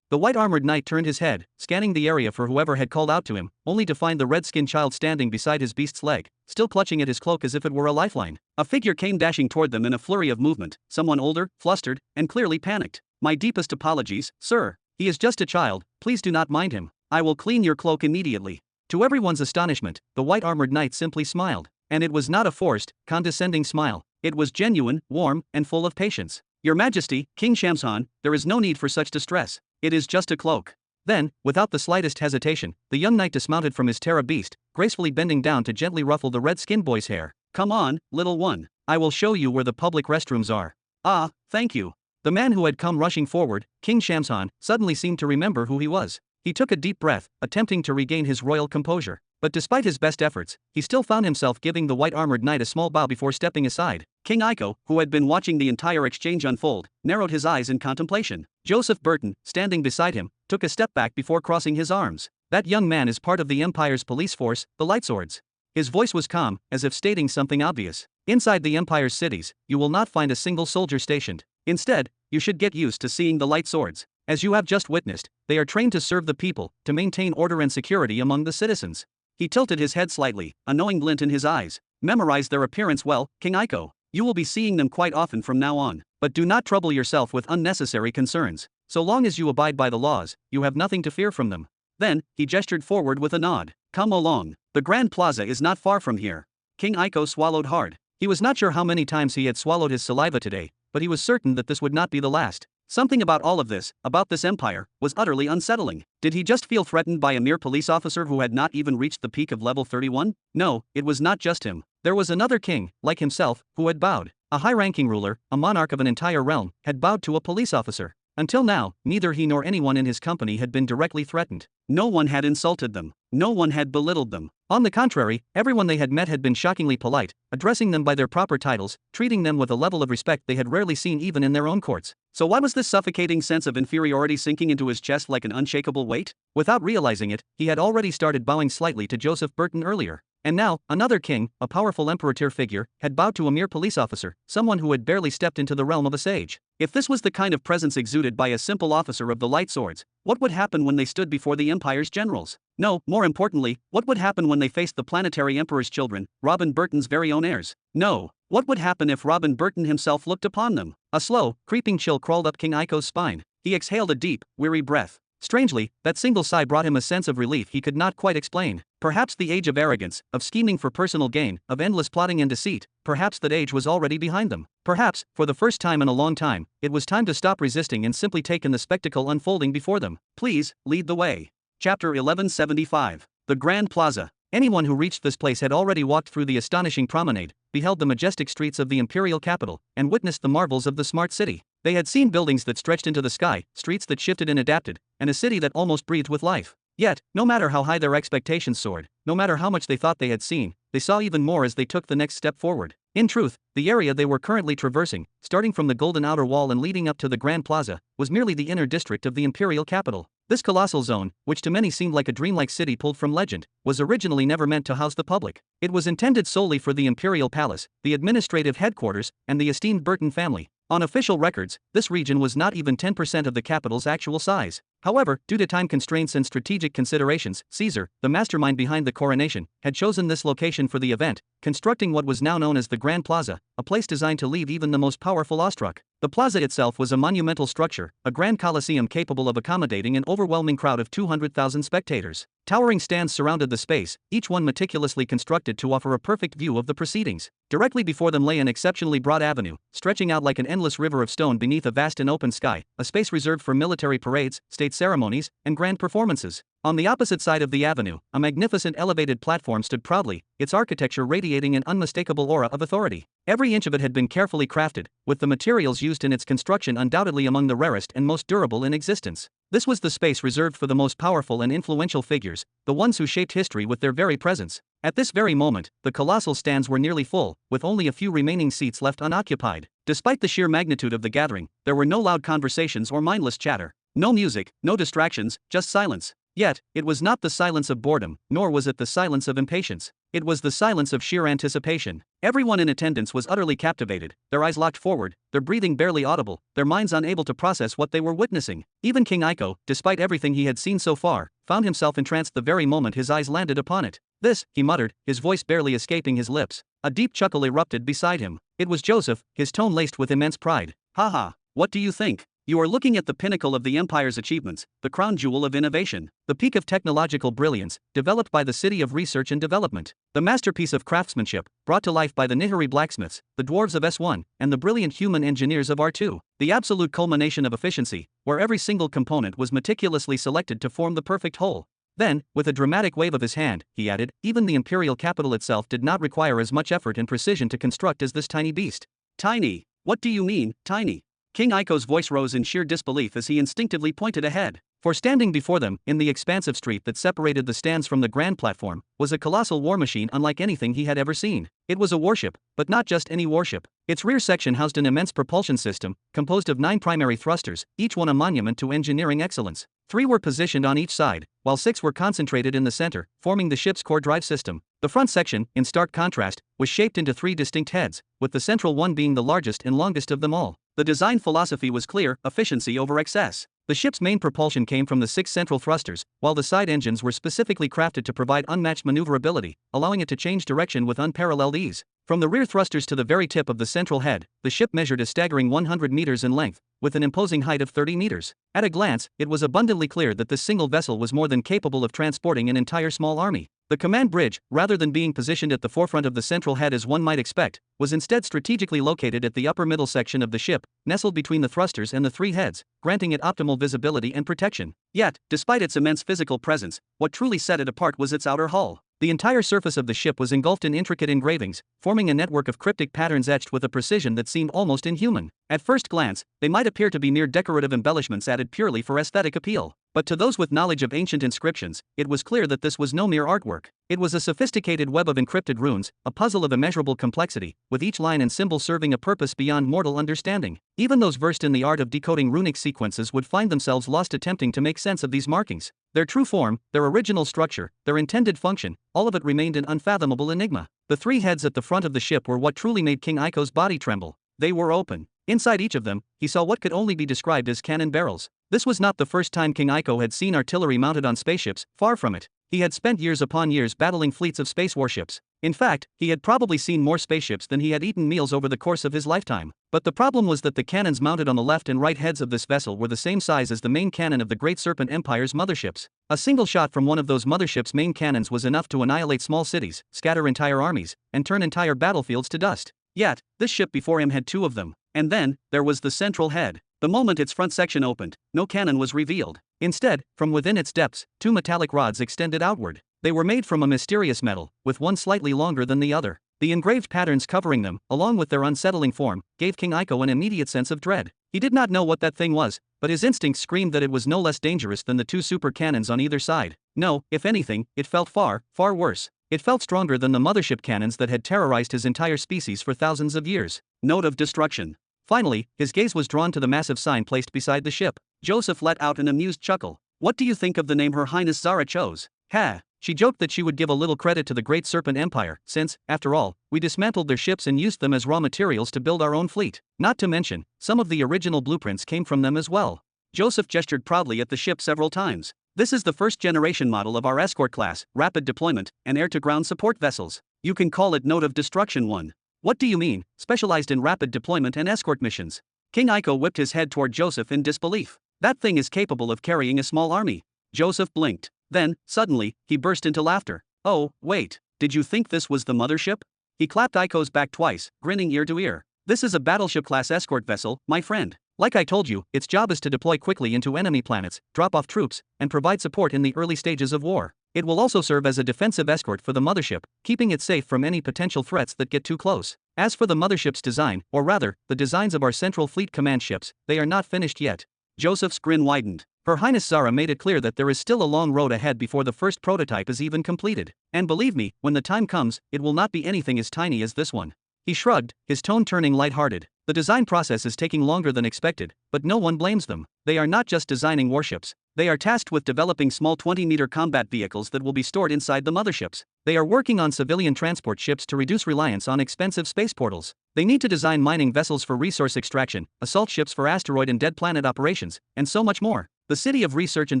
The white-armored knight turned his head, scanning the area for whoever had called out to him, only to find the red-skinned child standing beside his beast's leg, still clutching at his cloak as if it were a lifeline. A figure came dashing toward them in a flurry of movement, someone older, flustered, and clearly panicked. "My deepest apologies, sir. He is just a child, please do not mind him. I will clean your cloak immediately." To everyone's astonishment, the white-armored knight simply smiled. And it was not a forced, condescending smile. It was genuine, warm, and full of patience. "Your Majesty, King Xianxia, there is no need for such distress. It is just a cloak." Then, without the slightest hesitation, the young knight dismounted from his Terra beast, gracefully bending down to gently ruffle the red-skinned boy's hair. "Come on, little one. I will show you where the public restrooms are." "Ah, thank you." The man who had come rushing forward, King Xianxia, suddenly seemed to remember who he was. He took a deep breath, attempting to regain his royal composure. But despite his best efforts, he still found himself giving the white-armored knight a small bow before stepping aside. King Iko, who had been watching the entire exchange unfold, narrowed his eyes in contemplation. Joseph Burton, standing beside him, took a step back before crossing his arms. "That young man is part of the Empire's police force, the Lightswords." His voice was calm, as if stating something obvious. "Inside the Empire's cities, you will not find a single soldier stationed. Instead, you should get used to seeing the light swords. As you have just witnessed, they are trained to serve the people, to maintain order and security among the citizens. He tilted his head slightly, a knowing glint in his eyes. Memorize their appearance well, King Aiko. You will be seeing them quite often from now on, but do not trouble yourself with unnecessary concerns. So long as you abide by the laws, you have nothing to fear from them. Then, he gestured forward with a nod. Come along. The Grand Plaza is not far from here. King Aiko swallowed hard. He was not sure how many times he had swallowed his saliva today, but he was certain that this would not be the last. Something about all of this, about this empire, was utterly unsettling. Did he just feel threatened by a mere police officer who had not even reached the peak of level 31? No, it was not just him. There was another king, like himself, who had bowed. A high-ranking ruler, a monarch of an entire realm, had bowed to a police officer. Until now, neither he nor anyone in his company had been directly threatened. No one had insulted them. No one had belittled them. On the contrary, everyone they had met had been shockingly polite, addressing them by their proper titles, treating them with a level of respect they had rarely seen even in their own courts. So why was this suffocating sense of inferiority sinking into his chest like an unshakable weight? Without realizing it, he had already started bowing slightly to Joseph Burton earlier. And now, another king, a powerful emperor-tier figure, had bowed to a mere police officer, someone who had barely stepped into the realm of a sage. If this was the kind of presence exuded by a simple officer of the light swords, what would happen when they stood before the Empire's generals? No, more importantly, what would happen when they faced the planetary emperor's children, Robin Burton's very own heirs? No. What would happen if Robin Burton himself looked upon them? A slow, creeping chill crawled up King Aiko's spine. He exhaled a deep, weary breath. Strangely, that single sigh brought him a sense of relief he could not quite explain. Perhaps the age of arrogance, of scheming for personal gain, of endless plotting and deceit, perhaps that age was already behind them. Perhaps, for the first time in a long time, it was time to stop resisting and simply take in the spectacle unfolding before them. Please, lead the way. Chapter 1175. The Grand Plaza. Anyone who reached this place had already walked through the astonishing promenade, beheld the majestic streets of the imperial capital, and witnessed the marvels of the smart city. They had seen buildings that stretched into the sky, streets that shifted and adapted, and a city that almost breathed with life. Yet, no matter how high their expectations soared, no matter how much they thought they had seen, they saw even more as they took the next step forward. In truth, the area they were currently traversing, starting from the golden outer wall and leading up to the Grand Plaza, was merely the inner district of the imperial capital. This colossal zone, which to many seemed like a dreamlike city pulled from legend, was originally never meant to house the public. It was intended solely for the imperial palace, the administrative headquarters, and the esteemed Burton family. On official records, this region was not even 10% of the capital's actual size. However, due to time constraints and strategic considerations, Caesar, the mastermind behind the coronation, had chosen this location for the event, constructing what was now known as the Grand Plaza, a place designed to leave even the most powerful awestruck. The plaza itself was a monumental structure, a grand coliseum capable of accommodating an overwhelming crowd of 200,000 spectators. Towering stands surrounded the space, each one meticulously constructed to offer a perfect view of the proceedings. Directly before them lay an exceptionally broad avenue, stretching out like an endless river of stone beneath a vast and open sky, a space reserved for military parades, state ceremonies, and grand performances. On the opposite side of the avenue, a magnificent elevated platform stood proudly, its architecture radiating an unmistakable aura of authority. Every inch of it had been carefully crafted, with the materials used in its construction undoubtedly among the rarest and most durable in existence. This was the space reserved for the most powerful and influential figures, the ones who shaped history with their very presence. At this very moment, the colossal stands were nearly full, with only a few remaining seats left unoccupied. Despite the sheer magnitude of the gathering, there were no loud conversations or mindless chatter. No music, no distractions, just silence. Yet, it was not the silence of boredom, nor was it the silence of impatience. It was the silence of sheer anticipation. Everyone in attendance was utterly captivated, their eyes locked forward, their breathing barely audible, their minds unable to process what they were witnessing. Even King Aiko, despite everything he had seen so far, found himself entranced the very moment his eyes landed upon it. This, he muttered, his voice barely escaping his lips. A deep chuckle erupted beside him. It was Joseph, his tone laced with immense pride. Haha, what do you think? You are looking at the pinnacle of the Empire's achievements, the crown jewel of innovation, the peak of technological brilliance, developed by the City of Research and Development, the masterpiece of craftsmanship, brought to life by the Néhari blacksmiths, the dwarves of S1, and the brilliant human engineers of R2, the absolute culmination of efficiency, where every single component was meticulously selected to form the perfect whole. Then, with a dramatic wave of his hand, he added, even the imperial capital itself did not require as much effort and precision to construct as this tiny beast. Tiny? What do you mean, tiny? King Aiko's voice rose in sheer disbelief as he instinctively pointed ahead. For standing before them, in the expansive street that separated the stands from the grand platform, was a colossal war machine unlike anything he had ever seen. It was a warship, but not just any warship. Its rear section housed an immense propulsion system, composed of 9 primary thrusters, each one a monument to engineering excellence. 3 were positioned on each side, while 6 were concentrated in the center, forming the ship's core drive system. The front section, in stark contrast, was shaped into 3 distinct heads, with the central one being the largest and longest of them all. The design philosophy was clear: efficiency over excess. The ship's main propulsion came from the 6 central thrusters, while the side engines were specifically crafted to provide unmatched maneuverability, allowing it to change direction with unparalleled ease. From the rear thrusters to the very tip of the central head, the ship measured a staggering 100 meters in length, with an imposing height of 30 meters. At a glance, it was abundantly clear that this single vessel was more than capable of transporting an entire small army. The command bridge, rather than being positioned at the forefront of the central head as one might expect, was instead strategically located at the upper middle section of the ship, nestled between the thrusters and the 3 heads, granting it optimal visibility and protection. Yet, despite its immense physical presence, what truly set it apart was its outer hull. The entire surface of the ship was engulfed in intricate engravings, forming a network of cryptic patterns etched with a precision that seemed almost inhuman. At first glance, they might appear to be mere decorative embellishments added purely for aesthetic appeal. But to those with knowledge of ancient inscriptions, it was clear that this was no mere artwork. It was a sophisticated web of encrypted runes, a puzzle of immeasurable complexity, with each line and symbol serving a purpose beyond mortal understanding. Even those versed in the art of decoding runic sequences would find themselves lost attempting to make sense of these markings. Their true form, their original structure, their intended function, all of it remained an unfathomable enigma. The 3 heads at the front of the ship were what truly made King Aiko's body tremble. They were open. Inside each of them, he saw what could only be described as cannon barrels. This was not the first time King Aiko had seen artillery mounted on spaceships, far from it. He had spent years upon years battling fleets of space warships. In fact, he had probably seen more spaceships than he had eaten meals over the course of his lifetime. But the problem was that the cannons mounted on the left and right heads of this vessel were the same size as the main cannon of the Great Serpent Empire's motherships. A single shot from one of those motherships' main cannons was enough to annihilate small cities, scatter entire armies, and turn entire battlefields to dust. Yet, this ship before him had 2 of them. And then, there was the central head. The moment its front section opened, no cannon was revealed. Instead, from within its depths, 2 metallic rods extended outward. They were made from a mysterious metal, with one slightly longer than the other. The engraved patterns covering them, along with their unsettling form, gave King Aiko an immediate sense of dread. He did not know what that thing was, but his instincts screamed that it was no less dangerous than the 2 super cannons on either side. No, if anything, it felt far, far worse. It felt stronger than the mothership cannons that had terrorized his entire species for thousands of years. Note of destruction. Finally, his gaze was drawn to the massive sign placed beside the ship. Joseph let out an amused chuckle. What do you think of the name Her Highness Zara chose? Ha! She joked that she would give a little credit to the Great Serpent Empire, since, after all, we dismantled their ships and used them as raw materials to build our own fleet. Not to mention, some of the original blueprints came from them as well. Joseph gestured proudly at the ship several times. This is the first-generation model of our escort class, rapid deployment, and air-to-ground support vessels. You can call it Note of Destruction 1. What do you mean, specialized in rapid deployment and escort missions? King Aiko whipped his head toward Joseph in disbelief. That thing is capable of carrying a small army. Joseph blinked. Then, suddenly, he burst into laughter. Oh, wait, did you think this was the mothership? He clapped Aiko's back twice, grinning ear to ear. This is a battleship-class escort vessel, my friend. Like I told you, its job is to deploy quickly into enemy planets, drop off troops, and provide support in the early stages of war. It will also serve as a defensive escort for the mothership, keeping it safe from any potential threats that get too close. As for the mothership's design, or rather, the designs of our Central Fleet Command ships, they are not finished yet. Joseph's grin widened. Her Highness Zara made it clear that there is still a long road ahead before the first prototype is even completed. And believe me, when the time comes, it will not be anything as tiny as this one. He shrugged, his tone turning lighthearted. The design process is taking longer than expected, but no one blames them. They are not just designing warships. They are tasked with developing small 20-meter combat vehicles that will be stored inside the motherships. They are working on civilian transport ships to reduce reliance on expensive space portals. They need to design mining vessels for resource extraction, assault ships for asteroid and dead planet operations, and so much more. The City of Research and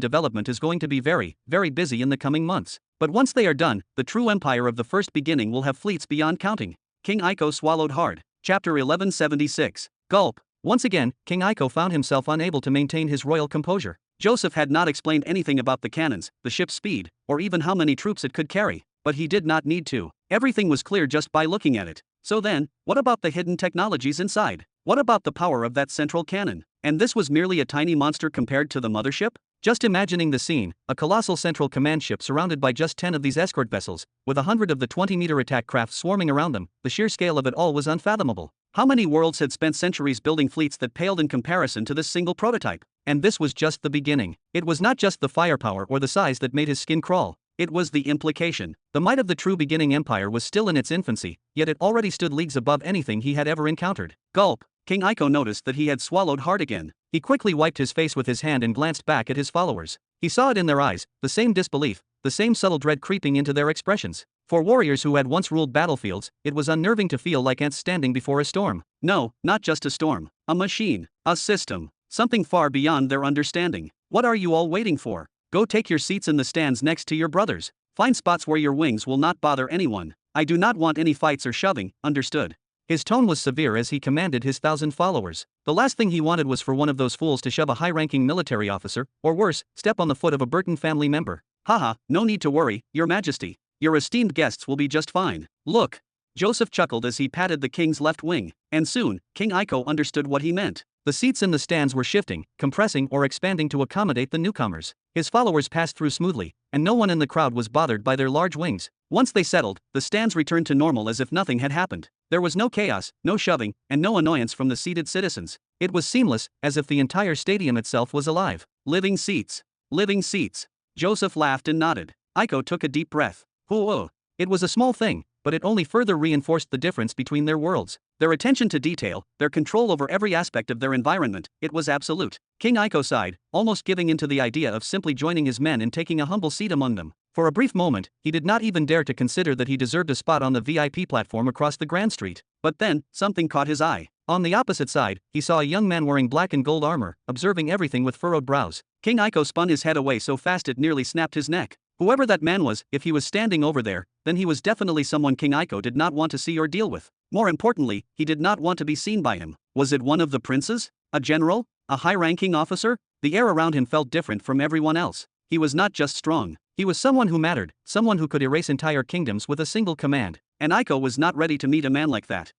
Development is going to be very, very busy in the coming months. But once they are done, the true empire of the first beginning will have fleets beyond counting. King Aiko swallowed hard. Chapter 1176. Gulp. Once again, King Aiko found himself unable to maintain his royal composure. Joseph had not explained anything about the cannons, the ship's speed, or even how many troops it could carry, but he did not need to. Everything was clear just by looking at it. So then, what about the hidden technologies inside? What about the power of that central cannon? And this was merely a tiny monster compared to the mothership? Just imagining the scene, a colossal central command ship surrounded by just 10 of these escort vessels, with 100 of the 20-meter attack craft swarming around them, the sheer scale of it all was unfathomable. How many worlds had spent centuries building fleets that paled in comparison to this single prototype? And this was just the beginning. It was not just the firepower or the size that made his skin crawl. It was the implication. The might of the true beginning empire was still in its infancy, yet it already stood leagues above anything he had ever encountered. Gulp. King Aiko noticed that he had swallowed hard again. He quickly wiped his face with his hand and glanced back at his followers. He saw it in their eyes, the same disbelief, the same subtle dread creeping into their expressions. For warriors who had once ruled battlefields, it was unnerving to feel like ants standing before a storm. No, not just a storm. A machine. A system. Something far beyond their understanding. What are you all waiting for? Go take your seats in the stands next to your brothers. Find spots where your wings will not bother anyone. I do not want any fights or shoving, understood? His tone was severe as he commanded his 1,000 followers. The last thing he wanted was for one of those fools to shove a high-ranking military officer, or worse, step on the foot of a Burton family member. Haha, no need to worry, Your Majesty. Your esteemed guests will be just fine. Look. Joseph chuckled as he patted the king's left wing, and soon, King Iko understood what he meant. The seats in the stands were shifting, compressing or expanding to accommodate the newcomers. His followers passed through smoothly, and no one in the crowd was bothered by their large wings. Once they settled, the stands returned to normal as if nothing had happened. There was no chaos, no shoving, and no annoyance from the seated citizens. It was seamless, as if the entire stadium itself was alive. Living seats. Living seats. Joseph laughed and nodded. Iko took a deep breath. Whoa. It was a small thing, but it only further reinforced the difference between their worlds. Their attention to detail, their control over every aspect of their environment, it was absolute. King Iko sighed, almost giving in to the idea of simply joining his men and taking a humble seat among them. For a brief moment, he did not even dare to consider that he deserved a spot on the VIP platform across the Grand Street. But then, something caught his eye. On the opposite side, he saw a young man wearing black and gold armor, observing everything with furrowed brows. King Iko spun his head away so fast it nearly snapped his neck. Whoever that man was, if he was standing over there, then he was definitely someone King Iko did not want to see or deal with. More importantly, he did not want to be seen by him. Was it one of the princes? A general? A high-ranking officer? The air around him felt different from everyone else. He was not just strong. He was someone who mattered, someone who could erase entire kingdoms with a single command. And Iko was not ready to meet a man like that.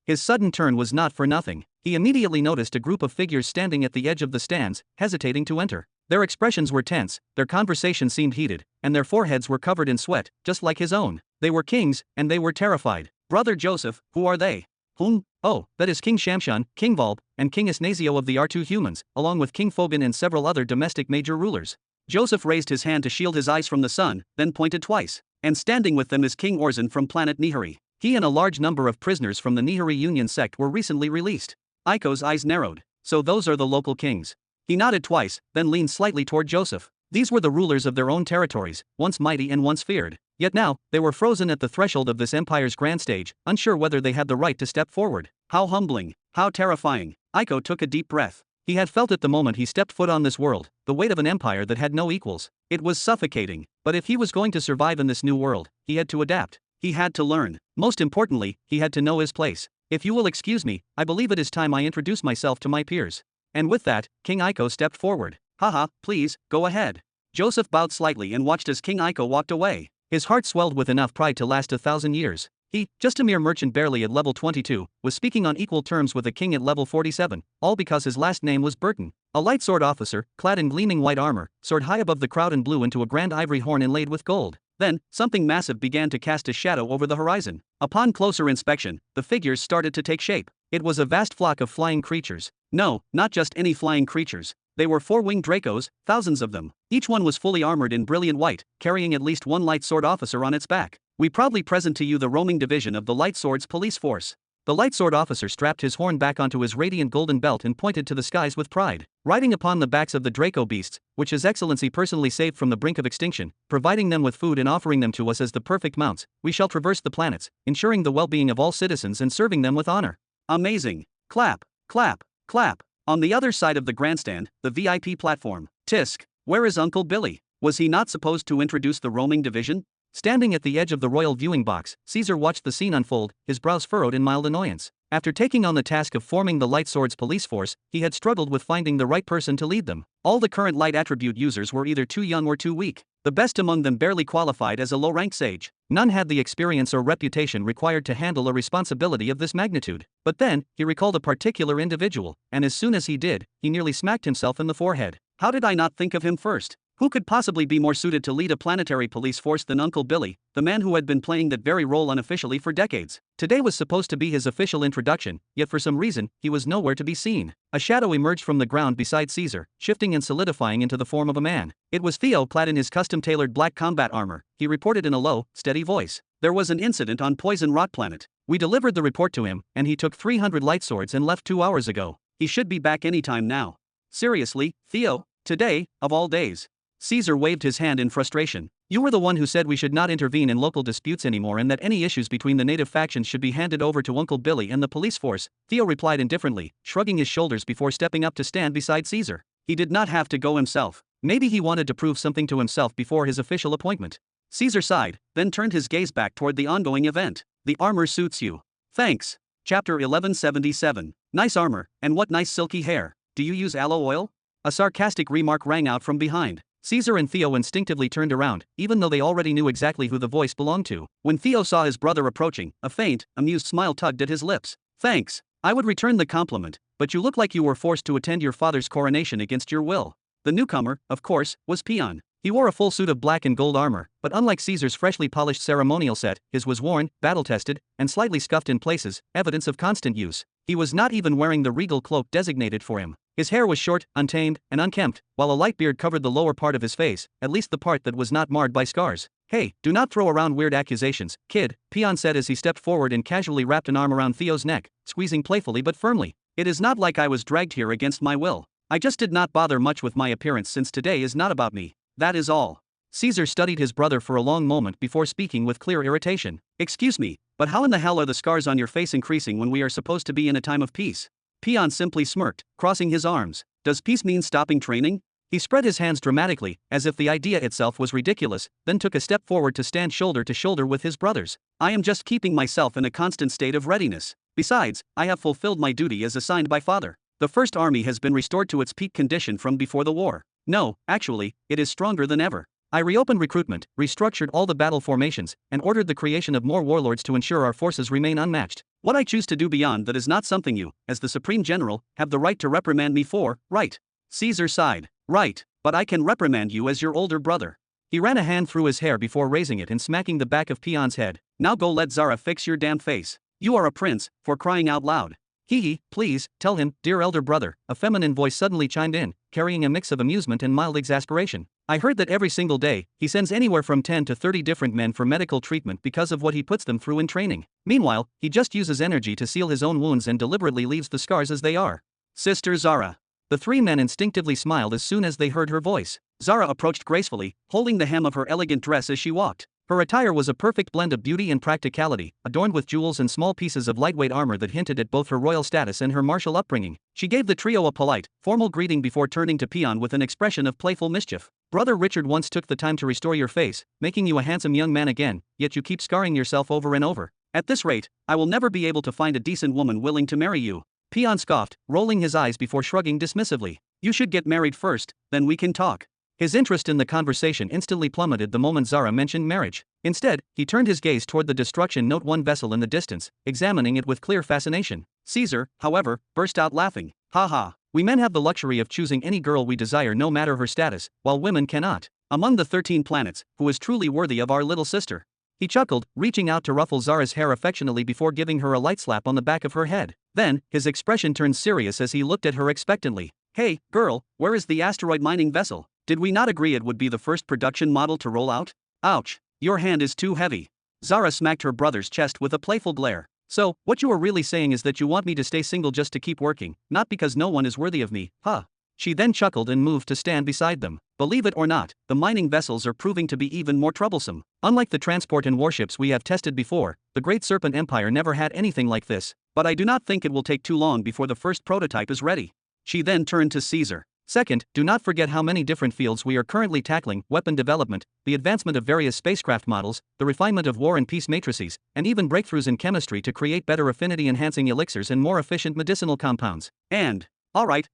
His sudden turn was not for nothing. He immediately noticed a group of figures standing at the edge of the stands, hesitating to enter. Their expressions were tense, their conversation seemed heated, and their foreheads were covered in sweat, just like his own. They were kings, and they were terrified. Brother Joseph, who are they? Oh, that is King Xianxia, King Volb, and King Xianxia of the R2 humans, along with King Fogan and several other domestic major rulers. Joseph raised his hand to shield his eyes from the sun, then pointed twice. And standing with them is King Orzin from planet Néhari. He and a large number of prisoners from the Néhari Union sect were recently released. Iko's eyes narrowed. So those are the local kings. He nodded twice, then leaned slightly toward Joseph. These were the rulers of their own territories, once mighty and once feared. Yet now, they were frozen at the threshold of this empire's grand stage, unsure whether they had the right to step forward. How humbling, how terrifying. Iko took a deep breath. He had felt it the moment he stepped foot on this world, the weight of an empire that had no equals. It was suffocating. But if he was going to survive in this new world, he had to adapt. He had to learn. Most importantly, he had to know his place. If you will excuse me, I believe it is time I introduce myself to my peers. And with that, King Iko stepped forward. Haha, please, go ahead. Joseph bowed slightly and watched as King Iko walked away. His heart swelled with enough pride to last 1,000 years. He, just a mere merchant barely at level 22, was speaking on equal terms with a king at level 47, all because his last name was Burton. A light sword officer, clad in gleaming white armor, soared high above the crowd and blew into a grand ivory horn inlaid with gold. Then, something massive began to cast a shadow over the horizon. Upon closer inspection, the figures started to take shape. It was a vast flock of flying creatures. No, not just any flying creatures. They were four-winged Dracos, thousands of them. Each one was fully armored in brilliant white, carrying at least one light sword officer on its back. We proudly present to you the roaming division of the Light Swords Police Force. The light sword officer strapped his horn back onto his radiant golden belt and pointed to the skies with pride. Riding upon the backs of the Draco beasts, which His Excellency personally saved from the brink of extinction, providing them with food and offering them to us as the perfect mounts, we shall traverse the planets, ensuring the well-being of all citizens and serving them with honor. Amazing. Clap, clap, clap. On the other side of the grandstand, the VIP platform. Tisk, where is Uncle Billy? Was he not supposed to introduce the roaming division? Standing at the edge of the royal viewing box, Caesar watched the scene unfold, his brows furrowed in mild annoyance. After taking on the task of forming the Light Swords police force, he had struggled with finding the right person to lead them. All the current light attribute users were either too young or too weak. The best among them barely qualified as a low-rank sage. None had the experience or reputation required to handle a responsibility of this magnitude. But then, he recalled a particular individual, and as soon as he did, he nearly smacked himself in the forehead. How did I not think of him first? Who could possibly be more suited to lead a planetary police force than Uncle Billy, the man who had been playing that very role unofficially for decades? Today was supposed to be his official introduction, yet for some reason, he was nowhere to be seen. A shadow emerged from the ground beside Caesar, shifting and solidifying into the form of a man. It was Theo, clad in his custom-tailored black combat armor. He reported in a low, steady voice. There was an incident on Poison Rot Planet. We delivered the report to him, and he took 300 light swords and left 2 hours ago. He should be back anytime now. Seriously, Theo? Today, of all days? Caesar waved his hand in frustration. You were the one who said we should not intervene in local disputes anymore and that any issues between the native factions should be handed over to Uncle Billy and the police force, Theo replied indifferently, shrugging his shoulders before stepping up to stand beside Caesar. He did not have to go himself. Maybe he wanted to prove something to himself before his official appointment. Caesar sighed, then turned his gaze back toward the ongoing event. The armor suits you. Thanks. Chapter 1177. Nice armor, and what nice silky hair. Do you use aloe oil? A sarcastic remark rang out from behind. Caesar and Theo instinctively turned around, even though they already knew exactly who the voice belonged to. When Theo saw his brother approaching, a faint, amused smile tugged at his lips. Thanks. I would return the compliment, but you look like you were forced to attend your father's coronation against your will. The newcomer, of course, was Peon. He wore a full suit of black and gold armor, but unlike Caesar's freshly polished ceremonial set, his was worn, battle-tested, and slightly scuffed in places, evidence of constant use. He was not even wearing the regal cloak designated for him. His hair was short, untamed, and unkempt, while a light beard covered the lower part of his face, at least the part that was not marred by scars. Hey, do not throw around weird accusations, kid, Peon said as he stepped forward and casually wrapped an arm around Theo's neck, squeezing playfully but firmly. It is not like I was dragged here against my will. I just did not bother much with my appearance since today is not about me. That is all. Caesar studied his brother for a long moment before speaking with clear irritation. Excuse me, but how in the hell are the scars on your face increasing when we are supposed to be in a time of peace? Peon simply smirked, crossing his arms. Does peace mean stopping training? He spread his hands dramatically, as if the idea itself was ridiculous, then took a step forward to stand shoulder to shoulder with his brothers. I am just keeping myself in a constant state of readiness. Besides, I have fulfilled my duty as assigned by father. The First Army has been restored to its peak condition from before the war. No, actually, it is stronger than ever. I reopened recruitment, restructured all the battle formations, and ordered the creation of more warlords to ensure our forces remain unmatched. What I choose to do beyond that is not something you, as the Supreme General, have the right to reprimand me for, right? Caesar sighed. Right, but I can reprimand you as your older brother. He ran a hand through his hair before raising it and smacking the back of Peon's head. Now go let Zara fix your damn face. You are a prince, for crying out loud. Hee, please, tell him, dear elder brother, a feminine voice suddenly chimed in, carrying a mix of amusement and mild exasperation. I heard that every single day, he sends anywhere from 10 to 30 different men for medical treatment because of what he puts them through in training. Meanwhile, he just uses energy to seal his own wounds and deliberately leaves the scars as they are. Sister Zara. The three men instinctively smiled as soon as they heard her voice. Zara approached gracefully, holding the hem of her elegant dress as she walked. Her attire was a perfect blend of beauty and practicality, adorned with jewels and small pieces of lightweight armor that hinted at both her royal status and her martial upbringing. She gave the trio a polite, formal greeting before turning to Peon with an expression of playful mischief. Brother Richard once took the time to restore your face, making you a handsome young man again, yet you keep scarring yourself over and over. At this rate, I will never be able to find a decent woman willing to marry you. Peon scoffed, rolling his eyes before shrugging dismissively. You should get married first, then we can talk. His interest in the conversation instantly plummeted the moment Zara mentioned marriage. Instead, he turned his gaze toward the Destruction Note 1 vessel in the distance, examining it with clear fascination. Caesar, however, burst out laughing. Ha ha, we men have the luxury of choosing any girl we desire no matter her status, while women cannot. Among the 13 planets, who is truly worthy of our little sister? He chuckled, reaching out to ruffle Zara's hair affectionately before giving her a light slap on the back of her head. Then, his expression turned serious as he looked at her expectantly. Hey, girl, where is the asteroid mining vessel? Did we not agree it would be the first production model to roll out? Ouch, your hand is too heavy. Zara smacked her brother's chest with a playful glare. So, what you are really saying is that you want me to stay single just to keep working, not because no one is worthy of me, huh? She then chuckled and moved to stand beside them. Believe it or not, the mining vessels are proving to be even more troublesome. Unlike the transport and warships we have tested before, the Great Serpent Empire never had anything like this, but I do not think it will take too long before the first prototype is ready. She then turned to Caesar. Second, do not forget how many different fields we are currently tackling: weapon development, the advancement of various spacecraft models, the refinement of war and peace matrices, and even breakthroughs in chemistry to create better affinity-enhancing elixirs and more efficient medicinal compounds. And, all right,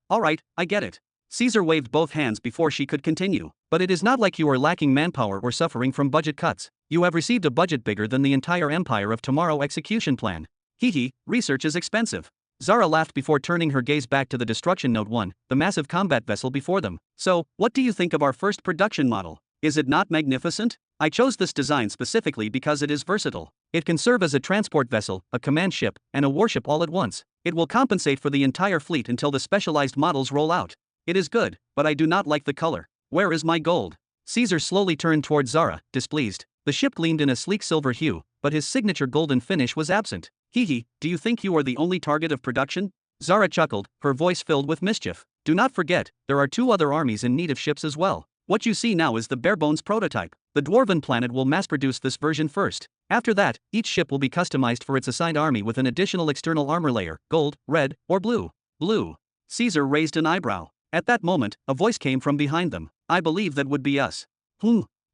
I get it. Caesar waved both hands before she could continue. But it is not like you are lacking manpower or suffering from budget cuts. You have received a budget bigger than the entire Empire of Tomorrow execution plan. Hee, research is expensive. Zara laughed before turning her gaze back to the Destruction Note 1, the massive combat vessel before them. So, what do you think of our first production model? Is it not magnificent? I chose this design specifically because it is versatile. It can serve as a transport vessel, a command ship, and a warship all at once. It will compensate for the entire fleet until the specialized models roll out. It is good, but I do not like the color. Where is my gold? Caesar slowly turned toward Zara, displeased. The ship gleamed in a sleek silver hue, but his signature golden finish was absent. Hee, do you think you are the only target of production? Zara chuckled, her voice filled with mischief. Do not forget, there are 2 other armies in need of ships as well. What you see now is the bare-bones prototype. The Dwarven planet will mass-produce this version first. After that, each ship will be customized for its assigned army with an additional external armor layer, gold, red, or blue. Blue. Caesar raised an eyebrow. At that moment, a voice came from behind them. I believe that would be us.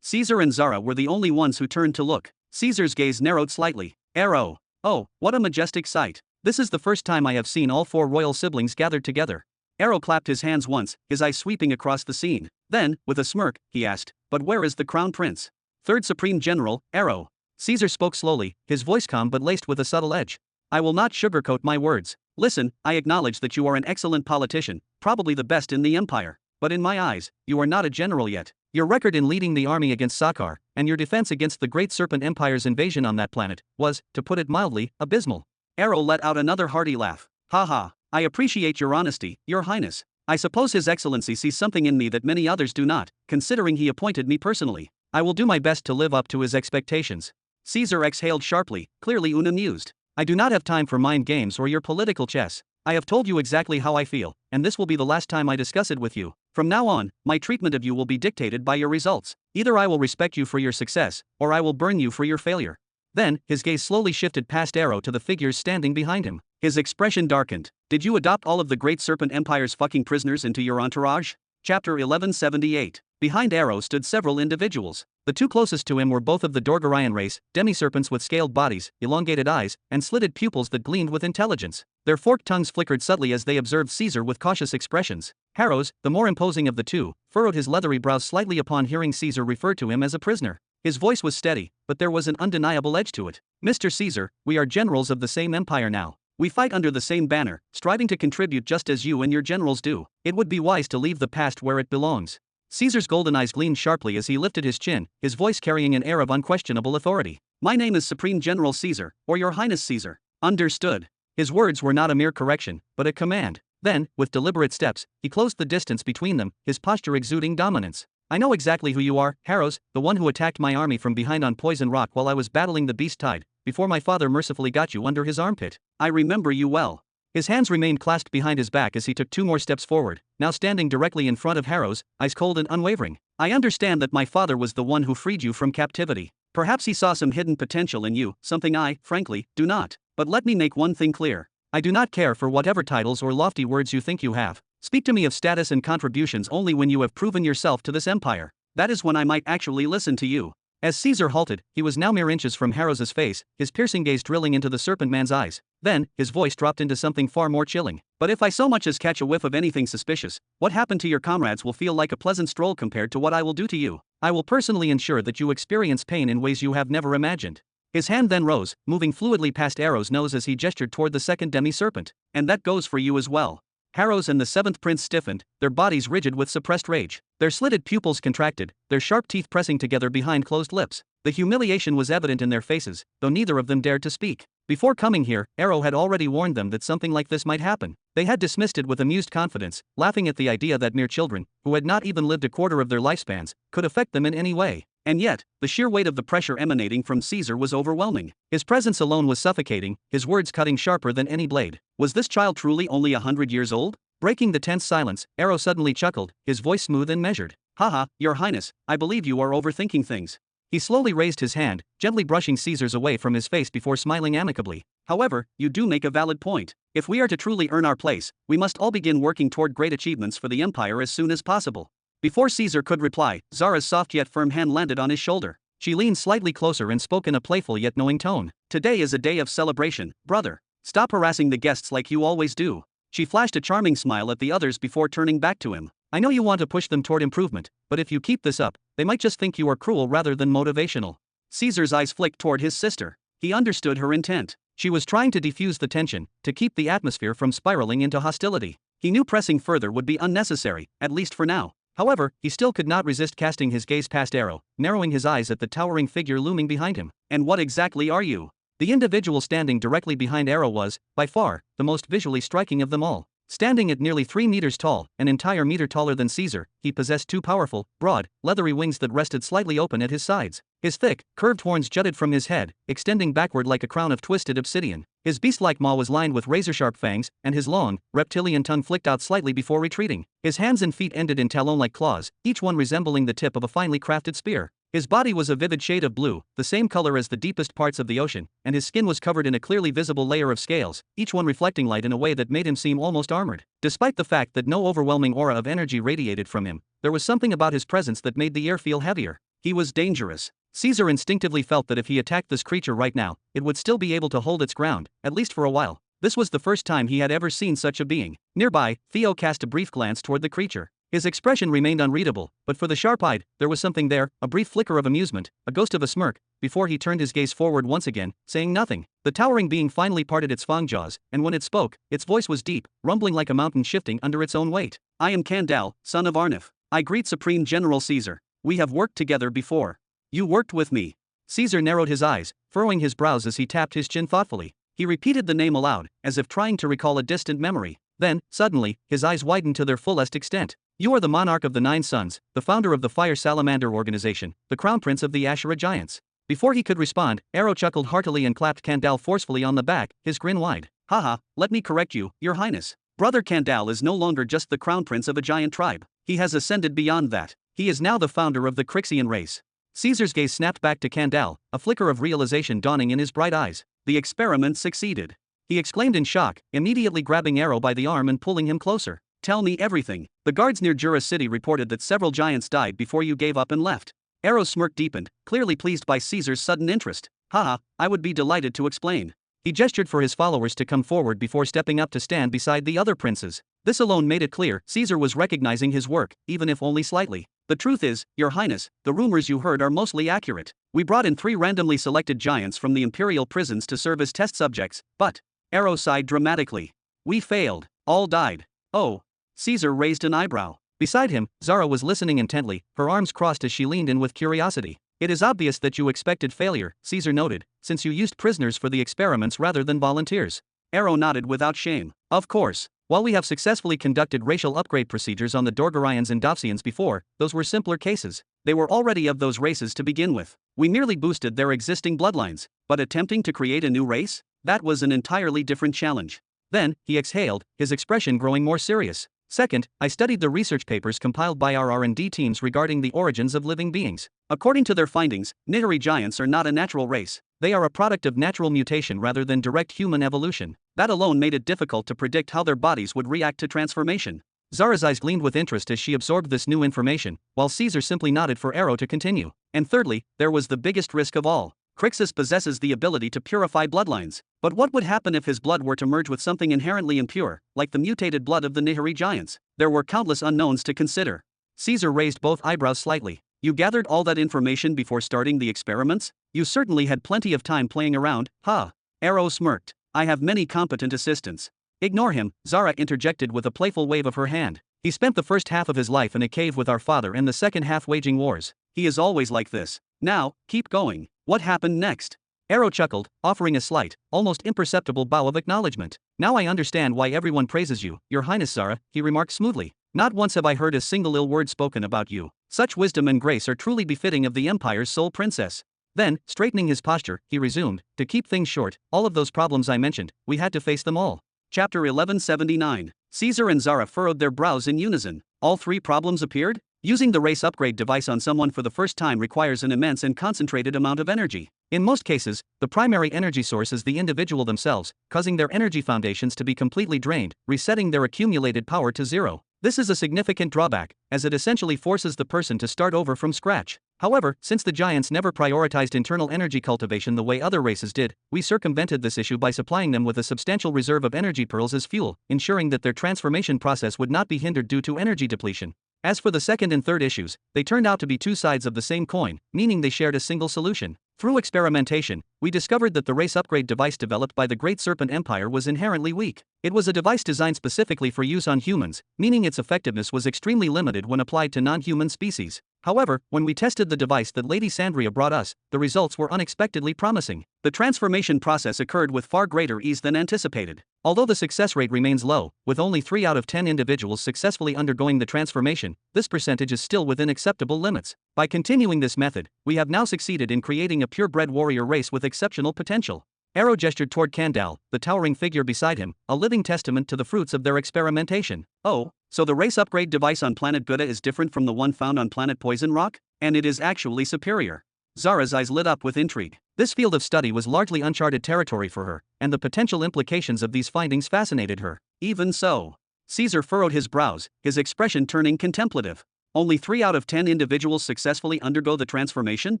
Caesar and Zara were the only ones who turned to look. Caesar's gaze narrowed slightly. Arrow. Oh, what a majestic sight. This is the first time I have seen all 4 royal siblings gathered together. Arrow clapped his hands once, his eyes sweeping across the scene. Then, with a smirk, he asked, but where is the crown prince? Third Supreme General, Arrow. Caesar spoke slowly, his voice calm but laced with a subtle edge. I will not sugarcoat my words. Listen, I acknowledge that you are an excellent politician, probably the best in the empire. But in my eyes, you are not a general yet. Your record in leading the army against Sakar, and your defense against the Great Serpent Empire's invasion on that planet, was, to put it mildly, abysmal. Arrow let out another hearty laugh. Haha, I appreciate your honesty, your highness. I suppose His Excellency sees something in me that many others do not, considering he appointed me personally. I will do my best to live up to his expectations. Caesar exhaled sharply, clearly unamused. I do not have time for mind games or your political chess. I have told you exactly how I feel, and this will be the last time I discuss it with you. From now on, my treatment of you will be dictated by your results. Either I will respect you for your success, or I will burn you for your failure. Then, his gaze slowly shifted past Arrow to the figures standing behind him. His expression darkened. Did you adopt all of the Great Serpent Empire's fucking prisoners into your entourage? Chapter 1178. Behind Arrow stood several individuals. The 2 closest to him were both of the Dorgarian race, demi-serpents with scaled bodies, elongated eyes, and slitted pupils that gleamed with intelligence. Their forked tongues flickered subtly as they observed Caesar with cautious expressions. Harrows, the more imposing of the 2, furrowed his leathery brows slightly upon hearing Caesar refer to him as a prisoner. His voice was steady, but there was an undeniable edge to it. Mr. Caesar, we are generals of the same empire now. We fight under the same banner, striving to contribute just as you and your generals do. It would be wise to leave the past where it belongs. Caesar's golden eyes gleamed sharply as he lifted his chin, his voice carrying an air of unquestionable authority. My name is Supreme General Caesar, or Your Highness Caesar. Understood. His words were not a mere correction, but a command. Then, with deliberate steps, he closed the distance between them, his posture exuding dominance. I know exactly who you are, Harrows, the one who attacked my army from behind on Poison Rock while I was battling the beast tide, before my father mercifully got you under his armpit. I remember you well. His hands remained clasped behind his back as he took 2 more steps forward, now standing directly in front of Harrows, eyes cold and unwavering. I understand that my father was the one who freed you from captivity. Perhaps he saw some hidden potential in you, something I, frankly, do not. But let me make one thing clear. I do not care for whatever titles or lofty words you think you have. Speak to me of status and contributions only when you have proven yourself to this empire. That is when I might actually listen to you. As Caesar halted, he was now mere inches from Harrow's face, his piercing gaze drilling into the serpent man's eyes. Then, his voice dropped into something far more chilling. But if I so much as catch a whiff of anything suspicious, what happened to your comrades will feel like a pleasant stroll compared to what I will do to you. I will personally ensure that you experience pain in ways you have never imagined. His hand then rose, moving fluidly past Arrow's nose as he gestured toward the second demi-serpent. And that goes for you as well. Harrows and the 7th prince stiffened, their bodies rigid with suppressed rage. Their slitted pupils contracted, their sharp teeth pressing together behind closed lips. The humiliation was evident in their faces, though neither of them dared to speak. Before coming here, Arrow had already warned them that something like this might happen. They had dismissed it with amused confidence, laughing at the idea that mere children, who had not even lived a quarter of their lifespans, could affect them in any way. And yet, the sheer weight of the pressure emanating from Caesar was overwhelming. His presence alone was suffocating, his words cutting sharper than any blade. Was this child truly only 100 years old? Breaking the tense silence, Arrow suddenly chuckled, his voice smooth and measured. Haha, Your Highness, I believe you are overthinking things. He slowly raised his hand, gently brushing Caesar's away from his face before smiling amicably. However, you do make a valid point. If we are to truly earn our place, we must all begin working toward great achievements for the Empire as soon as possible. Before Caesar could reply, Zara's soft yet firm hand landed on his shoulder. She leaned slightly closer and spoke in a playful yet knowing tone. Today is a day of celebration, brother. Stop harassing the guests like you always do. She flashed a charming smile at the others before turning back to him. I know you want to push them toward improvement, but if you keep this up, they might just think you are cruel rather than motivational. Caesar's eyes flicked toward his sister. He understood her intent. She was trying to defuse the tension, to keep the atmosphere from spiraling into hostility. He knew pressing further would be unnecessary, at least for now. However, he still could not resist casting his gaze past Arrow, narrowing his eyes at the towering figure looming behind him. And what exactly are you? The individual standing directly behind Arrow was, by far, the most visually striking of them all. Standing at nearly 3 meters tall, an entire meter taller than Caesar, he possessed two powerful, broad, leathery wings that rested slightly open at his sides. His thick, curved horns jutted from his head, extending backward like a crown of twisted obsidian. His beast-like maw was lined with razor-sharp fangs, and his long, reptilian tongue flicked out slightly before retreating. His hands and feet ended in talon-like claws, each one resembling the tip of a finely crafted spear. His body was a vivid shade of blue, the same color as the deepest parts of the ocean, and his skin was covered in a clearly visible layer of scales, each one reflecting light in a way that made him seem almost armored. Despite the fact that no overwhelming aura of energy radiated from him, there was something about his presence that made the air feel heavier. He was dangerous. Caesar instinctively felt that if he attacked this creature right now, it would still be able to hold its ground, at least for a while. This was the first time he had ever seen such a being. Nearby, Theo cast a brief glance toward the creature. His expression remained unreadable, but for the sharp-eyed, there was something there, a brief flicker of amusement, a ghost of a smirk, before he turned his gaze forward once again, saying nothing. The towering being finally parted its fang jaws, and when it spoke, its voice was deep, rumbling like a mountain shifting under its own weight. I am Candal, son of Arnif. I greet Supreme General Caesar. We have worked together before. You worked with me. Caesar narrowed his eyes, furrowing his brows as he tapped his chin thoughtfully. He repeated the name aloud, as if trying to recall a distant memory. Then, suddenly, his eyes widened to their fullest extent. You are the monarch of the 9 suns, the founder of the Fire Salamander organization, the crown prince of the Ashura giants. Before he could respond, Arrow chuckled heartily and clapped Candal forcefully on the back, his grin wide. Haha, let me correct you, your highness. Brother Candal is no longer just the crown prince of a giant tribe. He has ascended beyond that. He is now the founder of the Crixian race. Caesar's gaze snapped back to Candal, a flicker of realization dawning in his bright eyes. The experiment succeeded. He exclaimed in shock, immediately grabbing Arrow by the arm and pulling him closer. Tell me everything. The guards near Jura City reported that several giants died before you gave up and left. Arrow's smirk deepened, clearly pleased by Caesar's sudden interest. Haha, I would be delighted to explain. He gestured for his followers to come forward before stepping up to stand beside the other princes. This alone made it clear Caesar was recognizing his work, even if only slightly. The truth is, your highness, the rumors you heard are mostly accurate. We brought in 3 randomly selected giants from the imperial prisons to serve as test subjects, but... Arrow sighed dramatically. We failed. All died. Oh. Caesar raised an eyebrow. Beside him, Zara was listening intently, her arms crossed as she leaned in with curiosity. It is obvious that you expected failure, Caesar noted, since you used prisoners for the experiments rather than volunteers. Arrow nodded without shame. Of course. While we have successfully conducted racial upgrade procedures on the Dorgarians and Dopsians before, those were simpler cases. They were already of those races to begin with. We merely boosted their existing bloodlines. But attempting to create a new race? That was an entirely different challenge. Then, he exhaled, his expression growing more serious. Second, I studied the research papers compiled by our R&D teams regarding the origins of living beings. According to their findings, Néhari giants are not a natural race. They are a product of natural mutation rather than direct human evolution. That alone made it difficult to predict how their bodies would react to transformation. Zara's eyes gleamed with interest as she absorbed this new information, while Caesar simply nodded for Arrow to continue. And thirdly, there was the biggest risk of all. Crixus possesses the ability to purify bloodlines. But what would happen if his blood were to merge with something inherently impure, like the mutated blood of the Néhari giants? There were countless unknowns to consider. Caesar raised both eyebrows slightly. You gathered all that information before starting the experiments? You certainly had plenty of time playing around, huh? Arrow smirked. I have many competent assistants. Ignore him, Zara interjected with a playful wave of her hand. He spent the first half of his life in a cave with our father and the second half waging wars. He is always like this. Now, keep going. What happened next? Arrow chuckled, offering a slight, almost imperceptible bow of acknowledgement. Now I understand why everyone praises you, your highness Zara, he remarked smoothly. Not once have I heard a single ill word spoken about you. Such wisdom and grace are truly befitting of the Empire's sole princess. Then, straightening his posture, he resumed, to keep things short, all of those problems I mentioned, we had to face them all. Chapter 1179. Caesar and Zara furrowed their brows in unison. All 3 problems appeared? Using the race upgrade device on someone for the first time requires an immense and concentrated amount of energy. In most cases, the primary energy source is the individual themselves, causing their energy foundations to be completely drained, resetting their accumulated power to 0. This is a significant drawback, as it essentially forces the person to start over from scratch. However, since the giants never prioritized internal energy cultivation the way other races did, we circumvented this issue by supplying them with a substantial reserve of energy pearls as fuel, ensuring that their transformation process would not be hindered due to energy depletion. As for the second and third issues, they turned out to be 2 sides of the same coin, meaning they shared a single solution. Through experimentation, we discovered that the race upgrade device developed by the Great Serpent Empire was inherently weak. It was a device designed specifically for use on humans, meaning its effectiveness was extremely limited when applied to non-human species. However, when we tested the device that Lady Sandria brought us, the results were unexpectedly promising. The transformation process occurred with far greater ease than anticipated. Although the success rate remains low, with only 3 out of 10 individuals successfully undergoing the transformation, this percentage is still within acceptable limits. By continuing this method, we have now succeeded in creating a purebred warrior race with exceptional potential. Arrow gestured toward Kandal, the towering figure beside him, a living testament to the fruits of their experimentation. Oh, so the race upgrade device on planet Gouda is different from the one found on planet Poison Rock? And it is actually superior. Zara's eyes lit up with intrigue. This field of study was largely uncharted territory for her, and the potential implications of these findings fascinated her. Even so. Caesar furrowed his brows, his expression turning contemplative. Only 3 out of 10 individuals successfully undergo the transformation?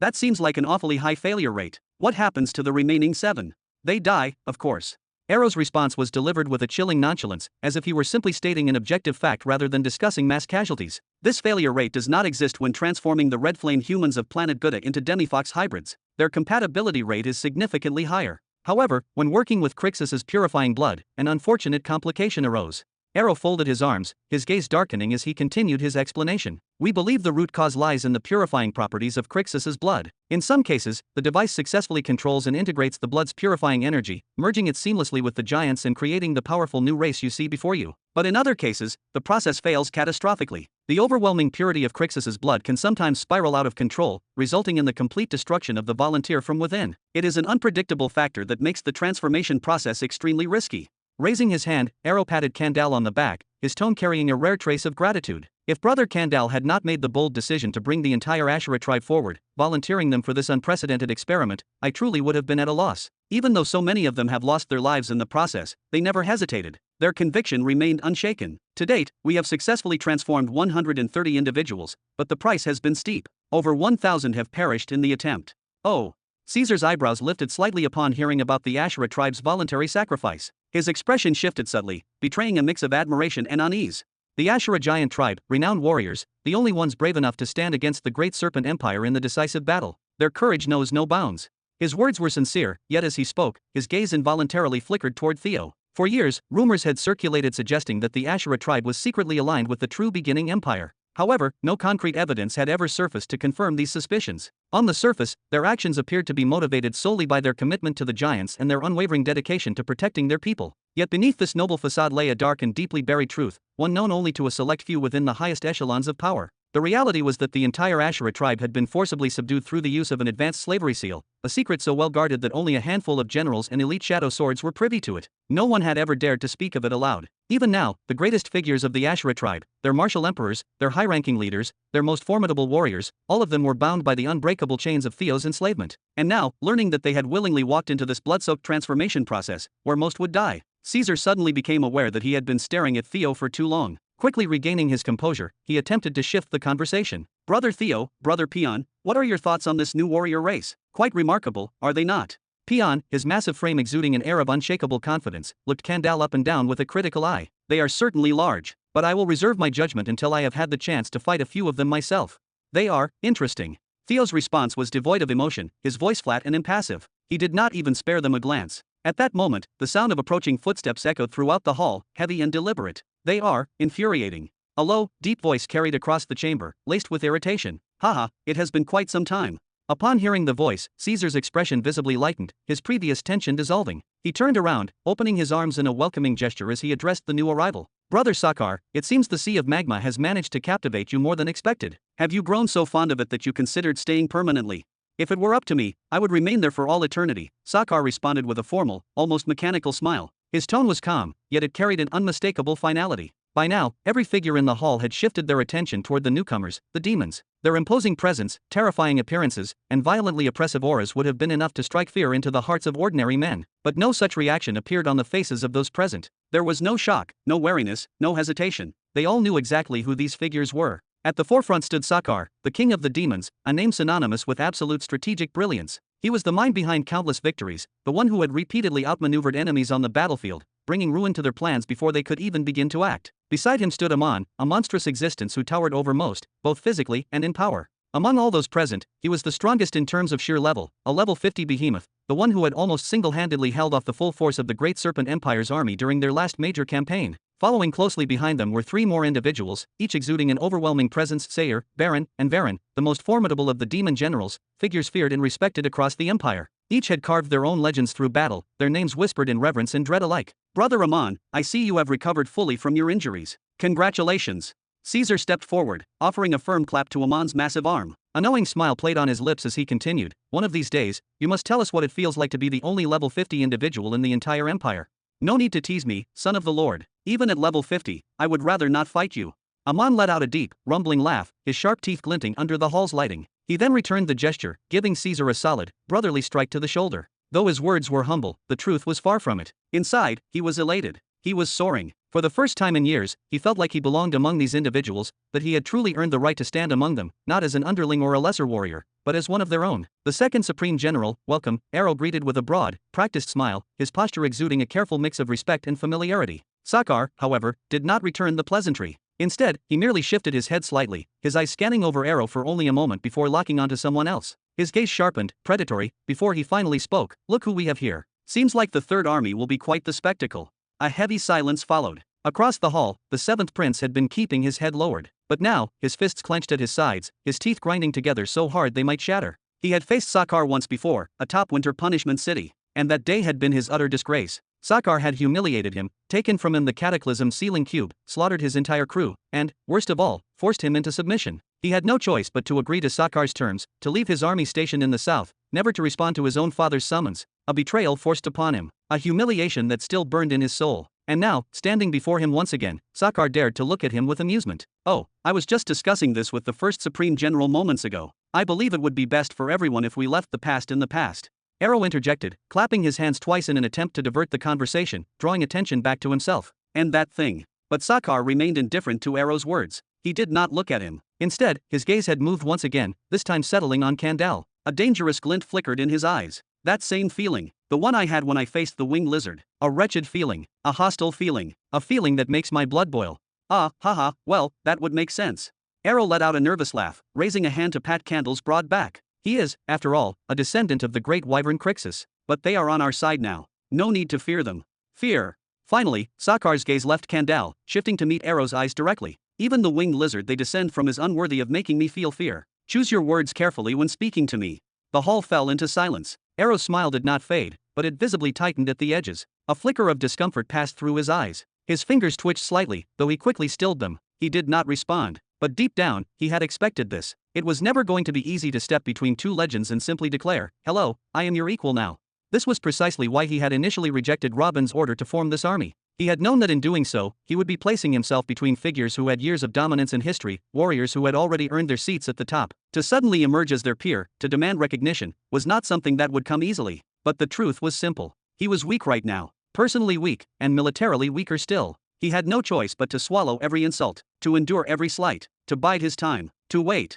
That seems like an awfully high failure rate. What happens to the remaining 7? They die, of course. Arrow's response was delivered with a chilling nonchalance, as if he were simply stating an objective fact rather than discussing mass casualties. This failure rate does not exist when transforming the red flame humans of planet Gouda into demifox hybrids. Their compatibility rate is significantly higher. However, when working with Crixus's purifying blood, an unfortunate complication arose. Arrow folded his arms, his gaze darkening as he continued his explanation. We believe the root cause lies in the purifying properties of Crixus's blood. In some cases, the device successfully controls and integrates the blood's purifying energy, merging it seamlessly with the giants and creating the powerful new race you see before you. But in other cases, the process fails catastrophically. The overwhelming purity of Crixus's blood can sometimes spiral out of control, resulting in the complete destruction of the volunteer from within. It is an unpredictable factor that makes the transformation process extremely risky. Raising his hand, Arrow patted Kandal on the back, his tone carrying a rare trace of gratitude. If Brother Kandal had not made the bold decision to bring the entire Ashura tribe forward, volunteering them for this unprecedented experiment, I truly would have been at a loss. Even though so many of them have lost their lives in the process, they never hesitated. Their conviction remained unshaken. To date, we have successfully transformed 130 individuals, but the price has been steep. Over 1,000 have perished in the attempt. Oh. Caesar's eyebrows lifted slightly upon hearing about the Ashura tribe's voluntary sacrifice. His expression shifted subtly, betraying a mix of admiration and unease. The Ashura giant tribe, renowned warriors, the only ones brave enough to stand against the Great Serpent Empire in the decisive battle. Their courage knows no bounds. His words were sincere, yet as he spoke, his gaze involuntarily flickered toward Theo. For years, rumors had circulated suggesting that the Ashura tribe was secretly aligned with the true beginning empire. However, no concrete evidence had ever surfaced to confirm these suspicions. On the surface, their actions appeared to be motivated solely by their commitment to the giants and their unwavering dedication to protecting their people. Yet beneath this noble facade lay a dark and deeply buried truth, one known only to a select few within the highest echelons of power. The reality was that the entire Ashura tribe had been forcibly subdued through the use of an advanced slavery seal, a secret so well guarded that only a handful of generals and elite shadow swords were privy to it. No one had ever dared to speak of it aloud. Even now, the greatest figures of the Ashura tribe, their martial emperors, their high-ranking leaders, their most formidable warriors, all of them were bound by the unbreakable chains of Theo's enslavement. And now, learning that they had willingly walked into this blood-soaked transformation process, where most would die, Caesar suddenly became aware that he had been staring at Theo for too long. Quickly regaining his composure, he attempted to shift the conversation. Brother Theo, Brother Peon, what are your thoughts on this new warrior race? Quite remarkable, are they not? Peon, his massive frame exuding an air of unshakable confidence, looked Kandal up and down with a critical eye. They are certainly large, but I will reserve my judgment until I have had the chance to fight a few of them myself. They are interesting. Theo's response was devoid of emotion, his voice flat and impassive. He did not even spare them a glance. At that moment, the sound of approaching footsteps echoed throughout the hall, heavy and deliberate. They are infuriating. A low, deep voice carried across the chamber, laced with irritation. Haha, it has been quite some time. Upon hearing the voice, Caesar's expression visibly lightened, his previous tension dissolving. He turned around, opening his arms in a welcoming gesture as he addressed the new arrival. Brother Sakar, it seems the Sea of Magma has managed to captivate you more than expected. Have you grown so fond of it that you considered staying permanently? If it were up to me, I would remain there for all eternity, Sakar responded with a formal, almost mechanical smile. His tone was calm, yet it carried an unmistakable finality. By now, every figure in the hall had shifted their attention toward the newcomers, the demons. Their imposing presence, terrifying appearances, and violently oppressive auras would have been enough to strike fear into the hearts of ordinary men. But no such reaction appeared on the faces of those present. There was no shock, no wariness, no hesitation. They all knew exactly who these figures were. At the forefront stood Sakar, the king of the demons, a name synonymous with absolute strategic brilliance. He was the mind behind countless victories, the one who had repeatedly outmaneuvered enemies on the battlefield, bringing ruin to their plans before they could even begin to act. Beside him stood Amon, a monstrous existence who towered over most, both physically and in power. Among all those present, he was the strongest in terms of sheer level, a level 50 behemoth, the one who had almost single-handedly held off the full force of the Great Serpent Empire's army during their last major campaign. Following closely behind them were 3 more individuals, each exuding an overwhelming presence: Sayer, Baron, and Varen, the most formidable of the demon generals, figures feared and respected across the Empire. Each had carved their own legends through battle, their names whispered in reverence and dread alike. Brother Amon, I see you have recovered fully from your injuries. Congratulations. Caesar stepped forward, offering a firm clap to Amon's massive arm. A knowing smile played on his lips as he continued, one of these days, you must tell us what it feels like to be the only level 50 individual in the entire empire. No need to tease me, son of the Lord. Even at level 50, I would rather not fight you. Amon let out a deep, rumbling laugh, his sharp teeth glinting under the hall's lighting. He then returned the gesture, giving Caesar a solid, brotherly strike to the shoulder. Though his words were humble, the truth was far from it. Inside, he was elated. He was soaring. For the first time in years, he felt like he belonged among these individuals, that he had truly earned the right to stand among them, not as an underling or a lesser warrior, but as one of their own. The second Supreme General, welcome, Arrow greeted with a broad, practiced smile, his posture exuding a careful mix of respect and familiarity. Sakar, however, did not return the pleasantry. Instead, he merely shifted his head slightly, his eyes scanning over Arrow for only a moment before locking onto someone else. His gaze sharpened, predatory, before he finally spoke. Look who we have here. Seems like the Third Army will be quite the spectacle. A heavy silence followed. Across the hall, the 7th Prince had been keeping his head lowered. But now, his fists clenched at his sides, his teeth grinding together so hard they might shatter. He had faced Sakar once before, atop Winter Punishment City, and that day had been his utter disgrace. Sakar had humiliated him, taken from him the Cataclysm sealing cube, slaughtered his entire crew, and, worst of all, forced him into submission. He had no choice but to agree to Sakar's terms, to leave his army stationed in the south, never to respond to his own father's summons, a betrayal forced upon him, a humiliation that still burned in his soul. And now, standing before him once again, Sakar dared to look at him with amusement. Oh, I was just discussing this with the first Supreme General moments ago. I believe it would be best for everyone if we left the past in the past. Arrow interjected, clapping his hands twice in an attempt to divert the conversation, drawing attention back to himself. And that thing. But Sakar remained indifferent to Arrow's words. He did not look at him. Instead, his gaze had moved once again, this time settling on Kandal. A dangerous glint flickered in his eyes. That same feeling, the one I had when I faced the winged lizard. A wretched feeling, a hostile feeling, a feeling that makes my blood boil. Ah, haha, well, that would make sense. Arrow let out a nervous laugh, raising a hand to pat Candle's broad back. He is, after all, a descendant of the great wyvern Crixus. But they are on our side now. No need to fear them. Fear. Finally, Sakar's gaze left Kandal, shifting to meet Arrow's eyes directly. Even the winged lizard they descend from is unworthy of making me feel fear. Choose your words carefully when speaking to me. The hall fell into silence. Arrow's smile did not fade, but it visibly tightened at the edges. A flicker of discomfort passed through his eyes. His fingers twitched slightly, though he quickly stilled them. He did not respond. But deep down, he had expected this. It was never going to be easy to step between two legends and simply declare, "Hello, I am your equal now." This was precisely why he had initially rejected Robin's order to form this army. He had known that in doing so, he would be placing himself between figures who had years of dominance in history, warriors who had already earned their seats at the top. To suddenly emerge as their peer, to demand recognition, was not something that would come easily. But the truth was simple. He was weak right now. Personally weak, and militarily weaker still. He had no choice but to swallow every insult, to endure every slight, to bide his time, to wait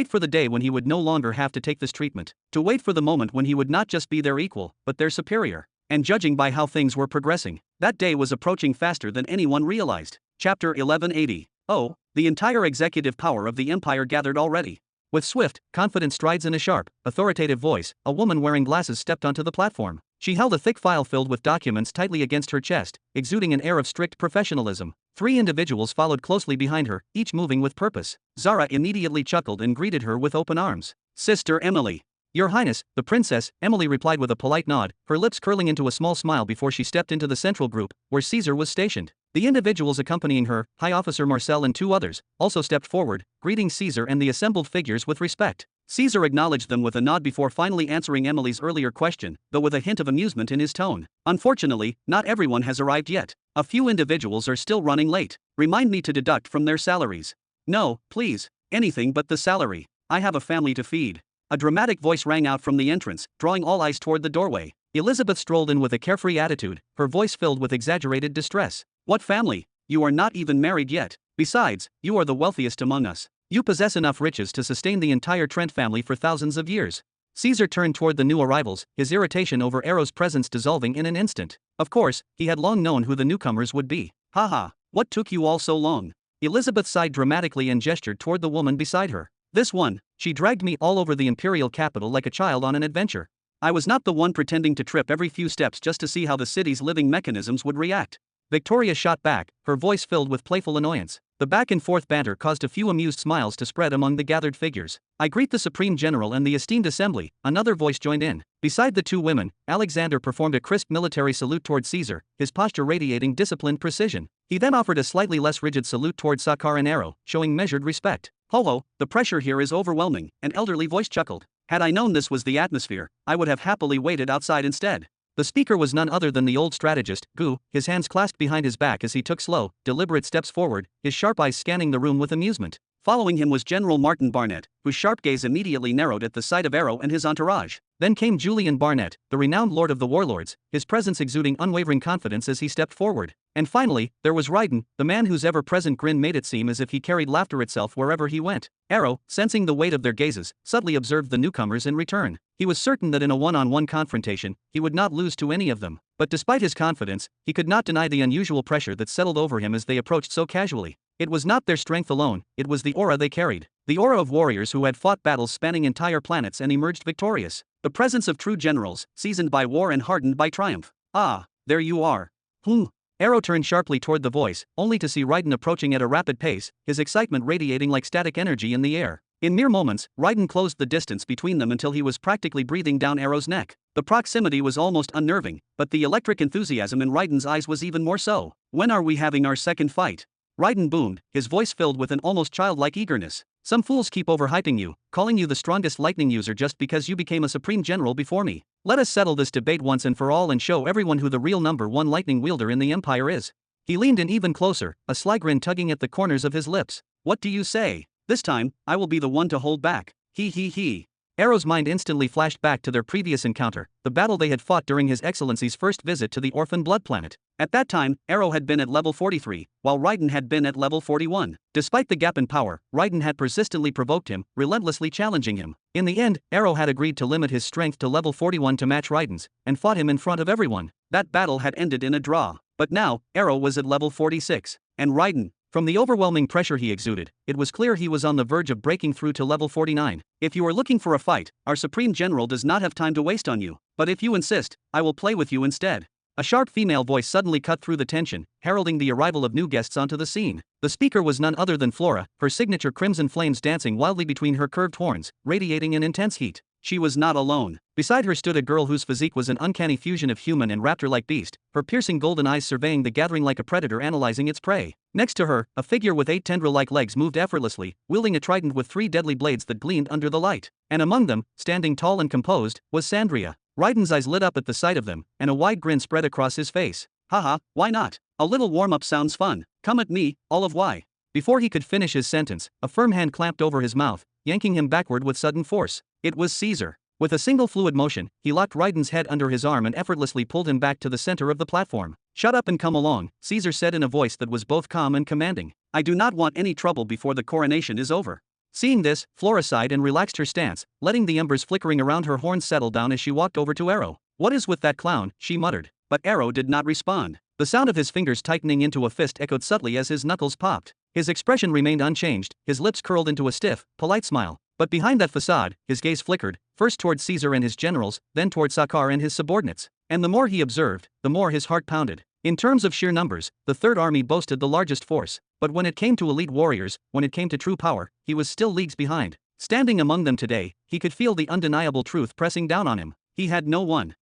for the day when he would no longer have to take this treatment, to wait for the moment when he would not just be their equal, but their superior. And judging by how things were progressing, that day was approaching faster than anyone realized. Chapter 1180. Oh, the entire executive power of the Empire gathered already. With swift, confident strides and a sharp, authoritative voice, a woman wearing glasses stepped onto the platform. She held a thick file filled with documents tightly against her chest, exuding an air of strict professionalism. 3 individuals followed closely behind her, each moving with purpose. Zara immediately chuckled and greeted her with open arms. "Sister Emily." "Your Highness, the Princess," Emily replied with a polite nod, her lips curling into a small smile before she stepped into the central group, where Caesar was stationed. The individuals accompanying her, High Officer Marcel and 2 others, also stepped forward, greeting Caesar and the assembled figures with respect. Caesar acknowledged them with a nod before finally answering Emily's earlier question, though with a hint of amusement in his tone. "Unfortunately, not everyone has arrived yet. A few individuals are still running late. Remind me to deduct from their salaries." "No, please. Anything but the salary. I have a family to feed." A dramatic voice rang out from the entrance, drawing all eyes toward the doorway. Elizabeth strolled in with a carefree attitude, her voice filled with exaggerated distress. "What family? You are not even married yet. Besides, you are the wealthiest among us. You possess enough riches to sustain the entire Trent family for thousands of years." Caesar turned toward the new arrivals, his irritation over Arrow's presence dissolving in an instant. Of course, he had long known who the newcomers would be. "Haha, what took you all so long?" Elizabeth sighed dramatically and gestured toward the woman beside her. "This one, she dragged me all over the imperial capital like a child on an adventure. I was not the one pretending to trip every few steps just to see how the city's living mechanisms would react. Victoria shot back, her voice filled with playful annoyance. The back-and-forth banter caused a few amused smiles to spread among the gathered figures. I greet the Supreme General and the esteemed assembly, another voice joined in. Beside the two women, Alexander performed a crisp military salute toward Caesar, his posture radiating disciplined precision. He then offered a slightly less rigid salute toward Sakar and Arrow, showing measured respect. Ho ho, the pressure here is overwhelming, an elderly voice chuckled. Had I known this was the atmosphere, I would have happily waited outside instead. The speaker was none other than the old strategist, Gu, his hands clasped behind his back as he took slow, deliberate steps forward, his sharp eyes scanning the room with amusement. Following him was General Martin Barnett, whose sharp gaze immediately narrowed at the sight of Arrow and his entourage. Then came Julian Barnett, the renowned Lord of the Warlords, his presence exuding unwavering confidence as he stepped forward. And finally, there was Ryden, the man whose ever-present grin made it seem as if he carried laughter itself wherever he went. Arrow, sensing the weight of their gazes, subtly observed the newcomers in return. He was certain that in a one-on-one confrontation, he would not lose to any of them. But despite his confidence, he could not deny the unusual pressure that settled over him as they approached so casually. It was not their strength alone, it was the aura they carried. The aura of warriors who had fought battles spanning entire planets and emerged victorious. The presence of true generals, seasoned by war and hardened by triumph. Ah, there you are. Arrow turned sharply toward the voice, only to see Ryden approaching at a rapid pace, his excitement radiating like static energy in the air. In mere moments, Ryden closed the distance between them until he was practically breathing down Arrow's neck. The proximity was almost unnerving, but the electric enthusiasm in Ryden's eyes was even more so. When are we having our second fight? Ryden boomed, his voice filled with an almost childlike eagerness. Some fools keep overhyping you, calling you the strongest lightning user just because you became a supreme general before me. Let us settle this debate once and for all and show everyone who the real number one lightning wielder in the Empire is. He leaned in even closer, a sly grin tugging at the corners of his lips. What do you say? This time, I will be the one to hold back. He. Arrow's mind instantly flashed back to their previous encounter, the battle they had fought during His Excellency's first visit to the Orphan Blood Planet. At that time, Arrow had been at level 43, while Ryden had been at level 41. Despite the gap in power, Ryden had persistently provoked him, relentlessly challenging him. In the end, Arrow had agreed to limit his strength to level 41 to match Ryden's, and fought him in front of everyone. That battle had ended in a draw. But now, Arrow was at level 46. And Ryden, from the overwhelming pressure he exuded, it was clear he was on the verge of breaking through to level 49. If you are looking for a fight, our Supreme General does not have time to waste on you. But if you insist, I will play with you instead. A sharp female voice suddenly cut through the tension, heralding the arrival of new guests onto the scene. The speaker was none other than Flora, her signature crimson flames dancing wildly between her curved horns, radiating an intense heat. She was not alone. Beside her stood a girl whose physique was an uncanny fusion of human and raptor-like beast, her piercing golden eyes surveying the gathering like a predator analyzing its prey. Next to her, a figure with 8 tendril-like legs moved effortlessly, wielding a trident with 3 deadly blades that gleamed under the light. And among them, standing tall and composed, was Sandria. Ryden's eyes lit up at the sight of them, and a wide grin spread across his face. Haha, why not? A little warm-up sounds fun. Come at me, all of why. Before he could finish his sentence, a firm hand clamped over his mouth, yanking him backward with sudden force. It was Caesar. With a single fluid motion, he locked Ryden's head under his arm and effortlessly pulled him back to the center of the platform. Shut up and come along, Caesar said in a voice that was both calm and commanding. I do not want any trouble before the coronation is over. Seeing this, Flora sighed and relaxed her stance, letting the embers flickering around her horns settle down as she walked over to Arrow. What is with that clown? She muttered. But Arrow did not respond. The sound of his fingers tightening into a fist echoed subtly as his knuckles popped. His expression remained unchanged, his lips curled into a stiff, polite smile. But behind that facade, his gaze flickered, first toward Caesar and his generals, then toward Sakar and his subordinates. And the more he observed, the more his heart pounded. In terms of sheer numbers, the Third Army boasted the largest force, but when it came to elite warriors, when it came to true power, he was still leagues behind. Standing among them today, he could feel the undeniable truth pressing down on him. He had no one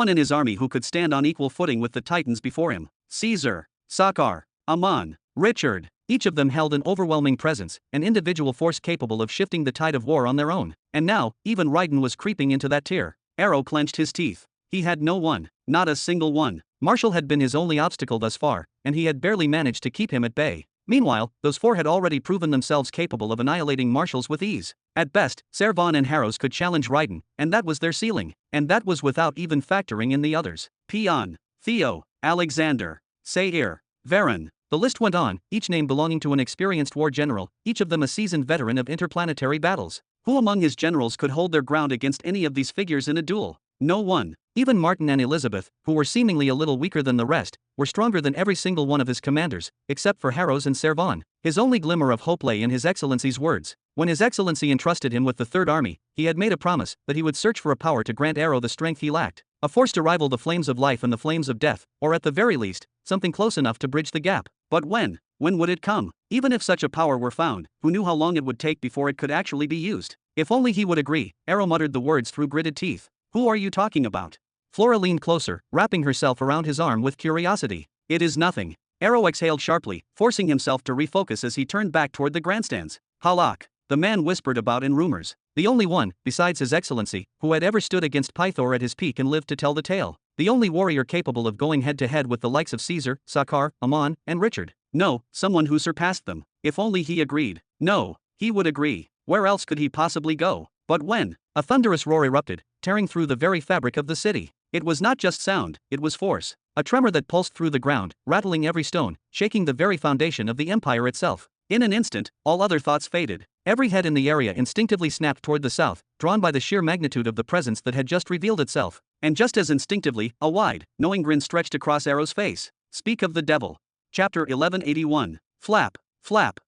in his army who could stand on equal footing with the titans before him. Caesar, Sakar, Amon, Richard, each of them held an overwhelming presence, an individual force capable of shifting the tide of war on their own. And now, even Ryden was creeping into that tier. Arrow clenched his teeth. He had no one, not a single one. Marshall had been his only obstacle thus far, and he had barely managed to keep him at bay. Meanwhile, those 4 had already proven themselves capable of annihilating Marshals with ease. At best, Servan and Harrows could challenge Ryden, and that was their ceiling. And that was without even factoring in the others. Peon, Theo, Alexander, Sair, Varen. The list went on, each name belonging to an experienced war general, each of them a seasoned veteran of interplanetary battles. Who among his generals could hold their ground against any of these figures in a duel? No one. Even Martin and Elizabeth, who were seemingly a little weaker than the rest, were stronger than every single one of his commanders, except for Harrows and Servan. His only glimmer of hope lay in His Excellency's words. When His Excellency entrusted him with the Third Army, he had made a promise that he would search for a power to grant Arrow the strength he lacked, a force to rival the flames of life and the flames of death, or at the very least, something close enough to bridge the gap. But when? When would it come? Even if such a power were found, who knew how long it would take before it could actually be used? If only he would agree. Arrow muttered the words through gritted teeth. Who are you talking about? Flora leaned closer, wrapping herself around his arm with curiosity. It is nothing. Arrow exhaled sharply, forcing himself to refocus as he turned back toward the grandstands. Halak, the man whispered about in rumors. The only one, besides His Excellency, who had ever stood against Pythor at his peak and lived to tell the tale. The only warrior capable of going head to head with the likes of Caesar, Sakar, Amon, and Richard. No, someone who surpassed them. If only he agreed. No, he would agree. Where else could he possibly go? But when? A thunderous roar erupted, tearing through the very fabric of the city. It was not just sound, it was force. A tremor that pulsed through the ground, rattling every stone, shaking the very foundation of the empire itself. In an instant, all other thoughts faded. Every head in the area instinctively snapped toward the south, drawn by the sheer magnitude of the presence that had just revealed itself. And just as instinctively, a wide, knowing grin stretched across Arrow's face. Speak of the devil. Chapter 1181. Flap, flap,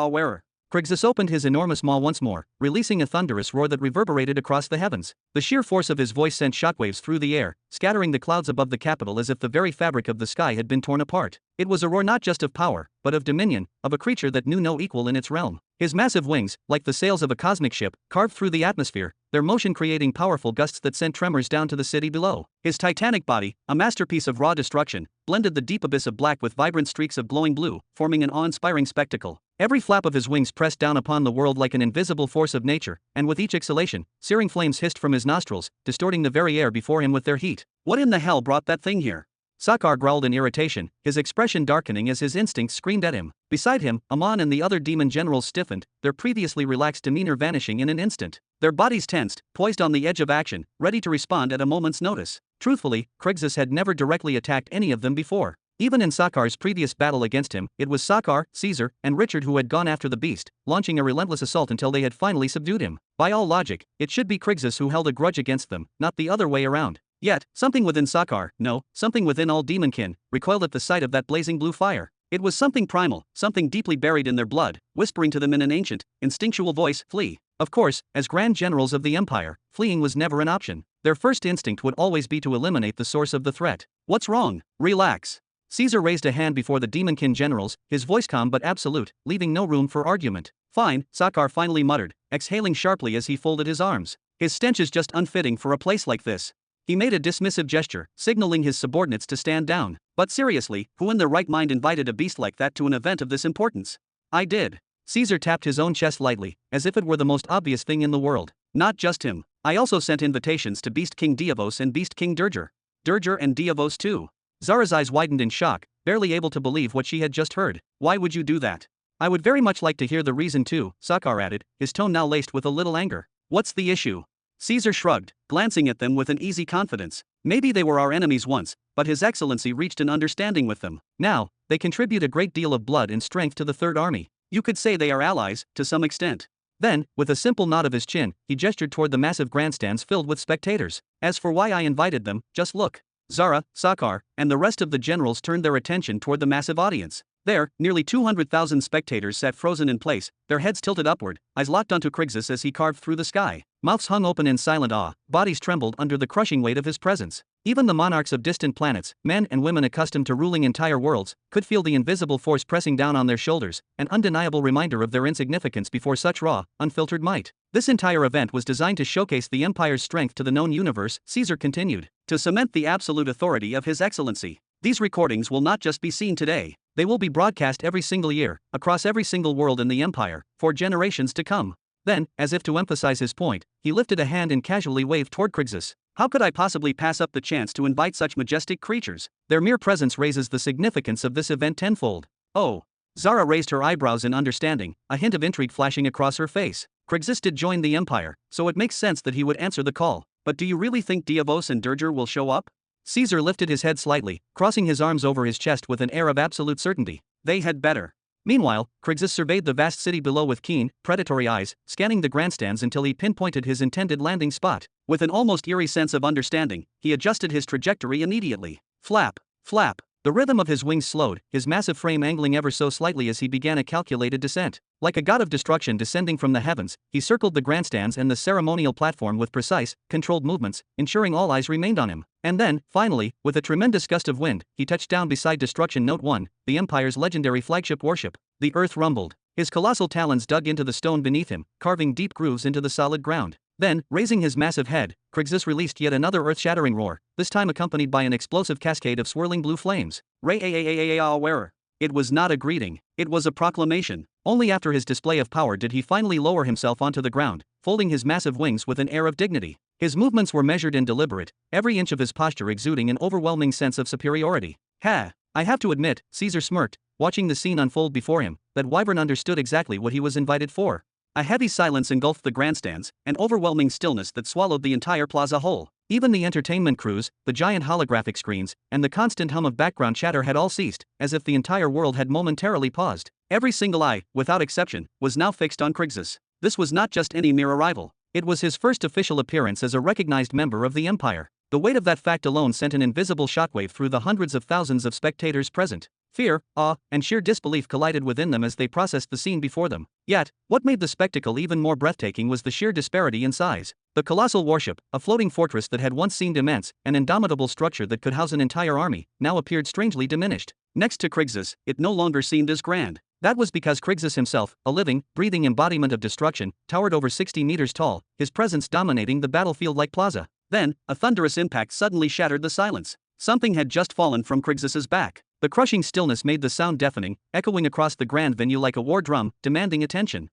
wearer. Crixus opened his enormous maw once more, releasing a thunderous roar that reverberated across the heavens. The sheer force of his voice sent shockwaves through the air, scattering the clouds above the capital as if the very fabric of the sky had been torn apart. It was a roar not just of power, but of dominion, of a creature that knew no equal in its realm. His massive wings, like the sails of a cosmic ship, carved through the atmosphere, their motion creating powerful gusts that sent tremors down to the city below. His titanic body, a masterpiece of raw destruction, blended the deep abyss of black with vibrant streaks of glowing blue, forming an awe-inspiring spectacle. Every flap of his wings pressed down upon the world like an invisible force of nature, and with each exhalation, searing flames hissed from his nostrils, distorting the very air before him with their heat. What in the hell brought that thing here? Sakar growled in irritation, his expression darkening as his instincts screamed at him. Beside him, Amon and the other demon generals stiffened, their previously relaxed demeanor vanishing in an instant. Their bodies tensed, poised on the edge of action, ready to respond at a moment's notice. Truthfully, Crixus had never directly attacked any of them before. Even in Sakar's previous battle against him, it was Sakar, Caesar, and Richard who had gone after the beast, launching a relentless assault until they had finally subdued him. By all logic, it should be Crixus who held a grudge against them, not the other way around. Yet, something within Sakar, no, something within all demonkin, recoiled at the sight of that blazing blue fire. It was something primal, something deeply buried in their blood, whispering to them in an ancient, instinctual voice, flee. Of course, as grand generals of the empire, fleeing was never an option. Their first instinct would always be to eliminate the source of the threat. What's wrong? Relax. Caesar raised a hand before the demonkin generals, his voice calm but absolute, leaving no room for argument. Fine, Sakar finally muttered, exhaling sharply as he folded his arms. His stench is just unfitting for a place like this. He made a dismissive gesture, signaling his subordinates to stand down. But seriously, who in their right mind invited a beast like that to an event of this importance? I did. Caesar tapped his own chest lightly, as if it were the most obvious thing in the world. Not just him. I also sent invitations to Beast King Diavos and Beast King Durger. Durger and Diavos too. Zara's eyes widened in shock, barely able to believe what she had just heard. Why would you do that? I would very much like to hear the reason too, Sakar added, his tone now laced with a little anger. What's the issue? Caesar shrugged, glancing at them with an easy confidence. Maybe they were our enemies once, but His Excellency reached an understanding with them. Now, they contribute a great deal of blood and strength to the Third Army. You could say they are allies, to some extent. Then, with a simple nod of his chin, he gestured toward the massive grandstands filled with spectators. As for why I invited them, just look. Zara, Sakar, and the rest of the generals turned their attention toward the massive audience. There, nearly 200,000 spectators sat frozen in place, their heads tilted upward, eyes locked onto Crixus as he carved through the sky. Mouths hung open in silent awe, bodies trembled under the crushing weight of his presence. Even the monarchs of distant planets, men and women accustomed to ruling entire worlds, could feel the invisible force pressing down on their shoulders, an undeniable reminder of their insignificance before such raw, unfiltered might. This entire event was designed to showcase the Empire's strength to the known universe, Caesar continued, to cement the absolute authority of His Excellency. These recordings will not just be seen today, they will be broadcast every single year, across every single world in the Empire, for generations to come. Then, as if to emphasize his point, he lifted a hand and casually waved toward Crixus. How could I possibly pass up the chance to invite such majestic creatures? Their mere presence raises the significance of this event tenfold. Oh. Zara raised her eyebrows in understanding, a hint of intrigue flashing across her face. Crixus did join the Empire, so it makes sense that he would answer the call. But do you really think Diavos and Durger will show up? Caesar lifted his head slightly, crossing his arms over his chest with an air of absolute certainty. They had better. Meanwhile, Crixus surveyed the vast city below with keen, predatory eyes, scanning the grandstands until he pinpointed his intended landing spot. With an almost eerie sense of understanding, he adjusted his trajectory immediately. Flap, flap. The rhythm of his wings slowed, his massive frame angling ever so slightly as he began a calculated descent. Like a god of destruction descending from the heavens, he circled the grandstands and the ceremonial platform with precise, controlled movements, ensuring all eyes remained on him. And then, finally, with a tremendous gust of wind, he touched down beside Destruction Note 1, the Empire's legendary flagship warship. The earth rumbled. His colossal talons dug into the stone beneath him, carving deep grooves into the solid ground. Then, raising his massive head, Crixus released yet another earth-shattering roar, this time accompanied by an explosive cascade of swirling blue flames. Wearer. It was not a greeting, it was a proclamation. Only after his display of power did he finally lower himself onto the ground, folding his massive wings with an air of dignity. His movements were measured and deliberate, every inch of his posture exuding an overwhelming sense of superiority. I have to admit, Caesar smirked, watching the scene unfold before him, that Wyvern understood exactly what he was invited for. A heavy silence engulfed the grandstands, an overwhelming stillness that swallowed the entire plaza whole. Even the entertainment crews, the giant holographic screens, and the constant hum of background chatter had all ceased, as if the entire world had momentarily paused. Every single eye, without exception, was now fixed on Crixus. This was not just any mere arrival. It was his first official appearance as a recognized member of the Empire. The weight of that fact alone sent an invisible shockwave through the hundreds of thousands of spectators present. Fear, awe, and sheer disbelief collided within them as they processed the scene before them. Yet, what made the spectacle even more breathtaking was the sheer disparity in size. The colossal warship, a floating fortress that had once seemed immense, an indomitable structure that could house an entire army, now appeared strangely diminished. Next to Crixus, it no longer seemed as grand. That was because Crixus himself, a living, breathing embodiment of destruction, towered over 60 meters tall, his presence dominating the battlefield-like plaza. Then, a thunderous impact suddenly shattered the silence. Something had just fallen from Crixus's back. The crushing stillness made the sound deafening, echoing across the grand venue like a war drum, demanding attention.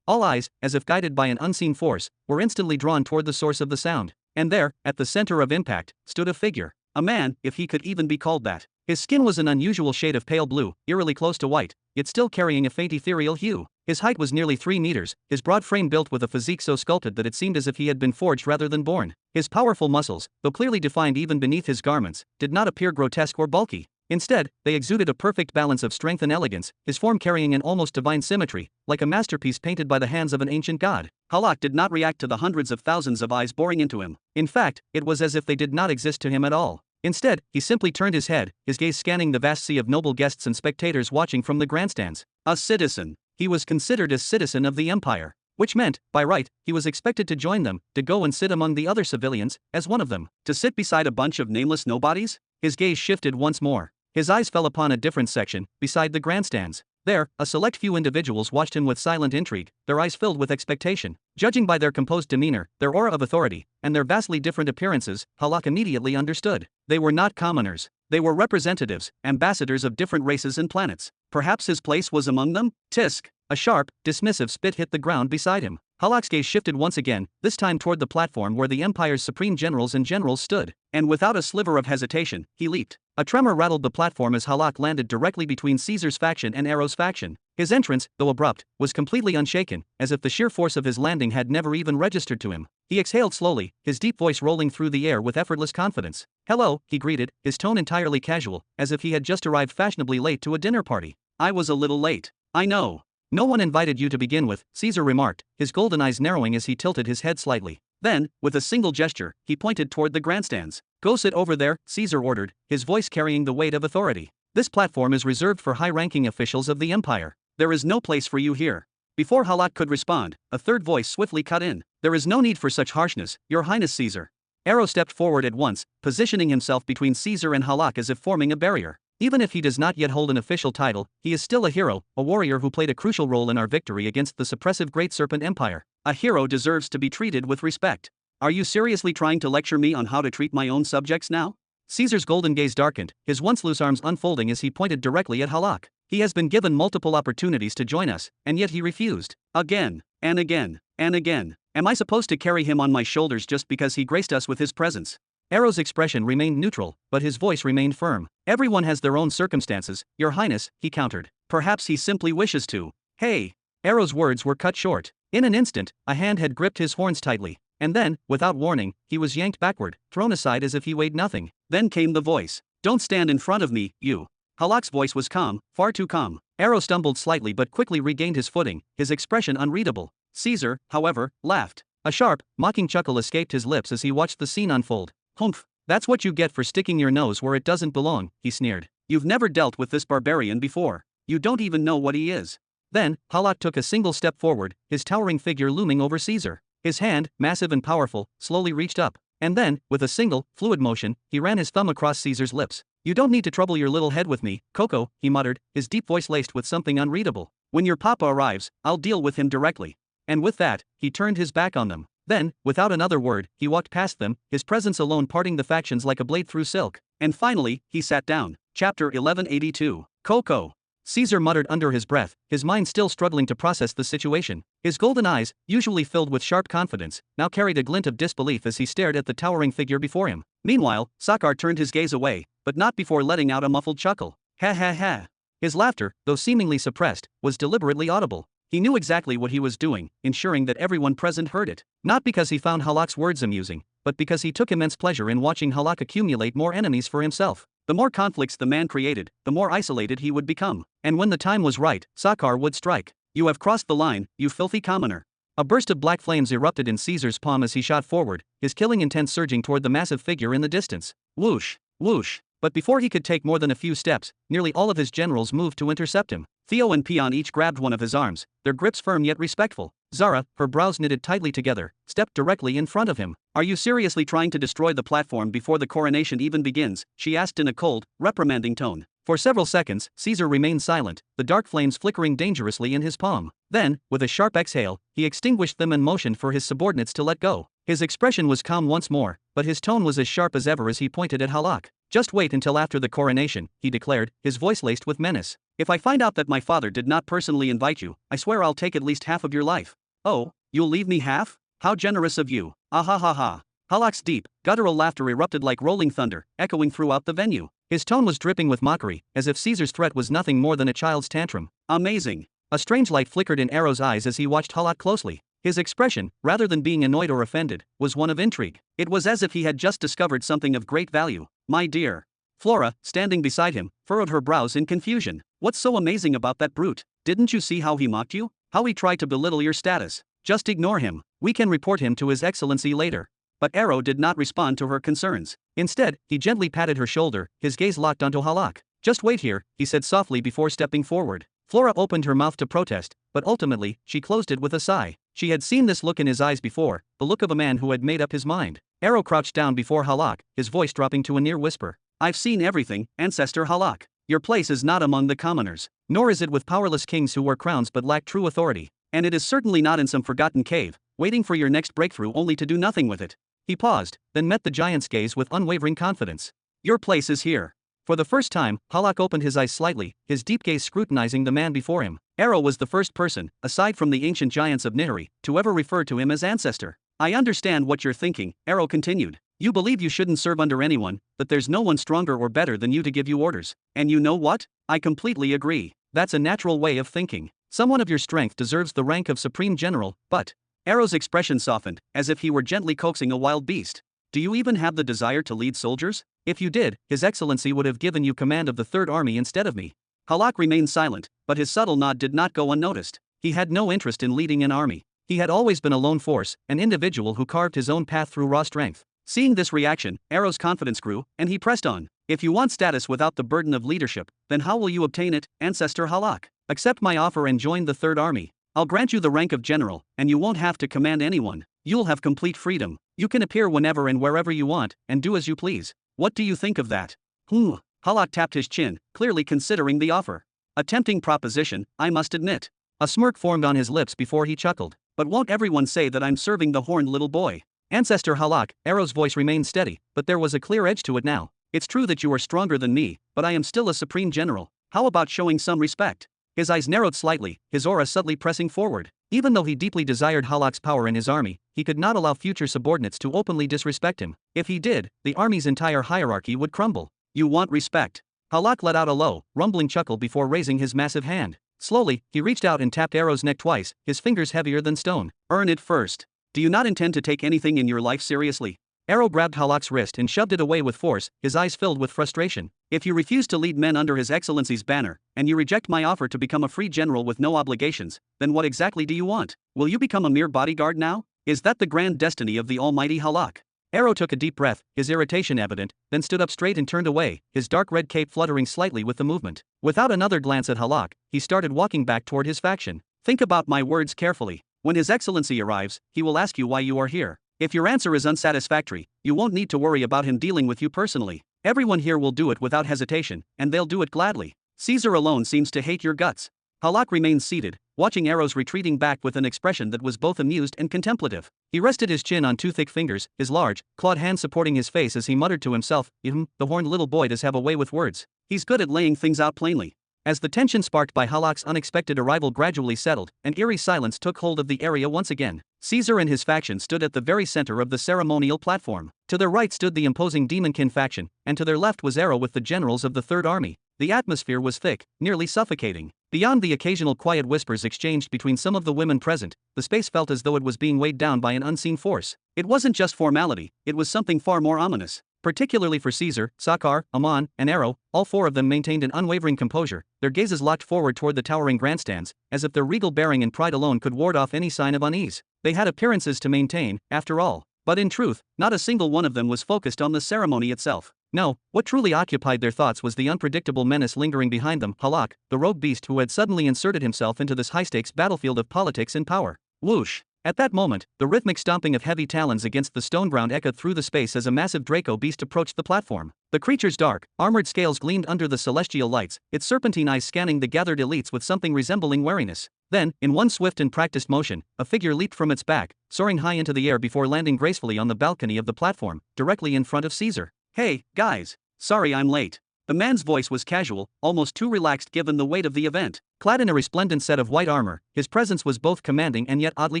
All eyes, as if guided by an unseen force, were instantly drawn toward the source of the sound. And there, at the center of impact, stood a figure. A man, if he could even be called that. His skin was an unusual shade of pale blue, eerily close to white, yet still carrying a faint ethereal hue. His height was nearly 3 meters, his broad frame built with a physique so sculpted that it seemed as if he had been forged rather than born. His powerful muscles, though clearly defined even beneath his garments, did not appear grotesque or bulky. Instead, they exuded a perfect balance of strength and elegance, his form carrying an almost divine symmetry, like a masterpiece painted by the hands of an ancient god. Halak did not react to the hundreds of thousands of eyes boring into him. In fact, it was as if they did not exist to him at all. Instead, he simply turned his head, his gaze scanning the vast sea of noble guests and spectators watching from the grandstands. A citizen. He was considered a citizen of the Empire. Which meant, by right, he was expected to join them, to go and sit among the other civilians, as one of them. To sit beside a bunch of nameless nobodies? His gaze shifted once more. His eyes fell upon a different section, beside the grandstands. There, a select few individuals watched him with silent intrigue, their eyes filled with expectation. Judging by their composed demeanor, their aura of authority, and their vastly different appearances, Halak immediately understood. They were not commoners. They were representatives, ambassadors of different races and planets. Perhaps his place was among them? Tisk! A sharp, dismissive spit hit the ground beside him. Halak's gaze shifted once again, this time toward the platform where the Empire's supreme generals and generals stood. And without a sliver of hesitation, he leaped. A tremor rattled the platform as Halak landed directly between Caesar's faction and Ero's faction. His entrance, though abrupt, was completely unshaken, as if the sheer force of his landing had never even registered to him. He exhaled slowly, his deep voice rolling through the air with effortless confidence. "Hello," he greeted, his tone entirely casual, as if he had just arrived fashionably late to a dinner party. "I was a little late. I know. No one invited you to begin with," Caesar remarked, his golden eyes narrowing as he tilted his head slightly. Then, with a single gesture, he pointed toward the grandstands. "Go sit over there," Caesar ordered, his voice carrying the weight of authority. "This platform is reserved for high-ranking officials of the Empire. There is no place for you here." Before Halak could respond, a third voice swiftly cut in. "There is no need for such harshness, Your Highness Caesar." Ero stepped forward at once, positioning himself between Caesar and Halak as if forming a barrier. Even if he does not yet hold an official title, he is still a hero, a warrior who played a crucial role in our victory against the suppressive Great Serpent Empire. A hero deserves to be treated with respect. Are you seriously trying to lecture me on how to treat my own subjects now? Caesar's golden gaze darkened, his once loose arms unfolding as he pointed directly at Halak. He has been given multiple opportunities to join us, and yet he refused. Again, and again, and again. Am I supposed to carry him on my shoulders just because he graced us with his presence? Ero's expression remained neutral, but his voice remained firm. "Everyone has their own circumstances, Your Highness," he countered. "Perhaps he simply wishes to." "Hey!" Ero's words were cut short. In an instant, a hand had gripped his horns tightly, and then, without warning, he was yanked backward, thrown aside as if he weighed nothing. Then came the voice. "Don't stand in front of me, you." Halak's voice was calm, far too calm. Ero stumbled slightly but quickly regained his footing, his expression unreadable. Caesar, however, laughed. A sharp, mocking chuckle escaped his lips as he watched the scene unfold. Humph, that's what you get for sticking your nose where it doesn't belong, he sneered. You've never dealt with this barbarian before. You don't even know what he is. Then, Halak took a single step forward, his towering figure looming over Caesar. His hand, massive and powerful, slowly reached up. And then, with a single, fluid motion, he ran his thumb across Caesar's lips. You don't need to trouble your little head with me, Coco, he muttered, his deep voice laced with something unreadable. When your papa arrives, I'll deal with him directly. And with that, he turned his back on them. Then, without another word, he walked past them, his presence alone parting the factions like a blade through silk. And finally, he sat down. Chapter 1182. Coco. Caesar muttered under his breath, his mind still struggling to process the situation. His golden eyes, usually filled with sharp confidence, now carried a glint of disbelief as he stared at the towering figure before him. Meanwhile, Sakar turned his gaze away, but not before letting out a muffled chuckle. Ha ha ha. His laughter, though seemingly suppressed, was deliberately audible. He knew exactly what he was doing, ensuring that everyone present heard it. Not because he found Halak's words amusing, but because he took immense pleasure in watching Halak accumulate more enemies for himself. The more conflicts the man created, the more isolated he would become. And when the time was right, Sakar would strike. You have crossed the line, you filthy commoner. A burst of black flames erupted in Caesar's palm as he shot forward, his killing intent surging toward the massive figure in the distance. Whoosh, whoosh. But before he could take more than a few steps, nearly all of his generals moved to intercept him. Theo and Peon each grabbed one of his arms, their grips firm yet respectful. Zara, her brows knitted tightly together, stepped directly in front of him. Are you seriously trying to destroy the platform before the coronation even begins? She asked in a cold, reprimanding tone. For several seconds, Caesar remained silent, the dark flames flickering dangerously in his palm. Then, with a sharp exhale, he extinguished them and motioned for his subordinates to let go. His expression was calm once more, but his tone was as sharp as ever as he pointed at Halak. Just wait until after the coronation, he declared, his voice laced with menace. If I find out that my father did not personally invite you, I swear I'll take at least half of your life. Oh, you'll leave me half? How generous of you. Ah ha ha ha. Halak's deep, guttural laughter erupted like rolling thunder, echoing throughout the venue. His tone was dripping with mockery, as if Caesar's threat was nothing more than a child's tantrum. Amazing. A strange light flickered in Arrow's eyes as he watched Halak closely. His expression, rather than being annoyed or offended, was one of intrigue. It was as if he had just discovered something of great value. My dear. Flora, standing beside him, furrowed her brows in confusion. What's so amazing about that brute? Didn't you see how he mocked you? How he tried to belittle your status? Just ignore him. We can report him to His Excellency later. But Arrow did not respond to her concerns. Instead, he gently patted her shoulder, his gaze locked onto Halak. Just wait here, he said softly before stepping forward. Flora opened her mouth to protest, but ultimately, she closed it with a sigh. She had seen this look in his eyes before, the look of a man who had made up his mind. Arrow crouched down before Halak, his voice dropping to a near whisper. I've seen everything, Ancestor Halak. Your place is not among the commoners, nor is it with powerless kings who wear crowns but lack true authority. And it is certainly not in some forgotten cave, waiting for your next breakthrough only to do nothing with it. He paused, then met the giant's gaze with unwavering confidence. Your place is here. For the first time, Halak opened his eyes slightly, his deep gaze scrutinizing the man before him. Arrow was the first person, aside from the ancient giants of Néhari, to ever refer to him as ancestor. I understand what you're thinking, Arrow continued. You believe you shouldn't serve under anyone, but there's no one stronger or better than you to give you orders. And you know what? I completely agree. That's a natural way of thinking. Someone of your strength deserves the rank of Supreme General, but... Arrow's expression softened, as if he were gently coaxing a wild beast. Do you even have the desire to lead soldiers? If you did, His Excellency would have given you command of the Third Army instead of me. Halak remained silent, but his subtle nod did not go unnoticed. He had no interest in leading an army. He had always been a lone force, an individual who carved his own path through raw strength. Seeing this reaction, Arrow's confidence grew, and he pressed on. If you want status without the burden of leadership, then how will you obtain it, Ancestor Halak? Accept my offer and join the Third Army. I'll grant you the rank of general, and you won't have to command anyone. You'll have complete freedom. You can appear whenever and wherever you want, and do as you please. What do you think of that? Halak tapped his chin, clearly considering the offer. A tempting proposition, I must admit. A smirk formed on his lips before he chuckled. But won't everyone say that I'm serving the horned little boy? Ancestor Halak, Arrow's voice remained steady, but there was a clear edge to it now. It's true that you are stronger than me, but I am still a supreme general. How about showing some respect? His eyes narrowed slightly, his aura subtly pressing forward. Even though he deeply desired Halak's power in his army, he could not allow future subordinates to openly disrespect him. If he did, the army's entire hierarchy would crumble. You want respect? Halak let out a low, rumbling chuckle before raising his massive hand. Slowly, he reached out and tapped Arrow's neck twice, his fingers heavier than stone. Earn it first. Do you not intend to take anything in your life seriously? Arrow grabbed Halak's wrist and shoved it away with force, his eyes filled with frustration. If you refuse to lead men under His Excellency's banner, and you reject my offer to become a free general with no obligations, then what exactly do you want? Will you become a mere bodyguard now? Is that the grand destiny of the almighty Halak? Arrow took a deep breath, his irritation evident, then stood up straight and turned away, his dark red cape fluttering slightly with the movement. Without another glance at Halak, he started walking back toward his faction. Think about my words carefully. When His Excellency arrives, he will ask you why you are here. If your answer is unsatisfactory, you won't need to worry about him dealing with you personally. Everyone here will do it without hesitation, and they'll do it gladly. Caesar alone seems to hate your guts. Halak remained seated, watching Arrow's retreating back with an expression that was both amused and contemplative. He rested his chin on two thick fingers, his large, clawed hand supporting his face as he muttered to himself, the horned little boy does have a way with words. He's good at laying things out plainly. As the tension sparked by Halak's unexpected arrival gradually settled, an eerie silence took hold of the area once again. Caesar and his faction stood at the very center of the ceremonial platform. To their right stood the imposing Demonkin faction, and to their left was Arrow with the generals of the Third Army. The atmosphere was thick, nearly suffocating. Beyond the occasional quiet whispers exchanged between some of the women present, the space felt as though it was being weighed down by an unseen force. It wasn't just formality, it was something far more ominous. Particularly for Caesar, Sakar, Amon, and Arrow, all four of them maintained an unwavering composure, their gazes locked forward toward the towering grandstands, as if their regal bearing and pride alone could ward off any sign of unease. They had appearances to maintain, after all. But in truth, not a single one of them was focused on the ceremony itself. No, what truly occupied their thoughts was the unpredictable menace lingering behind them, Halak, the rogue beast who had suddenly inserted himself into this high-stakes battlefield of politics and power. Whoosh! At that moment, the rhythmic stomping of heavy talons against the stone ground echoed through the space as a massive Draco beast approached the platform. The creature's dark, armored scales gleamed under the celestial lights, its serpentine eyes scanning the gathered elites with something resembling wariness. Then, in one swift and practiced motion, a figure leaped from its back, soaring high into the air before landing gracefully on the balcony of the platform, directly in front of Caesar. Hey, guys. Sorry I'm late. The man's voice was casual, almost too relaxed given the weight of the event. Clad in a resplendent set of white armor, his presence was both commanding and yet oddly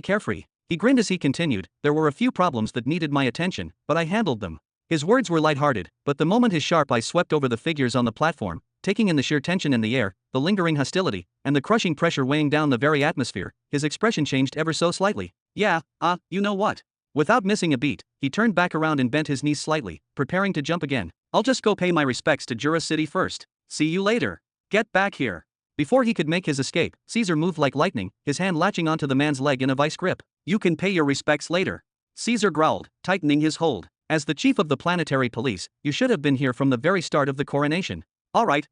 carefree. He grinned as he continued, there were a few problems that needed my attention, but I handled them. His words were lighthearted, but the moment his sharp eyes swept over the figures on the platform, taking in the sheer tension in the air, the lingering hostility, and the crushing pressure weighing down the very atmosphere, his expression changed ever so slightly. Yeah, you know what? Without missing a beat, he turned back around and bent his knees slightly, preparing to jump again. I'll just go pay my respects to Jura City first. See you later. Get back here. Before he could make his escape, Caesar moved like lightning, his hand latching onto the man's leg in a vice grip. You can pay your respects later. Caesar growled, tightening his hold. As the chief of the planetary police, you should have been here from the very start of the coronation. All right,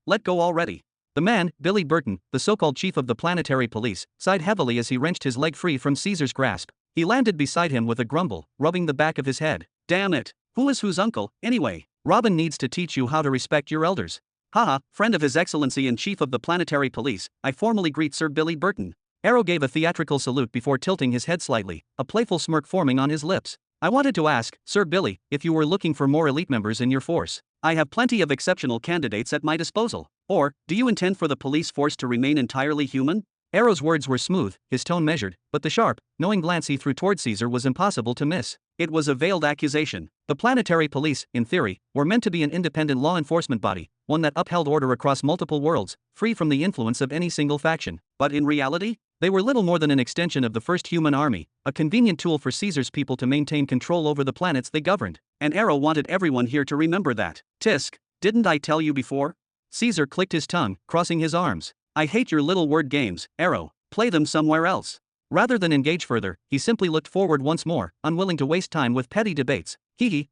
let go already. The man, Billy Burton, the so-called chief of the planetary police, sighed heavily as he wrenched his leg free from Caesar's grasp. He landed beside him with a grumble, rubbing the back of his head. Damn it. Who is whose uncle, anyway? Robin needs to teach you how to respect your elders. Haha, friend of His Excellency and chief of the planetary police, I formally greet Sir Billy Burton. Arrow gave a theatrical salute before tilting his head slightly, a playful smirk forming on his lips. I wanted to ask, Sir Billy, if you were looking for more elite members in your force. I have plenty of exceptional candidates at my disposal. Or, do you intend for the police force to remain entirely human? Arrow's words were smooth, his tone measured, but the sharp, knowing glance he threw toward Caesar was impossible to miss. It was a veiled accusation. The planetary police, in theory, were meant to be an independent law enforcement body, one that upheld order across multiple worlds, free from the influence of any single faction. But in reality, they were little more than an extension of the first human army, a convenient tool for Caesar's people to maintain control over the planets they governed. And Arrow wanted everyone here to remember that. Tisk, didn't I tell you before? Caesar clicked his tongue, crossing his arms. I hate your little word games, Arrow. Play them somewhere else. Rather than engage further, he simply looked forward once more, unwilling to waste time with petty debates.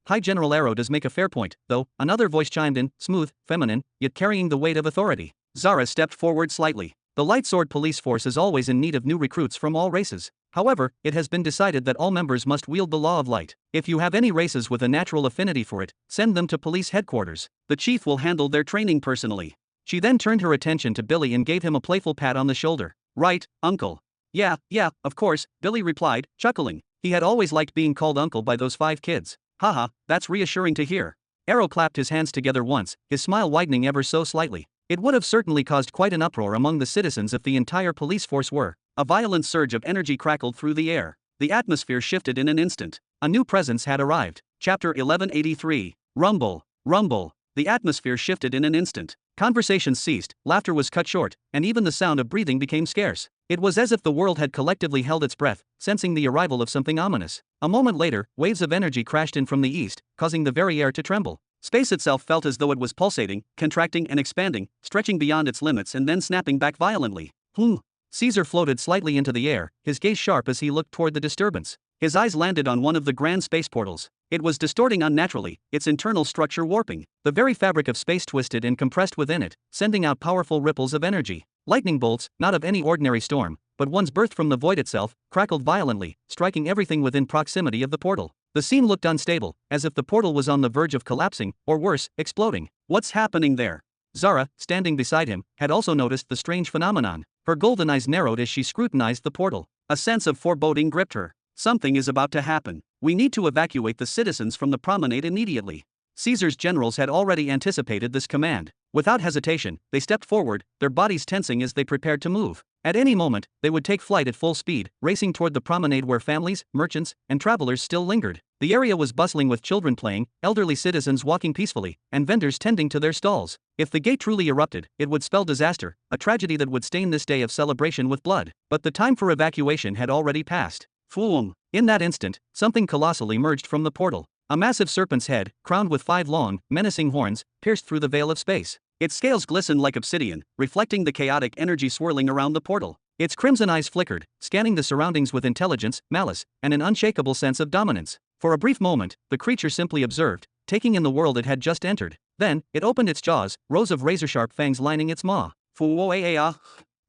High General Arrow does make a fair point, though, another voice chimed in, smooth, feminine, yet carrying the weight of authority. Zara stepped forward slightly. The Light Sword police force is always in need of new recruits from all races. However, it has been decided that all members must wield the law of light. If you have any races with a natural affinity for it, send them to police headquarters. The chief will handle their training personally. She then turned her attention to Billy and gave him a playful pat on the shoulder. Right, uncle. Yeah, of course, Billy replied, chuckling. He had always liked being called uncle by those 5 kids. Haha, that's reassuring to hear. Arrow clapped his hands together once, his smile widening ever so slightly. It would have certainly caused quite an uproar among the citizens if the entire police force were. A violent surge of energy crackled through the air. The atmosphere shifted in an instant. A new presence had arrived. Chapter 1183. Rumble. The atmosphere shifted in an instant. Conversations ceased, laughter was cut short, and even the sound of breathing became scarce. It was as if the world had collectively held its breath, sensing the arrival of something ominous. A moment later, waves of energy crashed in from the east, causing the very air to tremble. Space itself felt as though it was pulsating, contracting and expanding, stretching beyond its limits and then snapping back violently. Caesar floated slightly into the air, his gaze sharp as he looked toward the disturbance. His eyes landed on one of the grand space portals. It was distorting unnaturally, its internal structure warping. The very fabric of space twisted and compressed within it, sending out powerful ripples of energy. Lightning bolts, not of any ordinary storm, but ones birthed from the void itself, crackled violently, striking everything within proximity of the portal. The scene looked unstable, as if the portal was on the verge of collapsing, or worse, exploding. What's happening there? Zara, standing beside him, had also noticed the strange phenomenon. Her golden eyes narrowed as she scrutinized the portal. A sense of foreboding gripped her. Something is about to happen. We need to evacuate the citizens from the promenade immediately. Caesar's generals had already anticipated this command. Without hesitation, they stepped forward, their bodies tensing as they prepared to move. At any moment, they would take flight at full speed, racing toward the promenade where families, merchants, and travelers still lingered. The area was bustling with children playing, elderly citizens walking peacefully, and vendors tending to their stalls. If the gate truly erupted, it would spell disaster, a tragedy that would stain this day of celebration with blood. But the time for evacuation had already passed. Foom! In that instant, something colossal emerged from the portal. A massive serpent's head, crowned with 5 long, menacing horns, pierced through the veil of space. Its scales glistened like obsidian, reflecting the chaotic energy swirling around the portal. Its crimson eyes flickered, scanning the surroundings with intelligence, malice, and an unshakable sense of dominance. For a brief moment, the creature simply observed, taking in the world it had just entered. Then, it opened its jaws, rows of razor-sharp fangs lining its maw. A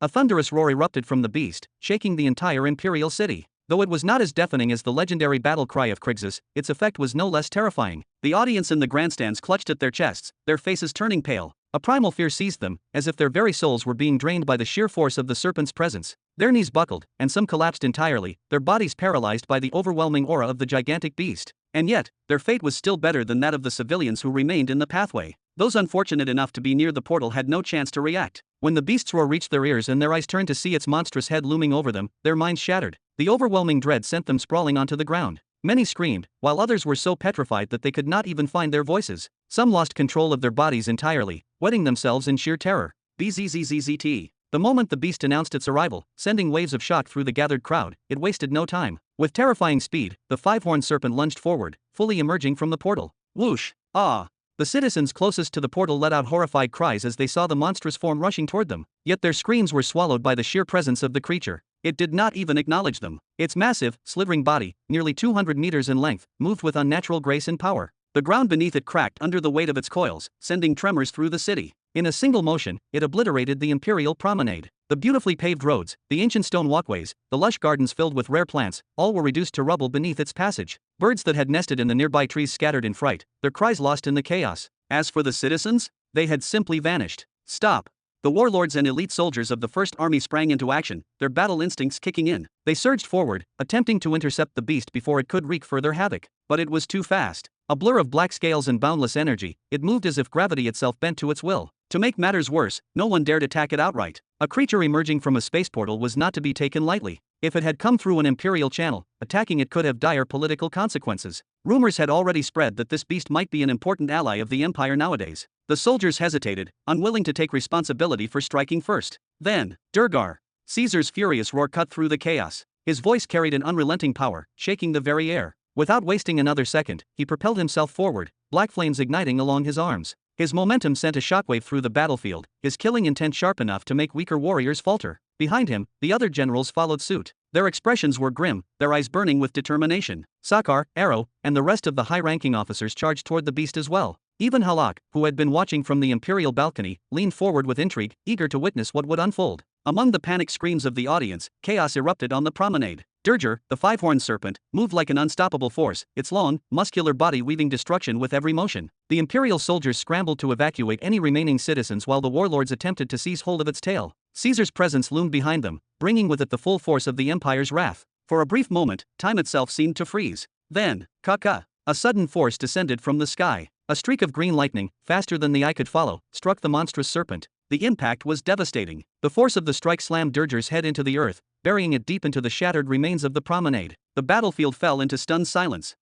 thunderous roar erupted from the beast, shaking the entire imperial city. Though it was not as deafening as the legendary battle cry of Krixus, its effect was no less terrifying. The audience in the grandstands clutched at their chests, their faces turning pale. A primal fear seized them, as if their very souls were being drained by the sheer force of the serpent's presence. Their knees buckled, and some collapsed entirely, their bodies paralyzed by the overwhelming aura of the gigantic beast. And yet, their fate was still better than that of the civilians who remained in the pathway. Those unfortunate enough to be near the portal had no chance to react. When the beast's roar reached their ears and their eyes turned to see its monstrous head looming over them, their minds shattered. The overwhelming dread sent them sprawling onto the ground. Many screamed, while others were so petrified that they could not even find their voices. Some lost control of their bodies entirely, wetting themselves in sheer terror. Bzzzt. The moment the beast announced its arrival, sending waves of shock through the gathered crowd, it wasted no time. With terrifying speed, the 5-horned serpent lunged forward, fully emerging from the portal. Whoosh! Ah! The citizens closest to the portal let out horrified cries as they saw the monstrous form rushing toward them, yet their screams were swallowed by the sheer presence of the creature. It did not even acknowledge them. Its massive, slithering body, nearly 200 meters in length, moved with unnatural grace and power. The ground beneath it cracked under the weight of its coils, sending tremors through the city. In a single motion, it obliterated the imperial promenade. The beautifully paved roads, the ancient stone walkways, the lush gardens filled with rare plants, all were reduced to rubble beneath its passage. Birds that had nested in the nearby trees scattered in fright, their cries lost in the chaos. As for the citizens, they had simply vanished. Stop! The warlords and elite soldiers of the First Army sprang into action, their battle instincts kicking in. They surged forward, attempting to intercept the beast before it could wreak further havoc. But it was too fast. A blur of black scales and boundless energy, it moved as if gravity itself bent to its will. To make matters worse, no one dared attack it outright. A creature emerging from a space portal was not to be taken lightly. If it had come through an imperial channel, attacking it could have dire political consequences. Rumors had already spread that this beast might be an important ally of the empire nowadays. The soldiers hesitated, unwilling to take responsibility for striking first. Then, Durgar! Caesar's furious roar cut through the chaos. His voice carried an unrelenting power, shaking the very air. Without wasting another second, he propelled himself forward, black flames igniting along his arms. His momentum sent a shockwave through the battlefield, his killing intent sharp enough to make weaker warriors falter. Behind him, the other generals followed suit. Their expressions were grim, their eyes burning with determination. Sakar, Arrow, and the rest of the high-ranking officers charged toward the beast as well. Even Halak, who had been watching from the imperial balcony, leaned forward with intrigue, eager to witness what would unfold. Among the panicked screams of the audience, chaos erupted on the promenade. Durgar, the 5-horned serpent, moved like an unstoppable force, its long, muscular body weaving destruction with every motion. The imperial soldiers scrambled to evacuate any remaining citizens while the warlords attempted to seize hold of its tail. Caesar's presence loomed behind them, bringing with it the full force of the empire's wrath. For a brief moment, time itself seemed to freeze. Then, ka-ka! A sudden force descended from the sky. A streak of green lightning, faster than the eye could follow, struck the monstrous serpent. The impact was devastating. The force of the strike slammed Durgar's head into the earth, burying it deep into the shattered remains of the promenade. The battlefield fell into stunned silence.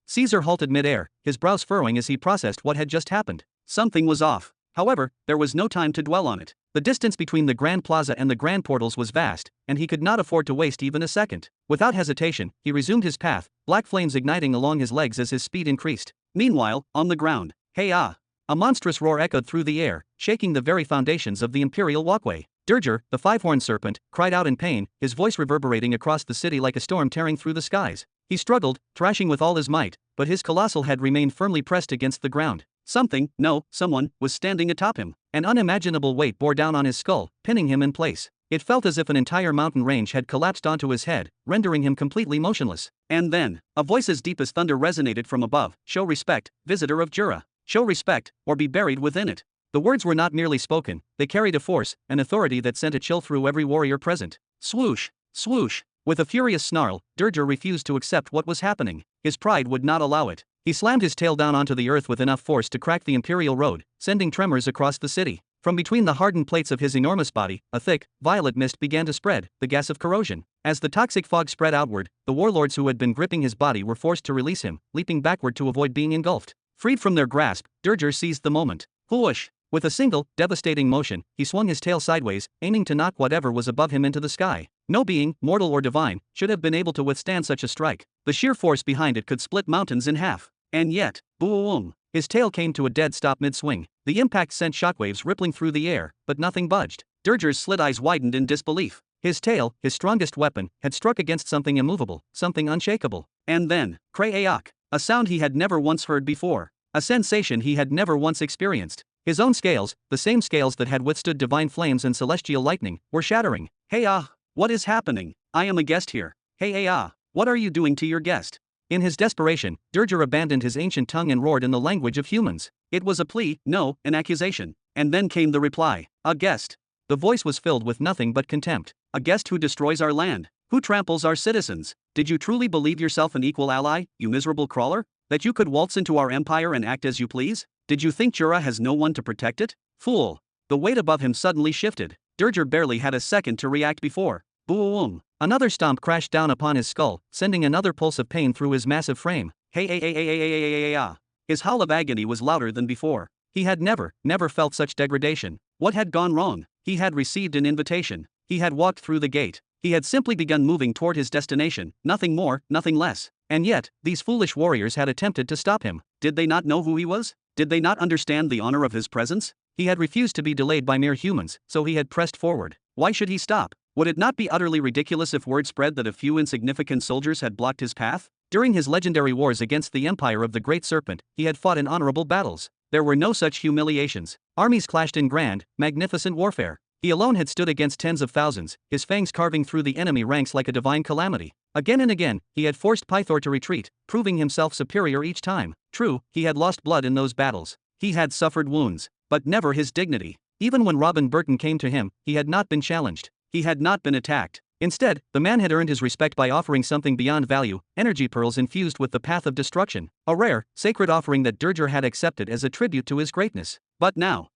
Caesar halted mid-air, his brows furrowing as he processed what had just happened. Something was off. However, there was no time to dwell on it. The distance between the Grand Plaza and the Grand Portals was vast, and he could not afford to waste even a second. Without hesitation, he resumed his path, black flames igniting along his legs as his speed increased. Meanwhile, on the ground, hey-ah! A monstrous roar echoed through the air, shaking the very foundations of the imperial walkway. Durger, the five-horned serpent, cried out in pain, his voice reverberating across the city like a storm tearing through the skies. He struggled, thrashing with all his might, but his colossal head remained firmly pressed against the ground. Someone, was standing atop him. An unimaginable weight bore down on his skull, pinning him in place. It felt as if an entire mountain range had collapsed onto his head, rendering him completely motionless. And then, a voice as deep as thunder resonated from above. "Show respect, visitor of Jura. Show respect, or be buried within it." The words were not merely spoken, they carried a force, an authority that sent a chill through every warrior present. Swoosh! Swoosh! With a furious snarl, Durger refused to accept what was happening. His pride would not allow it. He slammed his tail down onto the earth with enough force to crack the Imperial Road, sending tremors across the city. From between the hardened plates of his enormous body, a thick, violet mist began to spread, the gas of corrosion. As the toxic fog spread outward, the warlords who had been gripping his body were forced to release him, leaping backward to avoid being engulfed. Freed from their grasp, Durger seized the moment. Whoosh! With a single, devastating motion, he swung his tail sideways, aiming to knock whatever was above him into the sky. No being, mortal or divine, should have been able to withstand such a strike. The sheer force behind it could split mountains in half. And yet, boom! His tail came to a dead stop mid-swing. The impact sent shockwaves rippling through the air, but nothing budged. Durger's slit eyes widened in disbelief. His tail, his strongest weapon, had struck against something immovable, something unshakable. And then, cray-aok, a sound he had never once heard before. A sensation he had never once experienced. His own scales, the same scales that had withstood divine flames and celestial lightning, were shattering. "Hey what is happening? I am a guest here. Hey what are you doing to your guest?" In his desperation, Durger abandoned his ancient tongue and roared in the language of humans. It was a plea, no, an accusation. And then came the reply. "A guest." The voice was filled with nothing but contempt. "A guest who destroys our land, who tramples our citizens. Did you truly believe yourself an equal ally, you miserable crawler? That you could waltz into our empire and act as you please? Did you think Jura has no one to protect it? Fool." The weight above him suddenly shifted. Durger barely had a second to react before. Boom! Another stomp crashed down upon his skull, sending another pulse of pain through his massive frame. Hey. His howl of agony was louder than before. He had never felt such degradation. What had gone wrong? He had received an invitation. He had walked through the gate. He had simply begun moving toward his destination, nothing more, nothing less. And yet, these foolish warriors had attempted to stop him. Did they not know who he was? Did they not understand the honor of his presence? He had refused to be delayed by mere humans, so he had pressed forward. Why should he stop? Would it not be utterly ridiculous if word spread that a few insignificant soldiers had blocked his path? During his legendary wars against the Empire of the Great Serpent, he had fought in honorable battles. There were no such humiliations. Armies clashed in grand, magnificent warfare. He alone had stood against tens of thousands, his fangs carving through the enemy ranks like a divine calamity. Again and again, he had forced Pythor to retreat, proving himself superior each time. True, he had lost blood in those battles. He had suffered wounds, but never his dignity. Even when Robin Burton came to him, he had not been challenged. He had not been attacked. Instead, the man had earned his respect by offering something beyond value, energy pearls infused with the path of destruction, a rare, sacred offering that Durger had accepted as a tribute to his greatness. But now,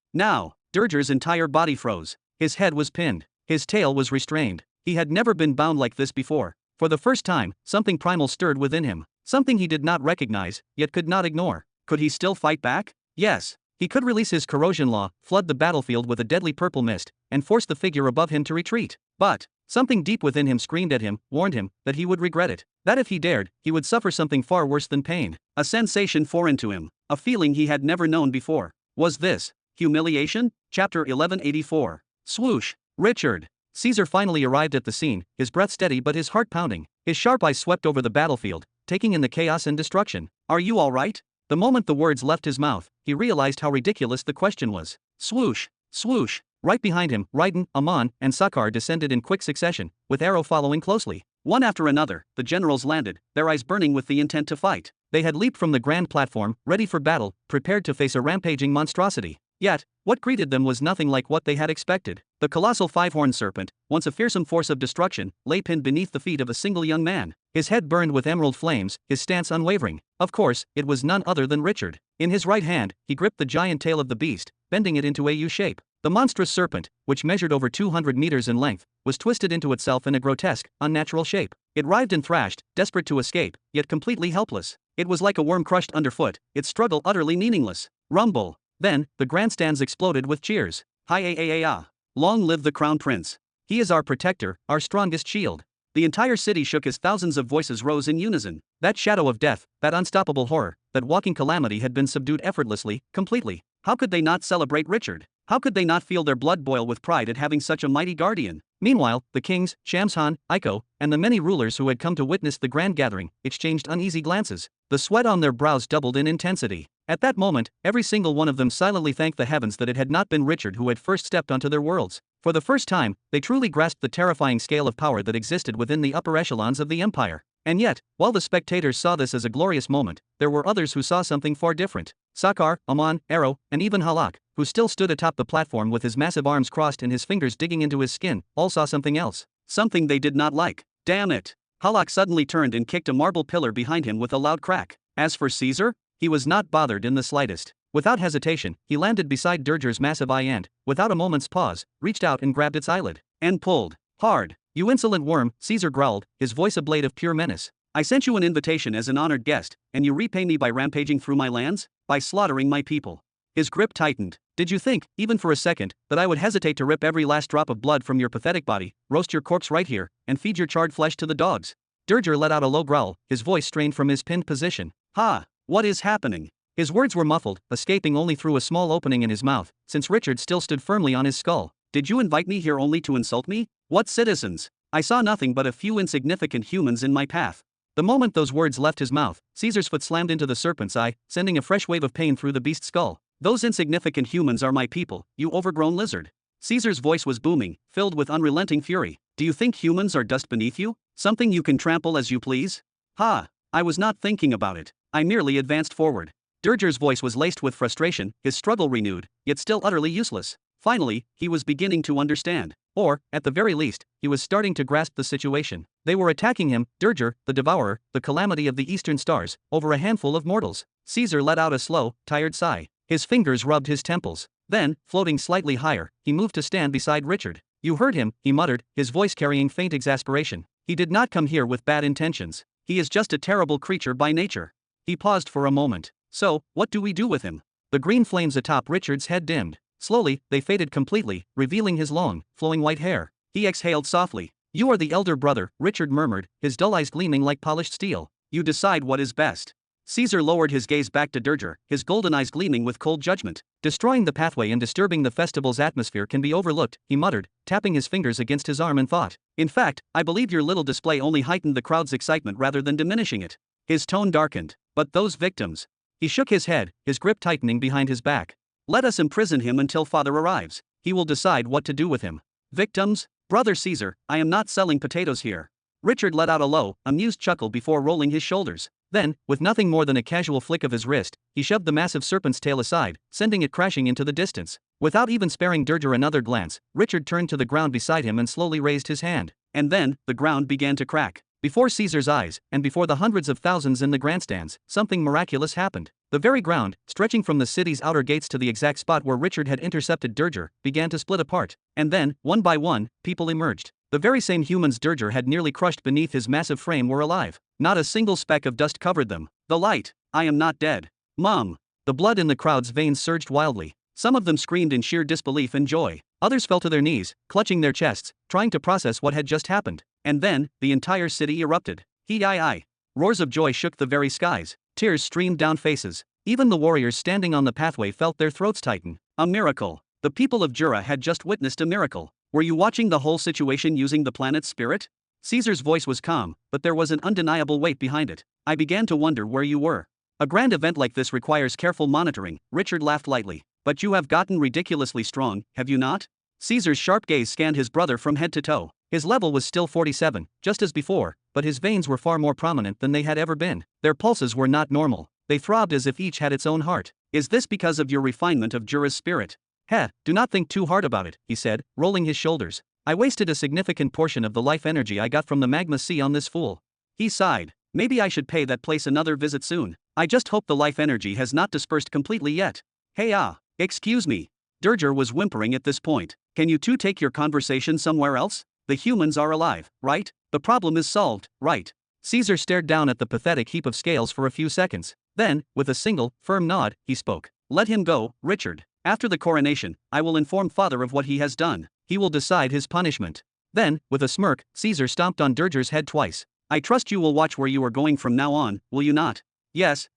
Durger's entire body froze. His head was pinned. His tail was restrained. He had never been bound like this before. For the first time, something primal stirred within him. Something he did not recognize, yet could not ignore. Could he still fight back? Yes. He could release his corrosion law, flood the battlefield with a deadly purple mist, and force the figure above him to retreat. But something deep within him screamed at him, warned him, that he would regret it. That if he dared, he would suffer something far worse than pain. A sensation foreign to him. A feeling he had never known before. Was this humiliation? Chapter 1184. Swoosh. Richard. Caesar finally arrived at the scene, his breath steady but his heart pounding. His sharp eyes swept over the battlefield, taking in the chaos and destruction. "Are you all right?" The moment the words left his mouth, he realized how ridiculous the question was. Swoosh. Swoosh. Right behind him, Raiden, Amon, and Sakar descended in quick succession, with Arrow following closely. One after another, the generals landed, their eyes burning with the intent to fight. They had leaped from the grand platform, ready for battle, prepared to face a rampaging monstrosity. Yet, what greeted them was nothing like what they had expected. The colossal five-horned serpent, once a fearsome force of destruction, lay pinned beneath the feet of a single young man. His head burned with emerald flames, his stance unwavering. Of course, it was none other than Richard. In his right hand, he gripped the giant tail of the beast, bending it into a U shape. The monstrous serpent, which measured over 200 meters in length, was twisted into itself in a grotesque, unnatural shape. It writhed and thrashed, desperate to escape, yet completely helpless. It was like a worm crushed underfoot, its struggle utterly meaningless. Rumble. Then, the grandstands exploded with cheers. Hi-ya-ya-ya. Long live the Crown Prince. He is our protector, our strongest shield. The entire city shook as thousands of voices rose in unison. That shadow of death, that unstoppable horror, that walking calamity had been subdued effortlessly, completely. How could they not celebrate Richard? How could they not feel their blood boil with pride at having such a mighty guardian? Meanwhile, the kings, Xianxia, Iko, and the many rulers who had come to witness the grand gathering exchanged uneasy glances. The sweat on their brows doubled in intensity. At that moment, every single one of them silently thanked the heavens that it had not been Richard who had first stepped onto their worlds. For the first time, they truly grasped the terrifying scale of power that existed within the upper echelons of the empire. And yet, while the spectators saw this as a glorious moment, there were others who saw something far different. Sakar, Aman, Arrow, and even Halak, who still stood atop the platform with his massive arms crossed and his fingers digging into his skin, all saw something else. Something they did not like. Damn it! Halak suddenly turned and kicked a marble pillar behind him with a loud crack. As for Caesar, he was not bothered in the slightest. Without hesitation, he landed beside Durger's massive eye and, without a moment's pause, reached out and grabbed its eyelid. And pulled. Hard. You insolent worm, Caesar growled, his voice a blade of pure menace. I sent you an invitation as an honored guest, and you repay me by rampaging through my lands? By slaughtering my people. His grip tightened. Did you think, even for a second, that I would hesitate to rip every last drop of blood from your pathetic body, roast your corpse right here, and feed your charred flesh to the dogs? Durger let out a low growl, his voice strained from his pinned position. Ha! What is happening? His words were muffled, escaping only through a small opening in his mouth, since Richard still stood firmly on his skull. Did you invite me here only to insult me? What citizens? I saw nothing but a few insignificant humans in my path. The moment those words left his mouth, Caesar's foot slammed into the serpent's eye, sending a fresh wave of pain through the beast's skull. Those insignificant humans are my people, you overgrown lizard. Caesar's voice was booming, filled with unrelenting fury. Do you think humans are dust beneath you? Something you can trample as you please? Ha! I was not thinking about it. I merely advanced forward. Durger's voice was laced with frustration, his struggle renewed, yet still utterly useless. Finally, he was beginning to understand. Or, at the very least, he was starting to grasp the situation. They were attacking him, Durger, the devourer, the calamity of the eastern stars, over a handful of mortals. Caesar let out a slow, tired sigh. His fingers rubbed his temples. Then, floating slightly higher, he moved to stand beside Richard. You heard him, he muttered, his voice carrying faint exasperation. He did not come here with bad intentions. He is just a terrible creature by nature. He paused for a moment. So, what do we do with him? The green flames atop Richard's head dimmed. Slowly, they faded completely, revealing his long, flowing white hair. He exhaled softly. You are the elder brother, Richard murmured, his dull eyes gleaming like polished steel. You decide what is best. Caesar lowered his gaze back to Durger, his golden eyes gleaming with cold judgment. Destroying the pathway and disturbing the festival's atmosphere can be overlooked, he muttered, tapping his fingers against his arm in thought. In fact, I believe your little display only heightened the crowd's excitement rather than diminishing it. His tone darkened. But those victims. He shook his head, his grip tightening behind his back. Let us imprison him until father arrives. He will decide what to do with him. Victims? Brother Caesar, I am not selling potatoes here. Richard let out a low, amused chuckle before rolling his shoulders. Then, with nothing more than a casual flick of his wrist, he shoved the massive serpent's tail aside, sending it crashing into the distance. Without even sparing Durger another glance, Richard turned to the ground beside him and slowly raised his hand. And then, the ground began to crack. Before Caesar's eyes, and before the hundreds of thousands in the grandstands, something miraculous happened. The very ground, stretching from the city's outer gates to the exact spot where Richard had intercepted Durger, began to split apart. And then, one by one, people emerged. The very same humans Durger had nearly crushed beneath his massive frame were alive. Not a single speck of dust covered them. The light. I am not dead. Mom. The blood in the crowd's veins surged wildly. Some of them screamed in sheer disbelief and joy. Others fell to their knees, clutching their chests, trying to process what had just happened. And then, the entire city erupted. Hee-yi-yi. Roars of joy shook the very skies. Tears streamed down faces. Even the warriors standing on the pathway felt their throats tighten. A miracle. The people of Jura had just witnessed a miracle. Were you watching the whole situation using the planet's spirit? Caesar's voice was calm, but there was an undeniable weight behind it. I began to wonder where you were. A grand event like this requires careful monitoring, Richard laughed lightly. But you have gotten ridiculously strong, have you not? Caesar's sharp gaze scanned his brother from head to toe. His level was still 47, just as before, but his veins were far more prominent than they had ever been. Their pulses were not normal. They throbbed as if each had its own heart. Is this because of your refinement of Jura's spirit? Heh, do not think too hard about it, he said, rolling his shoulders. I wasted a significant portion of the life energy I got from the magma sea on this fool. He sighed. Maybe I should pay that place another visit soon. I just hope the life energy has not dispersed completely yet. Hey excuse me. Durger was whimpering at this point. Can you two take your conversation somewhere else? The humans are alive, right? The problem is solved, right? Caesar stared down at the pathetic heap of scales for a few seconds. Then, with a single, firm nod, he spoke. Let him go, Richard. After the coronation, I will inform father of what he has done. He will decide his punishment. Then, with a smirk, Caesar stomped on Durger's head twice. I trust you will watch where you are going from now on, will you not? Yes.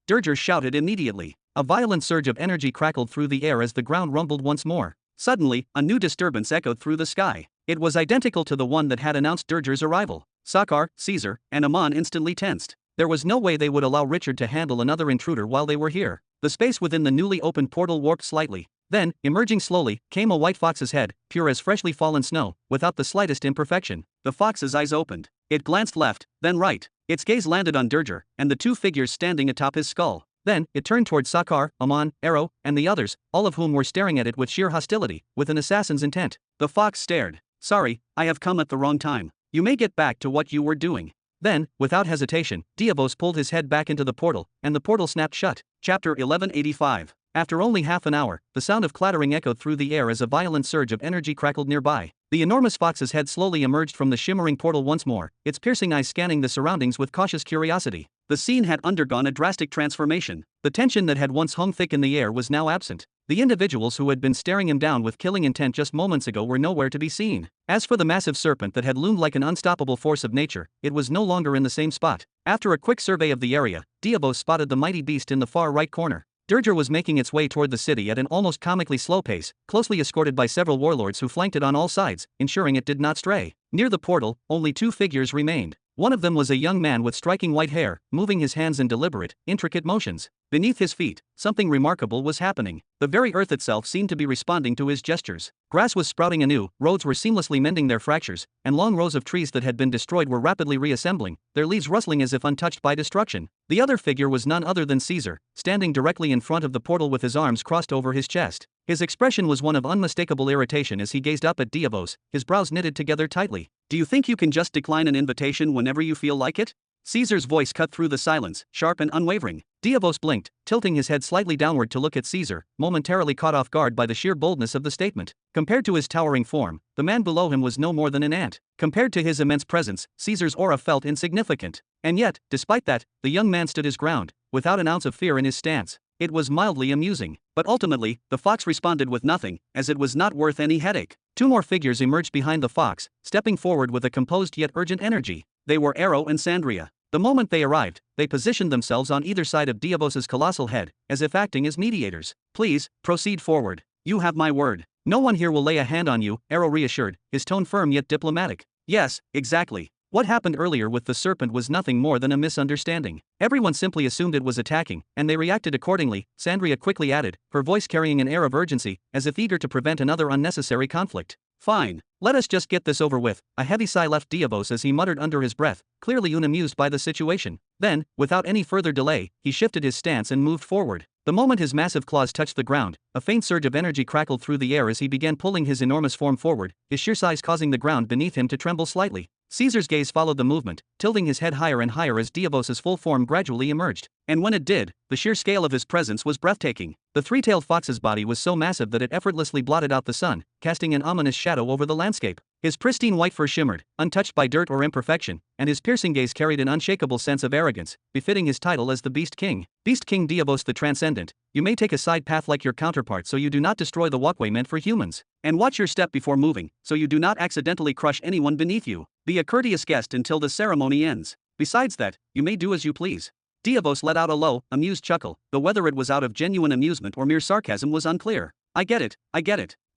Durger shouted immediately. A violent surge of energy crackled through the air as the ground rumbled once more. Suddenly, a new disturbance echoed through the sky. It was identical to the one that had announced Durger's arrival. Sakar, Caesar, and Amon instantly tensed. There was no way they would allow Richard to handle another intruder while they were here. The space within the newly opened portal warped slightly. Then, emerging slowly, came a white fox's head, pure as freshly fallen snow, without the slightest imperfection. The fox's eyes opened. It glanced left, then right. Its gaze landed on Durger, and the two figures standing atop his skull. Then, it turned toward Sakar, Amon, Arrow, and the others, all of whom were staring at it with sheer hostility, with an assassin's intent. The fox stared. "Sorry, I have come at the wrong time. You may get back to what you were doing." Then, without hesitation, Diavos pulled his head back into the portal, and the portal snapped shut. Chapter 1185. After only half an hour, the sound of clattering echoed through the air as a violent surge of energy crackled nearby. The enormous fox's head slowly emerged from the shimmering portal once more, its piercing eyes scanning the surroundings with cautious curiosity. The scene had undergone a drastic transformation. The tension that had once hung thick in the air was now absent. The individuals who had been staring him down with killing intent just moments ago were nowhere to be seen. As for the massive serpent that had loomed like an unstoppable force of nature, it was no longer in the same spot. After a quick survey of the area, Diavos spotted the mighty beast in the far right corner. Durger was making its way toward the city at an almost comically slow pace, closely escorted by several warlords who flanked it on all sides, ensuring it did not stray. Near the portal, only two figures remained. One of them was a young man with striking white hair, moving his hands in deliberate, intricate motions. Beneath his feet, something remarkable was happening. The very earth itself seemed to be responding to his gestures. Grass was sprouting anew, roads were seamlessly mending their fractures, and long rows of trees that had been destroyed were rapidly reassembling, their leaves rustling as if untouched by destruction. The other figure was none other than Caesar, standing directly in front of the portal with his arms crossed over his chest. His expression was one of unmistakable irritation as he gazed up at Diavos, his brows knitted together tightly. "Do you think you can just decline an invitation whenever you feel like it?" Caesar's voice cut through the silence, sharp and unwavering. Diavos blinked, tilting his head slightly downward to look at Caesar, momentarily caught off guard by the sheer boldness of the statement. Compared to his towering form, the man below him was no more than an ant. Compared to his immense presence, Caesar's aura felt insignificant. And yet, despite that, the young man stood his ground, without an ounce of fear in his stance. It was mildly amusing. But ultimately, the fox responded with nothing, as it was not worth any headache. Two more figures emerged behind the fox, stepping forward with a composed yet urgent energy. They were Arrow and Sandria. The moment they arrived, they positioned themselves on either side of Diavos's colossal head, as if acting as mediators. "Please, proceed forward. You have my word. No one here will lay a hand on you," Arrow reassured, his tone firm yet diplomatic. "Yes, exactly. What happened earlier with the serpent was nothing more than a misunderstanding. Everyone simply assumed it was attacking, and they reacted accordingly," Sandria quickly added, her voice carrying an air of urgency, as if eager to prevent another unnecessary conflict. "Fine. Let us just get this over with." A heavy sigh left Diavos as he muttered under his breath, clearly unamused by the situation. Then, without any further delay, he shifted his stance and moved forward. The moment his massive claws touched the ground, a faint surge of energy crackled through the air as he began pulling his enormous form forward, his sheer size causing the ground beneath him to tremble slightly. Caesar's gaze followed the movement, tilting his head higher and higher as Diavos's full form gradually emerged. And when it did, the sheer scale of his presence was breathtaking. The three-tailed fox's body was so massive that it effortlessly blotted out the sun, casting an ominous shadow over the landscape. His pristine white fur shimmered, untouched by dirt or imperfection, and his piercing gaze carried an unshakable sense of arrogance, befitting his title as the Beast King. "Beast King Diavos the Transcendent, you may take a side path like your counterpart so you do not destroy the walkway meant for humans. And watch your step before moving, so you do not accidentally crush anyone beneath you. Be a courteous guest until the ceremony ends. Besides that, you may do as you please." Diavos let out a low, amused chuckle, though whether it was out of genuine amusement or mere sarcasm was unclear. I get it.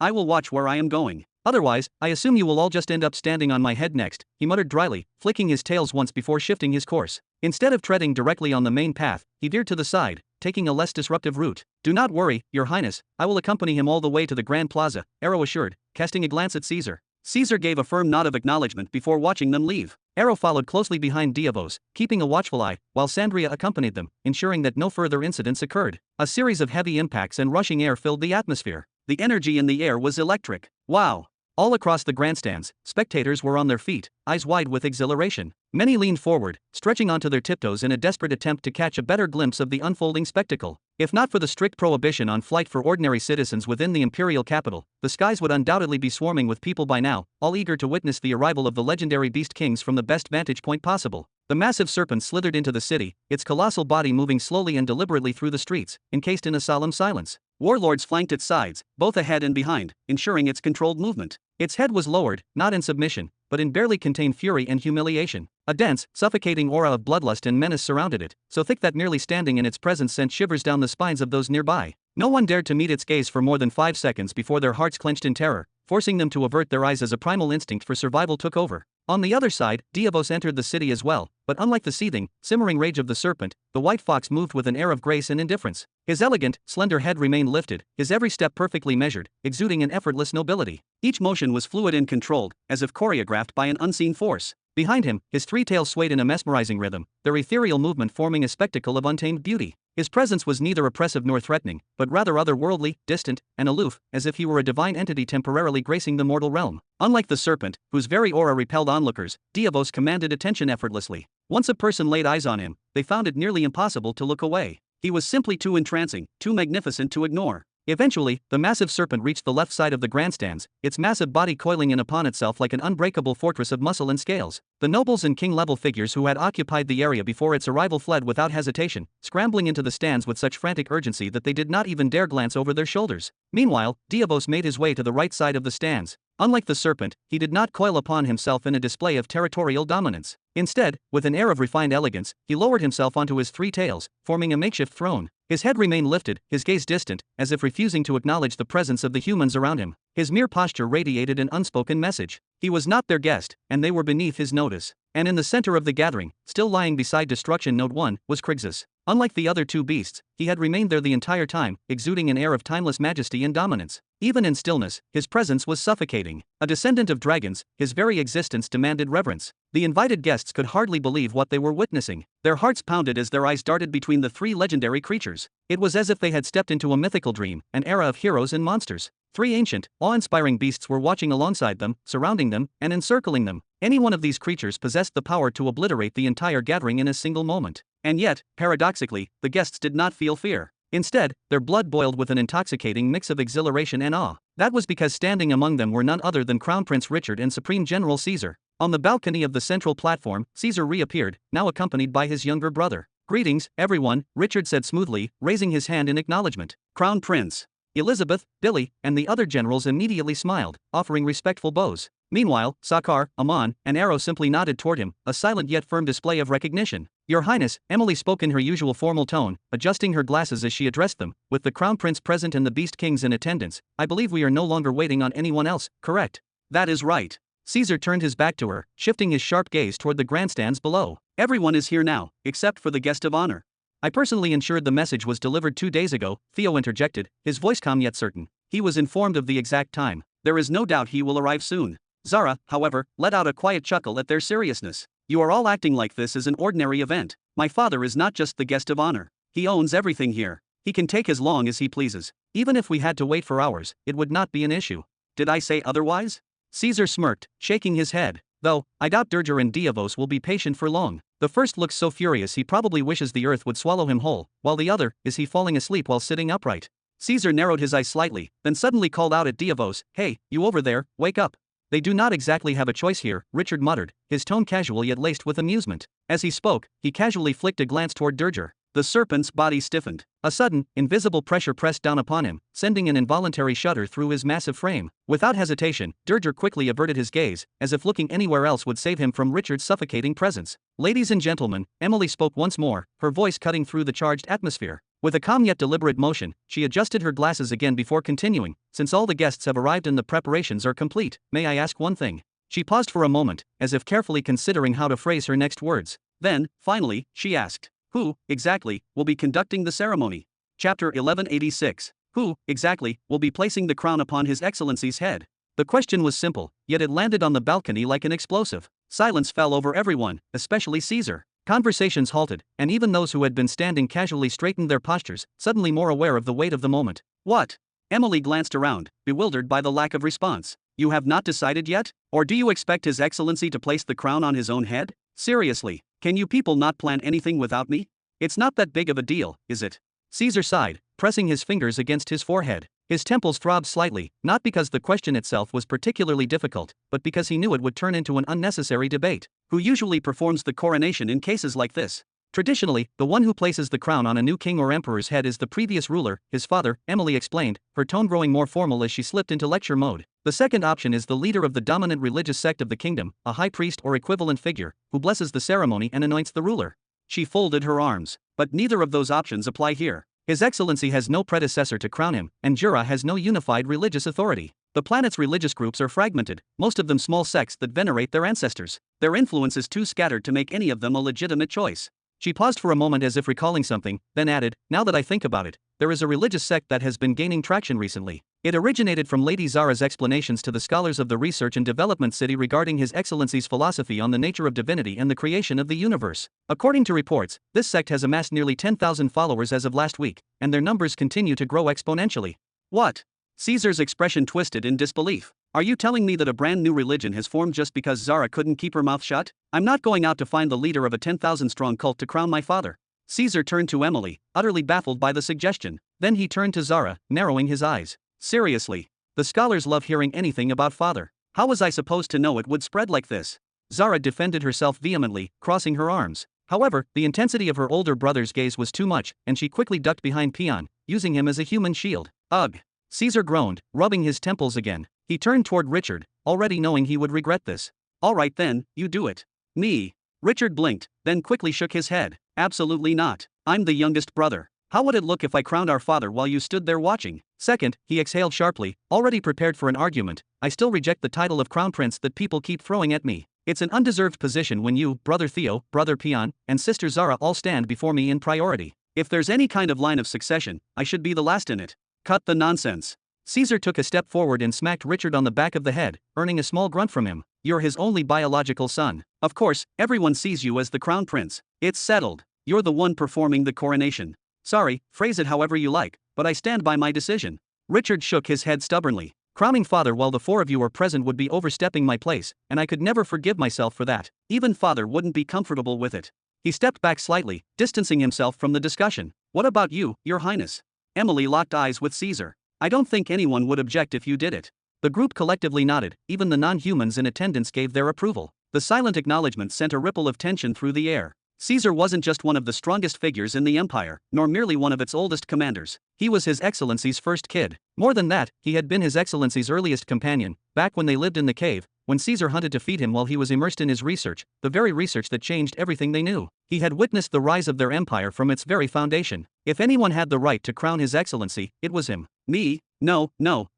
I will watch where I am going. Otherwise, I assume you will all just end up standing on my head next," he muttered dryly, flicking his tails once before shifting his course. Instead of treading directly on the main path, he veered to the side, taking a less disruptive route. "Do not worry, Your Highness, I will accompany him all the way to the Grand Plaza," Arrow assured, casting a glance at Caesar. Caesar gave a firm nod of acknowledgement before watching them leave. Arrow followed closely behind Diavos, keeping a watchful eye, while Sandria accompanied them, ensuring that no further incidents occurred. A series of heavy impacts and rushing air filled the atmosphere. The energy in the air was electric. Wow! All across the grandstands, spectators were on their feet, eyes wide with exhilaration. Many leaned forward, stretching onto their tiptoes in a desperate attempt to catch a better glimpse of the unfolding spectacle. If not for the strict prohibition on flight for ordinary citizens within the imperial capital, the skies would undoubtedly be swarming with people by now, all eager to witness the arrival of the legendary Beast Kings from the best vantage point possible. The massive serpent slithered into the city, its colossal body moving slowly and deliberately through the streets, encased in a solemn silence. Warlords flanked its sides, both ahead and behind, ensuring its controlled movement. Its head was lowered, not in submission, but in barely contained fury and humiliation. A dense, suffocating aura of bloodlust and menace surrounded it, so thick that merely standing in its presence sent shivers down the spines of those nearby. No one dared to meet its gaze for more than 5 seconds before their hearts clenched in terror, forcing them to avert their eyes as a primal instinct for survival took over. On the other side, Diavos entered the city as well, but unlike the seething, simmering rage of the serpent, the white fox moved with an air of grace and indifference. His elegant, slender head remained lifted, his every step perfectly measured, exuding an effortless nobility. Each motion was fluid and controlled, as if choreographed by an unseen force. Behind him, his 3 tails swayed in a mesmerizing rhythm, their ethereal movement forming a spectacle of untamed beauty. His presence was neither oppressive nor threatening, but rather otherworldly, distant, and aloof, as if he were a divine entity temporarily gracing the mortal realm. Unlike the serpent, whose very aura repelled onlookers, Diavos commanded attention effortlessly. Once a person laid eyes on him, they found it nearly impossible to look away. He was simply too entrancing, too magnificent to ignore. Eventually, the massive serpent reached the left side of the grandstands, its massive body coiling in upon itself like an unbreakable fortress of muscle and scales. The nobles and king-level figures who had occupied the area before its arrival fled without hesitation, scrambling into the stands with such frantic urgency that they did not even dare glance over their shoulders. Meanwhile, Diavos made his way to the right side of the stands. Unlike the serpent, he did not coil upon himself in a display of territorial dominance. Instead, with an air of refined elegance, he lowered himself onto his 3 tails, forming a makeshift throne. His head remained lifted, his gaze distant, as if refusing to acknowledge the presence of the humans around him. His mere posture radiated an unspoken message. He was not their guest, and they were beneath his notice. And in the center of the gathering, still lying beside Destruction Node 1, was Krixus. Unlike the other 2 beasts, he had remained there the entire time, exuding an air of timeless majesty and dominance. Even in stillness, his presence was suffocating. A descendant of dragons, his very existence demanded reverence. The invited guests could hardly believe what they were witnessing. Their hearts pounded as their eyes darted between the 3 legendary creatures. It was as if they had stepped into a mythical dream, an era of heroes and monsters. 3 ancient, awe-inspiring beasts were watching alongside them, surrounding them, and encircling them. Any one of these creatures possessed the power to obliterate the entire gathering in a single moment. And yet, paradoxically, the guests did not feel fear. Instead, their blood boiled with an intoxicating mix of exhilaration and awe. That was because standing among them were none other than Crown Prince Richard and Supreme General Caesar. On the balcony of the central platform, Caesar reappeared, now accompanied by his younger brother. "Greetings, everyone," Richard said smoothly, raising his hand in acknowledgement. "Crown Prince." Elizabeth, Billy, and the other generals immediately smiled, offering respectful bows. Meanwhile, Sakar, Amon, and Arrow simply nodded toward him, a silent yet firm display of recognition. "Your Highness," Emily spoke in her usual formal tone, adjusting her glasses as she addressed them. "With the Crown Prince present and the Beast Kings in attendance, I believe we are no longer waiting on anyone else, correct?" "That is right." Caesar turned his back to her, shifting his sharp gaze toward the grandstands below. "Everyone is here now, except for the guest of honor." "I personally ensured the message was delivered 2 days ago," Theo interjected, his voice calm yet certain. "He was informed of the exact time. There is no doubt he will arrive soon." Zara, however, let out a quiet chuckle at their seriousness. "You are all acting like this is an ordinary event. My father is not just the guest of honor. He owns everything here. He can take as long as he pleases. Even if we had to wait for hours, it would not be an issue." "Did I say otherwise?" Caesar smirked, shaking his head. "Though, I doubt Durger and Diavos will be patient for long. The first looks so furious he probably wishes the earth would swallow him whole, while the other, is he falling asleep while sitting upright?" Caesar narrowed his eyes slightly, then suddenly called out at Diavos, "Hey, you over there, wake up." "They do not exactly have a choice here," Richard muttered, his tone casual yet laced with amusement. As he spoke, he casually flicked a glance toward Durger. The serpent's body stiffened. A sudden, invisible pressure pressed down upon him, sending an involuntary shudder through his massive frame. Without hesitation, Durger quickly averted his gaze, as if looking anywhere else would save him from Richard's suffocating presence. "Ladies and gentlemen," Emily spoke once more, her voice cutting through the charged atmosphere. With a calm yet deliberate motion, she adjusted her glasses again before continuing. "Since all the guests have arrived and the preparations are complete, may I ask one thing?" She paused for a moment, as if carefully considering how to phrase her next words. Then, finally, she asked, "Who, exactly, will be conducting the ceremony?" Chapter 1186. Who, exactly, will be placing the crown upon His Excellency's head? The question was simple, yet it landed on the balcony like an explosive. Silence fell over everyone, especially Caesar. Conversations halted, and even those who had been standing casually straightened their postures, suddenly more aware of the weight of the moment. "What?" Emily glanced around, bewildered by the lack of response. "You have not decided yet? Or do you expect His Excellency to place the crown on his own head? Seriously, can you people not plan anything without me? It's not that big of a deal, is it?" Caesar sighed, pressing his fingers against his forehead. His temples throbbed slightly, not because the question itself was particularly difficult, but because he knew it would turn into an unnecessary debate. Who usually performs the coronation in cases like this? Traditionally, the one who places the crown on a new king or emperor's head is the previous ruler, his father, Emily explained, her tone growing more formal as she slipped into lecture mode. The second option is the leader of the dominant religious sect of the kingdom, a high priest or equivalent figure, who blesses the ceremony and anoints the ruler. She folded her arms. But neither of those options apply here. His Excellency has no predecessor to crown him, and Jura has no unified religious authority. The planet's religious groups are fragmented, most of them small sects that venerate their ancestors. Their influence is too scattered to make any of them a legitimate choice. She paused for a moment as if recalling something, then added, now that I think about it, there is a religious sect that has been gaining traction recently. It originated from Lady Zara's explanations to the scholars of the Research and Development City regarding His Excellency's philosophy on the nature of divinity and the creation of the universe. According to reports, this sect has amassed nearly 10,000 followers as of last week, and their numbers continue to grow exponentially. What? Caesar's expression twisted in disbelief. Are you telling me that a brand new religion has formed just because Zara couldn't keep her mouth shut? I'm not going out to find the leader of a 10,000-strong cult to crown my father. Caesar turned to Emily, utterly baffled by the suggestion. Then he turned to Zara, narrowing his eyes. Seriously. The scholars love hearing anything about father. How was I supposed to know it would spread like this? Zara defended herself vehemently, crossing her arms. However, the intensity of her older brother's gaze was too much, and she quickly ducked behind Peon, using him as a human shield. Ugh. Caesar groaned, rubbing his temples again. He turned toward Richard, already knowing he would regret this. All right then, you do it. Me. Richard blinked, then quickly shook his head. Absolutely not. I'm the youngest brother. How would it look if I crowned our father while you stood there watching? Second, he exhaled sharply, already prepared for an argument. I still reject the title of crown prince that people keep throwing at me. It's an undeserved position when you, brother Theo, brother Peon, and sister Zara all stand before me in priority. If there's any kind of line of succession, I should be the last in it. Cut the nonsense. Caesar took a step forward and smacked Richard on the back of the head, earning a small grunt from him. You're his only biological son. Of course, everyone sees you as the crown prince. It's settled. You're the one performing the coronation. Sorry, phrase it however you like, but I stand by my decision. Richard shook his head stubbornly. Crowning father while the four of you are present would be overstepping my place, and I could never forgive myself for that. Even father wouldn't be comfortable with it. He stepped back slightly, distancing himself from the discussion. What about you, Your Highness? Emily locked eyes with Caesar. I don't think anyone would object if you did it. The group collectively nodded, even the non-humans in attendance gave their approval. The silent acknowledgement sent a ripple of tension through the air. Caesar wasn't just one of the strongest figures in the empire, nor merely one of its oldest commanders. He was His Excellency's first kid. More than that, he had been His Excellency's earliest companion, back when they lived in the cave, when Caesar hunted to feed him while he was immersed in his research, the very research that changed everything they knew. He had witnessed the rise of their empire from its very foundation. If anyone had the right to crown His Excellency, it was him. Me? No,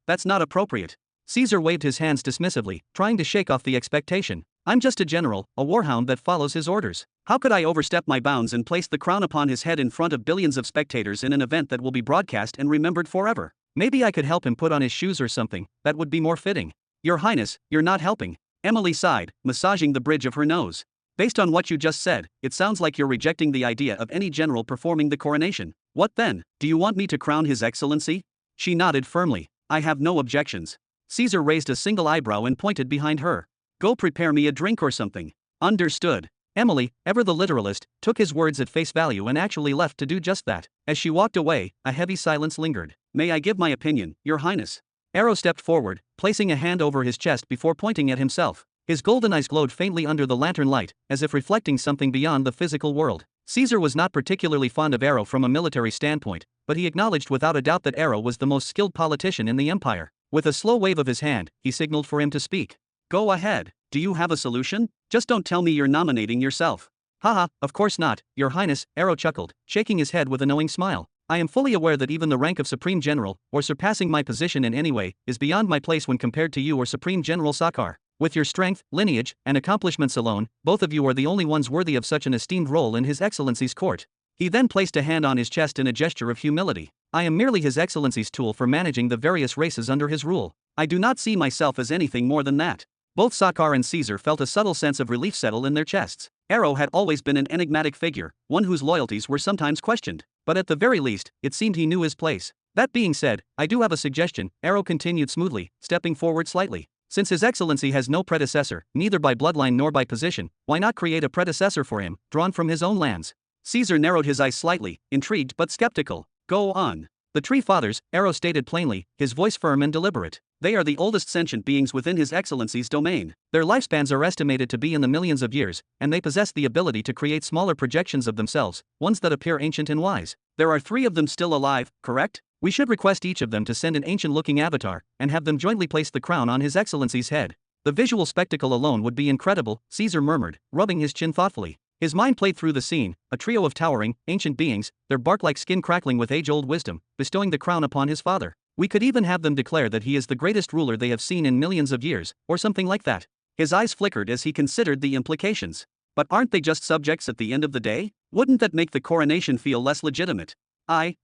that's not appropriate. Caesar waved his hands dismissively, trying to shake off the expectation. I'm just a general, a warhound that follows his orders. How could I overstep my bounds and place the crown upon his head in front of billions of spectators in an event that will be broadcast and remembered forever? Maybe I could help him put on his shoes or something, that would be more fitting. Your Highness, you're not helping. Emily sighed, massaging the bridge of her nose. Based on what you just said, it sounds like you're rejecting the idea of any general performing the coronation. What then? Do you want me to crown His Excellency? She nodded firmly. I have no objections. Caesar raised a single eyebrow and pointed behind her. Go prepare me a drink or something. Understood. Emily, ever the literalist, took his words at face value and actually left to do just that. As she walked away, a heavy silence lingered. May I give my opinion, Your Highness? Arrow stepped forward, placing a hand over his chest before pointing at himself. His golden eyes glowed faintly under the lantern light, as if reflecting something beyond the physical world. Caesar was not particularly fond of Arrow from a military standpoint, but he acknowledged without a doubt that Arrow was the most skilled politician in the empire. With a slow wave of his hand, he signaled for him to speak. Go ahead. Do you have a solution? Just don't tell me you're nominating yourself. Haha, of course not, Your Highness, Arrow chuckled, shaking his head with a knowing smile. I am fully aware that even the rank of Supreme General, or surpassing my position in any way, is beyond my place when compared to you or Supreme General Sakar. With your strength, lineage, and accomplishments alone, both of you are the only ones worthy of such an esteemed role in His Excellency's court. He then placed a hand on his chest in a gesture of humility. I am merely His Excellency's tool for managing the various races under his rule. I do not see myself as anything more than that. Both Sakar and Caesar felt a subtle sense of relief settle in their chests. Arrow had always been an enigmatic figure, one whose loyalties were sometimes questioned. But at the very least, it seemed he knew his place. That being said, I do have a suggestion, Arrow continued smoothly, stepping forward slightly. Since His Excellency has no predecessor, neither by bloodline nor by position, why not create a predecessor for him, drawn from his own lands? Caesar narrowed his eyes slightly, intrigued but skeptical. Go on. The Tree Fathers, Arrow stated plainly, his voice firm and deliberate. They are the oldest sentient beings within His Excellency's domain. Their lifespans are estimated to be in the millions of years, and they possess the ability to create smaller projections of themselves, ones that appear ancient and wise. There are 3 of them still alive, correct? We should request each of them to send an ancient-looking avatar, and have them jointly place the crown on His Excellency's head. The visual spectacle alone would be incredible, Caesar murmured, rubbing his chin thoughtfully. His mind played through the scene, a trio of towering, ancient beings, their bark-like skin crackling with age-old wisdom, bestowing the crown upon his father. We could even have them declare that he is the greatest ruler they have seen in millions of years, or something like that. His eyes flickered as he considered the implications. But aren't they just subjects at the end of the day? Wouldn't that make the coronation feel less legitimate? I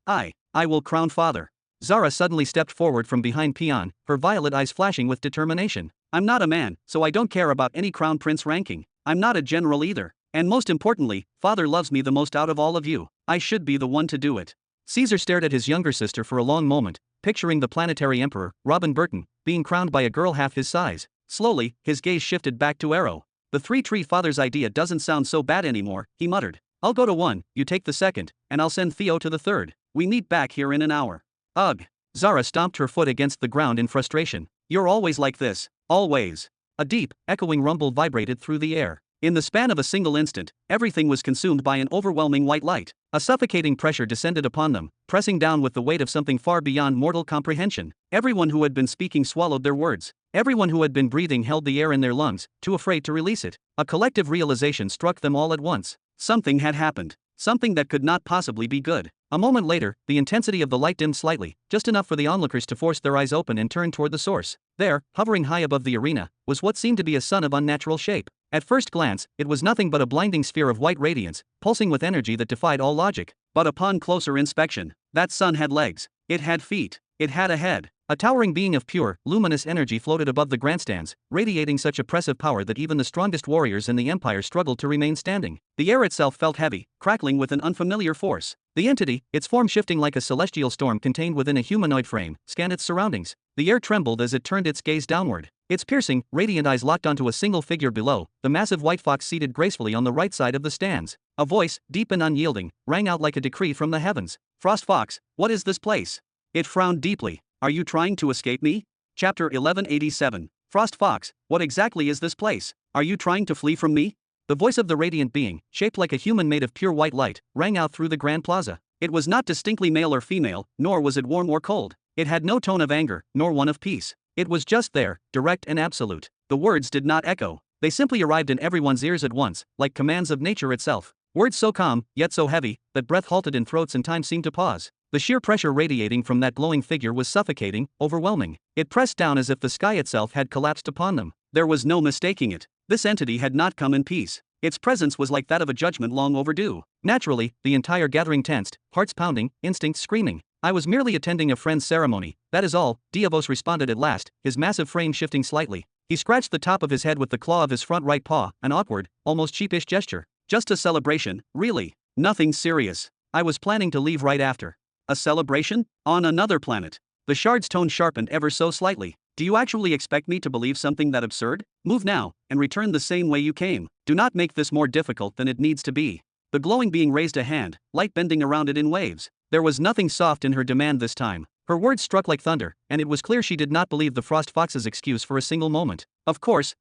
will crown father. Zara suddenly stepped forward from behind Peon, her violet eyes flashing with determination. I'm not a man, so I don't care about any crown prince ranking. I'm not a general either. And most importantly, father loves me the most out of all of you. I should be the one to do it. Caesar stared at his younger sister for a long moment, picturing the planetary emperor, Robin Burton, being crowned by a girl half his size. Slowly, his gaze shifted back to Arrow. The 3-tree father's idea doesn't sound so bad anymore, he muttered. I'll go to 1, you take the 2nd, and I'll send Theo to the 3rd. We meet back here in an hour. Ugh. Zara stomped her foot against the ground in frustration. You're always like this. Always. A deep, echoing rumble vibrated through the air. In the span of a single instant, everything was consumed by an overwhelming white light. A suffocating pressure descended upon them, pressing down with the weight of something far beyond mortal comprehension. Everyone who had been speaking swallowed their words. Everyone who had been breathing held the air in their lungs, too afraid to release it. A collective realization struck them all at once. Something had happened. Something that could not possibly be good. A moment later, the intensity of the light dimmed slightly, just enough for the onlookers to force their eyes open and turn toward the source. There, hovering high above the arena, was what seemed to be a sun of unnatural shape. At first glance, it was nothing but a blinding sphere of white radiance, pulsing with energy that defied all logic. But upon closer inspection, that sun had legs. It had feet. It had a head. A towering being of pure, luminous energy floated above the grandstands, radiating such oppressive power that even the strongest warriors in the Empire struggled to remain standing. The air itself felt heavy, crackling with an unfamiliar force. The entity, its form shifting like a celestial storm contained within a humanoid frame, scanned its surroundings. The air trembled as it turned its gaze downward. Its piercing, radiant eyes locked onto a single figure below, the massive white fox seated gracefully on the right side of the stands. A voice, deep and unyielding, rang out like a decree from the heavens. Frost Fox, what is this place? It frowned deeply. Are you trying to escape me? Chapter 1187. Frost Fox, what exactly is this place? Are you trying to flee from me? The voice of the radiant being, shaped like a human made of pure white light, rang out through the grand plaza. It was not distinctly male or female, nor was it warm or cold. It had no tone of anger, nor one of peace. It was just there, direct and absolute. The words did not echo. They simply arrived in everyone's ears at once, like commands of nature itself. Words so calm, yet so heavy, that breath halted in throats and time seemed to pause. The sheer pressure radiating from that glowing figure was suffocating, overwhelming. It pressed down as if the sky itself had collapsed upon them. There was no mistaking it. This entity had not come in peace. Its presence was like that of a judgment long overdue. Naturally, the entire gathering tensed, hearts pounding, instincts screaming. I was merely attending a friend's ceremony, that is all, Diavos responded at last, his massive frame shifting slightly. He scratched the top of his head with the claw of his front right paw, an awkward, almost sheepish gesture. Just a celebration, really. Nothing serious. I was planning to leave right after. A celebration? On another planet. The shard's tone sharpened ever so slightly. Do you actually expect me to believe something that absurd? Move now, and return the same way you came. Do not make this more difficult than it needs to be. The glowing being raised a hand, light bending around it in waves. There was nothing soft in her demand this time. Her words struck like thunder, and it was clear she did not believe the Frost Fox's excuse for a single moment. Of course.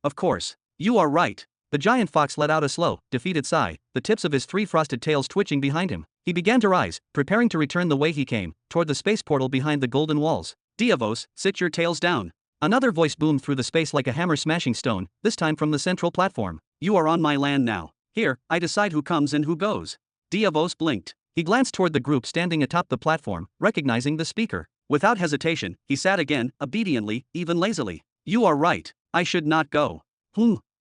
You are right. The giant fox let out a slow, defeated sigh, the tips of his 3 frosted tails twitching behind him. He began to rise, preparing to return the way he came, toward the space portal behind the golden walls. Diavos, sit your tails down. Another voice boomed through the space like a hammer smashing stone, this time from the central platform. You are on my land now. Here, I decide who comes and who goes. Diavos blinked. He glanced toward the group standing atop the platform, recognizing the speaker. Without hesitation, he sat again, obediently, even lazily. You are right. I should not go.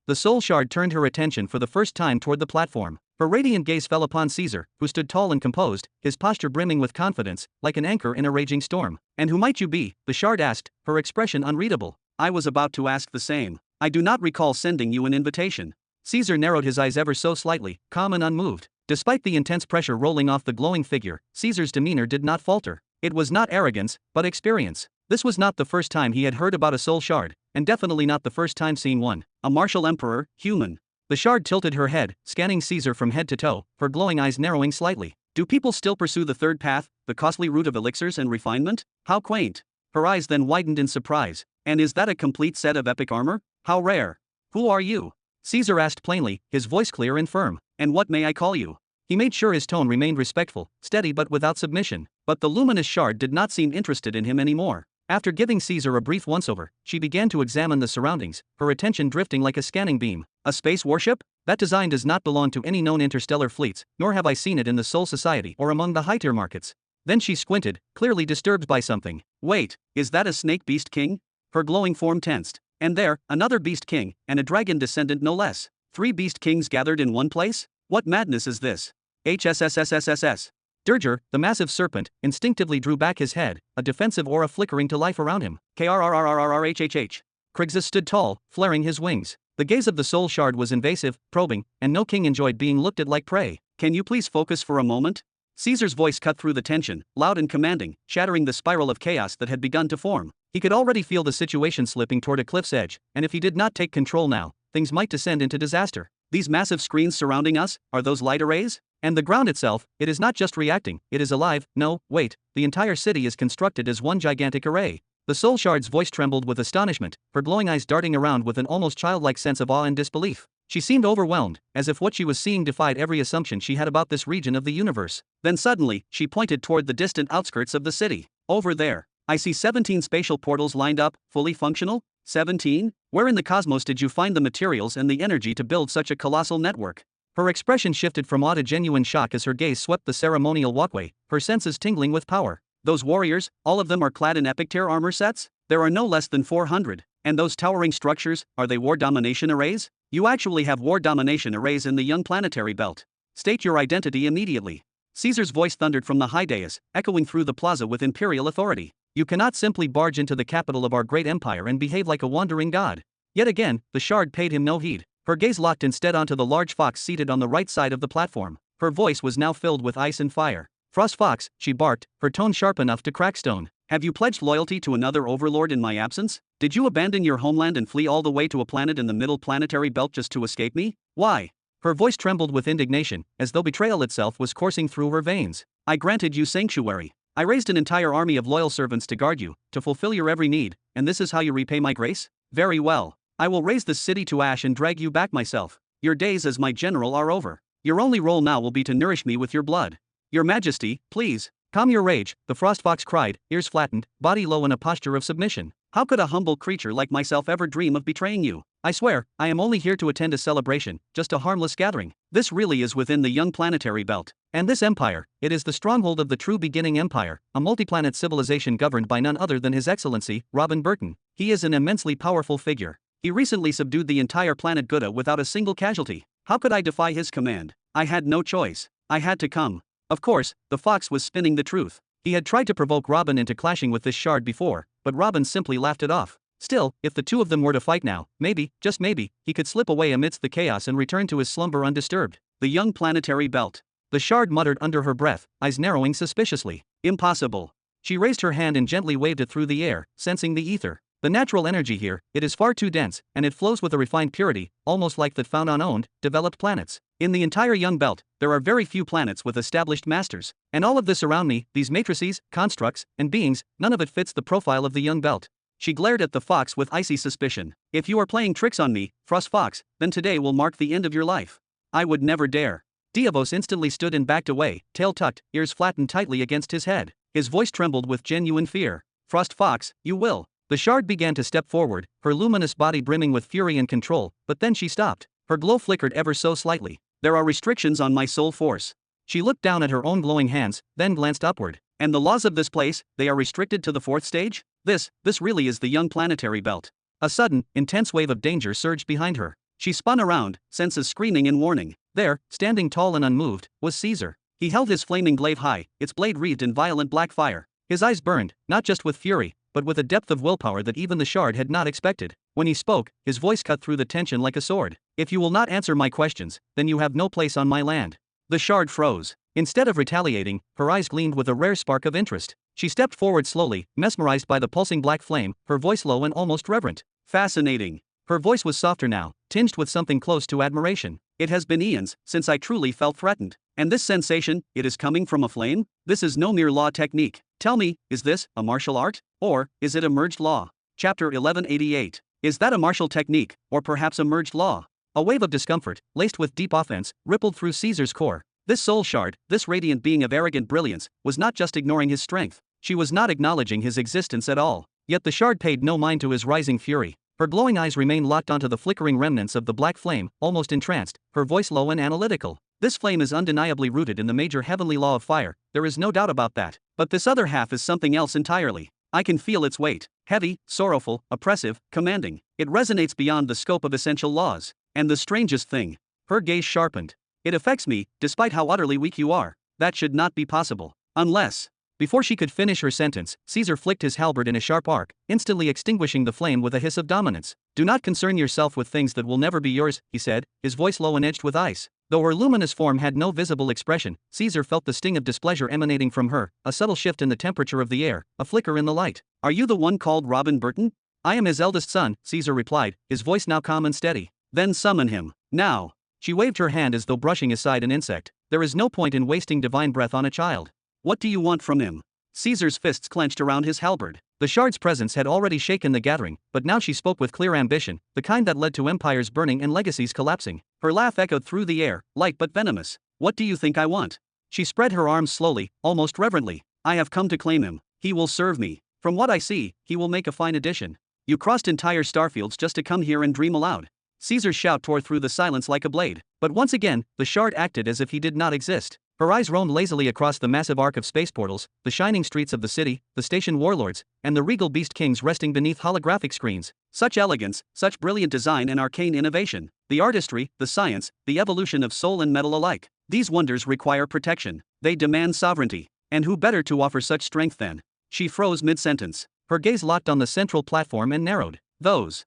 The soul shard turned her attention for the first time toward the platform. Her radiant gaze fell upon Caesar, who stood tall and composed, his posture brimming with confidence, like an anchor in a raging storm. And who might you be? The shard asked, her expression unreadable. I was about to ask the same. I do not recall sending you an invitation. Caesar narrowed his eyes ever so slightly, calm and unmoved. Despite the intense pressure rolling off the glowing figure, Caesar's demeanor did not falter. It was not arrogance, but experience. This was not the first time he had heard about a soul shard, and definitely not the first time seeing one. A martial emperor, human. The shard tilted her head, scanning Caesar from head to toe, her glowing eyes narrowing slightly. Do people still pursue the third path, the costly route of elixirs and refinement? How quaint. Her eyes then widened in surprise. And is that a complete set of epic armor? How rare. Who are you? Caesar asked plainly, his voice clear and firm. And what may I call you? He made sure his tone remained respectful, steady but without submission. But the luminous shard did not seem interested in him anymore. After giving Caesar a brief once-over, she began to examine the surroundings, her attention drifting like a scanning beam. A space warship? That design does not belong to any known interstellar fleets, nor have I seen it in the Soul Society or among the high-tier markets. Then she squinted, clearly disturbed by something. Wait, is that a snake beast king? Her glowing form tensed. And there, another beast king, and a dragon descendant no less. 3 beast kings gathered in one place? What madness is this? HSSSSSS. Dirger, the massive serpent, instinctively drew back his head, a defensive aura flickering to life around him. KRRRRRHHH. Krixus stood tall, flaring his wings. The gaze of the soul shard was invasive, probing, and no king enjoyed being looked at like prey. Can you please focus for a moment? Caesar's voice cut through the tension, loud and commanding, shattering the spiral of chaos that had begun to form. He could already feel the situation slipping toward a cliff's edge, and if he did not take control now, things might descend into disaster. These massive screens surrounding us, are those light arrays? And the ground itself, it is not just reacting, it is alive. No, wait, the entire city is constructed as one gigantic array. The soul shard's voice trembled with astonishment, her glowing eyes darting around with an almost childlike sense of awe and disbelief. She seemed overwhelmed, as if what she was seeing defied every assumption she had about this region of the universe. Then suddenly, she pointed toward the distant outskirts of the city. Over there, I see 17 spatial portals lined up, fully functional? 17? Where in the cosmos did you find the materials and the energy to build such a colossal network? Her expression shifted from awe to genuine shock as her gaze swept the ceremonial walkway, her senses tingling with power. Those warriors, all of them are clad in epic tier armor sets? There are no less than 400. And those towering structures, are they war domination arrays? You actually have war domination arrays in the young planetary belt. State your identity immediately. Caesar's voice thundered from the high dais, echoing through the plaza with imperial authority. You cannot simply barge into the capital of our great empire and behave like a wandering god. Yet again, the shard paid him no heed. Her gaze locked instead onto the large fox seated on the right side of the platform. Her voice was now filled with ice and fire. Frost Fox, she barked, her tone sharp enough to crack stone. Have you pledged loyalty to another overlord in my absence? Did you abandon your homeland and flee all the way to a planet in the middle planetary belt just to escape me? Why? Her voice trembled with indignation, as though betrayal itself was coursing through her veins. I granted you sanctuary. I raised an entire army of loyal servants to guard you, to fulfill your every need, and this is how you repay my grace? Very well. I will raise the city to ash and drag you back myself. Your days as my general are over. Your only role now will be to nourish me with your blood. Your Majesty, please, calm your rage, the Frost Fox cried, ears flattened, body low in a posture of submission. How could a humble creature like myself ever dream of betraying you? I swear, I am only here to attend a celebration, just a harmless gathering. This really is within the young planetary belt. And this empire, it is the stronghold of the true beginning empire, a multi-planet civilization governed by none other than His Excellency, Burton. He is an immensely powerful figure. He recently subdued the entire planet Gouda without a single casualty. How could I defy his command? I had no choice. I had to come. Of course, the fox was spinning the truth. He had tried to provoke Robin into clashing with this shard before, but Robin simply laughed it off. Still, if the two of them were to fight now, maybe, just maybe, he could slip away amidst the chaos and return to his slumber undisturbed. The young planetary belt. The shard muttered under her breath, eyes narrowing suspiciously. Impossible. She raised her hand and gently waved it through the air, sensing the ether. The natural energy here, it is far too dense, and it flows with a refined purity, almost like that found on owned, developed planets. In the entire young belt, there are very few planets with established masters. And all of this around me, these matrices, constructs, and beings, none of it fits the profile of the young belt. She glared at the fox with icy suspicion. If you are playing tricks on me, Frost Fox, then today will mark the end of your life. I would never dare. Diavos instantly stood and backed away, tail tucked, ears flattened tightly against his head. His voice trembled with genuine fear. Frost Fox, you will. The shard began to step forward, her luminous body brimming with fury and control, but then she stopped. Her glow flickered ever so slightly. There are restrictions on my soul force. She looked down at her own glowing hands, then glanced upward. And the laws of this place, they are restricted to the 4th stage? This really is the young planetary belt. A sudden, intense wave of danger surged behind her. She spun around, senses screaming in warning. There, standing tall and unmoved, was Caesar. He held his flaming glaive high, its blade wreathed in violent black fire. His eyes burned, not just with fury, but with a depth of willpower that even the shard had not expected. When he spoke, his voice cut through the tension like a sword. If you will not answer my questions, then you have no place on my land. The shard froze. Instead of retaliating, her eyes gleamed with a rare spark of interest. She stepped forward slowly, mesmerized by the pulsing black flame, her voice low and almost reverent. Fascinating. Her voice was softer now, tinged with something close to admiration. It has been eons since I truly felt threatened. And this sensation, it is coming from a flame? This is no mere law technique. Tell me, is this a martial art? Or is it a merged law? Chapter 1188. Is that a martial technique, or perhaps a merged law? A wave of discomfort, laced with deep offense, rippled through Caesar's core. This soul shard, this radiant being of arrogant brilliance, was not just ignoring his strength. She was not acknowledging his existence at all. Yet the shard paid no mind to his rising fury. Her glowing eyes remained locked onto the flickering remnants of the black flame, almost entranced, her voice low and analytical. This flame is undeniably rooted in the major heavenly law of fire, there is no doubt about that. But this other half is something else entirely. I can feel its weight. Heavy, sorrowful, oppressive, commanding. It resonates beyond the scope of essential laws. And the strangest thing. Her gaze sharpened. It affects me, despite how utterly weak you are. That should not be possible. Unless. Before she could finish her sentence, Caesar flicked his halberd in a sharp arc, instantly extinguishing the flame with a hiss of dominance. Do not concern yourself with things that will never be yours, he said, his voice low and edged with ice. Though her luminous form had no visible expression, Caesar felt the sting of displeasure emanating from her, a subtle shift in the temperature of the air, a flicker in the light. Are you the one called Robin Burton? I am his eldest son, Caesar replied, his voice now calm and steady. Then summon him. Now. She waved her hand as though brushing aside an insect. There is no point in wasting divine breath on a child. What do you want from him? Caesar's fists clenched around his halberd. The shard's presence had already shaken the gathering, but now she spoke with clear ambition, the kind that led to empires burning and legacies collapsing. Her laugh echoed through the air, light but venomous. What do you think I want? She spread her arms slowly, almost reverently. I have come to claim him. He will serve me. From what I see, he will make a fine addition. You crossed entire starfields just to come here and dream aloud. Caesar's shout tore through the silence like a blade. But once again, the shard acted as if he did not exist. Her eyes roamed lazily across the massive arc of space portals, the shining streets of the city, the station warlords, and the regal beast kings resting beneath holographic screens. Such elegance, such brilliant design and arcane innovation. The artistry, the science, the evolution of soul and metal alike. These wonders require protection. They demand sovereignty. And who better to offer such strength than? She froze mid-sentence. Her gaze locked on the central platform and narrowed. Those.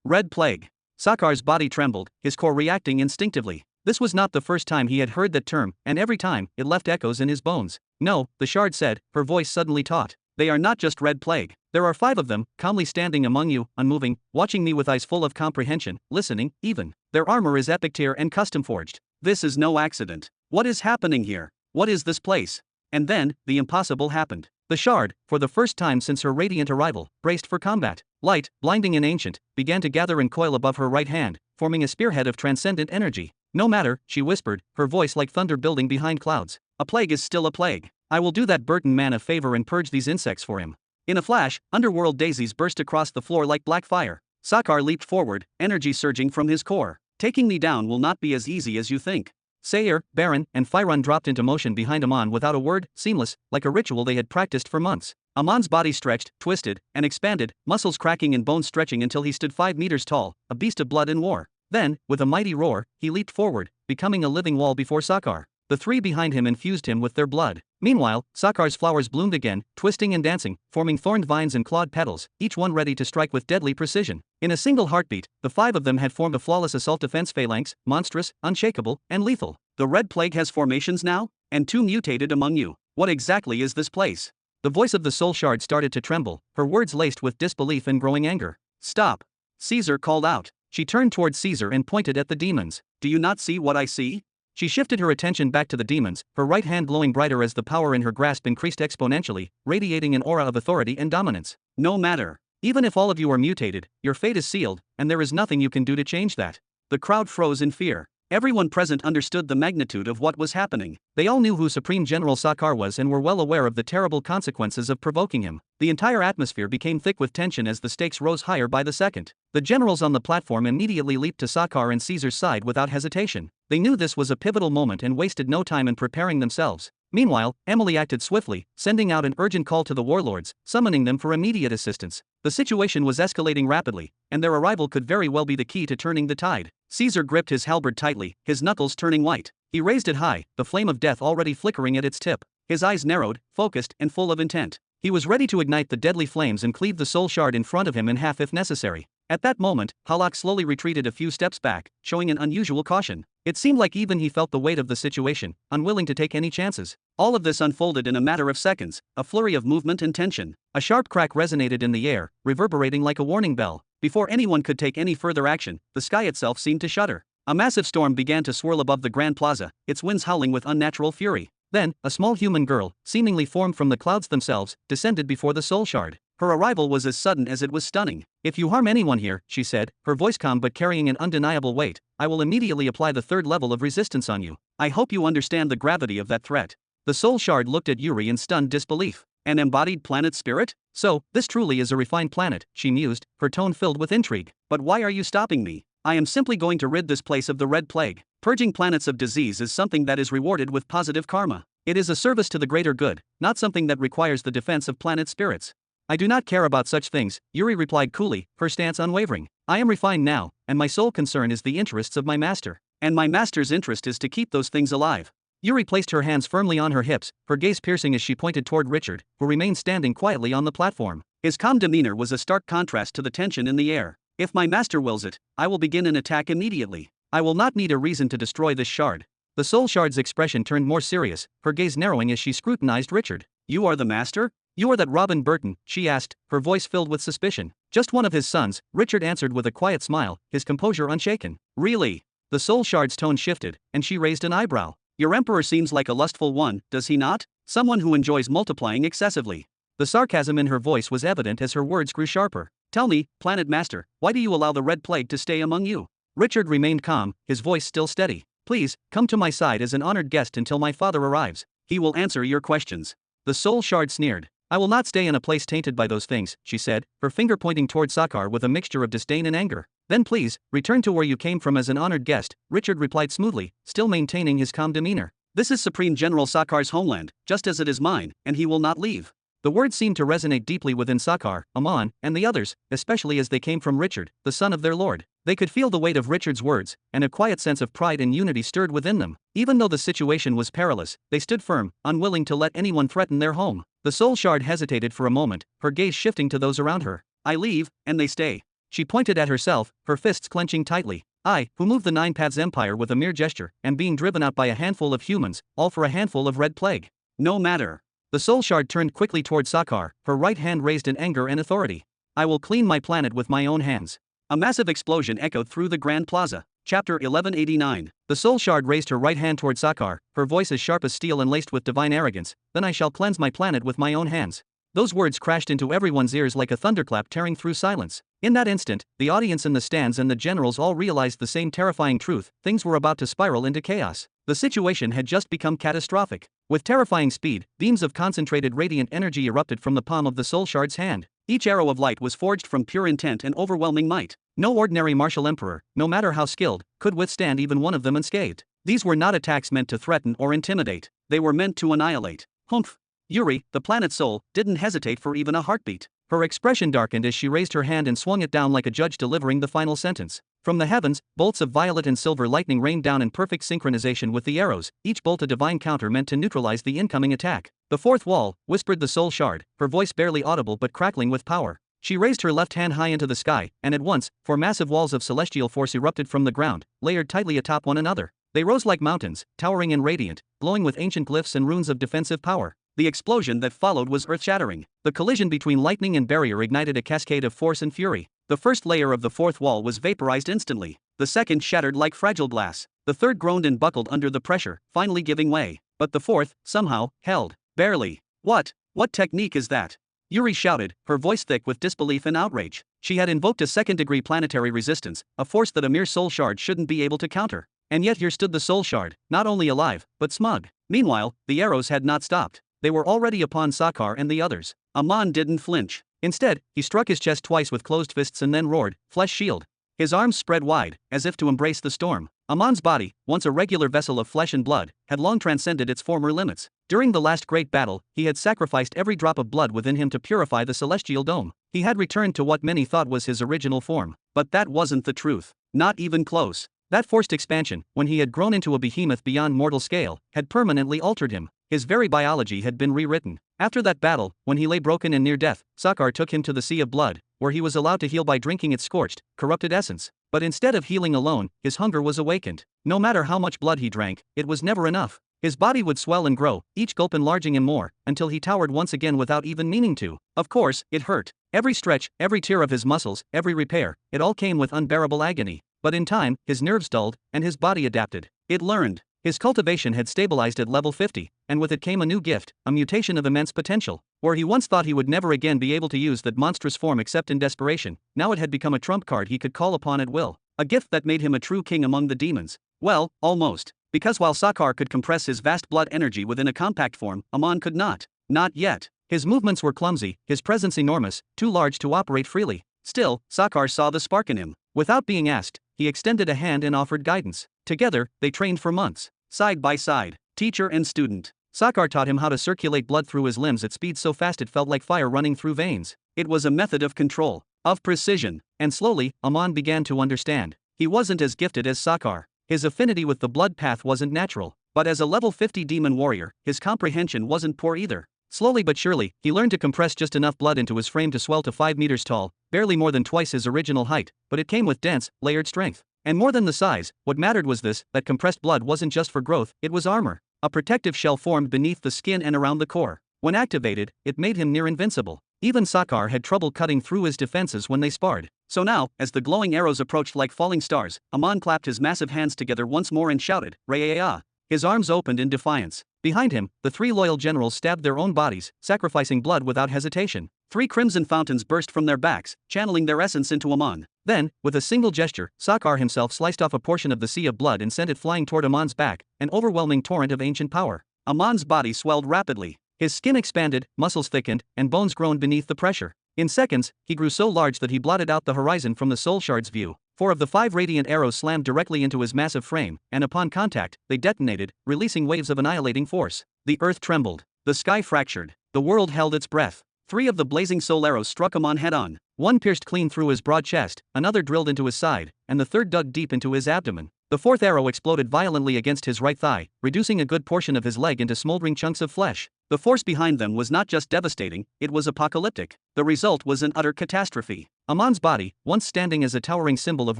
Red plague. Sakar's body trembled, his core reacting instinctively. This was not the first time he had heard that term, and every time, it left echoes in his bones. No, the shard said, her voice suddenly taut. They are not just red plague. There are 5 of them, calmly standing among you, unmoving, watching me with eyes full of comprehension, listening, even. Their armor is epic tier and custom forged. This is no accident. What is happening here? What is this place? And then, the impossible happened. The shard, for the first time since her radiant arrival, braced for combat. Light, blinding and ancient, began to gather and coil above her right hand, forming a spearhead of transcendent energy. No matter, she whispered, her voice like thunder building behind clouds. A plague is still a plague. I will do that Burton man a favor and purge these insects for him. In a flash, underworld daisies burst across the floor like black fire. Sakar leaped forward, energy surging from his core. Taking me down will not be as easy as you think. Sayer, Baron, and Phyrun dropped into motion behind Amon without a word, seamless, like a ritual they had practiced for months. Amon's body stretched, twisted, and expanded, muscles cracking and bones stretching until he stood 5 meters tall, a beast of blood and war. Then, with a mighty roar, he leaped forward, becoming a living wall before Sakar. The 3 behind him infused him with their blood. Meanwhile, Sakar's flowers bloomed again, twisting and dancing, forming thorned vines and clawed petals, each one ready to strike with deadly precision. In a single heartbeat, the 5 of them had formed a flawless assault defense phalanx, monstrous, unshakable, and lethal. The red plague has formations now? And 2 mutated among you. What exactly is this place? The voice of the soul shard started to tremble, her words laced with disbelief and growing anger. Stop! Caesar called out. She turned towards Caesar and pointed at the demons. Do you not see what I see? She shifted her attention back to the demons, her right hand glowing brighter as the power in her grasp increased exponentially, radiating an aura of authority and dominance. No matter. Even if all of you are mutated, your fate is sealed, and there is nothing you can do to change that. The crowd froze in fear. Everyone present understood the magnitude of what was happening. They all knew who Supreme General Sakar was and were well aware of the terrible consequences of provoking him. The entire atmosphere became thick with tension as the stakes rose higher by the second. The generals on the platform immediately leaped to Sakar and Caesar's side without hesitation. They knew this was a pivotal moment and wasted no time in preparing themselves. Meanwhile, Emily acted swiftly, sending out an urgent call to the warlords, summoning them for immediate assistance. The situation was escalating rapidly, and their arrival could very well be the key to turning the tide. Caesar gripped his halberd tightly, his knuckles turning white. He raised it high, the flame of death already flickering at its tip. His eyes narrowed, focused, and full of intent. He was ready to ignite the deadly flames and cleave the soul shard in front of him in half if necessary. At that moment, Halak slowly retreated a few steps back, showing an unusual caution. It seemed like even he felt the weight of the situation, unwilling to take any chances. All of this unfolded in a matter of seconds, a flurry of movement and tension. A sharp crack resonated in the air, reverberating like a warning bell. Before anyone could take any further action, the sky itself seemed to shudder. A massive storm began to swirl above the Grand Plaza, its winds howling with unnatural fury. Then, a small human girl, seemingly formed from the clouds themselves, descended before the soul shard. Her arrival was as sudden as it was stunning. "If you harm anyone here," she said, her voice calm but carrying an undeniable weight, "I will immediately apply the third level of resistance on you. I hope you understand the gravity of that threat." The soul shard looked at Yuri in stunned disbelief. An embodied planet spirit? "So, this truly is a refined planet," she mused, her tone filled with intrigue. "But why are you stopping me? I am simply going to rid this place of the red plague. Purging planets of disease is something that is rewarded with positive karma. It is a service to the greater good, not something that requires the defense of planet spirits." "I do not care about such things," Yuri replied coolly, her stance unwavering. "I am refined now, and my sole concern is the interests of my master. And my master's interest is to keep those things alive." Yuri placed her hands firmly on her hips, her gaze piercing as she pointed toward Richard, who remained standing quietly on the platform. His calm demeanor was a stark contrast to the tension in the air. "If my master wills it, I will begin an attack immediately. I will not need a reason to destroy this shard." The soul shard's expression turned more serious, her gaze narrowing as she scrutinized Richard. "You are the master? You are that Robin Burton?" she asked, her voice filled with suspicion. "Just one of his sons," Richard answered with a quiet smile, his composure unshaken. "Really?" The soul shard's tone shifted, and she raised an eyebrow. "Your emperor seems like a lustful one, does he not? Someone who enjoys multiplying excessively." The sarcasm in her voice was evident as her words grew sharper. "Tell me, Planet Master, why do you allow the Red Plague to stay among you?" Richard remained calm, his voice still steady. "Please, come to my side as an honored guest until my father arrives. He will answer your questions." The soul shard sneered. "I will not stay in a place tainted by those things," she said, her finger pointing toward Sakar with a mixture of disdain and anger. "Then please, return to where you came from as an honored guest," Richard replied smoothly, still maintaining his calm demeanor. "This is Supreme General Sakar's homeland, just as it is mine, and he will not leave." The words seemed to resonate deeply within Sakar, Amon, and the others, especially as they came from Richard, the son of their lord. They could feel the weight of Richard's words, and a quiet sense of pride and unity stirred within them. Even though the situation was perilous, they stood firm, unwilling to let anyone threaten their home. The soul shard hesitated for a moment, her gaze shifting to those around her. "I leave, and they stay." She pointed at herself, her fists clenching tightly. "I, who moved the Nine Paths Empire with a mere gesture, am being driven out by a handful of humans, all for a handful of red plague. No matter." The soul shard turned quickly toward Sakar, her right hand raised in anger and authority. "I will clean my planet with my own hands." A massive explosion echoed through the Grand Plaza. Chapter 1189. The soul shard raised her right hand toward Sakar, her voice as sharp as steel and laced with divine arrogance. "Then I shall cleanse my planet with my own hands." Those words crashed into everyone's ears like a thunderclap tearing through silence. In that instant, the audience in the stands and the generals all realized the same terrifying truth: things were about to spiral into chaos. The situation had just become catastrophic. With terrifying speed, beams of concentrated radiant energy erupted from the palm of the soul shard's hand. Each arrow of light was forged from pure intent and overwhelming might. No ordinary martial emperor, no matter how skilled, could withstand even one of them unscathed. These were not attacks meant to threaten or intimidate. They were meant to annihilate. Humph! Yuri, the planet soul, didn't hesitate for even a heartbeat. Her expression darkened as she raised her hand and swung it down like a judge delivering the final sentence. From the heavens, bolts of violet and silver lightning rained down in perfect synchronization with the arrows, each bolt a divine counter meant to neutralize the incoming attack. "The fourth wall," whispered the soul shard, her voice barely audible but crackling with power. She raised her left hand high into the sky, and at once, four massive walls of celestial force erupted from the ground, layered tightly atop one another. They rose like mountains, towering and radiant, glowing with ancient glyphs and runes of defensive power. The explosion that followed was earth-shattering. The collision between lightning and barrier ignited a cascade of force and fury. The first layer of the fourth wall was vaporized instantly. The second shattered like fragile glass. The third groaned and buckled under the pressure, finally giving way. But the fourth, somehow, held. Barely. What technique is that?" Yuri shouted, her voice thick with disbelief and outrage. She had invoked a second-degree planetary resistance, a force that a mere soul shard shouldn't be able to counter. And yet here stood the soul shard, not only alive, but smug. Meanwhile, the arrows had not stopped. They were already upon Sakar and the others. Amon didn't flinch. Instead, he struck his chest twice with closed fists and then roared, "Flesh shield!" His arms spread wide, as if to embrace the storm. Amon's body, once a regular vessel of flesh and blood, had long transcended its former limits. During the last great battle, he had sacrificed every drop of blood within him to purify the celestial dome. He had returned to what many thought was his original form. But that wasn't the truth. Not even close. That forced expansion, when he had grown into a behemoth beyond mortal scale, had permanently altered him. His very biology had been rewritten. After that battle, when he lay broken and near death, Sakar took him to the Sea of Blood, where he was allowed to heal by drinking its scorched, corrupted essence. But instead of healing alone, his hunger was awakened. No matter how much blood he drank, it was never enough. His body would swell and grow, each gulp enlarging him more, until he towered once again without even meaning to. Of course, it hurt. Every stretch, every tear of his muscles, every repair, it all came with unbearable agony. But in time, his nerves dulled, and his body adapted. It learned. His cultivation had stabilized at level 50, and with it came a new gift, a mutation of immense potential. Where he once thought he would never again be able to use that monstrous form except in desperation, now it had become a trump card he could call upon at will, a gift that made him a true king among the demons. Well, almost. Because while Sakar could compress his vast blood energy within a compact form, Amon could not. Not yet. His movements were clumsy, his presence enormous, too large to operate freely. Still, Sakar saw the spark in him. Without being asked, he extended a hand and offered guidance. Together, they trained for months, side by side, teacher and student. Sakar taught him how to circulate blood through his limbs at speeds so fast it felt like fire running through veins. It was a method of control, of precision, and slowly, Amon began to understand. He wasn't as gifted as Sakar. His affinity with the blood path wasn't natural, but as a level 50 demon warrior, his comprehension wasn't poor either. Slowly but surely, he learned to compress just enough blood into his frame to swell to 5 meters tall, barely more than twice his original height, but it came with dense, layered strength. And more than the size, what mattered was this, that compressed blood wasn't just for growth, it was armor. A protective shell formed beneath the skin and around the core. When activated, it made him near invincible. Even Sakar had trouble cutting through his defenses when they sparred. So now, as the glowing arrows approached like falling stars, Amon clapped his massive hands together once more and shouted, "Ra-ya-ya!" His arms opened in defiance. Behind him, the 3 loyal generals stabbed their own bodies, sacrificing blood without hesitation. 3 crimson fountains burst from their backs, channeling their essence into Amon. Then, with a single gesture, Sakar himself sliced off a portion of the sea of blood and sent it flying toward Amon's back, an overwhelming torrent of ancient power. Amon's body swelled rapidly. His skin expanded, muscles thickened, and bones groaned beneath the pressure. In seconds, he grew so large that he blotted out the horizon from the soul shard's view. 4 of the 5 radiant arrows slammed directly into his massive frame, and upon contact, they detonated, releasing waves of annihilating force. The earth trembled. The sky fractured. The world held its breath. 3 of the blazing soul arrows struck Amon head-on. One pierced clean through his broad chest, another drilled into his side, and the third dug deep into his abdomen. The 4th arrow exploded violently against his right thigh, reducing a good portion of his leg into smoldering chunks of flesh. The force behind them was not just devastating, it was apocalyptic. The result was an utter catastrophe. Amon's body, once standing as a towering symbol of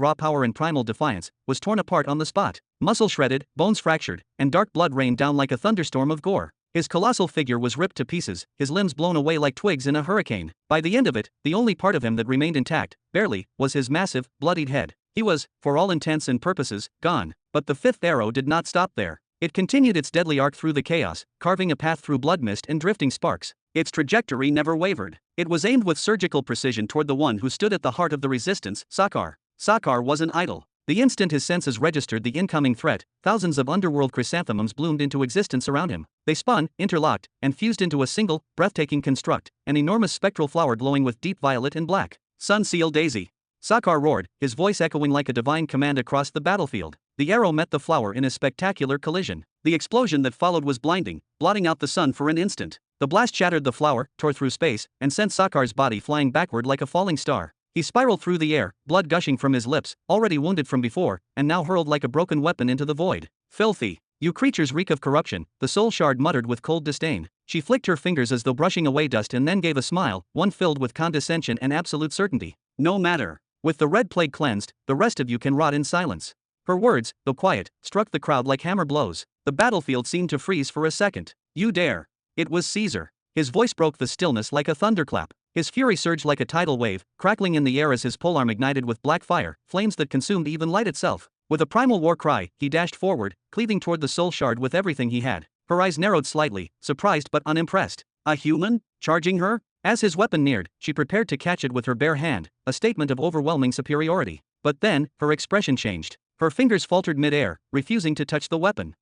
raw power and primal defiance, was torn apart on the spot. Muscle shredded, bones fractured, and dark blood rained down like a thunderstorm of gore. His colossal figure was ripped to pieces, his limbs blown away like twigs in a hurricane. By the end of it, the only part of him that remained intact, barely, was his massive, bloodied head. He was, for all intents and purposes, gone. But the 5th arrow did not stop there. It continued its deadly arc through the chaos, carving a path through blood mist and drifting sparks. Its trajectory never wavered. It was aimed with surgical precision toward the one who stood at the heart of the resistance, Sakar. Sakar wasn't idle. The instant his senses registered the incoming threat, thousands of underworld chrysanthemums bloomed into existence around him. They spun, interlocked, and fused into a single, breathtaking construct, an enormous spectral flower glowing with deep violet and black. Sun-Seal Daisy. Sakar roared, his voice echoing like a divine command across the battlefield. The arrow met the flower in a spectacular collision. The explosion that followed was blinding, blotting out the sun for an instant. The blast shattered the flower, tore through space, and sent Sakar's body flying backward like a falling star. He spiraled through the air, blood gushing from his lips, already wounded from before, and now hurled like a broken weapon into the void. "Filthy! You creatures reek of corruption," the soul shard muttered with cold disdain. She flicked her fingers as though brushing away dust and then gave a smile, one filled with condescension and absolute certainty. "No matter. With the red plague cleansed, the rest of you can rot in silence." Her words, though quiet, struck the crowd like hammer blows. The battlefield seemed to freeze for a second. "You dare!" It was Caesar. His voice broke the stillness like a thunderclap. His fury surged like a tidal wave, crackling in the air as his polearm ignited with black fire, flames that consumed even light itself. With a primal war cry, he dashed forward, cleaving toward the soul shard with everything he had. Her eyes narrowed slightly, surprised but unimpressed. A human? Charging her? As his weapon neared, she prepared to catch it with her bare hand, a statement of overwhelming superiority. But then, her expression changed. Her fingers faltered mid-air, refusing to touch the weapon.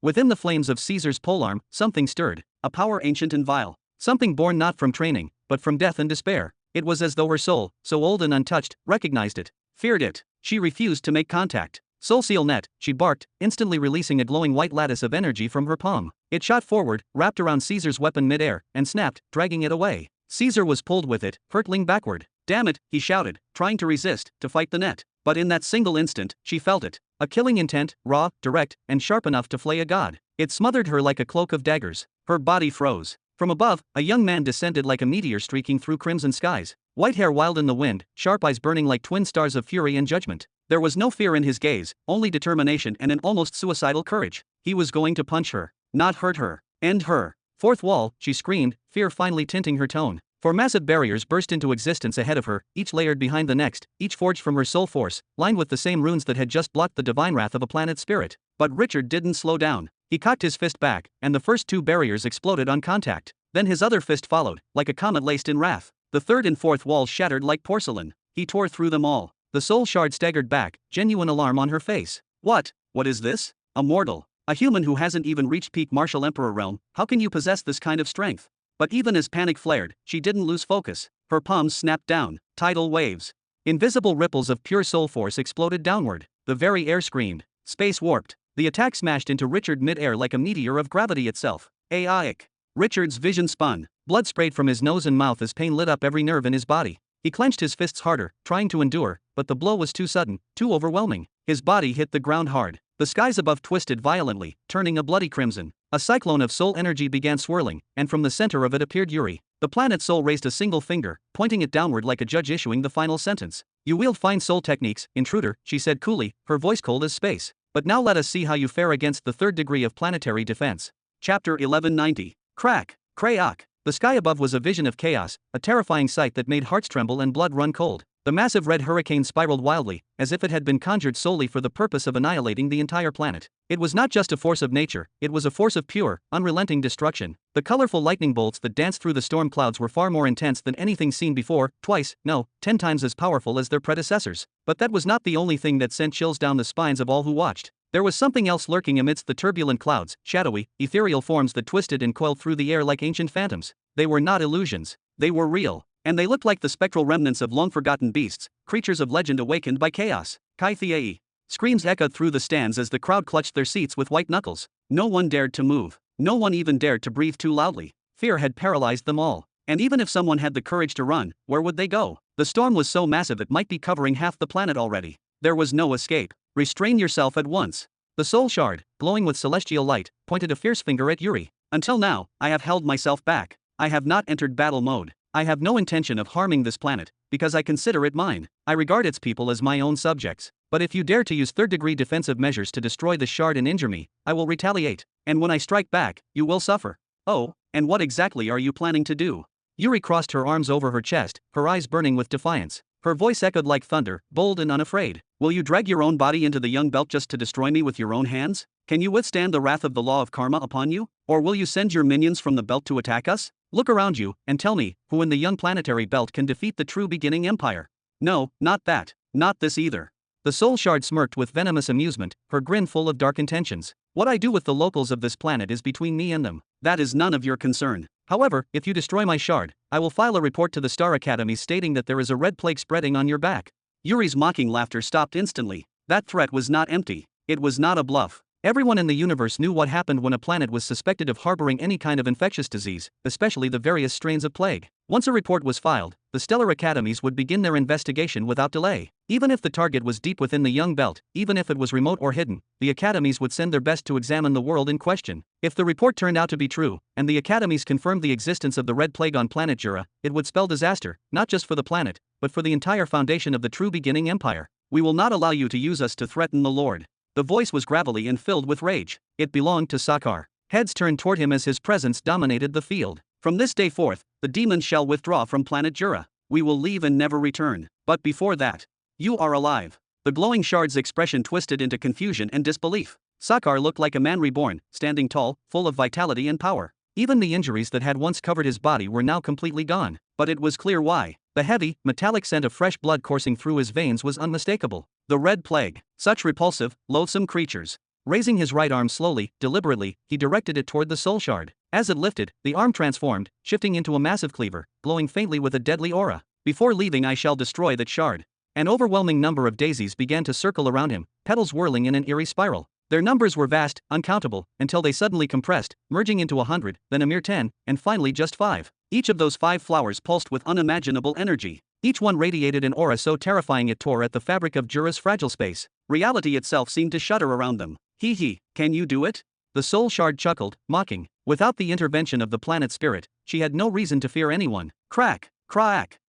Within the flames of Caesar's polearm, something stirred. A power ancient and vile. Something born not from training, but from death and despair. It was as though her soul, so old and untouched, recognized it, feared it. She refused to make contact. "Soul seal net," she barked, instantly releasing a glowing white lattice of energy from her palm. It shot forward, wrapped around Caesar's weapon mid-air, and snapped, dragging it away. Caesar was pulled with it, hurtling backward. "Damn it," he shouted, trying to resist, to fight the net. But in that single instant, she felt it. A killing intent, raw, direct, and sharp enough to flay a god. It smothered her like a cloak of daggers. Her body froze. From above, a young man descended like a meteor streaking through crimson skies. White hair wild in the wind, sharp eyes burning like twin stars of fury and judgment. There was no fear in his gaze, only determination and an almost suicidal courage. He was going to punch her. Not hurt her. End her. "Fourth wall," she screamed, fear finally tinting her tone. For massive barriers burst into existence ahead of her, each layered behind the next, each forged from her soul force, lined with the same runes that had just blocked the divine wrath of a planet spirit. But Richard didn't slow down. He cocked his fist back, and the first 2 barriers exploded on contact. Then his other fist followed, like a comet laced in wrath. The third and fourth walls shattered like porcelain. He tore through them all. The soul shard staggered back, genuine alarm on her face. What is this? A mortal. A human who hasn't even reached peak martial emperor realm. How can you possess this kind of strength? But even as panic flared, she didn't lose focus. Her palms snapped down. Tidal waves. Invisible ripples of pure soul force exploded downward. The very air screamed. Space warped. The attack smashed into Richard mid-air like a meteor of gravity itself. Aic. Richard's vision spun. Blood sprayed from his nose and mouth as pain lit up every nerve in his body. He clenched his fists harder, trying to endure, but the blow was too sudden, too overwhelming. His body hit the ground hard. The skies above twisted violently, turning a bloody crimson. A cyclone of soul energy began swirling, and from the center of it appeared Yuri. The planet soul raised a single finger, pointing it downward like a judge issuing the final sentence. You wield fine soul techniques, intruder, she said coolly, her voice cold as space. But now let us see how you fare against the third degree of planetary defense. Chapter 1190. Crack. Krayok. The sky above was a vision of chaos, a terrifying sight that made hearts tremble and blood run cold. The massive red hurricane spiraled wildly, as if it had been conjured solely for the purpose of annihilating the entire planet. It was not just a force of nature, it was a force of pure, unrelenting destruction. The colorful lightning bolts that danced through the storm clouds were far more intense than anything seen before, 10 times as powerful as their predecessors. But that was not the only thing that sent chills down the spines of all who watched. There was something else lurking amidst the turbulent clouds, shadowy, ethereal forms that twisted and coiled through the air like ancient phantoms. They were not illusions. They were real. And they looked like the spectral remnants of long-forgotten beasts, creatures of legend awakened by chaos. Kai-Thiei. Screams echoed through the stands as the crowd clutched their seats with white knuckles. No one dared to move. No one even dared to breathe too loudly. Fear had paralyzed them all. And even if someone had the courage to run, where would they go? The storm was so massive it might be covering half the planet already. There was no escape. Restrain yourself at once. The soul shard, glowing with celestial light, pointed a fierce finger at Yuri. Until now, I have held myself back. I have not entered battle mode. I have no intention of harming this planet, because I consider it mine. I regard its people as my own subjects. But if you dare to use third-degree defensive measures to destroy the shard and injure me, I will retaliate. And when I strike back, you will suffer. Oh, and what exactly are you planning to do? Yuri crossed her arms over her chest, her eyes burning with defiance. Her voice echoed like thunder, bold and unafraid. Will you drag your own body into the young belt just to destroy me with your own hands? Can you withstand the wrath of the law of karma upon you? Or will you send your minions from the belt to attack us? Look around you, and tell me, who in the young planetary belt can defeat the true beginning empire? No, not that. Not this either. The soul shard smirked with venomous amusement, her grin full of dark intentions. What I do with the locals of this planet is between me and them. That is none of your concern. However, if you destroy my shard, I will file a report to the Star Academy stating that there is a red plague spreading on your back. Yuri's mocking laughter stopped instantly. That threat was not empty. It was not a bluff. Everyone in the universe knew what happened when a planet was suspected of harboring any kind of infectious disease, especially the various strains of plague. Once a report was filed, the stellar academies would begin their investigation without delay. Even if the target was deep within the young belt, even if it was remote or hidden, the academies would send their best to examine the world in question. If the report turned out to be true, and the academies confirmed the existence of the red plague on planet Jura, it would spell disaster, not just for the planet, but for the entire foundation of the true beginning empire. We will not allow you to use us to threaten the Lord. The voice was gravelly and filled with rage. It belonged to Sakar. Heads turned toward him as his presence dominated the field. From this day forth, the demons shall withdraw from planet Jura. We will leave and never return. But before that, you are alive. The glowing shard's expression twisted into confusion and disbelief. Sakar looked like a man reborn, standing tall, full of vitality and power. Even the injuries that had once covered his body were now completely gone. But it was clear why. The heavy, metallic scent of fresh blood coursing through his veins was unmistakable. The Red Plague. Such repulsive, loathsome creatures. Raising his right arm slowly, deliberately, he directed it toward the soul shard. As it lifted, the arm transformed, shifting into a massive cleaver, glowing faintly with a deadly aura. Before leaving, I shall destroy that shard. An overwhelming number of daisies began to circle around him, petals whirling in an eerie spiral. Their numbers were vast, uncountable, until they suddenly compressed, merging into 100, then a mere 10, and finally just 5. Each of those 5 flowers pulsed with unimaginable energy. Each one radiated an aura so terrifying it tore at the fabric of Jura's fragile space. Reality itself seemed to shudder around them. Hee, can you do it? The soul shard chuckled, mocking. Without the intervention of the planet spirit, she had no reason to fear anyone. Crack, crack,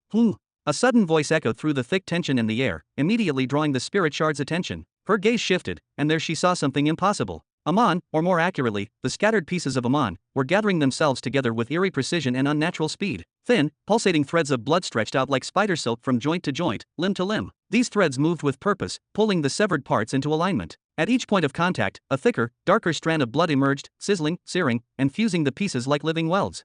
A sudden voice echoed through the thick tension in the air, immediately drawing the spirit shard's attention. Her gaze shifted, and there she saw something impossible. Amon, or more accurately, the scattered pieces of Amon, were gathering themselves together with eerie precision and unnatural speed. Thin, pulsating threads of blood stretched out like spider silk from joint to joint, limb to limb. These threads moved with purpose, pulling the severed parts into alignment. At each point of contact, a thicker, darker strand of blood emerged, sizzling, searing, and fusing the pieces like living welds.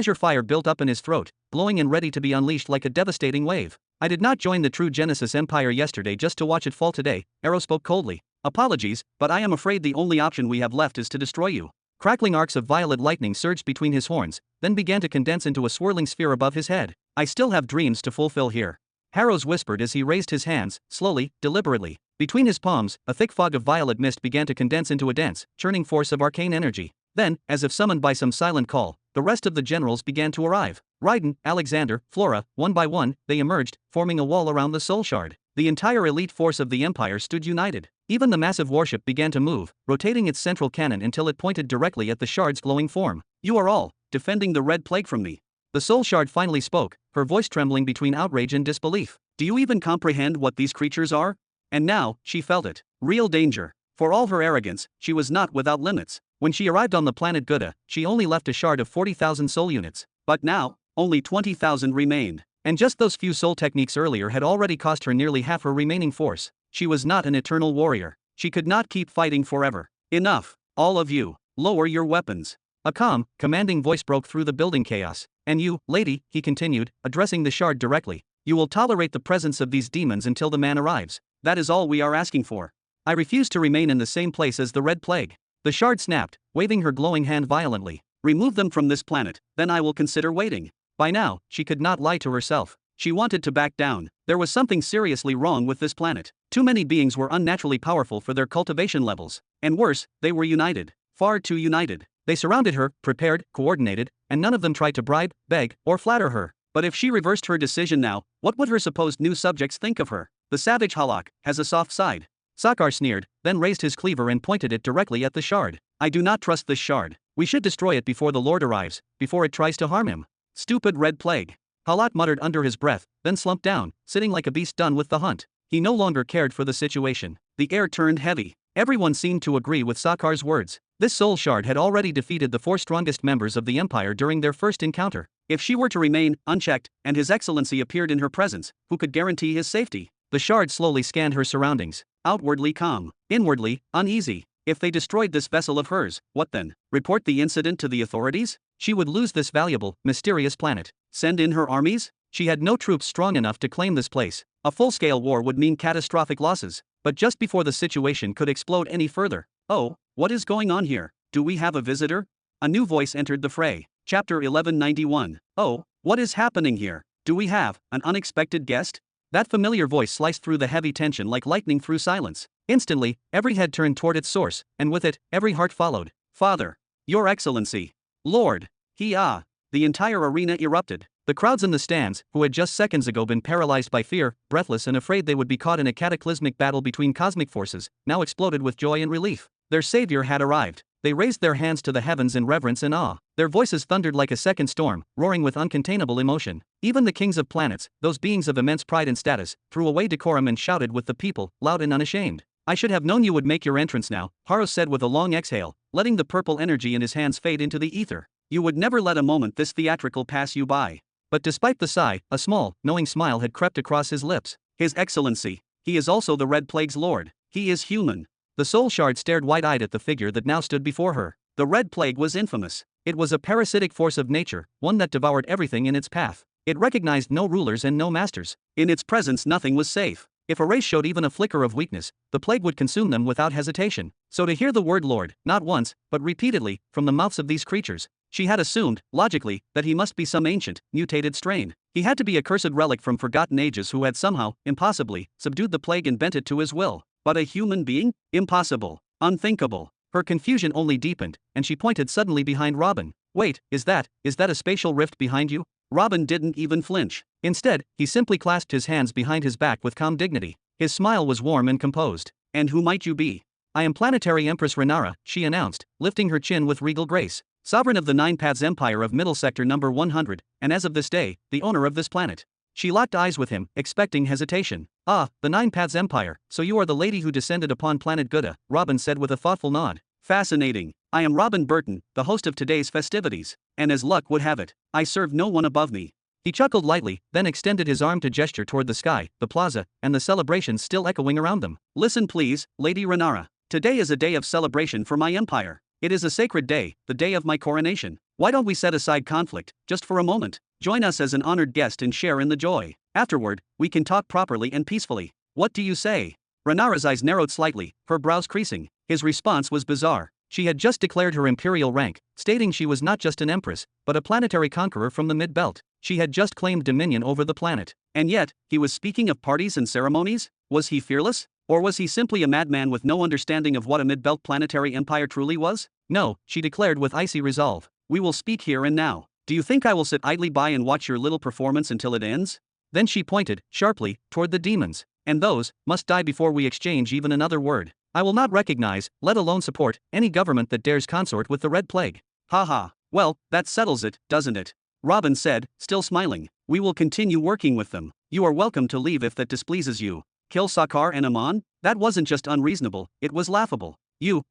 azure fire built up in his throat, blowing and ready to be unleashed like a devastating wave. I did not join the True Genesis Empire yesterday just to watch it fall today, Arrow spoke coldly. Apologies, but I am afraid the only option we have left is to destroy you. Crackling arcs of violet lightning surged between his horns, then began to condense into a swirling sphere above his head. I still have dreams to fulfill here. Harrows whispered as he raised his hands, slowly, deliberately. Between his palms, a thick fog of violet mist began to condense into a dense, churning force of arcane energy. Then, as if summoned by some silent call, the rest of the generals began to arrive. Raiden, Alexander, Flora, one by one, they emerged, forming a wall around the soul shard. The entire elite force of the Empire stood united. Even the massive warship began to move, rotating its central cannon until it pointed directly at the shard's glowing form. You are all defending the red plague from me. The soul shard finally spoke, her voice trembling between outrage and disbelief. Do you even comprehend what these creatures are? And now, she felt it. Real danger. For all her arrogance, she was not without limits. When she arrived on the planet Gouda, she only left a shard of 40,000 soul units. But now, only 20,000 remained. And just those few soul techniques earlier had already cost her nearly half her remaining force. She was not an eternal warrior. She could not keep fighting forever. Enough, all of you. Lower your weapons. A calm, commanding voice broke through the building chaos. And you, lady, he continued, addressing the shard directly. You will tolerate the presence of these demons until the man arrives. That is all we are asking for. I refuse to remain in the same place as the Red Plague. The shard snapped, waving her glowing hand violently. Remove them from this planet, then I will consider waiting. By now, she could not lie to herself. She wanted to back down. There was something seriously wrong with this planet. Too many beings were unnaturally powerful for their cultivation levels. And worse, they were united. Far too united. They surrounded her, prepared, coordinated, and none of them tried to bribe, beg, or flatter her. But if she reversed her decision now, what would her supposed new subjects think of her? The savage Halak has a soft side. Sakar sneered, then raised his cleaver and pointed it directly at the shard. I do not trust this shard. We should destroy it before the Lord arrives, before it tries to harm him. Stupid Red Plague. Halak muttered under his breath, then slumped down, sitting like a beast done with the hunt. He no longer cared for the situation. The air turned heavy. Everyone seemed to agree with Sakar's words. This soul shard had already defeated the 4 strongest members of the Empire during their first encounter. If she were to remain unchecked, and His Excellency appeared in her presence, who could guarantee his safety? The shard slowly scanned her surroundings. Outwardly calm, inwardly uneasy. If they destroyed this vessel of hers, what then? Report the incident to the authorities? She would lose this valuable, mysterious planet. Send in her armies? She had no troops strong enough to claim this place. A full-scale war would mean catastrophic losses. But just before the situation could explode any further. Oh, what is going on here? Do we have a visitor? A new voice entered the fray. Chapter 1191. Oh, what is happening here? Do we have an unexpected guest? That familiar voice sliced through the heavy tension like lightning through silence. Instantly, every head turned toward its source, and with it, every heart followed. Father. Your Excellency. Lord. The entire arena erupted. The crowds in the stands, who had just seconds ago been paralyzed by fear, breathless and afraid they would be caught in a cataclysmic battle between cosmic forces, now exploded with joy and relief. Their savior had arrived. They raised their hands to the heavens in reverence and awe. Their voices thundered like a second storm, roaring with uncontainable emotion. Even the kings of planets, those beings of immense pride and status, threw away decorum and shouted with the people, loud and unashamed. I should have known you would make your entrance now, Haros said with a long exhale, letting the purple energy in his hands fade into the ether. You would never let a moment this theatrical pass you by. But despite the sigh, a small, knowing smile had crept across his lips. His Excellency. He is also the Red Plague's lord. He is human. The soul shard stared wide-eyed at the figure that now stood before her. The Red Plague was infamous. It was a parasitic force of nature, one that devoured everything in its path. It recognized no rulers and no masters. In its presence nothing was safe. If a race showed even a flicker of weakness, the plague would consume them without hesitation. So to hear the word Lord, not once, but repeatedly, from the mouths of these creatures, she had assumed, logically, that he must be some ancient, mutated strain. He had to be a cursed relic from forgotten ages who had somehow, impossibly, subdued the plague and bent it to his will. But a human being? Impossible. Unthinkable. Her confusion only deepened, and she pointed suddenly behind Robin. Wait, is that a spatial rift behind you? Robin didn't even flinch. Instead, he simply clasped his hands behind his back with calm dignity. His smile was warm and composed. And who might you be? I am Planetary Empress Renara, she announced, lifting her chin with regal grace. Sovereign of the Nine Paths Empire of Middle Sector number 100, and as of this day, the owner of this planet. She locked eyes with him, expecting hesitation. Ah, the Nine Paths Empire, so you are the lady who descended upon planet Gouda, Robin said with a thoughtful nod. Fascinating. I am Robin Burton, the host of today's festivities. And as luck would have it, I serve no one above me. He chuckled lightly, then extended his arm to gesture toward the sky, the plaza, and the celebrations still echoing around them. Listen please, Lady Renara. Today is a day of celebration for my empire. It is a sacred day, the day of my coronation. Why don't we set aside conflict, just for a moment? Join us as an honored guest and share in the joy. Afterward, we can talk properly and peacefully. What do you say? Renara's eyes narrowed slightly, her brows creasing. His response was bizarre. She had just declared her imperial rank, stating she was not just an empress, but a planetary conqueror from the mid-belt. She had just claimed dominion over the planet. And yet, he was speaking of parties and ceremonies? Was he fearless? Or was he simply a madman with no understanding of what a mid-belt planetary empire truly was? No, she declared with icy resolve. We will speak here and now. Do you think I will sit idly by and watch your little performance until it ends? Then she pointed, sharply, toward the demons. And those must die before we exchange even another word. I will not recognize, let alone support, any government that dares consort with the Red Plague. Ha. Well, that settles it, doesn't it? Robin said, still smiling. We will continue working with them. You are welcome to leave if that displeases you. Kill Sakar and Aman? That wasn't just unreasonable, it was laughable.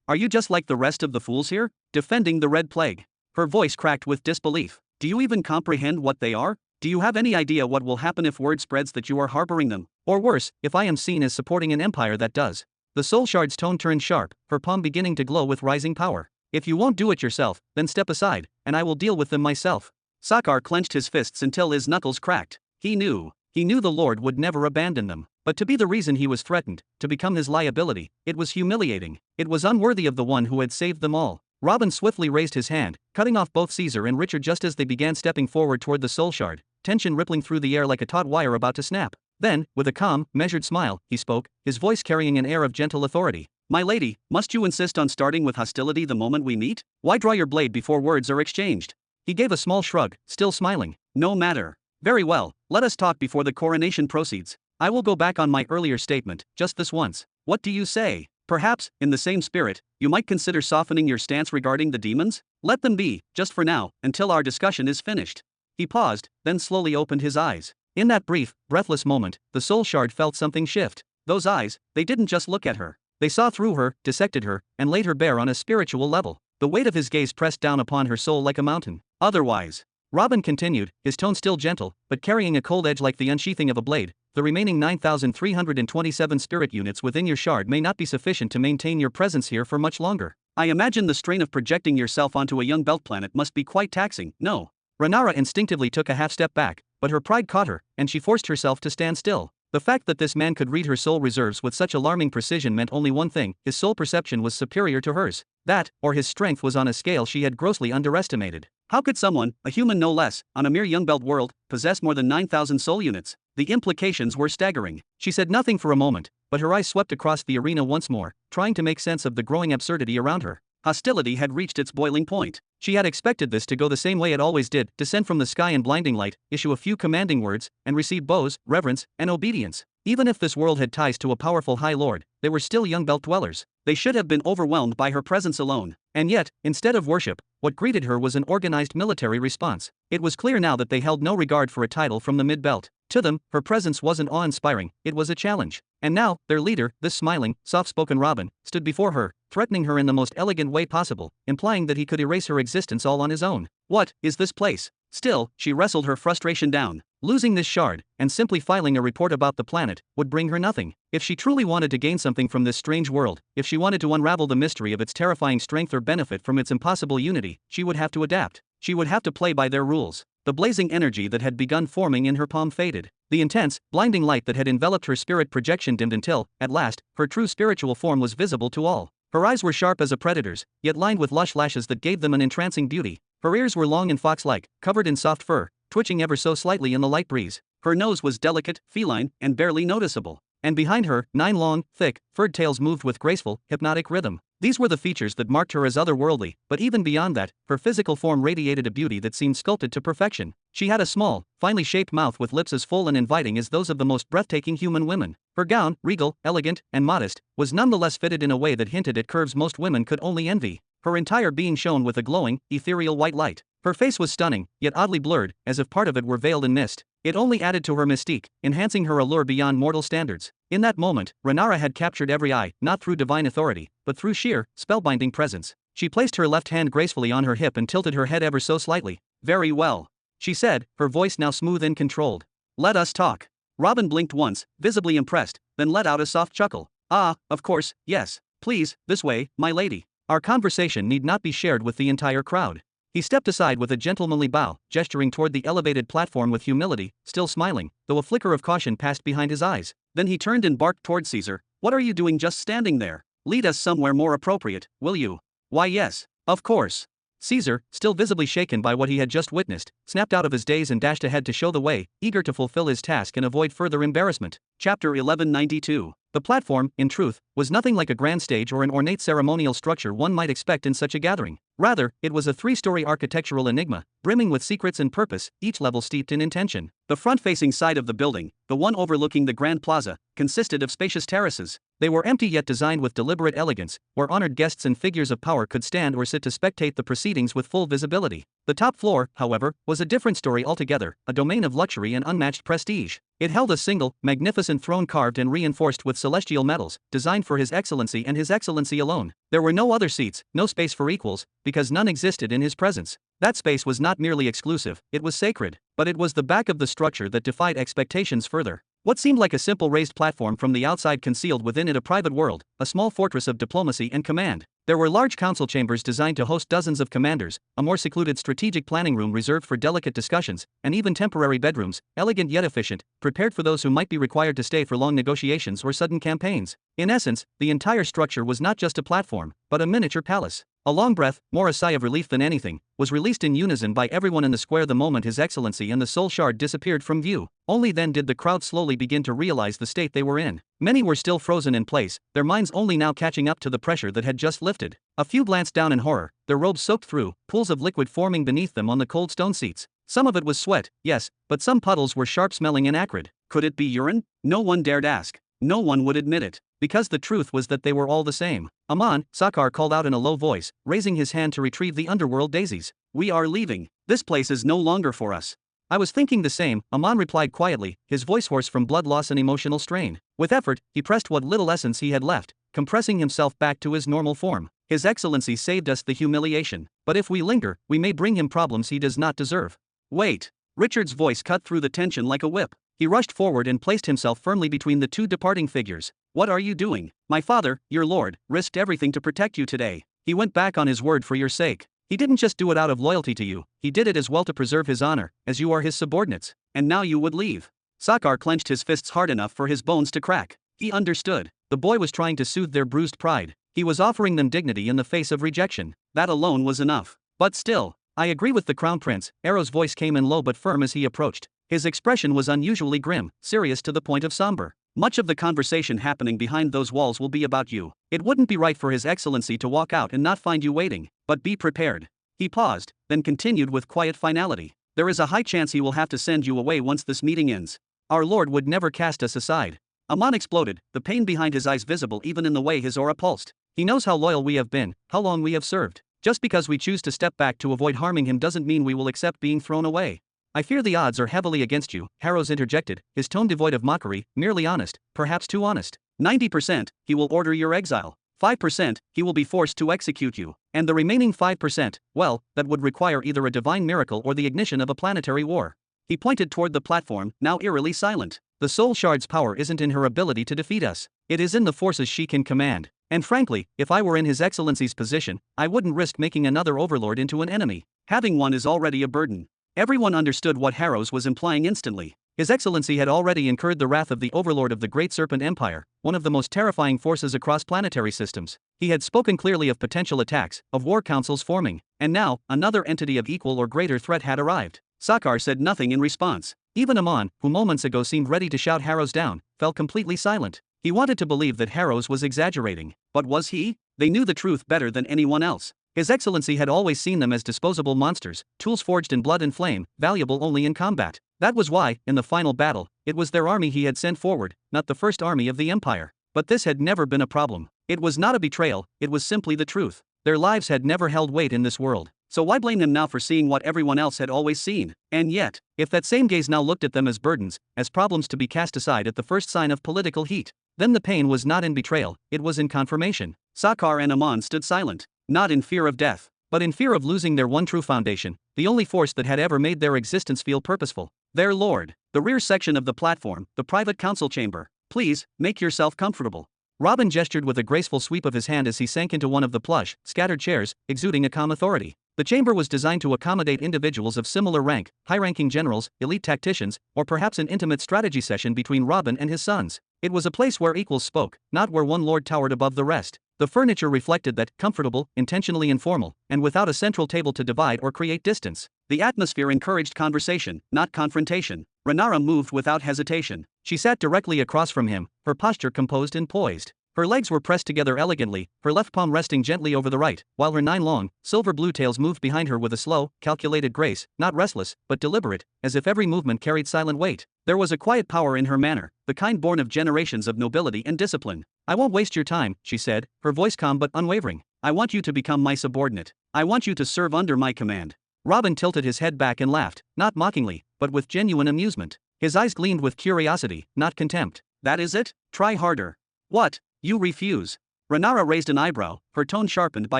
Are you just like the rest of the fools here? Defending the Red Plague. Her voice cracked with disbelief. Do you even comprehend what they are? Do you have any idea what will happen if word spreads that you are harboring them? Or worse, if I am seen as supporting an empire that does? The soul shard's tone turned sharp, her palm beginning to glow with rising power. If you won't do it yourself, then step aside, and I will deal with them myself. Sakar clenched his fists until his knuckles cracked. He knew the Lord would never abandon them. But to be the reason he was threatened, to become his liability, it was humiliating. It was unworthy of the one who had saved them all. Robin swiftly raised his hand, cutting off both Caesar and Richard just as they began stepping forward toward the soul shard, tension rippling through the air like a taut wire about to snap. Then, with a calm, measured smile, he spoke, his voice carrying an air of gentle authority. My lady, must you insist on starting with hostility the moment we meet? Why draw your blade before words are exchanged? He gave a small shrug, still smiling. No matter. Very well, let us talk before the coronation proceeds. I will go back on my earlier statement, just this once. What do you say? Perhaps, in the same spirit, you might consider softening your stance regarding the demons? Let them be, just for now, until our discussion is finished. He paused, then slowly opened his eyes. In that brief, breathless moment, the soul shard felt something shift. Those eyes, they didn't just look at her. They saw through her, dissected her, and laid her bare on a spiritual level. The weight of his gaze pressed down upon her soul like a mountain. Otherwise, Robin continued, his tone still gentle, but carrying a cold edge like the unsheathing of a blade, the remaining 9,327 spirit units within your shard may not be sufficient to maintain your presence here for much longer. I imagine the strain of projecting yourself onto a young belt planet must be quite taxing, no? Renara instinctively took a half step back, but her pride caught her, and she forced herself to stand still. The fact that this man could read her soul reserves with such alarming precision meant only one thing: his soul perception was superior to hers. That, or his strength was on a scale she had grossly underestimated. How could someone, a human no less, on a mere young belt world, possess more than 9,000 soul units? The implications were staggering. She said nothing for a moment, but her eyes swept across the arena once more, trying to make sense of the growing absurdity around her. Hostility had reached its boiling point. She had expected this to go the same way it always did, descend from the sky in blinding light, issue a few commanding words, and receive bows, reverence, and obedience. Even if this world had ties to a powerful High Lord, they were still young belt dwellers. They should have been overwhelmed by her presence alone. And yet, instead of worship, what greeted her was an organized military response. It was clear now that they held no regard for a title from the mid-belt. To them, her presence wasn't awe-inspiring, it was a challenge. And now, their leader, this smiling, soft-spoken Robin, stood before her, threatening her in the most elegant way possible, implying that he could erase her existence all on his own. What is this place? Still, she wrestled her frustration down. Losing this shard, and simply filing a report about the planet, would bring her nothing. If she truly wanted to gain something from this strange world, if she wanted to unravel the mystery of its terrifying strength or benefit from its impossible unity, she would have to adapt. She would have to play by their rules. The blazing energy that had begun forming in her palm faded. The intense, blinding light that had enveloped her spirit projection dimmed until, at last, her true spiritual form was visible to all. Her eyes were sharp as a predator's, yet lined with lush lashes that gave them an entrancing beauty. Her ears were long and fox-like, covered in soft fur, twitching ever so slightly in the light breeze. Her nose was delicate, feline, and barely noticeable. And behind her, 9 long, thick, furred tails moved with graceful, hypnotic rhythm. These were the features that marked her as otherworldly, but even beyond that, her physical form radiated a beauty that seemed sculpted to perfection. She had a small, finely shaped mouth with lips as full and inviting as those of the most breathtaking human women. Her gown, regal, elegant, and modest, was nonetheless fitted in a way that hinted at curves most women could only envy. Her entire being shone with a glowing, ethereal white light. Her face was stunning, yet oddly blurred, as if part of it were veiled in mist. It only added to her mystique, enhancing her allure beyond mortal standards. In that moment, Rhaenyra had captured every eye, not through divine authority, but through sheer, spellbinding presence. She placed her left hand gracefully on her hip and tilted her head ever so slightly. "Very well," she said, her voice now smooth and controlled. "Let us talk." Robin blinked once, visibly impressed, then let out a soft chuckle. "Ah, of course, yes. Please, this way, my lady. Our conversation need not be shared with the entire crowd." He stepped aside with a gentlemanly bow, gesturing toward the elevated platform with humility, still smiling, though a flicker of caution passed behind his eyes. Then he turned and barked toward Caesar. "What are you doing just standing there? Lead us somewhere more appropriate, will you?" "Why yes, of course." Caesar, still visibly shaken by what he had just witnessed, snapped out of his daze and dashed ahead to show the way, eager to fulfill his task and avoid further embarrassment. Chapter 1192. The platform, in truth, was nothing like a grand stage or an ornate ceremonial structure one might expect in such a gathering. Rather, it was a 3-story architectural enigma, brimming with secrets and purpose, each level steeped in intention. The front-facing side of the building, the one overlooking the Grand Plaza, consisted of spacious terraces. They were empty yet designed with deliberate elegance, where honored guests and figures of power could stand or sit to spectate the proceedings with full visibility. The top floor, however, was a different story altogether, a domain of luxury and unmatched prestige. It held a single, magnificent throne carved and reinforced with celestial metals, designed for His Excellency and His Excellency alone. There were no other seats, no space for equals, because none existed in his presence. That space was not merely exclusive, it was sacred, but it was the back of the structure that defied expectations further. What seemed like a simple raised platform from the outside concealed within it a private world, a small fortress of diplomacy and command. There were large council chambers designed to host dozens of commanders, a more secluded strategic planning room reserved for delicate discussions, and even temporary bedrooms, elegant yet efficient, prepared for those who might be required to stay for long negotiations or sudden campaigns. In essence, the entire structure was not just a platform, but a miniature palace. A long breath, more a sigh of relief than anything, was released in unison by everyone in the square the moment His Excellency and the soul shard disappeared from view. Only then did the crowd slowly begin to realize the state they were in. Many were still frozen in place, their minds only now catching up to the pressure that had just lifted. A few glanced down in horror, their robes soaked through, pools of liquid forming beneath them on the cold stone seats. Some of it was sweat, yes, but some puddles were sharp-smelling and acrid. Could it be urine? No one dared ask. No one would admit it, because the truth was that they were all the same. "Aman," Sakar called out in a low voice, raising his hand to retrieve the underworld daisies. "We are leaving. This place is no longer for us." "I was thinking the same," Aman replied quietly, his voice hoarse from blood loss and emotional strain. With effort, he pressed what little essence he had left, compressing himself back to his normal form. "His Excellency saved us the humiliation, but if we linger, we may bring him problems he does not deserve." "Wait." Richard's voice cut through the tension like a whip. He rushed forward and placed himself firmly between the two departing figures. "What are you doing? My father, your lord, risked everything to protect you today. He went back on his word for your sake. He didn't just do it out of loyalty to you, he did it as well to preserve his honor, as you are his subordinates. And now you would leave." Sakar clenched his fists hard enough for his bones to crack. He understood. The boy was trying to soothe their bruised pride. He was offering them dignity in the face of rejection. That alone was enough. But still, I agree with the Crown Prince, Arrow's voice came in low but firm as he approached. His expression was unusually grim, serious to the point of somber. Much of the conversation happening behind those walls will be about you. It wouldn't be right for His Excellency to walk out and not find you waiting, but be prepared. He paused, then continued with quiet finality. There is a high chance he will have to send you away once this meeting ends. Our Lord would never cast us aside. Amon exploded, the pain behind his eyes visible even in the way his aura pulsed. He knows how loyal we have been, how long we have served. Just because we choose to step back to avoid harming him doesn't mean we will accept being thrown away. I fear the odds are heavily against you, Harrows interjected, his tone devoid of mockery, merely honest, perhaps too honest. 90%, he will order your exile. 5%, he will be forced to execute you. And the remaining 5%, well, that would require either a divine miracle or the ignition of a planetary war. He pointed toward the platform, now eerily silent. The Soul Shard's power isn't in her ability to defeat us. It is in the forces she can command. And frankly, if I were in His Excellency's position, I wouldn't risk making another overlord into an enemy. Having one is already a burden. Everyone understood what Harrows was implying instantly. His Excellency had already incurred the wrath of the overlord of the Great Serpent Empire, one of the most terrifying forces across planetary systems. He had spoken clearly of potential attacks, of war councils forming, and now, another entity of equal or greater threat had arrived. Sakar said nothing in response. Even Amon, who moments ago seemed ready to shout Harrows down, fell completely silent. He wanted to believe that Harrows was exaggerating, but was he? They knew the truth better than anyone else. His Excellency had always seen them as disposable monsters, tools forged in blood and flame, valuable only in combat. That was why, in the final battle, it was their army he had sent forward, not the first army of the Empire. But this had never been a problem. It was not a betrayal, it was simply the truth. Their lives had never held weight in this world. So why blame them now for seeing what everyone else had always seen? And yet, if that same gaze now looked at them as burdens, as problems to be cast aside at the first sign of political heat, then the pain was not in betrayal, it was in confirmation. Sakar and Amon stood silent, not in fear of death, but in fear of losing their one true foundation, the only force that had ever made their existence feel purposeful. Their lord. The rear section of the platform, the private council chamber. Please, make yourself comfortable. Robin gestured with a graceful sweep of his hand as he sank into one of the plush, scattered chairs, exuding a calm authority. The chamber was designed to accommodate individuals of similar rank, high-ranking generals, elite tacticians, or perhaps an intimate strategy session between Robin and his sons. It was a place where equals spoke, not where one lord towered above the rest. The furniture reflected that, comfortable, intentionally informal, and without a central table to divide or create distance. The atmosphere encouraged conversation, not confrontation. Renara moved without hesitation. She sat directly across from him, her posture composed and poised. Her legs were pressed together elegantly, her left palm resting gently over the right, while her 9 long, silver-blue tails moved behind her with a slow, calculated grace, not restless, but deliberate, as if every movement carried silent weight. There was a quiet power in her manner, the kind born of generations of nobility and discipline. I won't waste your time, she said, her voice calm but unwavering. I want you to become my subordinate. I want you to serve under my command. Robin tilted his head back and laughed, not mockingly, but with genuine amusement. His eyes gleamed with curiosity, not contempt. That is it? Try harder. What? You refuse? Renara raised an eyebrow, her tone sharpened by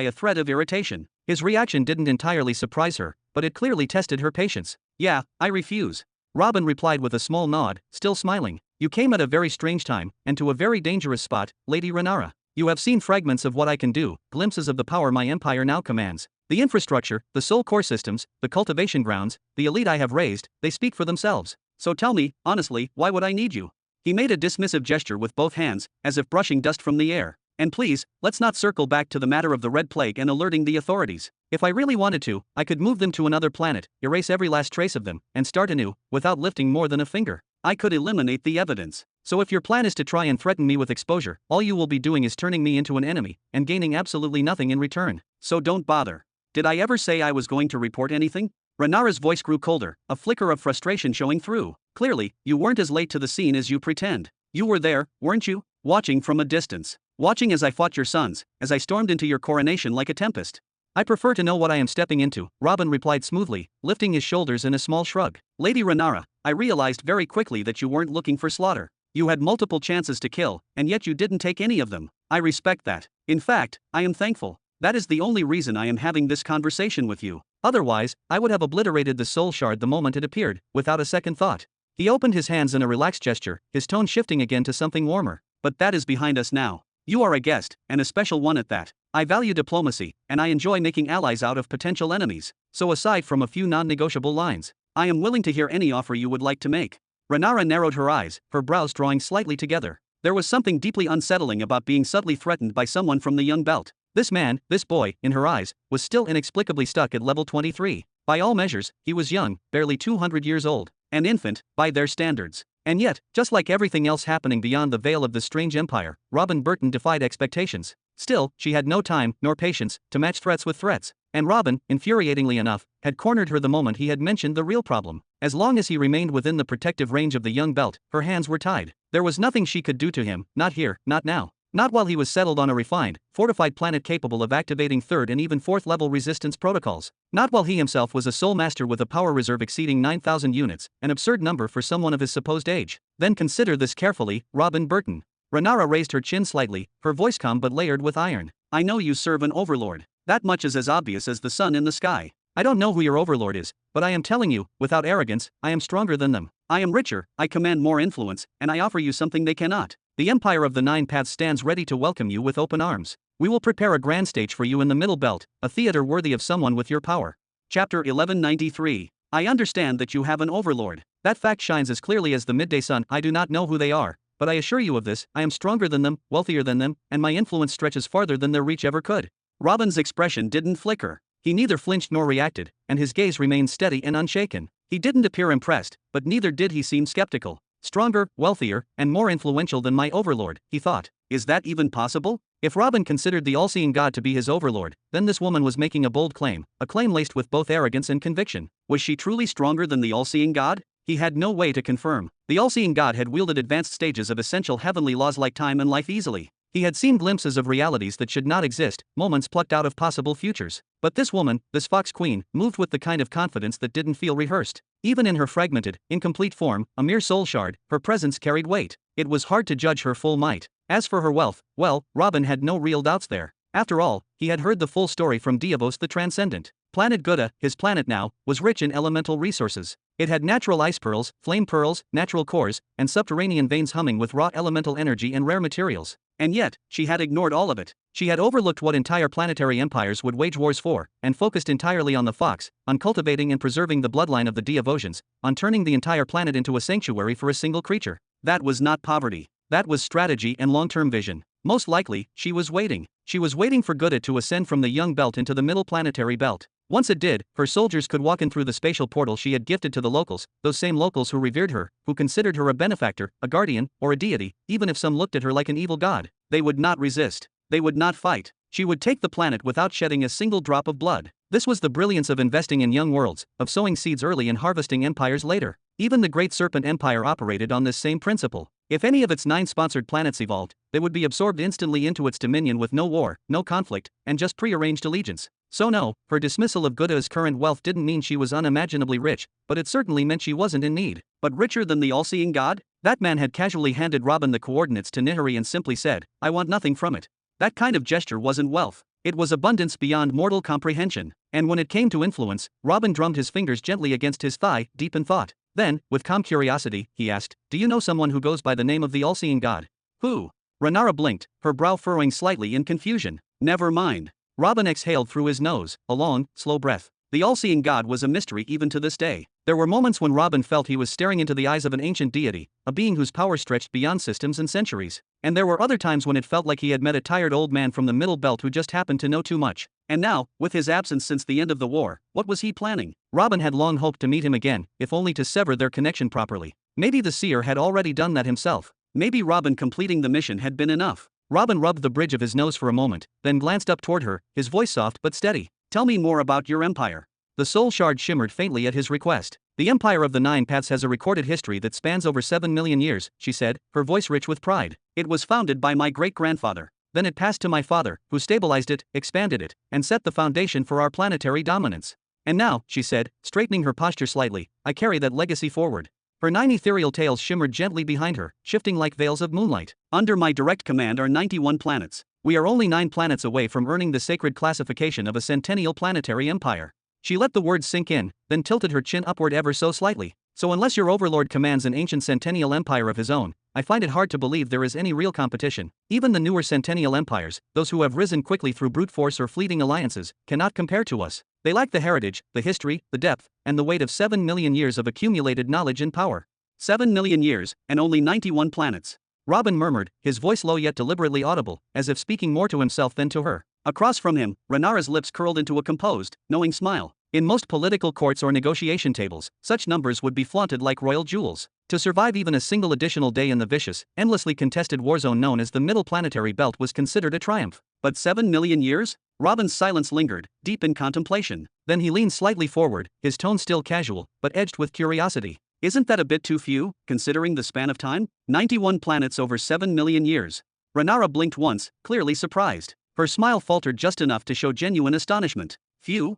a thread of irritation. His reaction didn't entirely surprise her, but it clearly tested her patience. Yeah, I refuse. Robin replied with a small nod, still smiling. You came at a very strange time, and to a very dangerous spot, Lady Renara. You have seen fragments of what I can do, glimpses of the power my empire now commands. The infrastructure, the soul core systems, the cultivation grounds, the elite I have raised, they speak for themselves. So tell me, honestly, why would I need you? He made a dismissive gesture with both hands, as if brushing dust from the air. And please, let's not circle back to the matter of the Red Plague and alerting the authorities. If I really wanted to, I could move them to another planet, erase every last trace of them, and start anew, without lifting more than a finger. I could eliminate the evidence. So if your plan is to try and threaten me with exposure, all you will be doing is turning me into an enemy, and gaining absolutely nothing in return. So don't bother. Did I ever say I was going to report anything? Renara's voice grew colder, a flicker of frustration showing through. Clearly, you weren't as late to the scene as you pretend. You were there, weren't you? Watching from a distance. Watching as I fought your sons, as I stormed into your coronation like a tempest. I prefer to know what I am stepping into, Robin replied smoothly, lifting his shoulders in a small shrug. Lady Renara, I realized very quickly that you weren't looking for slaughter. You had multiple chances to kill, and yet you didn't take any of them. I respect that. In fact, I am thankful. That is the only reason I am having this conversation with you. Otherwise, I would have obliterated the soul shard the moment it appeared, without a second thought. He opened his hands in a relaxed gesture, his tone shifting again to something warmer. But that is behind us now. You are a guest, and a special one at that. I value diplomacy, and I enjoy making allies out of potential enemies. So aside from a few non-negotiable lines, I am willing to hear any offer you would like to make. Renara narrowed her eyes, her brows drawing slightly together. There was something deeply unsettling about being subtly threatened by someone from the young belt. This man, this boy, in her eyes, was still inexplicably stuck at level 23. By all measures, he was young, barely 200 years old. An infant, by their standards. And yet, just like everything else happening beyond the veil of this strange empire, Robin Burton defied expectations. Still, she had no time, nor patience, to match threats with threats. And Robin, infuriatingly enough, had cornered her the moment he had mentioned the real problem. As long as he remained within the protective range of the young belt, her hands were tied. There was nothing she could do to him, not here, not now. Not while he was settled on a refined, fortified planet capable of activating third and even fourth level resistance protocols. Not while he himself was a sole master with a power reserve exceeding 9,000 units, an absurd number for someone of his supposed age. Then consider this carefully, Robin Burton. Rhaenyra raised her chin slightly, her voice calm but layered with iron. I know you serve an overlord. That much is as obvious as the sun in the sky. I don't know who your overlord is, but I am telling you, without arrogance, I am stronger than them. I am richer, I command more influence, and I offer you something they cannot. The Empire of the Nine Paths stands ready to welcome you with open arms. We will prepare a grand stage for you in the Middle Belt, a theater worthy of someone with your power. Chapter 1193. I understand that you have an overlord. That fact shines as clearly as the midday sun. I do not know who they are, but I assure you of this, I am stronger than them, wealthier than them, and my influence stretches farther than their reach ever could. Robin's expression didn't flicker. He neither flinched nor reacted, and his gaze remained steady and unshaken. He didn't appear impressed, but neither did he seem skeptical. Stronger, wealthier, and more influential than my overlord, he thought. Is that even possible? If Robin considered the all-seeing god to be his overlord, then this woman was making a bold claim, a claim laced with both arrogance and conviction. Was she truly stronger than the all-seeing god? He had no way to confirm. The all-seeing god had wielded advanced stages of essential heavenly laws like time and life easily. He had seen glimpses of realities that should not exist, moments plucked out of possible futures. But this woman, this Fox Queen, moved with the kind of confidence that didn't feel rehearsed. Even in her fragmented, incomplete form, a mere soul shard, her presence carried weight. It was hard to judge her full might. As for her wealth, well, Robin had no real doubts there. After all, he had heard the full story from Diavos the Transcendent. Planet Gutta, his planet now, was rich in elemental resources. It had natural ice pearls, flame pearls, natural cores, and subterranean veins humming with raw elemental energy and rare materials. And yet, she had ignored all of it. She had overlooked what entire planetary empires would wage wars for, and focused entirely on the fox, on cultivating and preserving the bloodline of the Diavosians, on turning the entire planet into a sanctuary for a single creature. That was not poverty. That was strategy and long-term vision. Most likely, she was waiting. She was waiting for Gutta to ascend from the young belt into the middle planetary belt. Once it did, her soldiers could walk in through the spatial portal she had gifted to the locals, those same locals who revered her, who considered her a benefactor, a guardian, or a deity, even if some looked at her like an evil god. They would not resist. They would not fight. She would take the planet without shedding a single drop of blood. This was the brilliance of investing in young worlds, of sowing seeds early and harvesting empires later. Even the Great Serpent Empire operated on this same principle. If any of its 9 sponsored planets evolved, they would be absorbed instantly into its dominion with no war, no conflict, and just prearranged allegiance. So no, her dismissal of Gutta's current wealth didn't mean she was unimaginably rich, but it certainly meant she wasn't in need. But richer than the all-seeing god? That man had casually handed Robin the coordinates to Néhari and simply said, I want nothing from it. That kind of gesture wasn't wealth. It was abundance beyond mortal comprehension. And when it came to influence, Robin drummed his fingers gently against his thigh, deep in thought. Then, with calm curiosity, he asked, Do you know someone who goes by the name of the all-seeing god? Who? Rhaenyra blinked, her brow furrowing slightly in confusion. Never mind. Robin exhaled through his nose, a long, slow breath. The all-seeing god was a mystery even to this day. There were moments when Robin felt he was staring into the eyes of an ancient deity, a being whose power stretched beyond systems and centuries. And there were other times when it felt like he had met a tired old man from the Middle Belt who just happened to know too much. And now, with his absence since the end of the war, what was he planning? Robin had long hoped to meet him again, if only to sever their connection properly. Maybe the seer had already done that himself. Maybe Robin completing the mission had been enough. Robin rubbed the bridge of his nose for a moment, then glanced up toward her, his voice soft but steady. Tell me more about your empire. The soul shard shimmered faintly at his request. The Empire of the Nine Paths has a recorded history that spans over 7 million years, she said, her voice rich with pride. It was founded by my great-grandfather. Then it passed to my father, who stabilized it, expanded it, and set the foundation for our planetary dominance. And now, she said, straightening her posture slightly, I carry that legacy forward. Her 9 ethereal tails shimmered gently behind her, shifting like veils of moonlight. Under my direct command are 91 planets. We are only 9 planets away from earning the sacred classification of a centennial planetary empire. She let the words sink in, then tilted her chin upward ever so slightly. So unless your overlord commands an ancient centennial empire of his own, I find it hard to believe there is any real competition. Even the newer centennial empires, those who have risen quickly through brute force or fleeting alliances, cannot compare to us. They lack the heritage, the history, the depth, and the weight of 7 million years of accumulated knowledge and power. 7 million years, and only 91 planets. Robin murmured, his voice low yet deliberately audible, as if speaking more to himself than to her. Across from him, Rhaenyra's lips curled into a composed, knowing smile. In most political courts or negotiation tables, such numbers would be flaunted like royal jewels. To survive even a single additional day in the vicious, endlessly contested warzone known as the Middle Planetary Belt was considered a triumph. But 7 million years? Robin's silence lingered, deep in contemplation. Then he leaned slightly forward, his tone still casual, but edged with curiosity. Isn't that a bit too few, considering the span of time? 91 planets over 7 million years. Rhaenyra blinked once, clearly surprised. Her smile faltered just enough to show genuine astonishment. Few?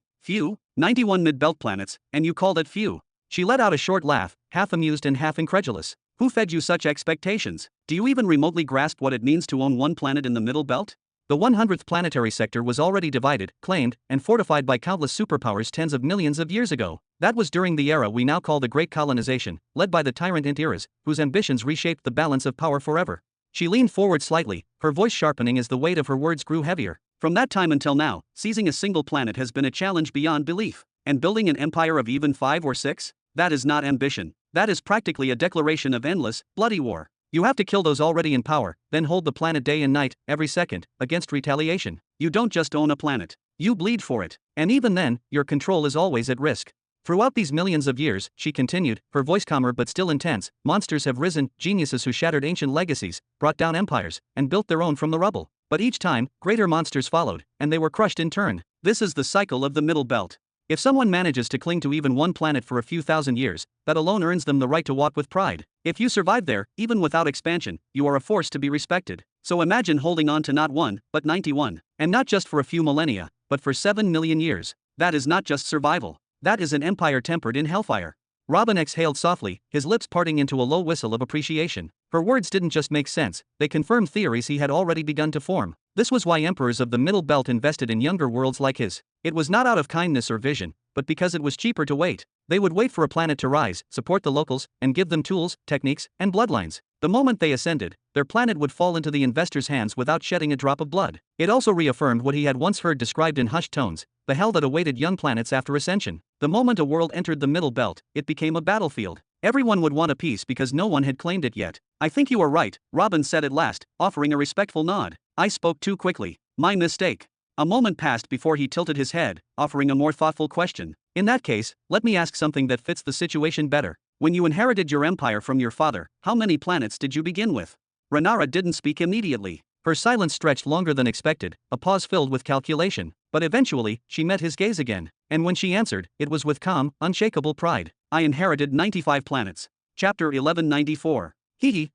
91 mid-belt planets, and you called it few? She let out a short laugh, half amused and half incredulous. Who fed you such expectations? Do you even remotely grasp what it means to own one planet in the Middle Belt? The 100th planetary sector was already divided, claimed, and fortified by countless superpowers tens of millions of years ago. That was during the era we now call the Great Colonization, led by the tyrant Eras, whose ambitions reshaped the balance of power forever. She leaned forward slightly, her voice sharpening as the weight of her words grew heavier. From that time until now, seizing a single planet has been a challenge beyond belief. And building an empire of even 5 or 6? That is not ambition. That is practically a declaration of endless, bloody war. You have to kill those already in power, then hold the planet day and night, every second, against retaliation. You don't just own a planet. You bleed for it. And even then, your control is always at risk. Throughout these millions of years, she continued, her voice calmer but still intense, monsters have risen, geniuses who shattered ancient legacies, brought down empires, and built their own from the rubble. But each time, greater monsters followed, and they were crushed in turn. This is the cycle of the Middle Belt. If someone manages to cling to even one planet for a few thousand years, that alone earns them the right to walk with pride. If you survive there, even without expansion, you are a force to be respected. So imagine holding on to not 1, but 91. And not just for a few millennia, but for 7 million years. That is not just survival. That is an empire tempered in hellfire. Robin exhaled softly, his lips parting into a low whistle of appreciation. Her words didn't just make sense, they confirmed theories he had already begun to form. This was why emperors of the Middle Belt invested in younger worlds like his. It was not out of kindness or vision, but because it was cheaper to wait. They would wait for a planet to rise, support the locals, and give them tools, techniques, and bloodlines. The moment they ascended, their planet would fall into the investors' hands without shedding a drop of blood. It also reaffirmed what he had once heard described in hushed tones, the hell that awaited young planets after ascension. The moment a world entered the Middle Belt, it became a battlefield. Everyone would want a piece because no one had claimed it yet. I think you are right, Robin said at last, offering a respectful nod. I spoke too quickly. My mistake. A moment passed before he tilted his head, offering a more thoughtful question. In that case, let me ask something that fits the situation better. When you inherited your empire from your father, how many planets did you begin with? Rhaenyra didn't speak immediately. Her silence stretched longer than expected, a pause filled with calculation. But eventually, she met his gaze again. And when she answered, it was with calm, unshakable pride. I inherited 95 planets. Chapter 1194.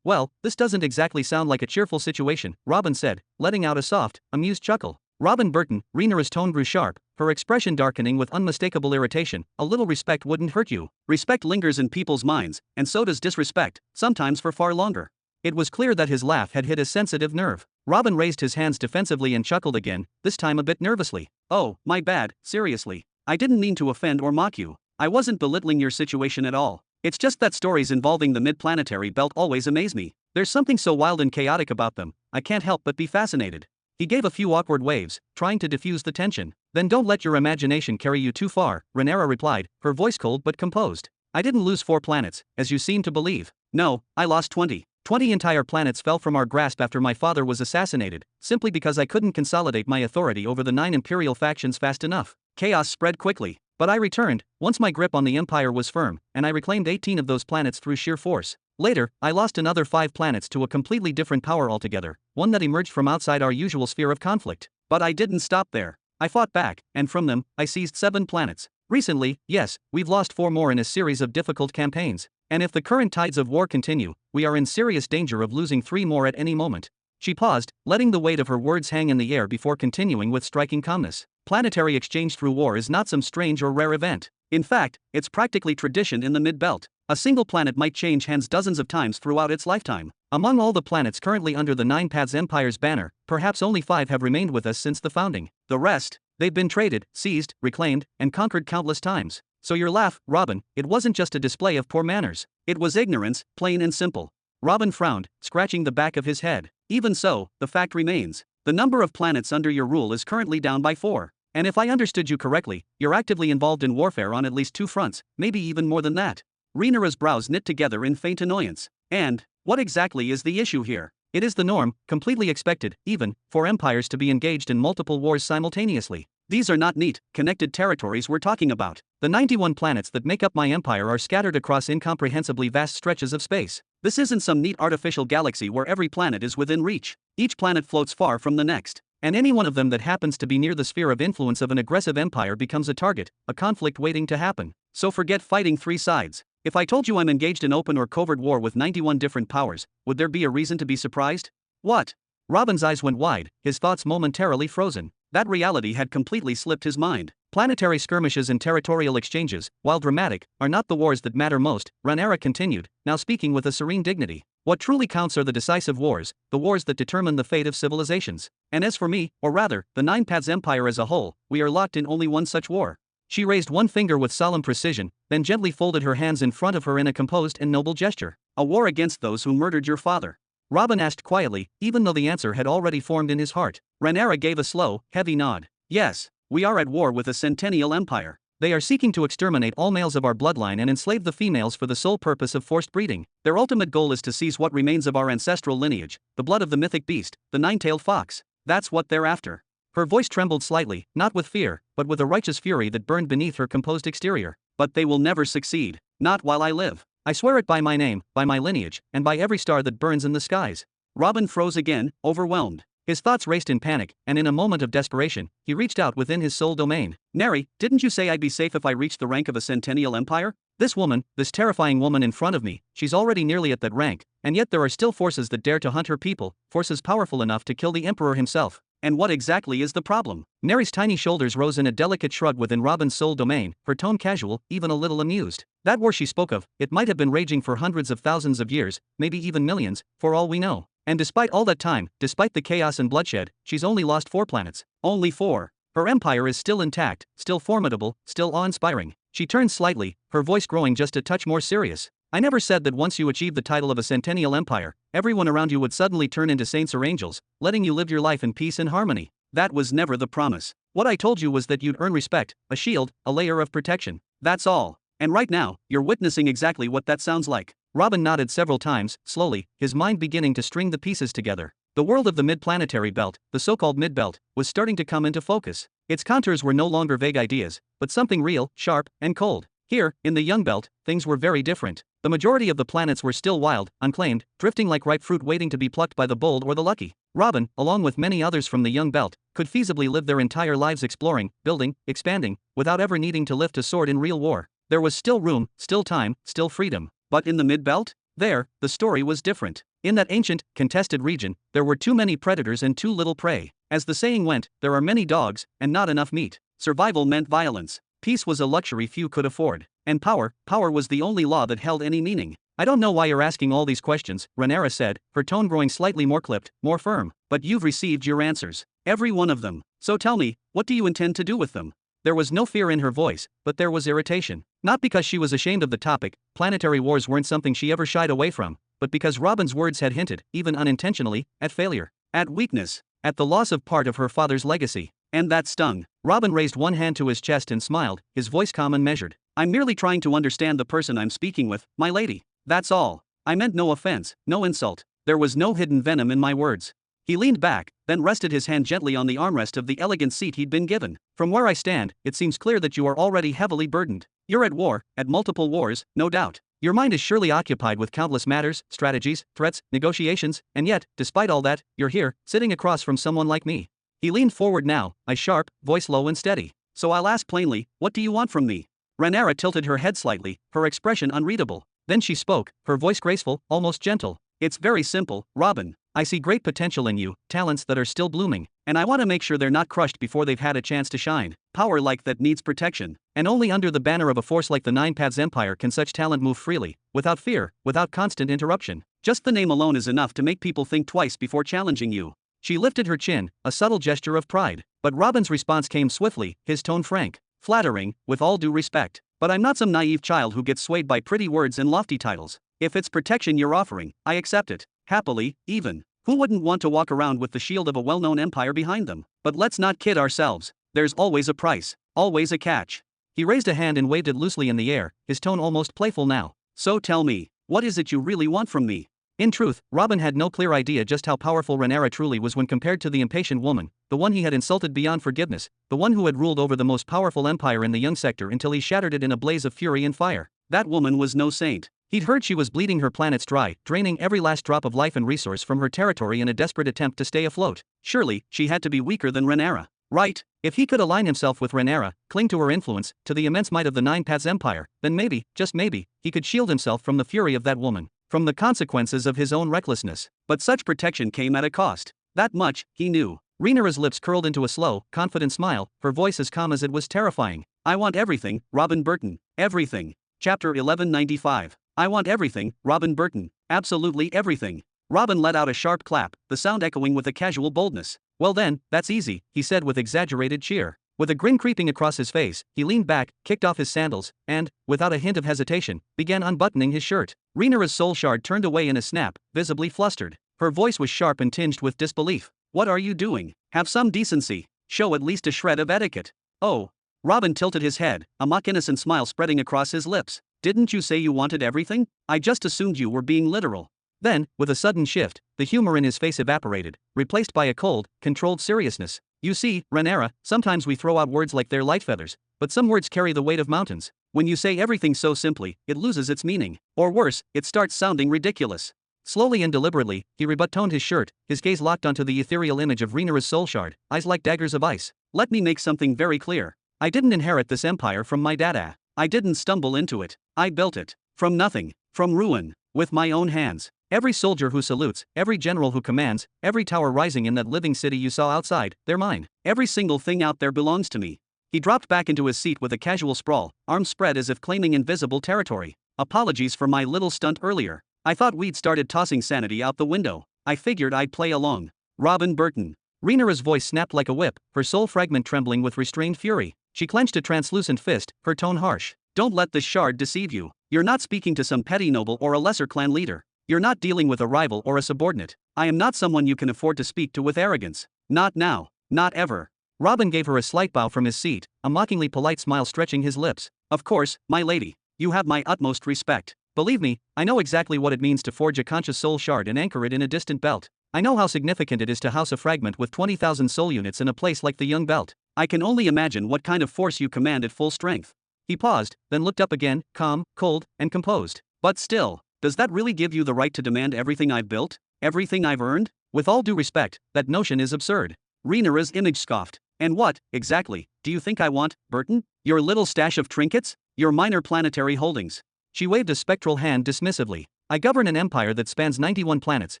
Well, this doesn't exactly sound like a cheerful situation, Robin said, letting out a soft, amused chuckle. Robin Burton, Rhaenyra's tone grew sharp, her expression darkening with unmistakable irritation. A little respect wouldn't hurt you. Respect lingers in people's minds, and so does disrespect, sometimes for far longer. It was clear that his laugh had hit a sensitive nerve. Robin raised his hands defensively and chuckled again, this time a bit nervously. Oh, my bad, seriously. I didn't mean to offend or mock you. I wasn't belittling your situation at all. It's just that stories involving the mid-planetary belt always amaze me. There's something so wild and chaotic about them, I can't help but be fascinated. He gave a few awkward waves, trying to diffuse the tension. Then don't let your imagination carry you too far, Rhaenyra replied, her voice cold but composed. I didn't lose 4 planets, as you seem to believe. No, I lost 20. 20 entire planets fell from our grasp after my father was assassinated, simply because I couldn't consolidate my authority over the 9 imperial factions fast enough. Chaos spread quickly. But I returned, once my grip on the empire was firm, and I reclaimed 18 of those planets through sheer force. Later, I lost another 5 planets to a completely different power altogether, one that emerged from outside our usual sphere of conflict. But I didn't stop there. I fought back, and from them, I seized 7 planets. Recently, yes, we've lost 4 more in a series of difficult campaigns. And if the current tides of war continue, we are in serious danger of losing 3 more at any moment. She paused, letting the weight of her words hang in the air before continuing with striking calmness. Planetary exchange through war is not some strange or rare event. In fact, it's practically tradition in the mid-belt. A single planet might change hands dozens of times throughout its lifetime. Among all the planets currently under the 9 Paths Empire's banner, perhaps only 5 have remained with us since the founding. The rest, they've been traded, seized, reclaimed, and conquered countless times. So your laugh, Robin, it wasn't just a display of poor manners. It was ignorance, plain and simple. Robin frowned, scratching the back of his head. Even so, the fact remains. The number of planets under your rule is currently down by 4. And if I understood you correctly, you're actively involved in warfare on at least 2 fronts, maybe even more than that. Rhaenyra's brows knit together in faint annoyance. And, what exactly is the issue here? It is the norm, completely expected, even, for empires to be engaged in multiple wars simultaneously. These are not neat, connected territories we're talking about. The 91 planets that make up my empire are scattered across incomprehensibly vast stretches of space. This isn't some neat artificial galaxy where every planet is within reach. Each planet floats far from the next, and any one of them that happens to be near the sphere of influence of an aggressive empire becomes a target, a conflict waiting to happen. So forget fighting three sides. If I told you I'm engaged in open or covert war with 91 different powers, would there be a reason to be surprised? What? Robin's eyes went wide, his thoughts momentarily frozen. That reality had completely slipped his mind. Planetary skirmishes and territorial exchanges, while dramatic, are not the wars that matter most, Néhari continued, now speaking with a serene dignity. What truly counts are the decisive wars, the wars that determine the fate of civilizations. And as for me, or rather, the Nine Paths Empire as a whole, we are locked in only one such war. She raised one finger with solemn precision, then gently folded her hands in front of her in a composed and noble gesture. A war against those who murdered your father. Robin asked quietly, even though the answer had already formed in his heart. Néhari gave a slow, heavy nod. Yes, we are at war with a centennial empire. They are seeking to exterminate all males of our bloodline and enslave the females for the sole purpose of forced breeding. Their ultimate goal is to seize what remains of our ancestral lineage, the blood of the mythic beast, the nine-tailed fox. That's what they're after. Her voice trembled slightly, not with fear, but with a righteous fury that burned beneath her composed exterior. But they will never succeed. Not while I live. I swear it by my name, by my lineage, and by every star that burns in the skies. Robin froze again, overwhelmed. His thoughts raced in panic, and in a moment of desperation, he reached out within his soul domain. Néhari, didn't you say I'd be safe if I reached the rank of a centennial empire? This woman, this terrifying woman in front of me, she's already nearly at that rank, and yet there are still forces that dare to hunt her people, forces powerful enough to kill the emperor himself. And what exactly is the problem? Néhari's tiny shoulders rose in a delicate shrug within Robin's soul domain, her tone casual, even a little amused. That war she spoke of, it might have been raging for hundreds of thousands of years, maybe even millions, for all we know. And despite all that time, despite the chaos and bloodshed, she's only lost 4 planets. Only 4. Her empire is still intact, still formidable, still awe-inspiring. She turned slightly, her voice growing just a touch more serious. I never said that once you achieve the title of a centennial empire, everyone around you would suddenly turn into saints or angels, letting you live your life in peace and harmony. That was never the promise. What I told you was that you'd earn respect, a shield, a layer of protection. That's all. And right now, you're witnessing exactly what that sounds like. Robin nodded several times, slowly, his mind beginning to string the pieces together. The world of the mid-planetary belt, the so-called mid-belt, was starting to come into focus. Its contours were no longer vague ideas, but something real, sharp, and cold. Here, in the young belt, things were very different. The majority of the planets were still wild, unclaimed, drifting like ripe fruit waiting to be plucked by the bold or the lucky. Robin, along with many others from the young belt, could feasibly live their entire lives exploring, building, expanding, without ever needing to lift a sword in real war. There was still room, still time, still freedom. But in the mid-belt? There, the story was different. In that ancient, contested region, there were too many predators and too little prey. As the saying went, there are many dogs, and not enough meat. Survival meant violence. Peace was a luxury few could afford. And power was the only law that held any meaning. I don't know why you're asking all these questions, Néhari said, her tone growing slightly more clipped, more firm. But you've received your answers. Every one of them. So tell me, what do you intend to do with them? There was no fear in her voice, but there was irritation. Not because she was ashamed of the topic, planetary wars weren't something she ever shied away from, but because Robin's words had hinted, even unintentionally, at failure, at weakness, at the loss of part of her father's legacy. And that stung. Robin raised one hand to his chest and smiled, his voice calm and measured. I'm merely trying to understand the person I'm speaking with, my lady. That's all. I meant no offense, no insult. There was no hidden venom in my words. He leaned back, then rested his hand gently on the armrest of the elegant seat he'd been given. From where I stand, it seems clear that you are already heavily burdened. You're at war, at multiple wars, no doubt. Your mind is surely occupied with countless matters, strategies, threats, negotiations, and yet, despite all that, you're here, sitting across from someone like me. He leaned forward now, eyes sharp, voice low and steady. So I'll ask plainly, what do you want from me? Néhari tilted her head slightly, her expression unreadable. Then she spoke, her voice graceful, almost gentle. It's very simple, Robin. I see great potential in you, talents that are still blooming, and I want to make sure they're not crushed before they've had a chance to shine. Power like that needs protection, and only under the banner of a force like the Nine Paths Empire can such talent move freely, without fear, without constant interruption. Just the name alone is enough to make people think twice before challenging you. She lifted her chin, a subtle gesture of pride, but Robin's response came swiftly, his tone frank, flattering, with all due respect. But I'm not some naive child who gets swayed by pretty words and lofty titles. If it's protection you're offering, I accept it. Happily, even. Who wouldn't want to walk around with the shield of a well-known empire behind them? But let's not kid ourselves. There's always a price, always a catch. He raised a hand and waved it loosely in the air, his tone almost playful now. So tell me, what is it you really want from me? In truth, Robin had no clear idea just how powerful Rhaenyra truly was when compared to the impatient woman, the one he had insulted beyond forgiveness, the one who had ruled over the most powerful empire in the young sector until he shattered it in a blaze of fury and fire. That woman was no saint. He'd heard she was bleeding her planets dry, draining every last drop of life and resource from her territory in a desperate attempt to stay afloat. Surely, she had to be weaker than Rhaenyra. Right? If he could align himself with Rhaenyra, cling to her influence, to the immense might of the Nine Paths Empire, then maybe, just maybe, he could shield himself from the fury of that woman, from the consequences of his own recklessness. But such protection came at a cost. That much, he knew. Rhaenyra's lips curled into a slow, confident smile, her voice as calm as it was terrifying. I want everything, Robin Burton. Everything. Chapter 1195. I want everything, Robin Burton. Absolutely everything. Robin let out a sharp clap, the sound echoing with a casual boldness. Well then, that's easy, he said with exaggerated cheer. With a grin creeping across his face, he leaned back, kicked off his sandals, and, without a hint of hesitation, began unbuttoning his shirt. Rhaenyra's soul shard turned away in a snap, visibly flustered. Her voice was sharp and tinged with disbelief. What are you doing? Have some decency. Show at least a shred of etiquette. Oh. Robin tilted his head, a mock-innocent smile spreading across his lips. Didn't you say you wanted everything? I just assumed you were being literal. Then, with a sudden shift, the humor in his face evaporated, replaced by a cold, controlled seriousness. You see, Rhaenyra, sometimes we throw out words like they're light feathers, but some words carry the weight of mountains. When you say everything so simply, it loses its meaning. Or worse, it starts sounding ridiculous. Slowly and deliberately, he rebuttoned his shirt, his gaze locked onto the ethereal image of Rhaenyra's soul shard, eyes like daggers of ice. Let me make something very clear. I didn't inherit this empire from my dada. I didn't stumble into it. I built it. From nothing. From ruin. With my own hands. Every soldier who salutes, every general who commands, every tower rising in that living city you saw outside, they're mine. Every single thing out there belongs to me. He dropped back into his seat with a casual sprawl, arms spread as if claiming invisible territory. Apologies for my little stunt earlier. I thought we'd started tossing sanity out the window. I figured I'd play along. Robin Burton. Rhaenyra's voice snapped like a whip, her soul fragment trembling with restrained fury. She clenched a translucent fist, her tone harsh. Don't let this shard deceive you. You're not speaking to some petty noble or a lesser clan leader. You're not dealing with a rival or a subordinate. I am not someone you can afford to speak to with arrogance. Not now. Not ever. Robin gave her a slight bow from his seat, a mockingly polite smile stretching his lips. Of course, my lady. You have my utmost respect. Believe me, I know exactly what it means to forge a conscious soul shard and anchor it in a distant belt. I know how significant it is to house a fragment with 20,000 soul units in a place like the Young Belt. I can only imagine what kind of force you command at full strength. He paused, then looked up again, calm, cold, and composed. But still, does that really give you the right to demand everything I've built? Everything I've earned? With all due respect, that notion is absurd. Rhaenyra's image scoffed. And what, exactly, do you think I want, Burton? Your little stash of trinkets? Your minor planetary holdings? She waved a spectral hand dismissively. I govern an empire that spans 91 planets,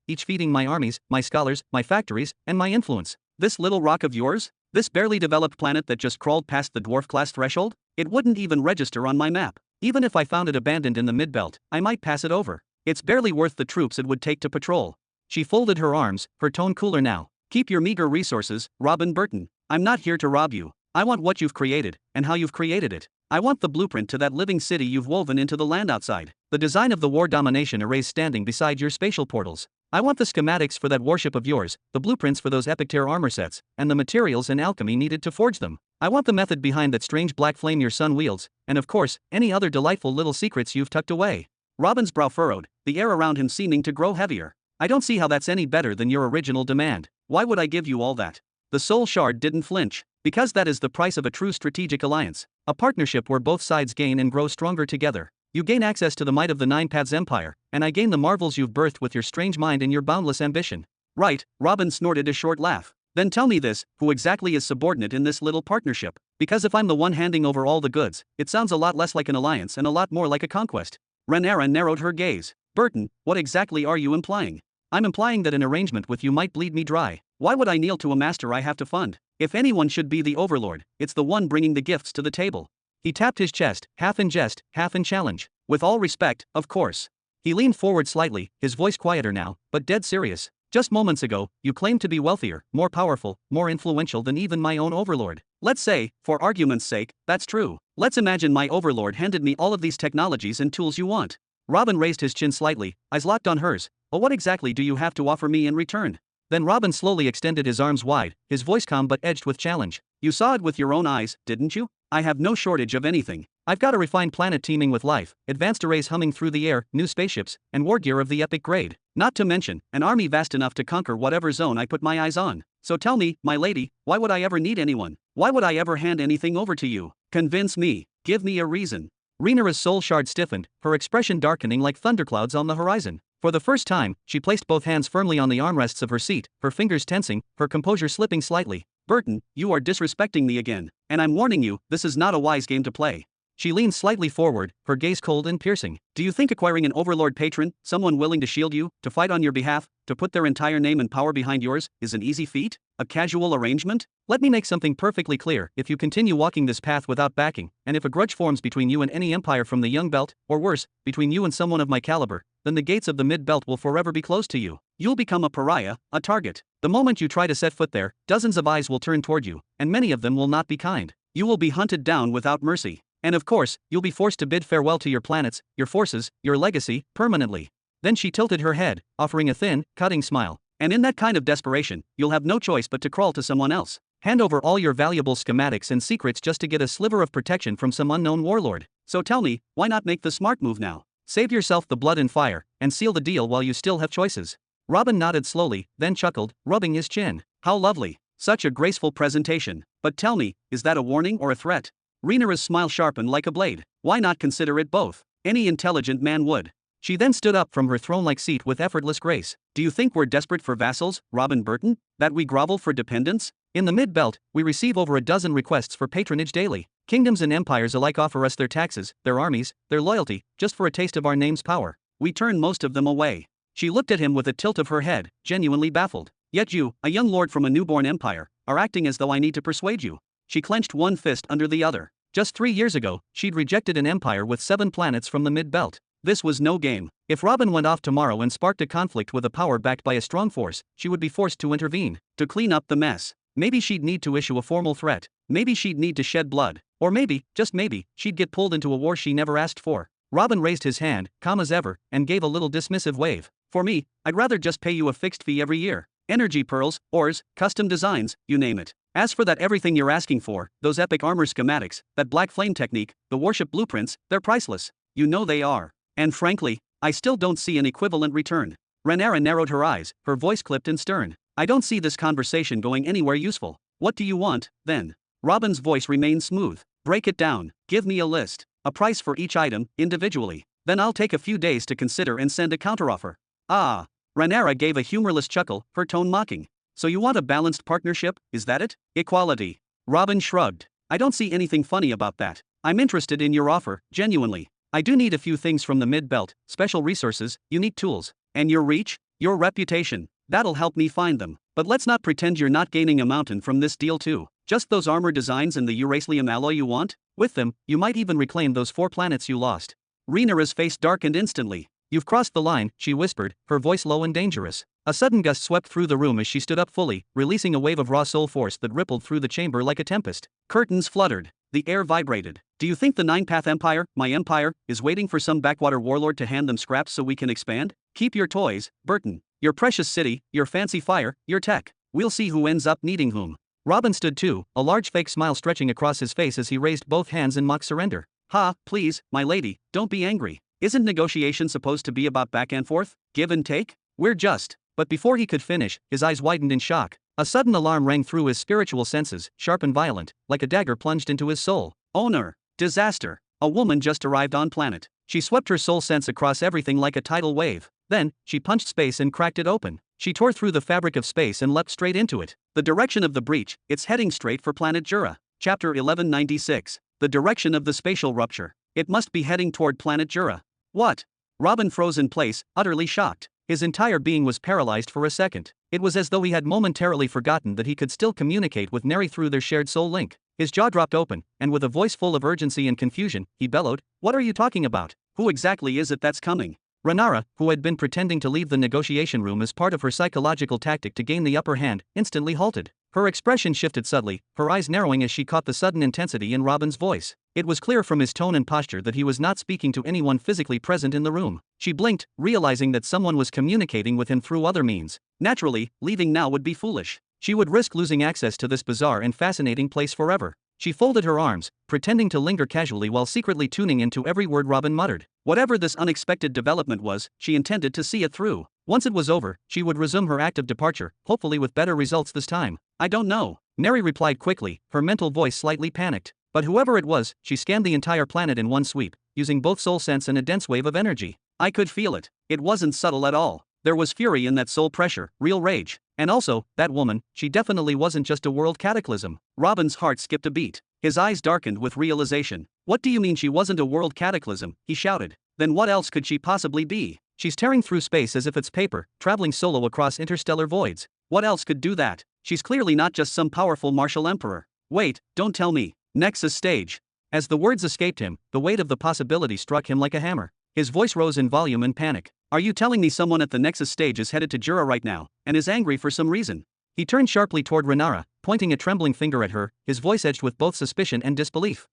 each feeding my armies, my scholars, my factories, and my influence. This little rock of yours? This barely developed planet that just crawled past the dwarf class threshold? It wouldn't even register on my map. Even if I found it abandoned in the mid-belt, I might pass it over. It's barely worth the troops it would take to patrol. She folded her arms, her tone cooler now. Keep your meager resources, Robin Burton. I'm not here to rob you. I want what you've created, and how you've created it. I want the blueprint to that living city you've woven into the land outside. The design of the war domination arrays standing beside your spatial portals. I want the schematics for that warship of yours, the blueprints for those epic tier armor sets, and the materials and alchemy needed to forge them. I want the method behind that strange black flame your son wields, and of course, any other delightful little secrets you've tucked away. Robin's brow furrowed, the air around him seeming to grow heavier. I don't see how that's any better than your original demand. Why would I give you all that? The soul shard didn't flinch. Because that is the price of a true strategic alliance. A partnership where both sides gain and grow stronger together. You gain access to the might of the Nine Paths Empire, and I gain the marvels you've birthed with your strange mind and your boundless ambition. Right, Robin snorted a short laugh. Then tell me this, who exactly is subordinate in this little partnership? Because if I'm the one handing over all the goods, it sounds a lot less like an alliance and a lot more like a conquest. Rhaenyra narrowed her gaze. Burton, what exactly are you implying? I'm implying that an arrangement with you might bleed me dry. Why would I kneel to a master I have to fund? If anyone should be the overlord, it's the one bringing the gifts to the table. He tapped his chest, half in jest, half in challenge. With all respect, of course. He leaned forward slightly, his voice quieter now, but dead serious. Just moments ago, you claimed to be wealthier, more powerful, more influential than even my own overlord. Let's say, for argument's sake, that's true. Let's imagine my overlord handed me all of these technologies and tools you want. Robin raised his chin slightly, eyes locked on hers. Well, what exactly do you have to offer me in return? Then Robin slowly extended his arms wide, his voice calm but edged with challenge. You saw it with your own eyes, didn't you? I have no shortage of anything. I've got a refined planet teeming with life, advanced arrays humming through the air, new spaceships, and war gear of the epic grade. Not to mention, an army vast enough to conquer whatever zone I put my eyes on. So tell me, my lady, why would I ever need anyone? Why would I ever hand anything over to you? Convince me. Give me a reason. Rhaenyra's soul shard stiffened, her expression darkening like thunderclouds on the horizon. For the first time, she placed both hands firmly on the armrests of her seat, her fingers tensing, her composure slipping slightly. Burton, you are disrespecting me again. And I'm warning you, this is not a wise game to play. She leaned slightly forward, her gaze cold and piercing. Do you think acquiring an overlord patron, someone willing to shield you, to fight on your behalf, to put their entire name and power behind yours, is an easy feat? A casual arrangement? Let me make something perfectly clear. If you continue walking this path without backing, and if a grudge forms between you and any empire from the young belt, or worse, between you and someone of my caliber, then the gates of the mid-belt will forever be closed to you. You'll become a pariah, a target. The moment you try to set foot there, dozens of eyes will turn toward you, and many of them will not be kind. You will be hunted down without mercy. And of course, you'll be forced to bid farewell to your planets, your forces, your legacy, permanently. Then she tilted her head, offering a thin, cutting smile. And in that kind of desperation, you'll have no choice but to crawl to someone else. Hand over all your valuable schematics and secrets just to get a sliver of protection from some unknown warlord. So tell me, why not make the smart move now? Save yourself the blood and fire, and seal the deal while you still have choices. Robin nodded slowly, then chuckled, rubbing his chin. How lovely. Such a graceful presentation. But tell me, is that a warning or a threat? Rhaenyra's smile sharpened like a blade. Why not consider it both? Any intelligent man would. She then stood up from her throne-like seat with effortless grace. Do you think we're desperate for vassals, Robin Burton? That we grovel for dependence? In the mid-belt, we receive over a dozen requests for patronage daily. Kingdoms and empires alike offer us their taxes, their armies, their loyalty, just for a taste of our name's power. We turn most of them away. She looked at him with a tilt of her head, genuinely baffled. Yet you, a young lord from a newborn empire, are acting as though I need to persuade you. She clenched one fist under the other. Just 3 years ago, she'd rejected an empire with 7 planets from the mid-belt. This was no game. If Robin went off tomorrow and sparked a conflict with a power backed by a strong force, she would be forced to intervene, to clean up the mess. Maybe she'd need to issue a formal threat. Maybe she'd need to shed blood. Or maybe, just maybe, she'd get pulled into a war she never asked for. Robin raised his hand, calm as ever, and gave a little dismissive wave. For me, I'd rather just pay you a fixed fee every year. Energy pearls, ores, custom designs, you name it. As for that everything you're asking for, those epic armor schematics, that black flame technique, the warship blueprints, they're priceless. You know they are. And frankly, I still don't see an equivalent return. Rhaenyra narrowed her eyes, her voice clipped and stern. I don't see this conversation going anywhere useful. What do you want, then? Robin's voice remained smooth. Break it down. Give me a list. A price for each item, individually. Then I'll take a few days to consider and send a counteroffer. Ah. Rhaenyra gave a humorless chuckle, her tone mocking. So you want a balanced partnership, is that it? Equality. Robin shrugged. I don't see anything funny about that. I'm interested in your offer, genuinely. I do need a few things from the mid-belt, special resources, unique tools. And your reach? Your reputation. That'll help me find them. But let's not pretend you're not gaining a mountain from this deal too. Just those armor designs and the uracilium alloy you want? With them, you might even reclaim those 4 planets you lost. Rhaenyra's face darkened instantly. You've crossed the line, she whispered, her voice low and dangerous. A sudden gust swept through the room as she stood up fully, releasing a wave of raw soul force that rippled through the chamber like a tempest. Curtains fluttered. The air vibrated. Do you think the Nine-Path Empire, my empire, is waiting for some backwater warlord to hand them scraps so we can expand? Keep your toys, Burton. Your precious city, your fancy fire, your tech. We'll see who ends up needing whom. Robin stood too, a large fake smile stretching across his face as he raised both hands in mock surrender. Ha, please, my lady, don't be angry. Isn't negotiation supposed to be about back and forth? Give and take? We're just. But before he could finish, his eyes widened in shock. A sudden alarm rang through his spiritual senses, sharp and violent, like a dagger plunged into his soul. Owner. Disaster. A woman just arrived on planet. She swept her soul sense across everything like a tidal wave. Then, she punched space and cracked it open. She tore through the fabric of space and leapt straight into it. The direction of the breach, it's heading straight for planet Jura. Chapter 1196. The direction of the spatial rupture. It must be heading toward planet Jura. What? Robin froze in place, utterly shocked. His entire being was paralyzed for a second. It was as though he had momentarily forgotten that he could still communicate with Néhari through their shared soul link. His jaw dropped open, and with a voice full of urgency and confusion, he bellowed, "What are you talking about? Who exactly is it that's coming?" Rhaenyra, who had been pretending to leave the negotiation room as part of her psychological tactic to gain the upper hand, instantly halted. Her expression shifted subtly, her eyes narrowing as she caught the sudden intensity in Robin's voice. It was clear from his tone and posture that he was not speaking to anyone physically present in the room. She blinked, realizing that someone was communicating with him through other means. Naturally, leaving now would be foolish. She would risk losing access to this bizarre and fascinating place forever. She folded her arms, pretending to linger casually while secretly tuning into every word Robin muttered. Whatever this unexpected development was, she intended to see it through. Once it was over, she would resume her act of departure, hopefully with better results this time. I don't know. Néhari replied quickly, her mental voice slightly panicked. But whoever it was, she scanned the entire planet in one sweep, using both soul sense and a dense wave of energy. I could feel it. It wasn't subtle at all. There was fury in that soul pressure, real rage. And also, that woman, she definitely wasn't just a world cataclysm. Robin's heart skipped a beat. His eyes darkened with realization. What do you mean she wasn't a world cataclysm? He shouted. Then what else could she possibly be? She's tearing through space as if it's paper, traveling solo across interstellar voids. What else could do that? She's clearly not just some powerful martial emperor. Wait, don't tell me. Nexus stage. As the words escaped him, the weight of the possibility struck him like a hammer. His voice rose in volume and panic. Are you telling me someone at the Nexus stage is headed to Jura right now, and is angry for some reason? He turned sharply toward Renara, pointing a trembling finger at her, his voice edged with both suspicion and disbelief.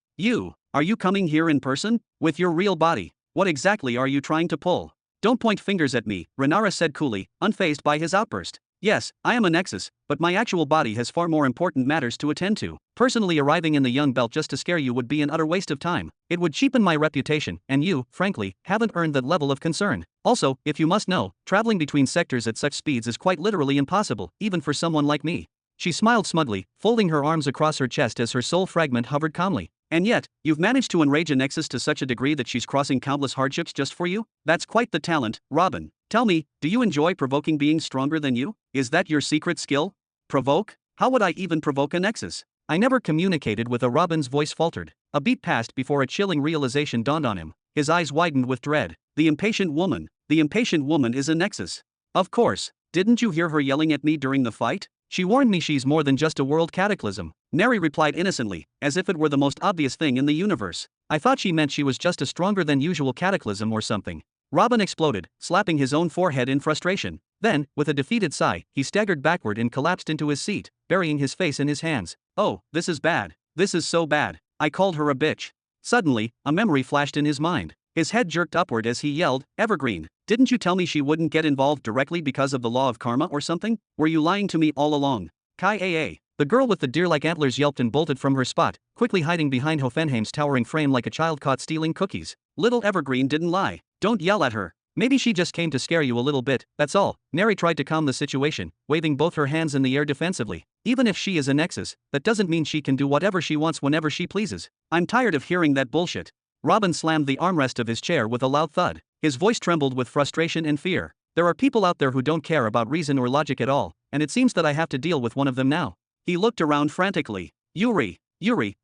Are you coming here in person? With your real body? What exactly are you trying to pull? Don't point fingers at me, Renara said coolly, unfazed by his outburst. Yes, I am a Nexus, but my actual body has far more important matters to attend to. Personally arriving in the Young Belt just to scare you would be an utter waste of time. It would cheapen my reputation, and you, frankly, haven't earned that level of concern. Also, if you must know, traveling between sectors at such speeds is quite literally impossible, even for someone like me. She smiled smugly, folding her arms across her chest as her soul fragment hovered calmly. And yet, you've managed to enrage a Nexus to such a degree that she's crossing countless hardships just for you? That's quite the talent, Robin. Tell me, do you enjoy provoking being stronger than you? Is that your secret skill? Provoke? How would I even provoke a Nexus? I never communicated with a Robin's voice faltered. A beat passed before a chilling realization dawned on him. His eyes widened with dread. The impatient woman. The impatient woman is a Nexus. Of course. Didn't you hear her yelling at me during the fight? She warned me she's more than just a world cataclysm. Néhari replied innocently, as if it were the most obvious thing in the universe. I thought she meant she was just a stronger than usual cataclysm or something. Robin exploded, slapping his own forehead in frustration. Then, with a defeated sigh, he staggered backward and collapsed into his seat, burying his face in his hands. Oh, this is bad. This is so bad. I called her a bitch. Suddenly, a memory flashed in his mind. His head jerked upward as he yelled, Evergreen, didn't you tell me she wouldn't get involved directly because of the law of karma or something? Were you lying to me all along? Kai. The girl with the deer-like antlers yelped and bolted from her spot, quickly hiding behind Hoffenheim's towering frame like a child caught stealing cookies. Little Evergreen didn't lie. Don't yell at her. Maybe she just came to scare you a little bit, that's all. Néhari tried to calm the situation, waving both her hands in the air defensively. Even if she is a Nexus, that doesn't mean she can do whatever she wants whenever she pleases. I'm tired of hearing that bullshit. Robin slammed the armrest of his chair with a loud thud. His voice trembled with frustration and fear. There are people out there who don't care about reason or logic at all, and it seems that I have to deal with one of them now. He looked around frantically. Yuri,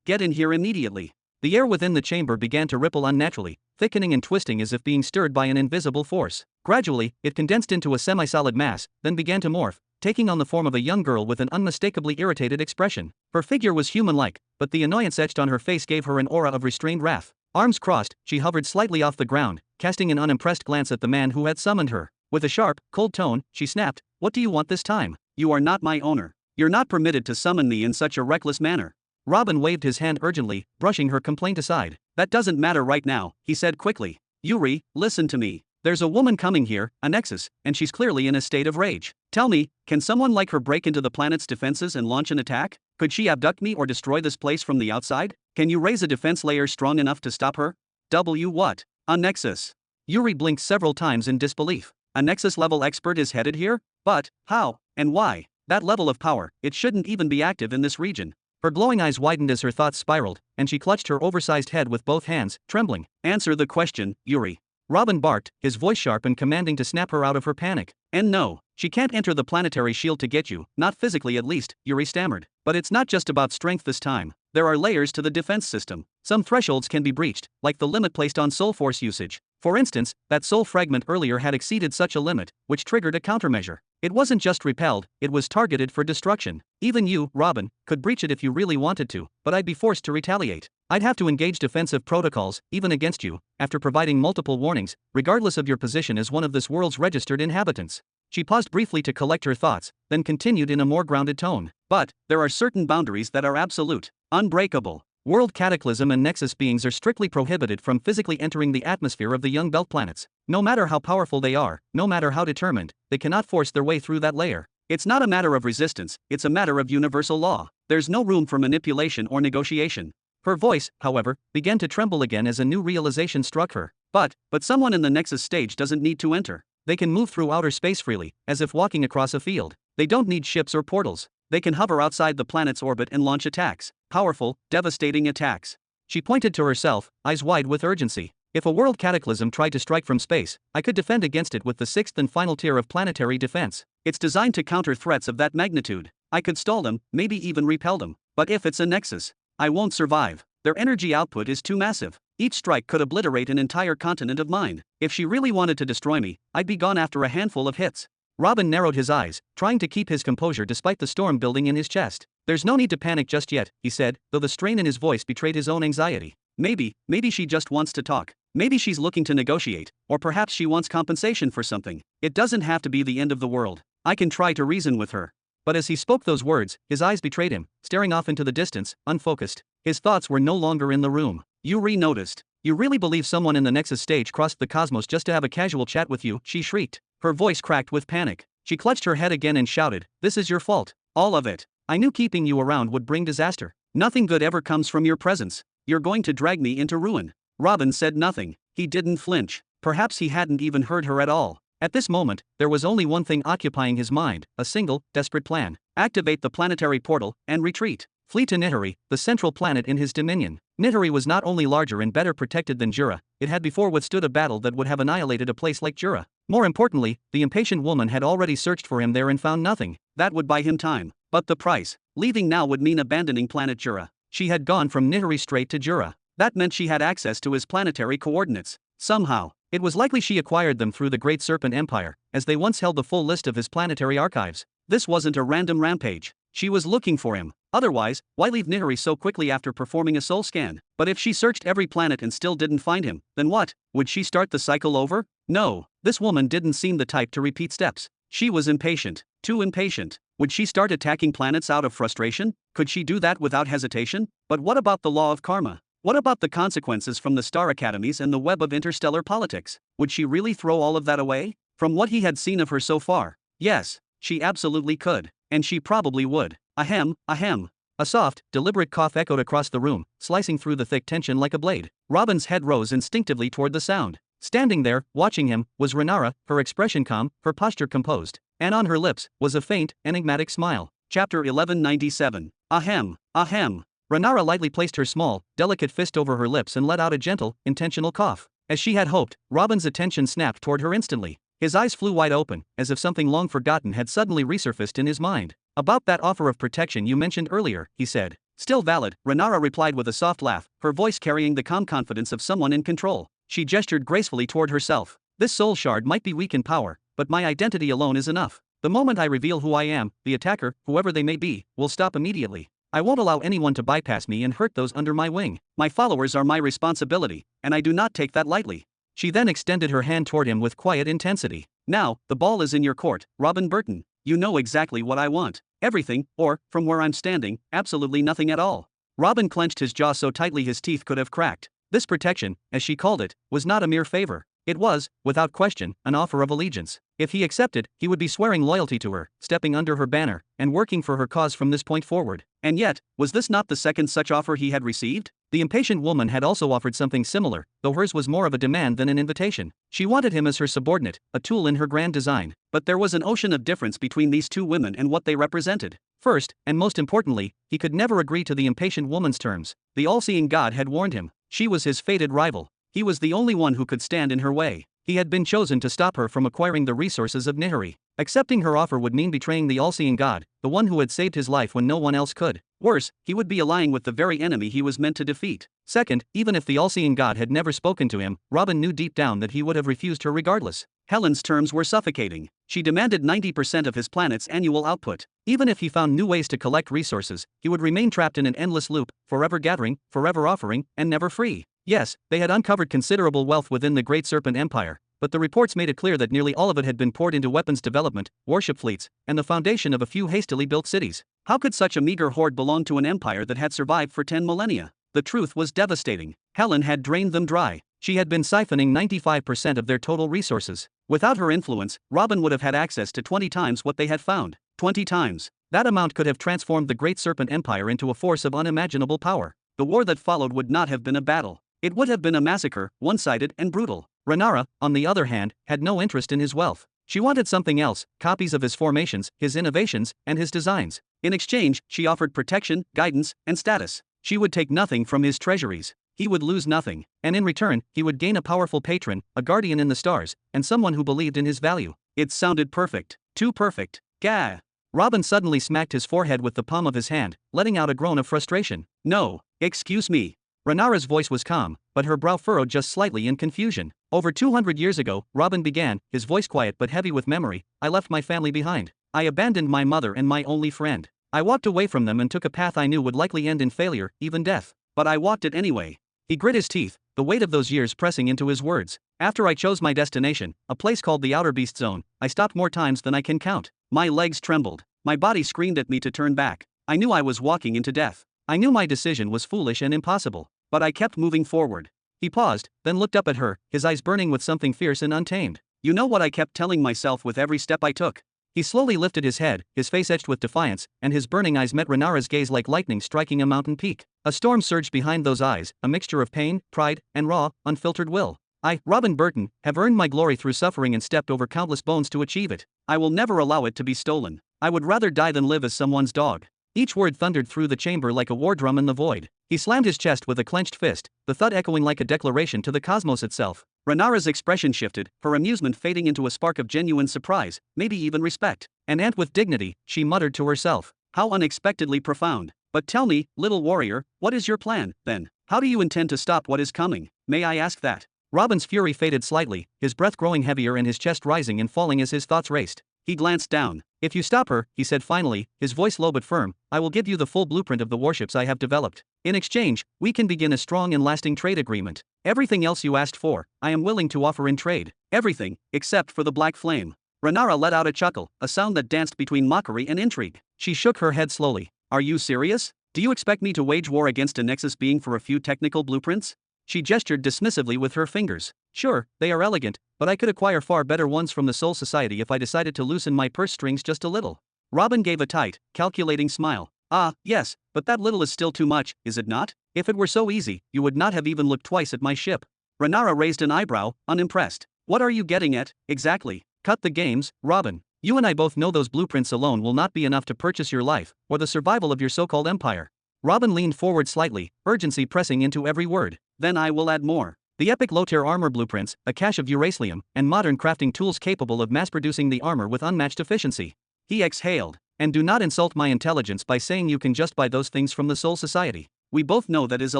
get in here immediately. The air within the chamber began to ripple unnaturally, thickening and twisting as if being stirred by an invisible force. Gradually, it condensed into a semi-solid mass, then began to morph, taking on the form of a young girl with an unmistakably irritated expression. Her figure was human-like, but the annoyance etched on her face gave her an aura of restrained wrath. Arms crossed, she hovered slightly off the ground, casting an unimpressed glance at the man who had summoned her. With a sharp, cold tone, she snapped, What do you want this time? You are not my owner. You're not permitted to summon me in such a reckless manner. Robin waved his hand urgently, brushing her complaint aside. That doesn't matter right now, he said quickly. Yuri, listen to me. There's a woman coming here, a Nexus, and she's clearly in a state of rage. Tell me, can someone like her break into the planet's defenses and launch an attack? Could she abduct me or destroy this place from the outside? Can you raise a defense layer strong enough to stop her? What? A Nexus? Yuri blinked several times in disbelief. A Nexus-level expert is headed here? But, how, and why? That level of power, it shouldn't even be active in this region. Her glowing eyes widened as her thoughts spiraled, and she clutched her oversized head with both hands, trembling. Answer the question, Yuri. Robin barked, his voice sharp and commanding to snap her out of her panic. And no, she can't enter the planetary shield to get you, not physically at least, Yuri stammered. But it's not just about strength this time. There are layers to the defense system. Some thresholds can be breached, like the limit placed on soul force usage. For instance, that soul fragment earlier had exceeded such a limit, which triggered a countermeasure. It wasn't just repelled, it was targeted for destruction. Even you, Robin, could breach it if you really wanted to, but I'd be forced to retaliate. I'd have to engage defensive protocols, even against you, after providing multiple warnings, regardless of your position as one of this world's registered inhabitants. She paused briefly to collect her thoughts, then continued in a more grounded tone. But, there are certain boundaries that are absolute, unbreakable. World Cataclysm and Nexus beings are strictly prohibited from physically entering the atmosphere of the Young Belt planets. No matter how powerful they are, no matter how determined, they cannot force their way through that layer. It's not a matter of resistance, it's a matter of universal law. There's no room for manipulation or negotiation. Her voice, however, began to tremble again as a new realization struck her. But someone in the Nexus stage doesn't need to enter. They can move through outer space freely, as if walking across a field. They don't need ships or portals. They can hover outside the planet's orbit and launch attacks. Powerful, devastating attacks. She pointed to herself, eyes wide with urgency. If a world cataclysm tried to strike from space, I could defend against it with the sixth and final tier of planetary defense. It's designed to counter threats of that magnitude. I could stall them, maybe even repel them. But if it's a Nexus, I won't survive. Their energy output is too massive. Each strike could obliterate an entire continent of mine. If she really wanted to destroy me, I'd be gone after a handful of hits. Robin narrowed his eyes, trying to keep his composure despite the storm building in his chest. There's no need to panic just yet, he said, though the strain in his voice betrayed his own anxiety. Maybe she just wants to talk. Maybe she's looking to negotiate, or perhaps she wants compensation for something. It doesn't have to be the end of the world. I can try to reason with her. But as he spoke those words, his eyes betrayed him, staring off into the distance, unfocused. His thoughts were no longer in the room. Yuri noticed. You really believe someone in the Nexus stage crossed the cosmos just to have a casual chat with you? She shrieked. Her voice cracked with panic. She clutched her head again and shouted, "This is your fault. All of it. I knew keeping you around would bring disaster. Nothing good ever comes from your presence. You're going to drag me into ruin." Robin said nothing. He didn't flinch. Perhaps he hadn't even heard her at all. At this moment, there was only one thing occupying his mind, a single, desperate plan. Activate the planetary portal, and retreat. Flee to Néhari, the central planet in his dominion. Néhari was not only larger and better protected than Jura, it had before withstood a battle that would have annihilated a place like Jura. More importantly, the impatient woman had already searched for him there and found nothing. That would buy him time. But the price. Leaving now would mean abandoning planet Jura. She had gone from Néhari straight to Jura. That meant she had access to his planetary coordinates. Somehow. It was likely she acquired them through the Great Serpent Empire, as they once held the full list of his planetary archives. This wasn't a random rampage. She was looking for him. Otherwise, why leave Néhari so quickly after performing a soul scan? But if she searched every planet and still didn't find him, then what? Would she start the cycle over? No, this woman didn't seem the type to repeat steps. She was impatient. Too impatient. Would she start attacking planets out of frustration? Could she do that without hesitation? But what about the law of karma? What about the consequences from the star academies and the web of interstellar politics? Would she really throw all of that away? From what he had seen of her so far, yes, she absolutely could. And she probably would. Ahem, ahem. A soft, deliberate cough echoed across the room, slicing through the thick tension like a blade. Robin's head rose instinctively toward the sound. Standing there, watching him, was Renara, her expression calm, her posture composed. And on her lips was a faint, enigmatic smile. Chapter 1197. Ahem, ahem. Renara lightly placed her small, delicate fist over her lips and let out a gentle, intentional cough. As she had hoped, Robin's attention snapped toward her instantly. His eyes flew wide open, as if something long forgotten had suddenly resurfaced in his mind. "About that offer of protection you mentioned earlier," he said. "Still valid," Renara replied with a soft laugh, her voice carrying the calm confidence of someone in control. She gestured gracefully toward herself. "This soul shard might be weak in power, but my identity alone is enough. The moment I reveal who I am, the attacker, whoever they may be, will stop immediately. I won't allow anyone to bypass me and hurt those under my wing. My followers are my responsibility, and I do not take that lightly." She then extended her hand toward him with quiet intensity. "Now, the ball is in your court, Robin Burton. You know exactly what I want. Everything, or, from where I'm standing, absolutely nothing at all." Robin clenched his jaw so tightly his teeth could have cracked. This protection, as she called it, was not a mere favor. It was, without question, an offer of allegiance. If he accepted, he would be swearing loyalty to her, stepping under her banner, and working for her cause from this point forward. And yet, was this not the second such offer he had received? The impatient woman had also offered something similar, though hers was more of a demand than an invitation. She wanted him as her subordinate, a tool in her grand design. But there was an ocean of difference between these two women and what they represented. First, and most importantly, he could never agree to the impatient woman's terms. The all-seeing God had warned him. She was his fated rival. He was the only one who could stand in her way. He had been chosen to stop her from acquiring the resources of Néhari. Accepting her offer would mean betraying the all-seeing God, the one who had saved his life when no one else could. Worse, he would be allying with the very enemy he was meant to defeat. Second, even if the all-seeing God had never spoken to him, Robin knew deep down that he would have refused her regardless. Helen's terms were suffocating. She demanded 90% of his planet's annual output. Even if he found new ways to collect resources, he would remain trapped in an endless loop, forever gathering, forever offering, and never free. Yes, they had uncovered considerable wealth within the Great Serpent Empire, but the reports made it clear that nearly all of it had been poured into weapons development, warship fleets, and the foundation of a few hastily built cities. How could such a meager hoard belong to an empire that had survived for 10 millennia? The truth was devastating. Helen had drained them dry. She had been siphoning 95% of their total resources. Without her influence, Robin would have had access to 20 times what they had found. 20 times. That amount could have transformed the Great Serpent Empire into a force of unimaginable power. The war that followed would not have been a battle. It would have been a massacre, one-sided and brutal. Renara, on the other hand, had no interest in his wealth. She wanted something else, copies of his formations, his innovations, and his designs. In exchange, she offered protection, guidance, and status. She would take nothing from his treasuries. He would lose nothing, and in return, he would gain a powerful patron, a guardian in the stars, and someone who believed in his value. It sounded perfect. Too perfect. Gah! Robin suddenly smacked his forehead with the palm of his hand, letting out a groan of frustration. No, excuse me. Renara's voice was calm, but her brow furrowed just slightly in confusion. Over 200 years ago, Robin began, his voice quiet but heavy with memory, I left my family behind. I abandoned my mother and my only friend. I walked away from them and took a path I knew would likely end in failure, even death. But I walked it anyway. He grit his teeth, the weight of those years pressing into his words. After I chose my destination, a place called the Outer Beast Zone, I stopped more times than I can count. My legs trembled. My body screamed at me to turn back. I knew I was walking into death. I knew my decision was foolish and impossible. But I kept moving forward. He paused, then looked up at her, his eyes burning with something fierce and untamed. You know what I kept telling myself with every step I took? He slowly lifted his head, his face etched with defiance, and his burning eyes met Renara's gaze like lightning striking a mountain peak. A storm surged behind those eyes, a mixture of pain, pride, and raw, unfiltered will. I, Robin Burton, have earned my glory through suffering and stepped over countless bones to achieve it. I will never allow it to be stolen. I would rather die than live as someone's dog. Each word thundered through the chamber like a war drum in the void. He slammed his chest with a clenched fist, the thud echoing like a declaration to the cosmos itself. Renara's expression shifted, her amusement fading into a spark of genuine surprise, maybe even respect. And with dignity, she muttered to herself, how unexpectedly profound. But tell me, little warrior, what is your plan, then? How do you intend to stop what is coming? May I ask that? Robin's fury faded slightly, his breath growing heavier and his chest rising and falling as his thoughts raced. He glanced down. If you stop her, he said finally, his voice low but firm, I will give you the full blueprint of the warships I have developed. In exchange, we can begin a strong and lasting trade agreement. Everything else you asked for, I am willing to offer in trade. Everything, except for the black flame. Renara let out a chuckle, a sound that danced between mockery and intrigue. She shook her head slowly. Are you serious? Do you expect me to wage war against a Nexus being for a few technical blueprints? She gestured dismissively with her fingers. Sure, they are elegant, but I could acquire far better ones from the Soul Society if I decided to loosen my purse strings just a little. Robin gave a tight, calculating smile. Ah, yes, but that little is still too much, is it not? If it were so easy, you would not have even looked twice at my ship. Renara raised an eyebrow, unimpressed. What are you getting at, exactly? Cut the games, Robin. You and I both know those blueprints alone will not be enough to purchase your life, or the survival of your so-called empire. Robin leaned forward slightly, urgency pressing into every word. Then I will add more. The epic low-tier armor blueprints, a cache of uracilium, and modern crafting tools capable of mass-producing the armor with unmatched efficiency. He exhaled. And do not insult my intelligence by saying you can just buy those things from the Soul Society. We both know that is a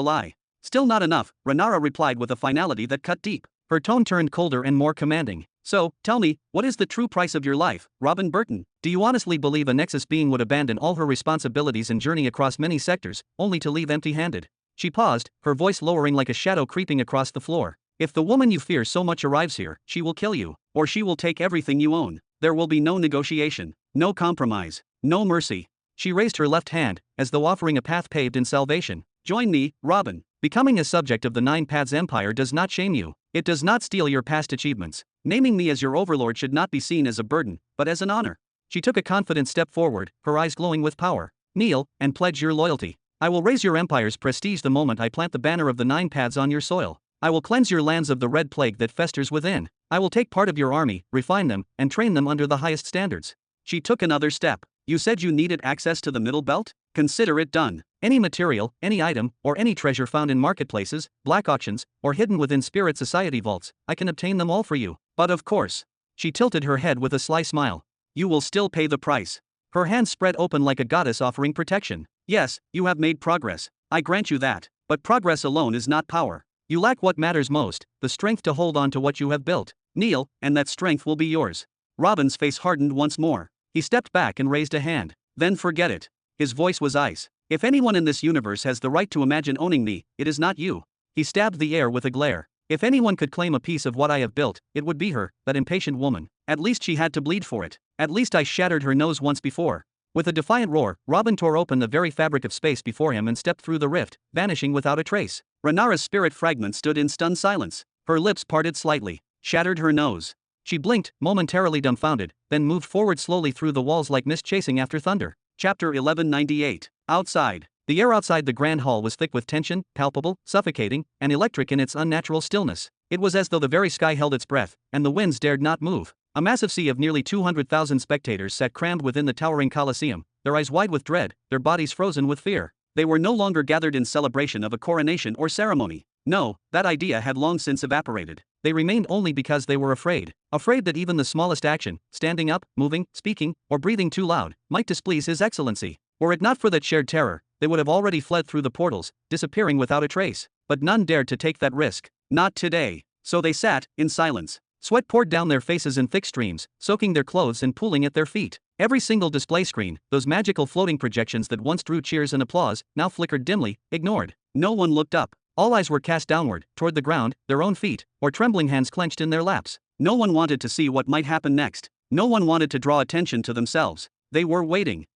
lie. Still not enough, Renara replied with a finality that cut deep. Her tone turned colder and more commanding. So, tell me, what is the true price of your life, Robin Burton? Do you honestly believe a Nexus being would abandon all her responsibilities and journey across many sectors, only to leave empty-handed? She paused, her voice lowering like a shadow creeping across the floor. If the woman you fear so much arrives here, she will kill you, or she will take everything you own. There will be no negotiation, no compromise, no mercy. She raised her left hand, as though offering a path paved in salvation. Join me, Robin. Becoming a subject of the Nine Paths Empire does not shame you. It does not steal your past achievements. Naming me as your overlord should not be seen as a burden, but as an honor. She took a confident step forward, her eyes glowing with power. Kneel, and pledge your loyalty. I will raise your empire's prestige the moment I plant the banner of the Nine Paths on your soil. I will cleanse your lands of the red plague that festers within. I will take part of your army, refine them, and train them under the highest standards. She took another step. You said you needed access to the Middle Belt? Consider it done. Any material, any item, or any treasure found in marketplaces, black auctions, or hidden within Spirit Society vaults, I can obtain them all for you. But of course. She tilted her head with a sly smile. You will still pay the price. Her hands spread open like a goddess offering protection. Yes, you have made progress. I grant you that. But progress alone is not power. You lack what matters most, the strength to hold on to what you have built. Kneel, and that strength will be yours. Robin's face hardened once more. He stepped back and raised a hand. Then forget it. His voice was ice. If anyone in this universe has the right to imagine owning me, it is not you. He stabbed the air with a glare. If anyone could claim a piece of what I have built, it would be her, that impatient woman. At least she had to bleed for it. At least I shattered her nose once before. With a defiant roar, Robin tore open the very fabric of space before him and stepped through the rift, vanishing without a trace. Renara's spirit fragment stood in stunned silence. Her lips parted slightly. Shattered her nose. She blinked, momentarily dumbfounded, then moved forward slowly through the walls like mist chasing after thunder. Chapter 1198. Outside. The air outside the grand hall was thick with tension, palpable, suffocating, and electric in its unnatural stillness. It was as though the very sky held its breath, and the winds dared not move. A massive sea of nearly 200,000 spectators sat crammed within the towering Colosseum, their eyes wide with dread, their bodies frozen with fear. They were no longer gathered in celebration of a coronation or ceremony. No, that idea had long since evaporated. They remained only because they were afraid. Afraid that even the smallest action, standing up, moving, speaking, or breathing too loud, might displease His Excellency. Were it not for that shared terror, they would have already fled through the portals, disappearing without a trace. But none dared to take that risk. Not today. So they sat, in silence. Sweat poured down their faces in thick streams, soaking their clothes and pooling at their feet. Every single display screen, those magical floating projections that once drew cheers and applause, now flickered dimly, ignored. No one looked up. All eyes were cast downward, toward the ground, their own feet, or trembling hands clenched in their laps. No one wanted to see what might happen next. No one wanted to draw attention to themselves. They were waiting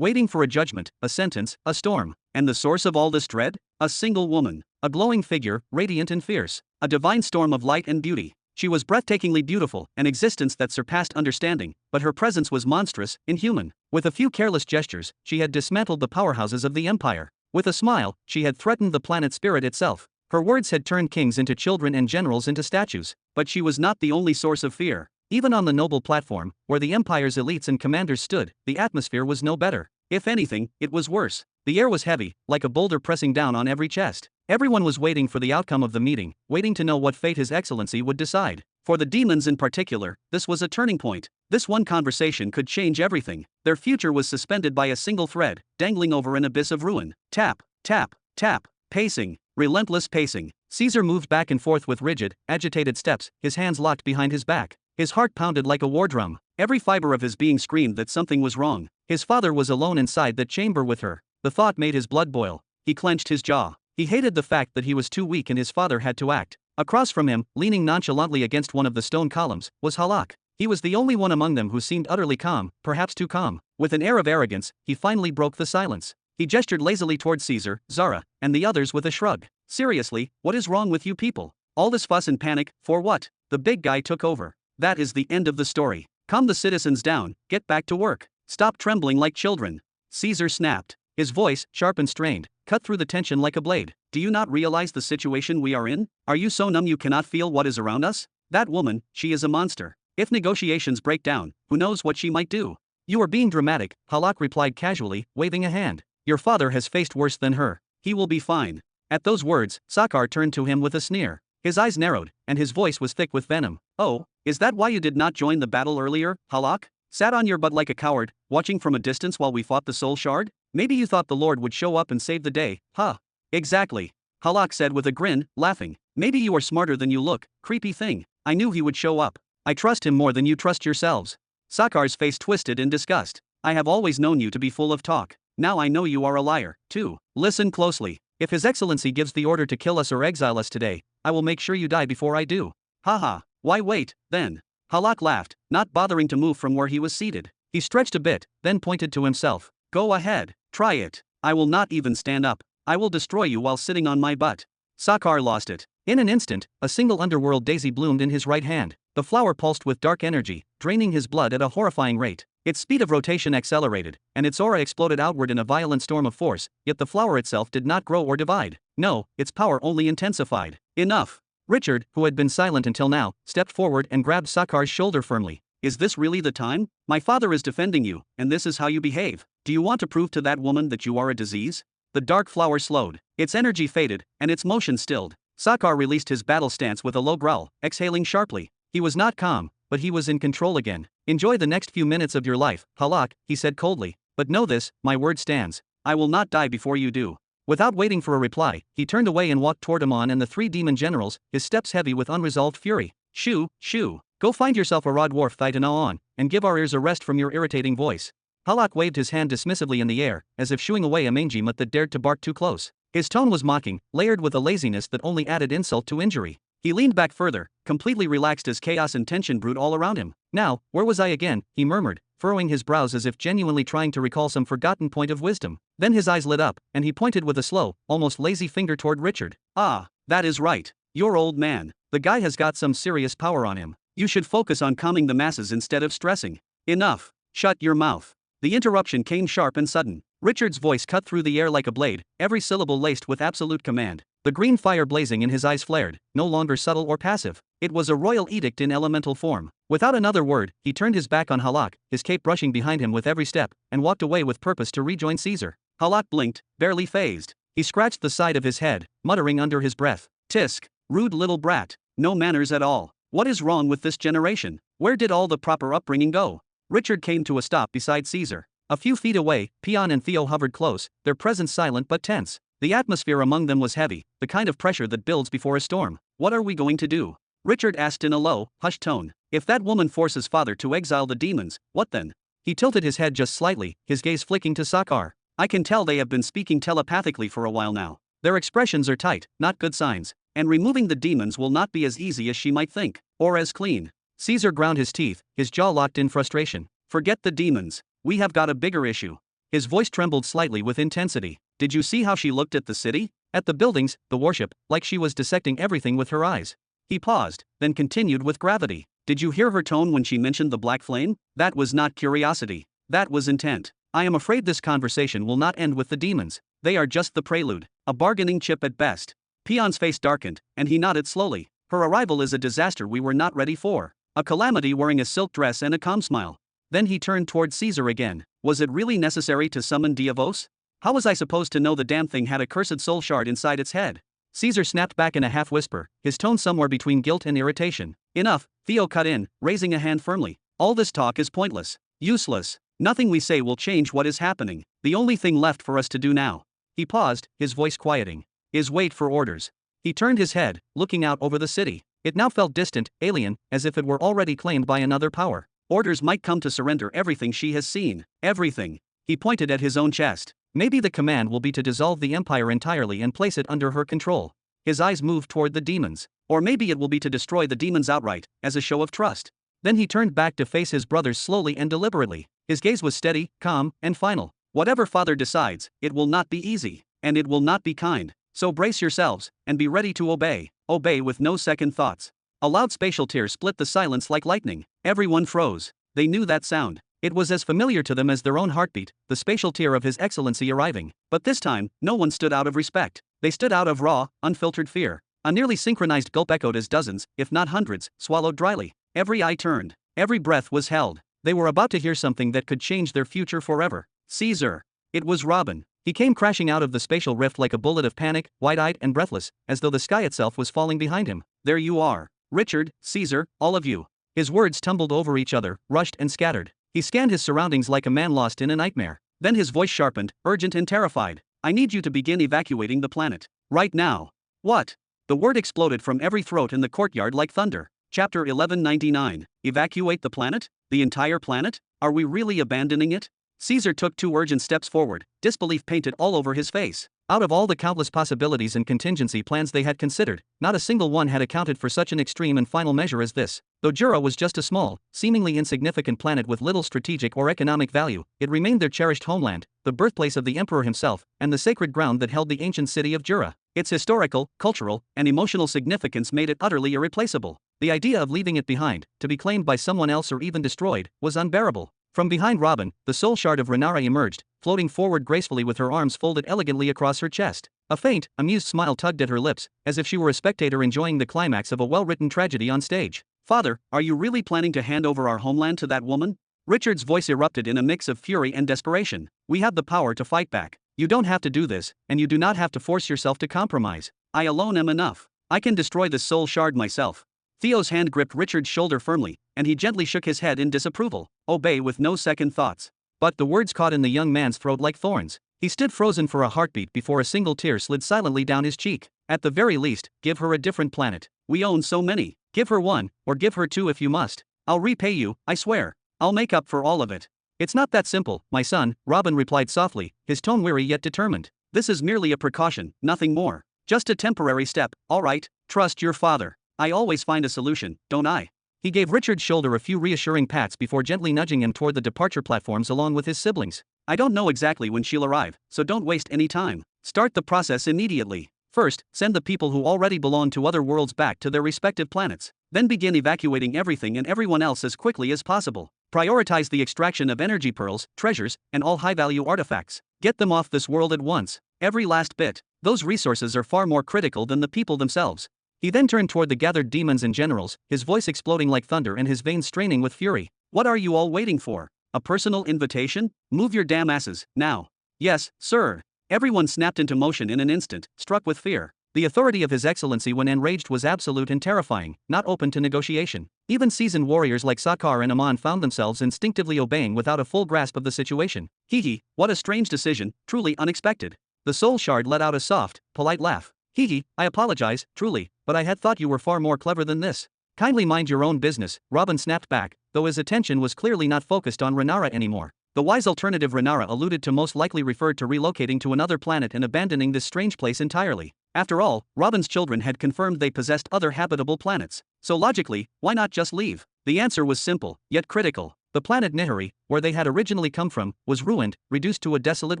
for a judgment, a sentence, a storm. And the source of all this dread? A single woman. A glowing figure, radiant and fierce. A divine storm of light and beauty. She was breathtakingly beautiful, an existence that surpassed understanding, but her presence was monstrous, inhuman. With a few careless gestures, she had dismantled the powerhouses of the empire. With a smile, she had threatened the planet spirit itself. Her words had turned kings into children and generals into statues. But she was not the only source of fear. Even on the noble platform, where the empire's elites and commanders stood, the atmosphere was no better. If anything, it was worse. The air was heavy, like a boulder pressing down on every chest. Everyone was waiting for the outcome of the meeting, waiting to know what fate His Excellency would decide. For the demons in particular, this was a turning point. This one conversation could change everything. Their future was suspended by a single thread, dangling over an abyss of ruin. Tap, tap, tap. Pacing. Relentless pacing. Caesar moved back and forth with rigid, agitated steps, his hands locked behind his back. His heart pounded like a war drum. Every fiber of his being screamed that something was wrong. His father was alone inside that chamber with her. The thought made his blood boil. He clenched his jaw. He hated the fact that he was too weak and his father had to act. Across from him, leaning nonchalantly against one of the stone columns, was Halak. He was the only one among them who seemed utterly calm, perhaps too calm. With an air of arrogance, he finally broke the silence. He gestured lazily toward Caesar, Zara, and the others with a shrug. Seriously, what is wrong with you people? All this fuss and panic, for what? The big guy took over. That is the end of the story. Calm the citizens down, get back to work. Stop trembling like children. Caesar snapped. His voice, sharp and strained, cut through the tension like a blade. Do you not realize the situation we are in? Are you so numb you cannot feel what is around us? That woman, she is a monster. If negotiations break down, who knows what she might do? You are being dramatic, Halak replied casually, waving a hand. Your father has faced worse than her. He will be fine. At those words, Sakar turned to him with a sneer. His eyes narrowed, and his voice was thick with venom. Oh, is that why you did not join the battle earlier, Halak? Sat on your butt like a coward, watching from a distance while we fought the Soul Shard? Maybe you thought the Lord would show up and save the day, huh? Exactly. Halak said with a grin, laughing. Maybe you are smarter than you look, creepy thing. I knew he would show up. I trust him more than you trust yourselves. Sakar's face twisted in disgust. I have always known you to be full of talk. Now I know you are a liar, too. Listen closely. If His Excellency gives the order to kill us or exile us today, I will make sure you die before I do. Haha, why wait, then? Halak laughed, not bothering to move from where he was seated. He stretched a bit, then pointed to himself. Go ahead, try it. I will not even stand up. I will destroy you while sitting on my butt. Sakar lost it. In an instant, a single underworld daisy bloomed in his right hand. The flower pulsed with dark energy, draining his blood at a horrifying rate. Its speed of rotation accelerated, and its aura exploded outward in a violent storm of force, yet the flower itself did not grow or divide. No, its power only intensified. Enough. Richard, who had been silent until now, stepped forward and grabbed Sakar's shoulder firmly. Is this really the time? My father is defending you, and this is how you behave. Do you want to prove to that woman that you are a disease? The dark flower slowed. Its energy faded, and its motion stilled. Sakar released his battle stance with a low growl, exhaling sharply. He was not calm, but he was in control again. Enjoy the next few minutes of your life, Halak, he said coldly. But know this, my word stands. I will not die before you do. Without waiting for a reply, he turned away and walked toward Amon and the three demon generals, his steps heavy with unresolved fury. Shoo, shoo. Go find yourself a raw dwarf thigh to gnaw on, and give our ears a rest from your irritating voice. Halak waved his hand dismissively in the air, as if shooing away a mangy mutt that dared to bark too close. His tone was mocking, layered with a laziness that only added insult to injury. He leaned back further, completely relaxed as chaos and tension brewed all around him. Now, where was I again? He murmured, furrowing his brows as if genuinely trying to recall some forgotten point of wisdom. Then his eyes lit up, and he pointed with a slow, almost lazy finger toward Richard. Ah, that is right. Your old man. The guy has got some serious power on him. You should focus on calming the masses instead of stressing. Enough. Shut your mouth. The interruption came sharp and sudden. Richard's voice cut through the air like a blade, every syllable laced with absolute command. The green fire blazing in his eyes flared, no longer subtle or passive. It was a royal edict in elemental form. Without another word, he turned his back on Halak, his cape brushing behind him with every step, and walked away with purpose to rejoin Caesar. Halak blinked, barely fazed. He scratched the side of his head, muttering under his breath, "Tisk, rude little brat, no manners at all. What is wrong with this generation? Where did all the proper upbringing go?" Richard came to a stop beside Caesar. A few feet away, Pion and Theo hovered close, their presence silent but tense. The atmosphere among them was heavy, the kind of pressure that builds before a storm. "What are we going to do?" Richard asked in a low, hushed tone. "If that woman forces father to exile the demons, what then?" He tilted his head just slightly, his gaze flicking to Sakar. "I can tell they have been speaking telepathically for a while now. Their expressions are tight, not good signs, and removing the demons will not be as easy as she might think, or as clean." Caesar ground his teeth, his jaw locked in frustration. "Forget the demons. We have got a bigger issue." His voice trembled slightly with intensity. "Did you see how she looked at the city? At the buildings, the worship, like she was dissecting everything with her eyes?" He paused, then continued with gravity. "Did you hear her tone when she mentioned the black flame? That was not curiosity. That was intent. I am afraid this conversation will not end with the demons. They are just the prelude, a bargaining chip at best." Pion's face darkened, and he nodded slowly. "Her arrival is a disaster we were not ready for. A calamity wearing a silk dress and a calm smile." Then he turned toward Caesar again. "Was it really necessary to summon Diavos? How was I supposed to know the damn thing had a cursed soul shard inside its head?" Caesar snapped back in a half whisper, his tone somewhere between guilt and irritation. "Enough," Theo cut in, raising a hand firmly. "All this talk is pointless. Useless. Nothing we say will change what is happening. The only thing left for us to do now." He paused, his voice quieting. "Is wait for orders." He turned his head, looking out over the city. It now felt distant, alien, as if it were already claimed by another power. Orders might come to surrender everything she has seen. Everything. He pointed at his own chest. "Maybe the command will be to dissolve the empire entirely and place it under her control." His eyes moved toward the demons. "Or maybe it will be to destroy the demons outright, as a show of trust." Then he turned back to face his brothers slowly and deliberately. His gaze was steady, calm, and final. "Whatever father decides, it will not be easy, and it will not be kind. So brace yourselves, and be ready to obey. Obey with no second thoughts." A loud spatial tear split the silence like lightning. Everyone froze. They knew that sound. It was as familiar to them as their own heartbeat, the spatial tear of His Excellency arriving. But this time, no one stood out of respect. They stood out of raw, unfiltered fear. A nearly synchronized gulp echoed as dozens, if not hundreds, swallowed dryly. Every eye turned. Every breath was held. They were about to hear something that could change their future forever. Caesar. It was Robin. He came crashing out of the spatial rift like a bullet of panic, wide-eyed and breathless, as though the sky itself was falling behind him. "There you are. Richard, Caesar, all of you." His words tumbled over each other, rushed and scattered. He scanned his surroundings like a man lost in a nightmare. Then his voice sharpened, urgent and terrified. "I need you to begin evacuating the planet. Right now." "What?" The word exploded from every throat in the courtyard like thunder. Chapter 1199. Evacuate the planet? The entire planet? Are we really abandoning it? Caesar took 2 urgent steps forward, disbelief painted all over his face. Out of all the countless possibilities and contingency plans they had considered, not a single one had accounted for such an extreme and final measure as this. Though Jura was just a small, seemingly insignificant planet with little strategic or economic value, it remained their cherished homeland, the birthplace of the emperor himself, and the sacred ground that held the ancient city of Jura. Its historical, cultural, and emotional significance made it utterly irreplaceable. The idea of leaving it behind, to be claimed by someone else or even destroyed, was unbearable. From behind Robin, the soul shard of Néhari emerged, floating forward gracefully with her arms folded elegantly across her chest. A faint, amused smile tugged at her lips, as if she were a spectator enjoying the climax of a well-written tragedy on stage. "Father, are you really planning to hand over our homeland to that woman?" Richard's voice erupted in a mix of fury and desperation. "We have the power to fight back. You don't have to do this, and you do not have to force yourself to compromise. I alone am enough. I can destroy this soul shard myself." Theo's hand gripped Richard's shoulder firmly, and he gently shook his head in disapproval. "Obey with no second thoughts." But the words caught in the young man's throat like thorns. He stood frozen for a heartbeat before a single tear slid silently down his cheek. "At the very least, give her a different planet. We own so many. Give her one, or give her 2 if you must. I'll repay you, I swear. I'll make up for all of it." "It's not that simple, my son," Robin replied softly, his tone weary yet determined. "This is merely a precaution, nothing more. Just a temporary step, all right? Trust your father. I always find a solution, don't I?" He gave Richard's shoulder a few reassuring pats before gently nudging him toward the departure platforms along with his siblings. "I don't know exactly when she'll arrive, so don't waste any time. Start the process immediately. First, send the people who already belong to other worlds back to their respective planets. Then begin evacuating everything and everyone else as quickly as possible. Prioritize the extraction of energy pearls, treasures, and all high-value artifacts. Get them off this world at once. Every last bit. Those resources are far more critical than the people themselves. He then turned toward the gathered demons and generals, his voice exploding like thunder and his veins straining with fury. What are you all waiting for? A personal invitation? Move your damn asses, now. Yes, sir. Everyone snapped into motion in an instant, struck with fear. The authority of His Excellency when enraged was absolute and terrifying, not open to negotiation. Even seasoned warriors like Sakar and Aman found themselves instinctively obeying without a full grasp of the situation. Hee, what a strange decision, truly unexpected. The soul shard let out a soft, polite laugh. Hee, I apologize, truly, but I had thought you were far more clever than this. Kindly mind your own business, Robin snapped back, though his attention was clearly not focused on Renara anymore. The wise alternative Renara alluded to most likely referred to relocating to another planet and abandoning this strange place entirely. After all, Robin's children had confirmed they possessed other habitable planets. So logically, why not just leave? The answer was simple, yet critical. The planet Néhari, where they had originally come from, was ruined, reduced to a desolate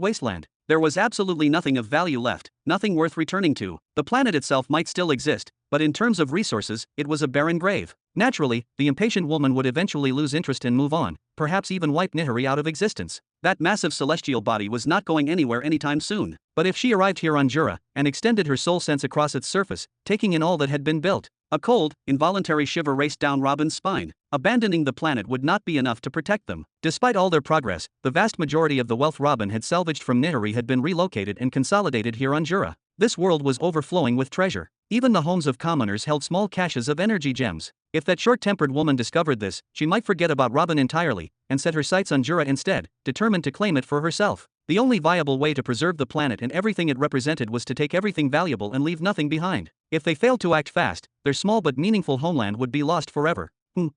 wasteland. There was absolutely nothing of value left, nothing worth returning to. The planet itself might still exist, but in terms of resources, it was a barren grave. Naturally, the impatient woman would eventually lose interest and move on, perhaps even wipe Néhari out of existence. That massive celestial body was not going anywhere anytime soon. But if she arrived here on Jura, and extended her soul sense across its surface, taking in all that had been built, a cold, involuntary shiver raced down Robin's spine. Abandoning the planet would not be enough to protect them. Despite all their progress, the vast majority of the wealth Robin had salvaged from Néhari had been relocated and consolidated here on Jura. This world was overflowing with treasure. Even the homes of commoners held small caches of energy gems. If that short-tempered woman discovered this, she might forget about Robin entirely, and set her sights on Jura instead, determined to claim it for herself. The only viable way to preserve the planet and everything it represented was to take everything valuable and leave nothing behind. If they failed to act fast, their small but meaningful homeland would be lost forever.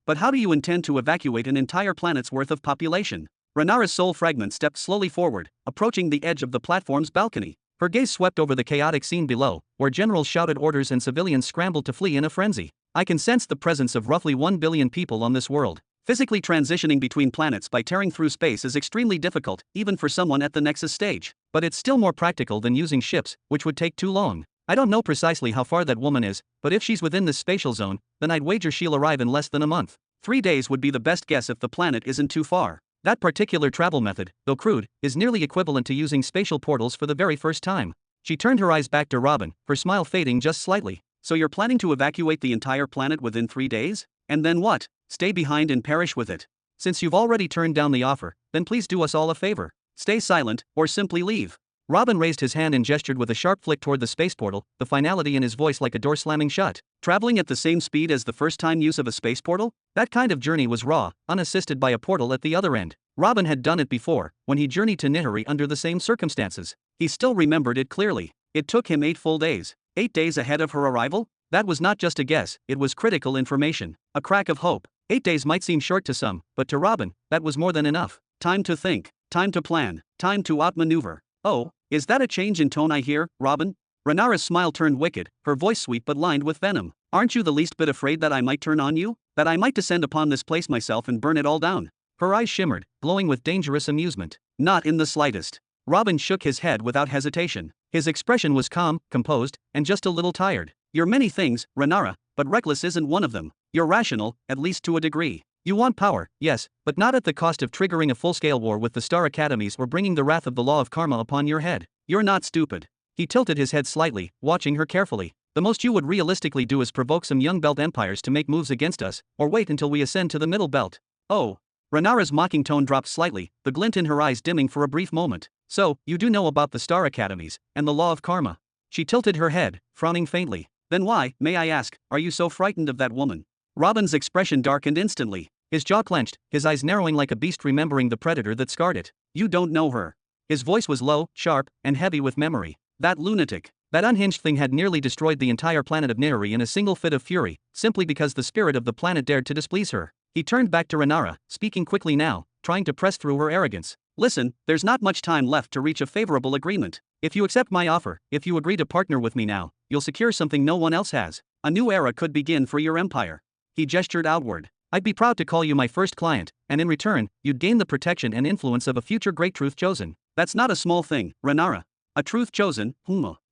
But how do you intend to evacuate an entire planet's worth of population? Renara's soul fragment stepped slowly forward, approaching the edge of the platform's balcony. Her gaze swept over the chaotic scene below, where generals shouted orders and civilians scrambled to flee in a frenzy. I can sense the presence of roughly 1 billion people on this world. Physically transitioning between planets by tearing through space is extremely difficult, even for someone at the Nexus stage. But it's still more practical than using ships, which would take too long. I don't know precisely how far that woman is, but if she's within this spatial zone, then I'd wager she'll arrive in less than a month. 3 days would be the best guess if the planet isn't too far. That particular travel method, though crude, is nearly equivalent to using spatial portals for the very first time. She turned her eyes back to Robin, her smile fading just slightly. So you're planning to evacuate the entire planet within 3 days? And then what? Stay behind and perish with it? Since you've already turned down the offer, then please do us all a favor. Stay silent, or simply leave. Robin raised his hand and gestured with a sharp flick toward the space portal, the finality in his voice like a door slamming shut. Traveling at the same speed as the first-time use of a space portal? That kind of journey was raw, unassisted by a portal at the other end. Robin had done it before, when he journeyed to Néhari under the same circumstances. He still remembered it clearly. It took him 8 full days. 8 days ahead of her arrival? That was not just a guess, it was critical information. A crack of hope. 8 days might seem short to some, but to Robin, that was more than enough. Time to think. Time to plan. Time to outmaneuver. Oh, is that a change in tone I hear, Robin? Renara's smile turned wicked, her voice sweet but lined with venom. Aren't you the least bit afraid that I might turn on you? That I might descend upon this place myself and burn it all down? Her eyes shimmered, glowing with dangerous amusement. Not in the slightest. Robin shook his head without hesitation. His expression was calm, composed, and just a little tired. You're many things, Renara, but reckless isn't one of them. You're rational, at least to a degree. You want power, yes, but not at the cost of triggering a full-scale war with the Star Academies or bringing the wrath of the law of karma upon your head. You're not stupid. He tilted his head slightly, watching her carefully. The most you would realistically do is provoke some young belt empires to make moves against us, or wait until we ascend to the middle belt. Oh. Renara's mocking tone dropped slightly, the glint in her eyes dimming for a brief moment. So, you do know about the Star Academies, and the law of karma. She tilted her head, frowning faintly. Then why, may I ask, are you so frightened of that woman? Robin's expression darkened instantly. His jaw clenched, his eyes narrowing like a beast remembering the predator that scarred it. You don't know her. His voice was low, sharp, and heavy with memory. That lunatic. That unhinged thing had nearly destroyed the entire planet of Néhari in a single fit of fury, simply because the spirit of the planet dared to displease her. He turned back to Renara, speaking quickly now, trying to press through her arrogance. Listen, there's not much time left to reach a favorable agreement. If you accept my offer, if you agree to partner with me now, you'll secure something no one else has. A new era could begin for your empire. He gestured outward. I'd be proud to call you my first client, and in return, you'd gain the protection and influence of a future great truth chosen. That's not a small thing, Renara. A truth chosen,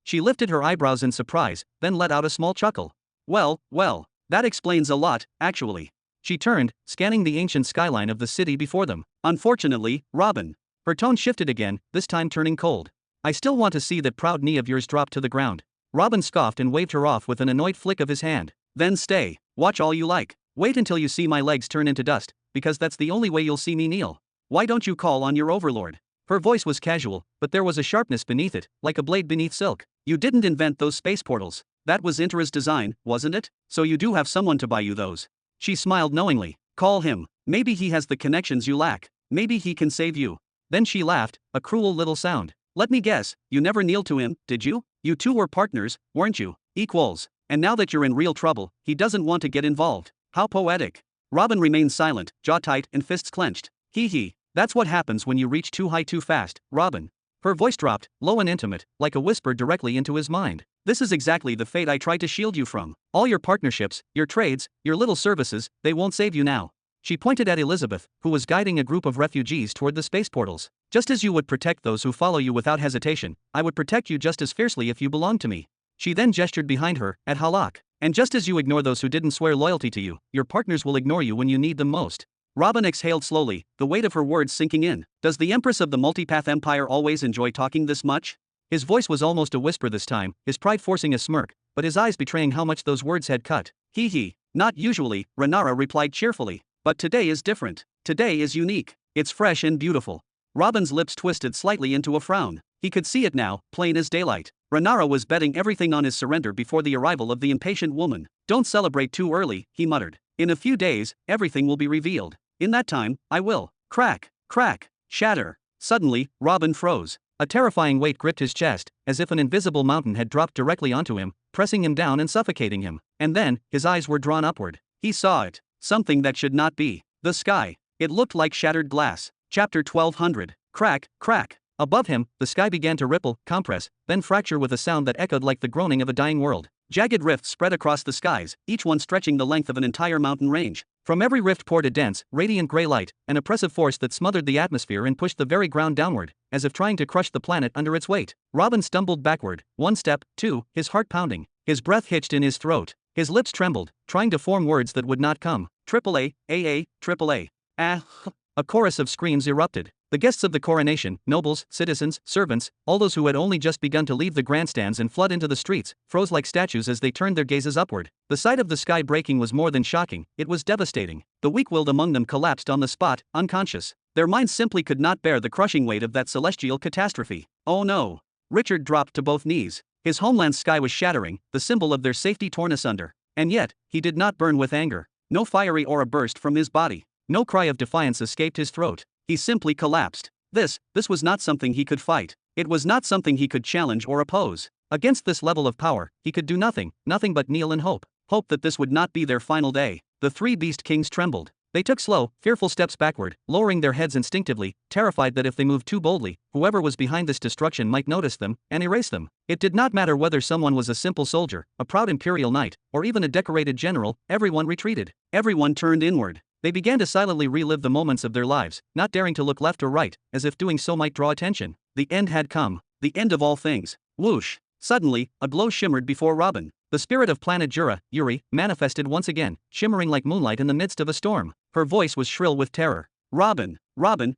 She lifted her eyebrows in surprise, then let out a small chuckle. Well, That explains a lot, actually. She turned, scanning the ancient skyline of the city before them. Unfortunately, Robin. Her tone shifted again, this time turning cold. I still want to see that proud knee of yours drop to the ground. Robin scoffed and waved her off with an annoyed flick of his hand. Then stay, watch all you like. Wait until you see my legs turn into dust, because that's the only way you'll see me kneel. Why don't you call on your overlord? Her voice was casual, but there was a sharpness beneath it, like a blade beneath silk. You didn't invent those space portals. That was Intera's design, wasn't it? So you do have someone to buy you those. She smiled knowingly. Call him. Maybe he has the connections you lack. Maybe he can save you. Then she laughed, a cruel little sound. Let me guess, you never kneeled to him, did you? You two were partners, weren't you? Equals. And now that you're in real trouble, he doesn't want to get involved. How poetic. Robin remained silent, jaw tight and fists clenched. Hee. That's what happens when you reach too high too fast, Robin. Her voice dropped, low and intimate, like a whisper directly into his mind. This is exactly the fate I tried to shield you from. All your partnerships, your trades, your little services, they won't save you now. She pointed at Elizabeth, who was guiding a group of refugees toward the space portals. Just as you would protect those who follow you without hesitation, I would protect you just as fiercely if you belonged to me. She then gestured behind her, at Halak. And just as you ignore those who didn't swear loyalty to you, your partners will ignore you when you need them most. Robin exhaled slowly, the weight of her words sinking in. Does the Empress of the Multipath Empire always enjoy talking this much? His voice was almost a whisper this time, his pride forcing a smirk, but his eyes betraying how much those words had cut. Hee. Not usually, Rhaenyra replied cheerfully. But today is different. Today is unique. It's fresh and beautiful. Robin's lips twisted slightly into a frown. He could see it now, plain as daylight. Rhaenyra was betting everything on his surrender before the arrival of the impatient woman. Don't celebrate too early, he muttered. In a few days, everything will be revealed. In that time, I will. Crack, shatter. Suddenly, Robin froze. A terrifying weight gripped his chest, as if an invisible mountain had dropped directly onto him, pressing him down and suffocating him. And then, his eyes were drawn upward. He saw it. Something that should not be. The sky. It looked like shattered glass. Chapter 1200. Crack. Above him, the sky began to ripple, compress, then fracture with a sound that echoed like the groaning of a dying world. Jagged rifts spread across the skies, each one stretching the length of an entire mountain range. From every rift poured a dense, radiant gray light, an oppressive force that smothered the atmosphere and pushed the very ground downward, as if trying to crush the planet under its weight. Robin stumbled backward, one step, two, his heart pounding. His breath hitched in his throat. His lips trembled, trying to form words that would not come. AAA, AA, AAA. Ah. A chorus of screams erupted. The guests of the coronation, nobles, citizens, servants, all those who had only just begun to leave the grandstands and flood into the streets, froze like statues as they turned their gazes upward. The sight of the sky breaking was more than shocking, it was devastating. The weak-willed among them collapsed on the spot, unconscious. Their minds simply could not bear the crushing weight of that celestial catastrophe. Oh no. Richard dropped to both knees. His homeland's sky was shattering, the symbol of their safety torn asunder. And yet, he did not burn with anger. No fiery aura burst from his body. No cry of defiance escaped his throat. He simply collapsed. This was not something he could fight. It was not something he could challenge or oppose. Against this level of power, he could do nothing but kneel and hope. Hope that this would not be their final day. The three beast kings trembled. They took slow, fearful steps backward, lowering their heads instinctively, terrified that if they moved too boldly, whoever was behind this destruction might notice them and erase them. It did not matter whether someone was a simple soldier, a proud imperial knight, or even a decorated general, everyone retreated. Everyone turned inward. They began to silently relive the moments of their lives, not daring to look left or right, as if doing so might draw attention. The end had come. The end of all things. Whoosh. Suddenly, a glow shimmered before Robin. The spirit of planet Jura, Yuri, manifested once again, shimmering like moonlight in the midst of a storm. Her voice was shrill with terror. Robin,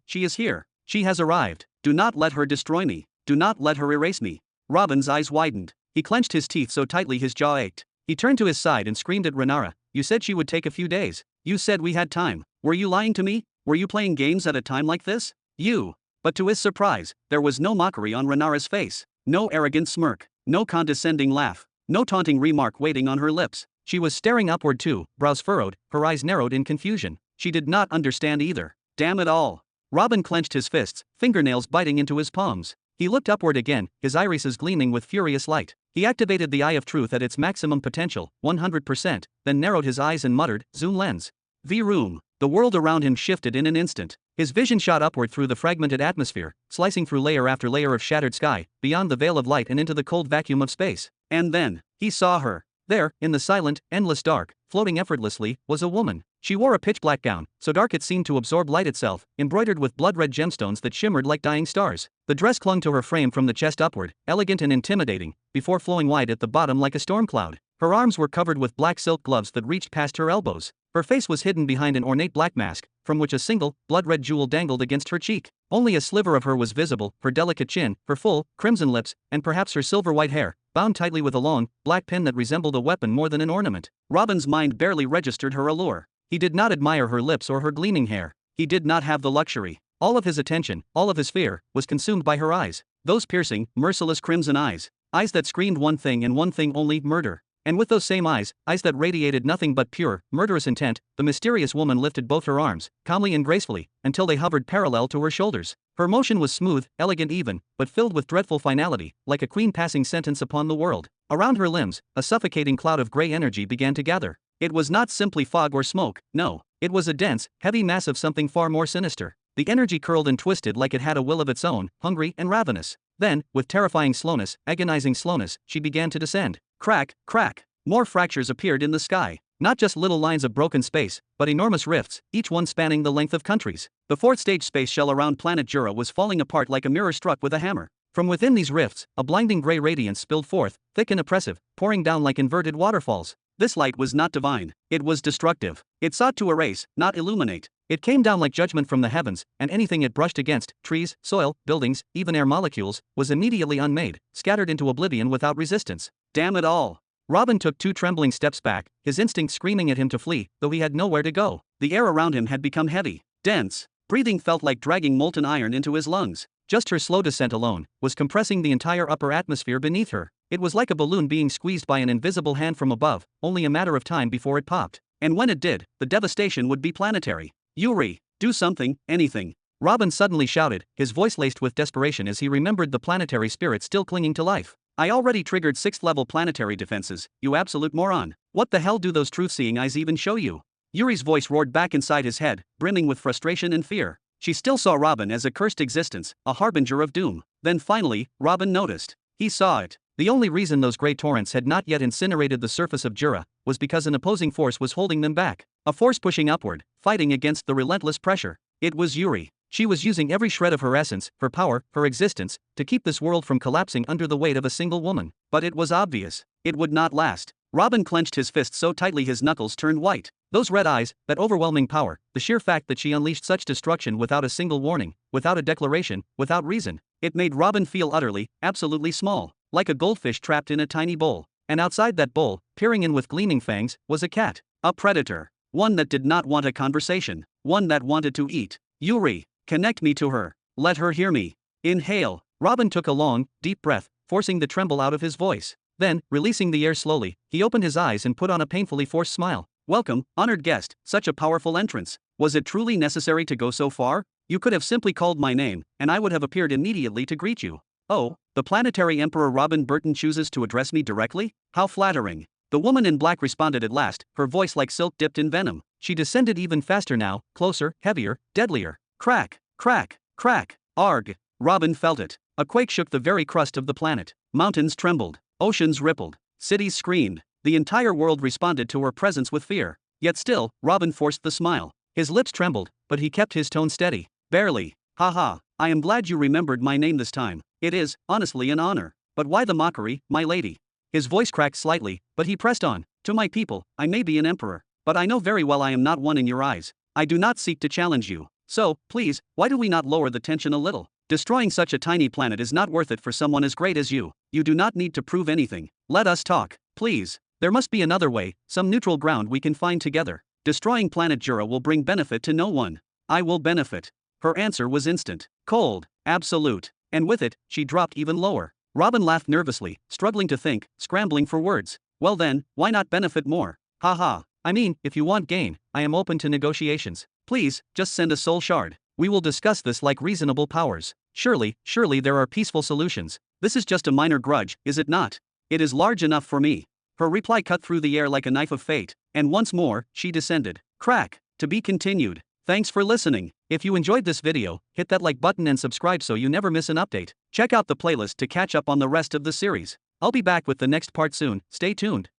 she is here. She has arrived. Do not let her destroy me. Do not let her erase me. Robin's eyes widened. He clenched his teeth so tightly his jaw ached. He turned to his side and screamed at Rhaenyra. You said she would take a few days. You said we had time. Were you lying to me? Were you playing games at a time like this? You. But to his surprise, there was no mockery on Rhaenyra's face. No arrogant smirk. No condescending laugh. No taunting remark waiting on her lips. She was staring upward too, brows furrowed, her eyes narrowed in confusion. She did not understand either. Damn it all. Robin clenched his fists, fingernails biting into his palms. He looked upward again, his irises gleaming with furious light. He activated the Eye of Truth at its maximum potential, 100%, then narrowed his eyes and muttered, Zoom lens. V-room. The world around him shifted in an instant. His vision shot upward through the fragmented atmosphere, slicing through layer after layer of shattered sky, beyond the veil of light and into the cold vacuum of space. And then, he saw her. There, in the silent, endless dark, floating effortlessly, was a woman. She wore a pitch-black gown, so dark it seemed to absorb light itself, embroidered with blood-red gemstones that shimmered like dying stars. The dress clung to her frame from the chest upward, elegant and intimidating, before flowing wide at the bottom like a storm cloud. Her arms were covered with black silk gloves that reached past her elbows. Her face was hidden behind an ornate black mask, from which a single, blood-red jewel dangled against her cheek. Only a sliver of her was visible, her delicate chin, her full, crimson lips, and perhaps her silver-white hair, bound tightly with a long, black pin that resembled a weapon more than an ornament. Robin's mind barely registered her allure. He did not admire her lips or her gleaming hair. He did not have the luxury. All of his attention, all of his fear, was consumed by her eyes. Those piercing, merciless crimson eyes. Eyes that screamed one thing and one thing only, murder. And with those same eyes that radiated nothing but pure, murderous intent, the mysterious woman lifted both her arms, calmly and gracefully, until they hovered parallel to her shoulders. Her motion was smooth, elegant even, but filled with dreadful finality, like a queen passing sentence upon the world. Around her limbs, a suffocating cloud of grey energy began to gather. It was not simply fog or smoke, no. It was a dense, heavy mass of something far more sinister. The energy curled and twisted like it had a will of its own, hungry and ravenous. Then, with terrifying slowness, agonizing slowness, she began to descend. Crack, crack. More fractures appeared in the sky. Not just little lines of broken space, but enormous rifts, each one spanning the length of countries. The fourth stage space shell around planet Jura was falling apart like a mirror struck with a hammer. From within these rifts, a blinding gray radiance spilled forth, thick and oppressive, pouring down like inverted waterfalls. This light was not divine. It was destructive. It sought to erase, not illuminate. It came down like judgment from the heavens, and anything it brushed against, trees, soil, buildings, even air molecules, was immediately unmade, scattered into oblivion without resistance. Damn it all. Robin took 2 trembling steps back, his instinct screaming at him to flee, though he had nowhere to go. The air around him had become heavy, dense. Breathing felt like dragging molten iron into his lungs. Just her slow descent alone was compressing the entire upper atmosphere beneath her. It was like a balloon being squeezed by an invisible hand from above, only a matter of time before it popped. And when it did, the devastation would be planetary. Yuri, do something, anything. Robin suddenly shouted, his voice laced with desperation as he remembered the planetary spirit still clinging to life. I already triggered 6th level planetary defenses, you absolute moron. What the hell do those truth-seeing eyes even show you? Yuri's voice roared back inside his head, brimming with frustration and fear. She still saw Robin as a cursed existence, a harbinger of doom. Then finally, Robin noticed. He saw it. The only reason those grey torrents had not yet incinerated the surface of Jura was because an opposing force was holding them back. A force pushing upward, fighting against the relentless pressure. It was Yuri. She was using every shred of her essence, her power, her existence, to keep this world from collapsing under the weight of a single woman. But it was obvious. It would not last. Robin clenched his fist so tightly his knuckles turned white. Those red eyes, that overwhelming power, the sheer fact that she unleashed such destruction without a single warning, without a declaration, without reason. It made Robin feel utterly, absolutely small, like a goldfish trapped in a tiny bowl. And outside that bowl, peering in with gleaming fangs, was a cat. A predator. One that did not want a conversation. One that wanted to eat. Yuri, connect me to her. Let her hear me. Inhale. Robin took a long, deep breath, forcing the tremble out of his voice. Then, releasing the air slowly, he opened his eyes and put on a painfully forced smile. Welcome, honored guest, such a powerful entrance. Was it truly necessary to go so far? You could have simply called my name, and I would have appeared immediately to greet you. Oh, the planetary emperor Robin Burton chooses to address me directly? How flattering. The woman in black responded at last, her voice like silk dipped in venom. She descended even faster now, closer, heavier, deadlier. Crack, crack, crack. Arg. Robin felt it. A quake shook the very crust of the planet. Mountains trembled. Oceans rippled. Cities screamed. The entire world responded to her presence with fear. Yet still, Robin forced the smile. His lips trembled, but he kept his tone steady. Barely. Haha, I am glad you remembered my name this time. It is, honestly, an honor. But why the mockery, my lady? His voice cracked slightly, but he pressed on. To my people, I may be an emperor, but I know very well I am not one in your eyes. I do not seek to challenge you. So, please, why do we not lower the tension a little? Destroying such a tiny planet is not worth it for someone as great as you. You do not need to prove anything. Let us talk, please. There must be another way, some neutral ground we can find together. Destroying planet Jura will bring benefit to no one. I will benefit. Her answer was instant, cold, absolute, and with it, she dropped even lower. Robin laughed nervously, struggling to think, scrambling for words. Well then, why not benefit more? Haha. I mean, if you want gain, I am open to negotiations. Please, just send a soul shard. We will discuss this like reasonable powers. Surely there are peaceful solutions. This is just a minor grudge, is it not? It is large enough for me. Her reply cut through the air like a knife of fate, and once more, she descended. Crack. To be continued. Thanks for listening. If you enjoyed this video, hit that like button and subscribe so you never miss an update. Check out the playlist to catch up on the rest of the series. I'll be back with the next part soon, stay tuned.